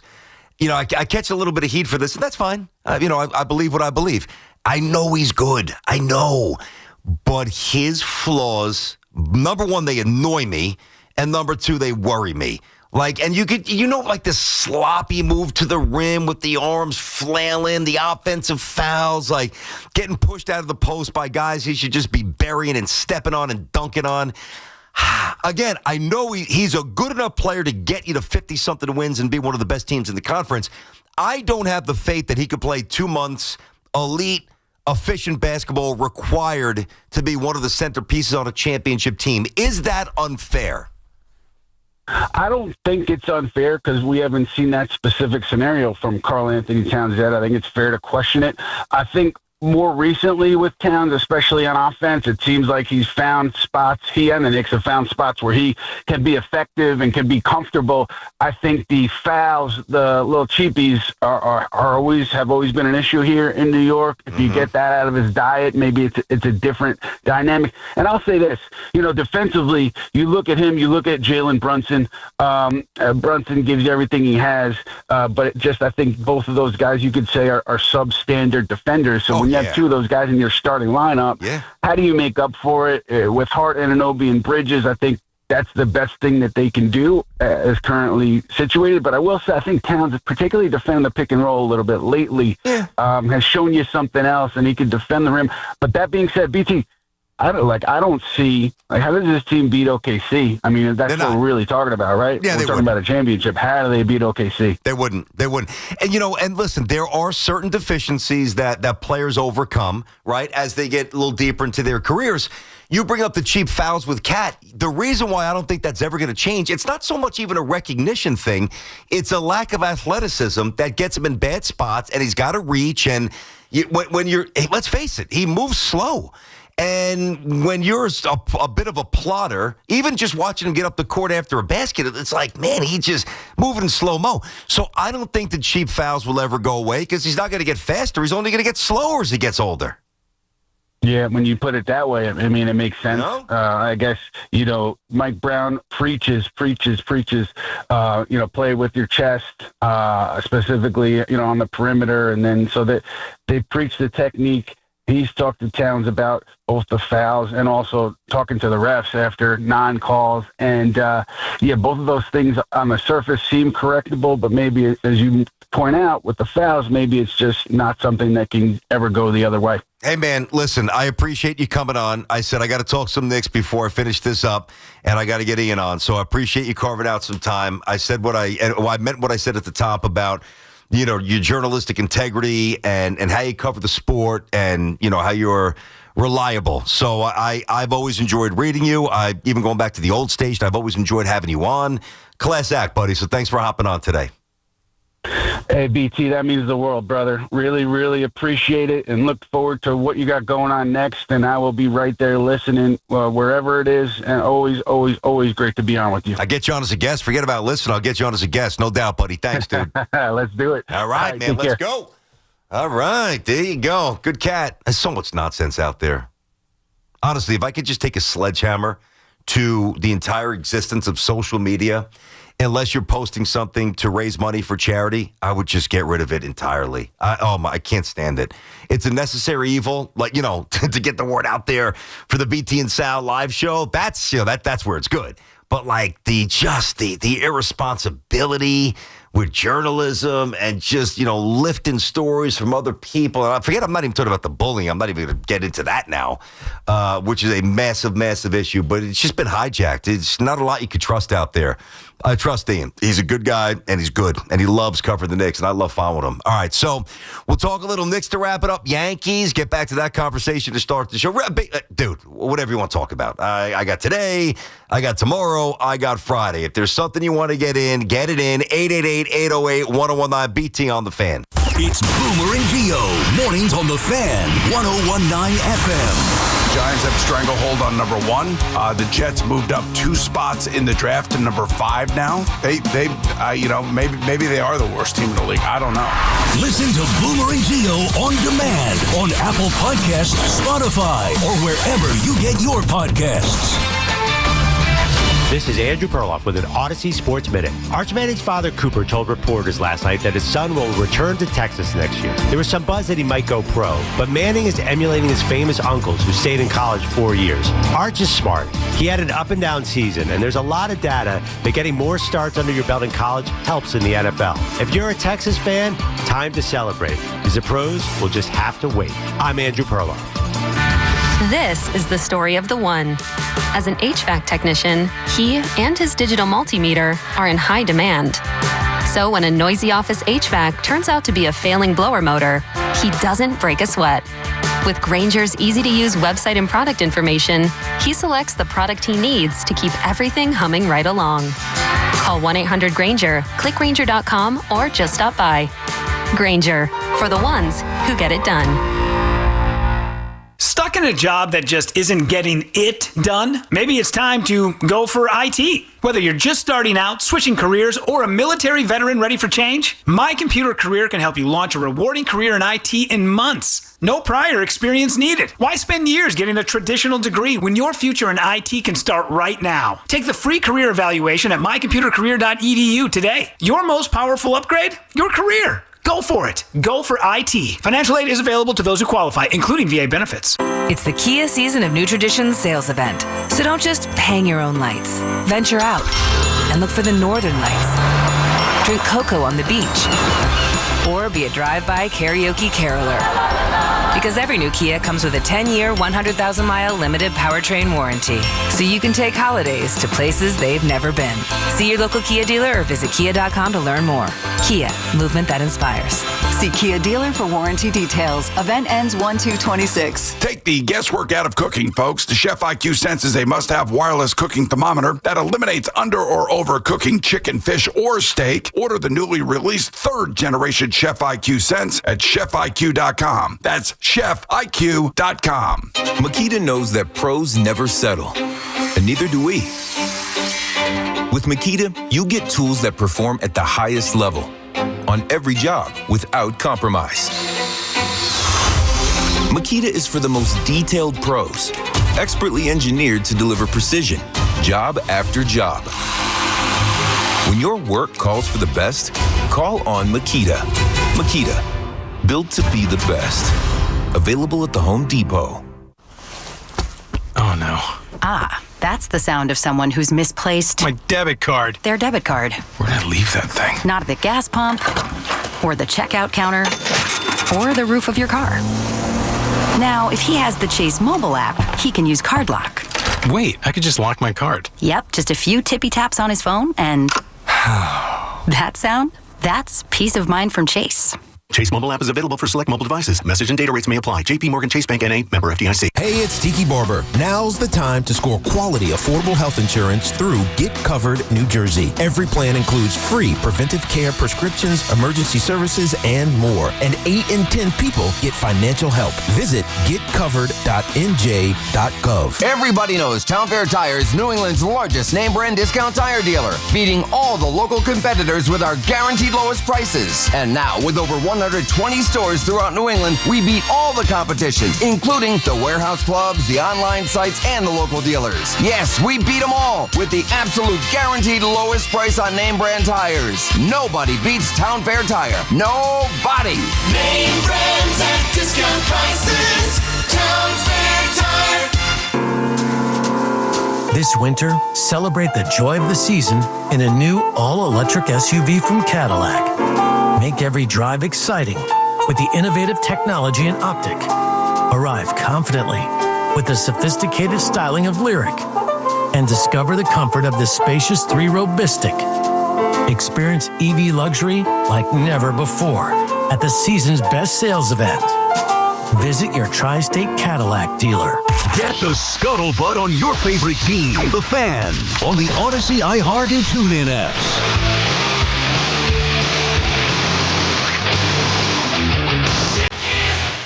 I catch a little bit of heat for this, and that's fine. I believe what I believe. I know he's good. I know. But his flaws, number one, they annoy me, and number two, they worry me. And this sloppy move to the rim with the arms flailing, the offensive fouls, getting pushed out of the post by guys he should just be burying and stepping on and dunking on. Again, I know he's a good enough player to get you to 50-something wins and be one of the best teams in the conference. I don't have the faith that he could play 2 months, elite, efficient basketball required to be one of the centerpieces on a championship team. Is that unfair? I don't think it's unfair because we haven't seen that specific scenario from Karl-Anthony Towns yet. I think it's fair to question it. I think more recently with Towns, especially on offense, it seems like he's found spots. He and the Knicks have found spots where he can be effective and can be comfortable. I think the fouls, the little cheapies, have always been an issue here in New York. If you get that out of his diet, maybe it's a different dynamic. And I'll say this, defensively, you look at him, you look at Jalen Brunson. Brunson gives you everything he has, but I think both of those guys you could say are substandard defenders. So when you have two of those guys in your starting lineup, how do you make up for it? With Hart, Anunoby, and Bridges, I think that's the best thing that they can do as currently situated. But I will say I think Towns, particularly defending the pick and roll a little bit lately, has shown you something else, and he can defend the rim. But that being said, BT, I don't see how does this team beat OKC? I mean, that's what we're really talking about, right? Yeah, we're talking about a championship. How do they beat OKC? They wouldn't. And and listen, there are certain deficiencies that players overcome, right, as they get a little deeper into their careers. You bring up the cheap fouls with Cat. The reason why I don't think that's ever going to change, it's not so much even a recognition thing. It's a lack of athleticism that gets him in bad spots, and he's got to reach. And let's face it, he moves slow. And when you're a bit of a plotter, even just watching him get up the court after a basket, it's like, man, he's just moving in slow-mo. So I don't think the cheap fouls will ever go away because he's not going to get faster. He's only going to get slower as he gets older. Yeah, when you put it that way, I mean, it makes sense. I guess, Mike Brown preaches, play with your chest, specifically, on the perimeter. And then so that they preach the technique. He's talked to Towns about both the fouls and also talking to the refs after non-calls. And, both of those things on the surface seem correctable, but maybe, as you point out, with the fouls, maybe it's just not something that can ever go the other way. Hey, man, listen, I appreciate you coming on. I said I got to talk some Knicks before I finish this up, and I got to get Ian on. So I appreciate you carving out some time. I said I meant what I said at the top about, your journalistic integrity and how you cover the sport and, how you're reliable. So I've always enjoyed reading you. Even going back to the old station, I've always enjoyed having you on. Class act, buddy. So thanks for hopping on today. Hey, BT, that means the world, brother. Really, really appreciate it and look forward to what you got going on next. And I will be right there listening wherever it is. And always, always, always great to be on with you. I get you on as a guest. Forget about listening. I'll get you on as a guest. No doubt, buddy. Thanks, dude. Let's do it. All right, man. Let's go. All right. There you go. Good cat. There's so much nonsense out there. Honestly, if I could just take a sledgehammer to the entire existence of social media, unless you're posting something to raise money for charity, I would just get rid of it entirely. I can't stand it. It's a necessary evil, to get the word out there for the BT and Sal live show. That's, that's where it's good. But the irresponsibility with journalism and just, lifting stories from other people. And I forget, I'm not even talking about the bullying. I'm not even going to get into that now, which is a massive, massive issue. But it's just been hijacked. It's not a lot you could trust out there. I trust Ian. He's a good guy, and he's good. And he loves covering the Knicks, and I love following him. All right, so we'll talk a little Knicks to wrap it up. Yankees, get back to that conversation to start the show. Dude, whatever you want to talk about. I got today, I got tomorrow, I got Friday. If there's something you want to get it in. 888-808-1019, BT on the Fan. It's Boomer and Gio, mornings on the Fan, 101.9 FM. Giants have stranglehold on number 1. The Jets moved up 2 spots in the draft to number 5 now. Maybe they are the worst team in the league. I don't know. Listen to Boomer and Gio on demand on Apple Podcasts, Spotify, or wherever you get your podcasts. This is Andrew Perloff with an Odyssey Sports Minute. Arch Manning's father, Cooper, told reporters last night that his son will return to Texas next year. There was some buzz that he might go pro, but Manning is emulating his famous uncles who stayed in college 4 years. Arch is smart. He had an up-and-down season, and there's a lot of data that getting more starts under your belt in college helps in the NFL. If you're a Texas fan, time to celebrate, because the pros will just have to wait. I'm Andrew Perloff. This is the story of the one. As an HVAC technician, he and his digital multimeter are in high demand. So when a noisy office HVAC turns out to be a failing blower motor, he doesn't break a sweat. With Grainger's easy-to-use website and product information, he selects the product he needs to keep everything humming right along. Call 1-800-GRAINGER, click Grainger.com, or just stop by. Grainger, for the ones who get it done. Stuck in a job that just isn't getting it done? Maybe it's time to go for IT. Whether you're just starting out, switching careers, or a military veteran ready for change, My Computer Career can help you launch a rewarding career in IT in months. No prior experience needed. Why spend years getting a traditional degree when your future in IT can start right now? Take the free career evaluation at mycomputercareer.edu today. Your most powerful upgrade? Your career. Go for it. Go for IT. Financial aid is available to those who qualify, including VA benefits. It's the Kia Season of New Traditions sales event. So don't just hang your own lights. Venture out and look for the northern lights. Drink cocoa on the beach. Or be a drive-by karaoke caroler. Because every new Kia comes with a 10-year, 100,000-mile limited powertrain warranty. So you can take holidays to places they've never been. See your local Kia dealer or visit kia.com to learn more. Kia, movement that inspires. See Kia dealer for warranty details. Event ends 1/2/26. Take the guesswork out of cooking, folks. The Chef IQ Sense is a must-have wireless cooking thermometer that eliminates under or over cooking chicken, fish, or steak. Order the newly released 3rd-generation Chef IQ Sense at chefiq.com. That's chefiq.com. Makita knows that pros never settle, and neither do we. With Makita, you get tools that perform at the highest level on every job without compromise. Makita is for the most detailed pros, expertly engineered to deliver precision, job after job. When your work calls for the best, call on Makita. Makita, built to be the best. Available at the Home Depot. Oh, no. Ah, that's the sound of someone who's misplaced My debit card. their debit card. Where'd I leave that thing? Not at the gas pump, or the checkout counter, or the roof of your car. Now, if he has the Chase mobile app, he can use Card Lock. Wait, I could just lock my card. Yep, just a few tippy taps on his phone, and that sound? That's peace of mind from Chase. Chase mobile app is available for select mobile devices. Message and data rates may apply. JP Morgan Chase Bank N.A. member FDIC. Hey, it's Tiki Barber. Now's the time to score quality, affordable health insurance through Get Covered New Jersey. Every plan includes free preventive care prescriptions, emergency services, and more. And 8 in 10 people get financial help. Visit getcovered.nj.gov. Everybody knows Town Fair Tire is New England's largest name brand discount tire dealer, beating all the local competitors with our guaranteed lowest prices. And now, with over 120 stores throughout New England, we beat all the competition, including the warehouse clubs, the online sites, and the local dealers. Yes, we beat them all with the absolute guaranteed lowest price on name brand tires. Nobody beats Town Fair Tire. Nobody. Name brands at discount prices. Town Fair Tire. This winter, celebrate the joy of the season in a new all-electric SUV from Cadillac. Make every drive exciting with the innovative technology and optic. Arrive confidently with the sophisticated styling of Lyric and discover the comfort of this spacious 3-row Bistic. Experience EV luxury like never before at the season's best sales event. Visit your Tri-State Cadillac dealer. Get the scuttlebutt on your favorite team, The Fan, on the Odyssey, iHeart, and TuneIn apps.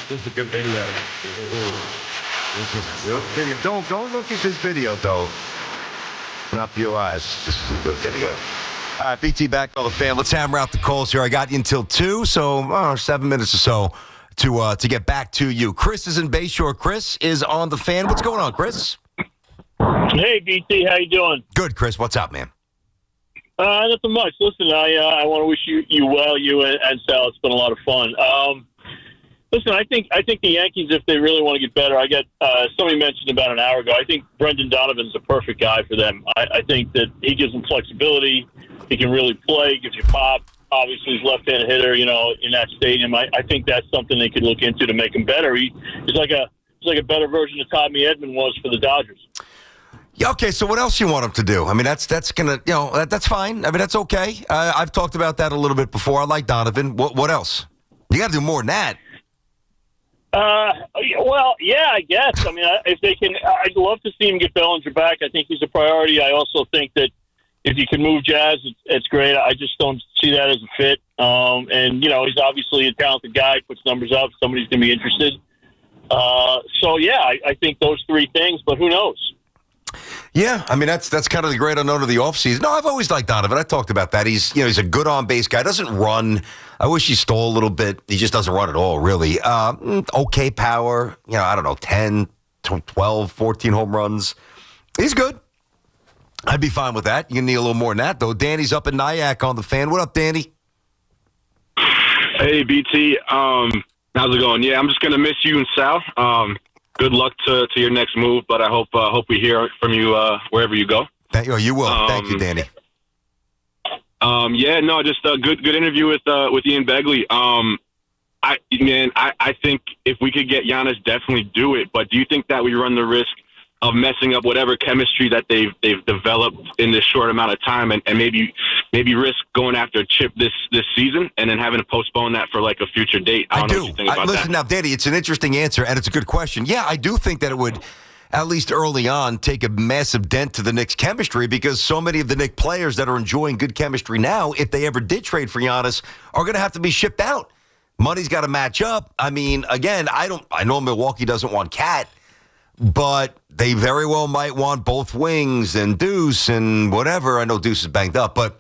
This is a good video. Don't look at this video, though. Open up your eyes. This is a good video. All right, BT back on The Fan. Let's hammer out the calls here. I got you until 2, so 7 minutes or so to get back to you. Chris is in Bayshore. Chris is on The Fan. What's going on, Chris? Hey, BT, how you doing? Good, Chris. What's up, man? Nothing much. Listen, I want to wish you well, you and Sal. It's been a lot of fun. Listen, I think the Yankees, if they really want to get better, somebody mentioned about an hour ago, I think Brendan Donovan's the perfect guy for them. I think that he gives them flexibility. He can really play, gives you pop. Obviously, he's a left-handed hitter, in that stadium. I think that's something they could look into to make him better. He's like a better version of Tommy Edman was for the Dodgers. Yeah, okay, so what else you want him to do? I mean, that's going to, that's fine. I mean, that's okay. I've talked about that a little bit before. I like Donovan. What else? You got to do more than that. Well, yeah, I guess. I mean, if they can, I'd love to see him get Bellinger back. I think he's a priority. I also think that if you can move Jazz, it's great. I just don't see that as a fit. And, he's obviously a talented guy, puts numbers up. Somebody's going to be interested. I think those three things, but who knows? Yeah, I mean, that's kind of the great unknown of the offseason. No, I've always liked Donovan. I talked about that. He's a good on-base guy. Doesn't run. I wish he stole a little bit. He just doesn't run at all, really. Okay power. I don't know, 10, 12, 14 home runs. He's good. I'd be fine with that. You need a little more than that, though. Danny's up in Nyack on The Fan. What up, Danny? Hey, BT. How's it going? Yeah, I'm just going to miss you and Sal. Good luck to your next move, but I hope we hear from you wherever you go. You will. Thank you, Danny. Just a good interview with Ian Begley. I think if we could get Giannis, definitely do it. But do you think that we run the risk of messing up whatever chemistry that they've developed in this short amount of time, and maybe risk going after a chip this season and then having to postpone that for like a future date? I don't know what you think about that. Listen now, Danny, it's an interesting answer and it's a good question. Yeah, I do think that it would, at least early on, take a massive dent to the Knicks' chemistry because so many of the Knicks players that are enjoying good chemistry now, if they ever did trade for Giannis, are going to have to be shipped out. Money's got to match up. I mean, again, I know Milwaukee doesn't want Cat, but they very well might want both wings and Deuce and whatever. I know Deuce is banged up, but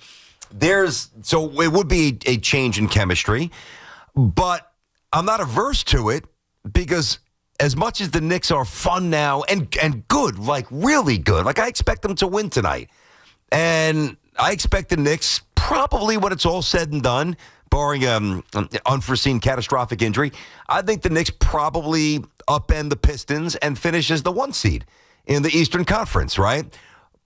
so it would be a change in chemistry. But I'm not averse to it because as much as the Knicks are fun now and good, like really good, like I expect them to win tonight. And I expect the Knicks, probably when it's all said and done, barring an unforeseen catastrophic injury, I think the Knicks probably upend the Pistons and finish as the 1 seed in the Eastern Conference, right?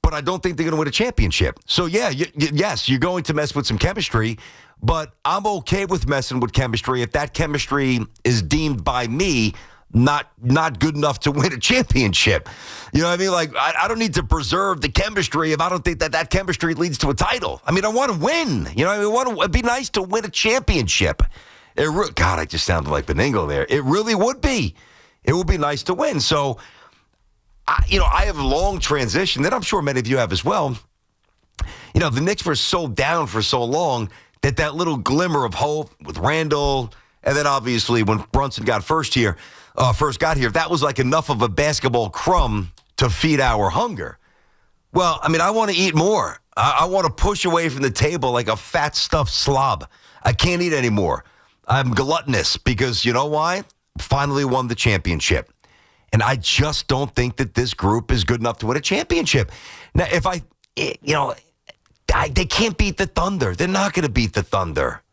But I don't think they're going to win a championship. So, yeah, yes, you're going to mess with some chemistry, but I'm okay with messing with chemistry if that chemistry is deemed by me not good enough to win a championship. You know what I mean? Like, I don't need to preserve the chemistry if I don't think that chemistry leads to a title. I mean, I want to win. You know, it'd be nice to win a championship. God, I just sounded like Benigno there. It really would be. It would be nice to win. So, I have a long transition that I'm sure many of you have as well. You know, the Knicks were so down for so long that little glimmer of hope with Randall, and then obviously when Brunson first got here, that was like enough of a basketball crumb to feed our hunger. Well, I mean, I want to eat more. I want to push away from the table like a fat stuffed slob. I can't eat anymore. I'm gluttonous because you know why? Finally won the championship. And I just don't think that this group is good enough to win a championship. Now, they can't beat the Thunder. They're not going to beat the Thunder.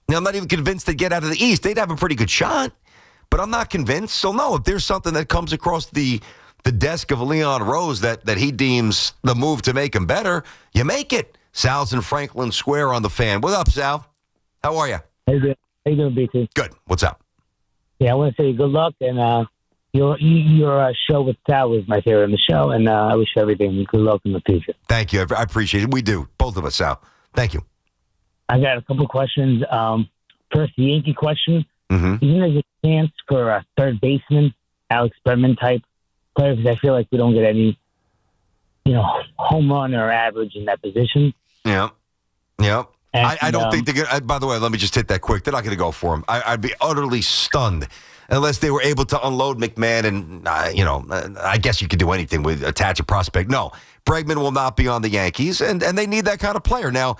Now, I'm not even convinced they'd get out of the East. They'd have a pretty good shot, but I'm not convinced. So, no, if there's something that comes across the desk of Leon Rose that he deems the move to make him better, you make it. Sal's in Franklin Square on the Fan. What up, Sal? How are you? How you doing, BT? Good. What's up? Yeah, I want to say good luck, and your show with Sal was my favorite in the show, and I wish you everything good luck in the future. Thank you. I appreciate it. We do. Both of us, Sal. Thank you. I got a couple questions. First, the Yankee question. Mm-hmm. Isn't there a chance for a third baseman, Alex Bregman type player? Because I feel like we don't get any, home run or average in that position. Yeah. And, I don't think they're going to, by the way, let me just hit that quick. They're not going to go for him. I'd be utterly stunned unless they were able to unload McMahon and, I guess you could do anything with attach a prospect. No, Bregman will not be on the Yankees, and they need that kind of player. Now,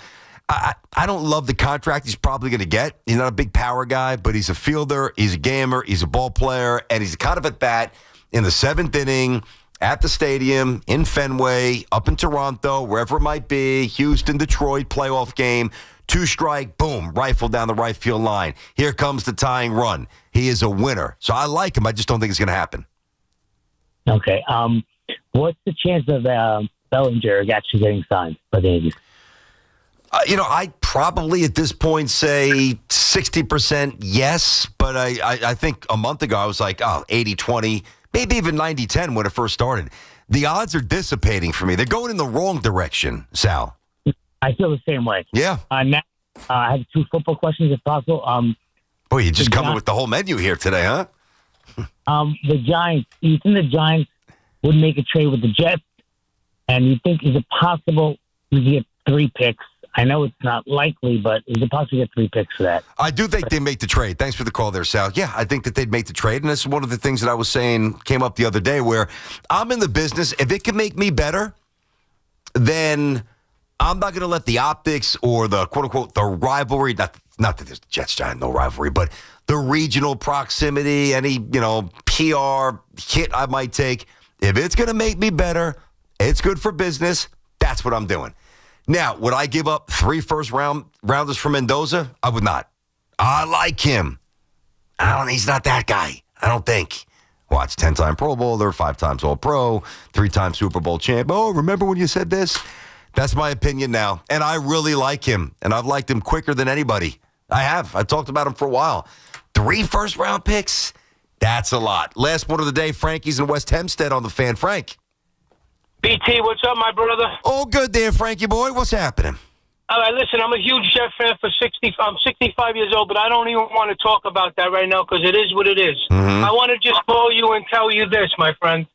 I don't love the contract he's probably going to get. He's not a big power guy, but he's a fielder, he's a gamer, he's a ball player, and he's kind of at bat in the 7th inning, at the stadium, in Fenway, up in Toronto, wherever it might be, Houston, Detroit, playoff game, 2-strike, boom, rifle down the right field line. Here comes the tying run. He is a winner. So I like him. I just don't think it's going to happen. Okay. What's the chance of Bellinger actually getting signed by the Yankees? I'd probably at this point say 60% yes, but I think a month ago I was like, 80-20, maybe even 90-10 when it first started. The odds are dissipating for me. They're going in the wrong direction, Sal. I feel the same way. Yeah. Now, I have 2 football questions if possible. Boy, you're just coming with the whole menu here today, huh? The Giants, you think the Giants would make a trade with the Jets? And you think, is it possible to get 3 picks? I know it's not likely, but is it possible to get 3 picks for that? I do think they make the trade. Thanks for the call there, Sal. Yeah, I think that they'd make the trade. And this is one of the things that I was saying came up the other day where I'm in the business. If it can make me better, then I'm not going to let the optics or the quote-unquote the rivalry, not that there's Jets-Giants, no rivalry, but the regional proximity, any, PR hit I might take. If it's going to make me better, it's good for business, that's what I'm doing. Now, would I give up 3 first-rounders for Mendoza? I would not. I like him. He's not that guy, I don't think. Watch, 10-time Pro Bowler, 5 times All-Pro, 3-time Super Bowl champ. Oh, remember when you said this? That's my opinion now. And I really like him. And I've liked him quicker than anybody. I have. I talked about him for a while. 3 first-round picks? That's a lot. Last one of the day, Frankie's in West Hempstead on the Fan. Frank. BT, what's up, my brother? Oh, good there, Frankie boy. What's happening? All right, listen, I'm a huge Jet fan I'm 65 years old, but I don't even want to talk about that right now because it is what it is. Mm-hmm. I want to just call you and tell you this, my friend,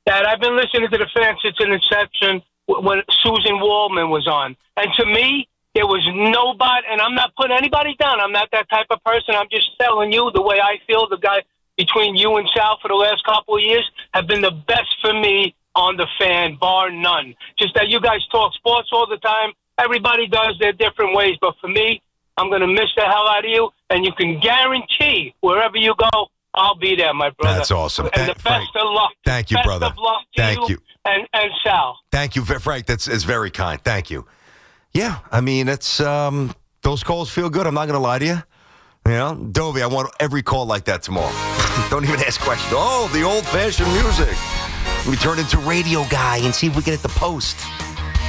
that I've been listening to the Fan since an inception when Susan Waldman was on. And to me, there was nobody, and I'm not putting anybody down. I'm not that type of person. I'm just telling you the way I feel. The guy between you and Sal for the last couple of years have been the best for me on the Fan, bar none. Just that you guys talk sports all the time. Everybody does their different ways. But for me, I'm going to miss the hell out of you. And you can guarantee wherever you go, I'll be there, my brother. That's awesome. And the best of luck. Thank you, brother. Best of luck to Thank you. and Sal. Thank you, Frank. That's very kind. Thank you. Yeah, I mean, it's those calls feel good. I'm not going to lie to you. You know, Dovey, I want every call like that tomorrow. Don't even ask questions. Oh, the old-fashioned music. We turn into radio guy and see if we can hit the post.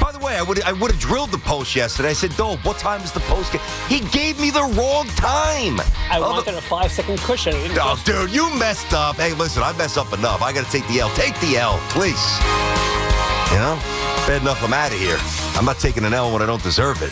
By the way, I would have drilled the post yesterday. I said, Dove, what time is the post? He gave me the wrong time. I wanted a 5-second cushion. Oh, dude, you messed up. Hey, listen, I mess up enough. I got to take the L. Take the L, please. You know? Bad enough I'm out of here. I'm not taking an L when I don't deserve it.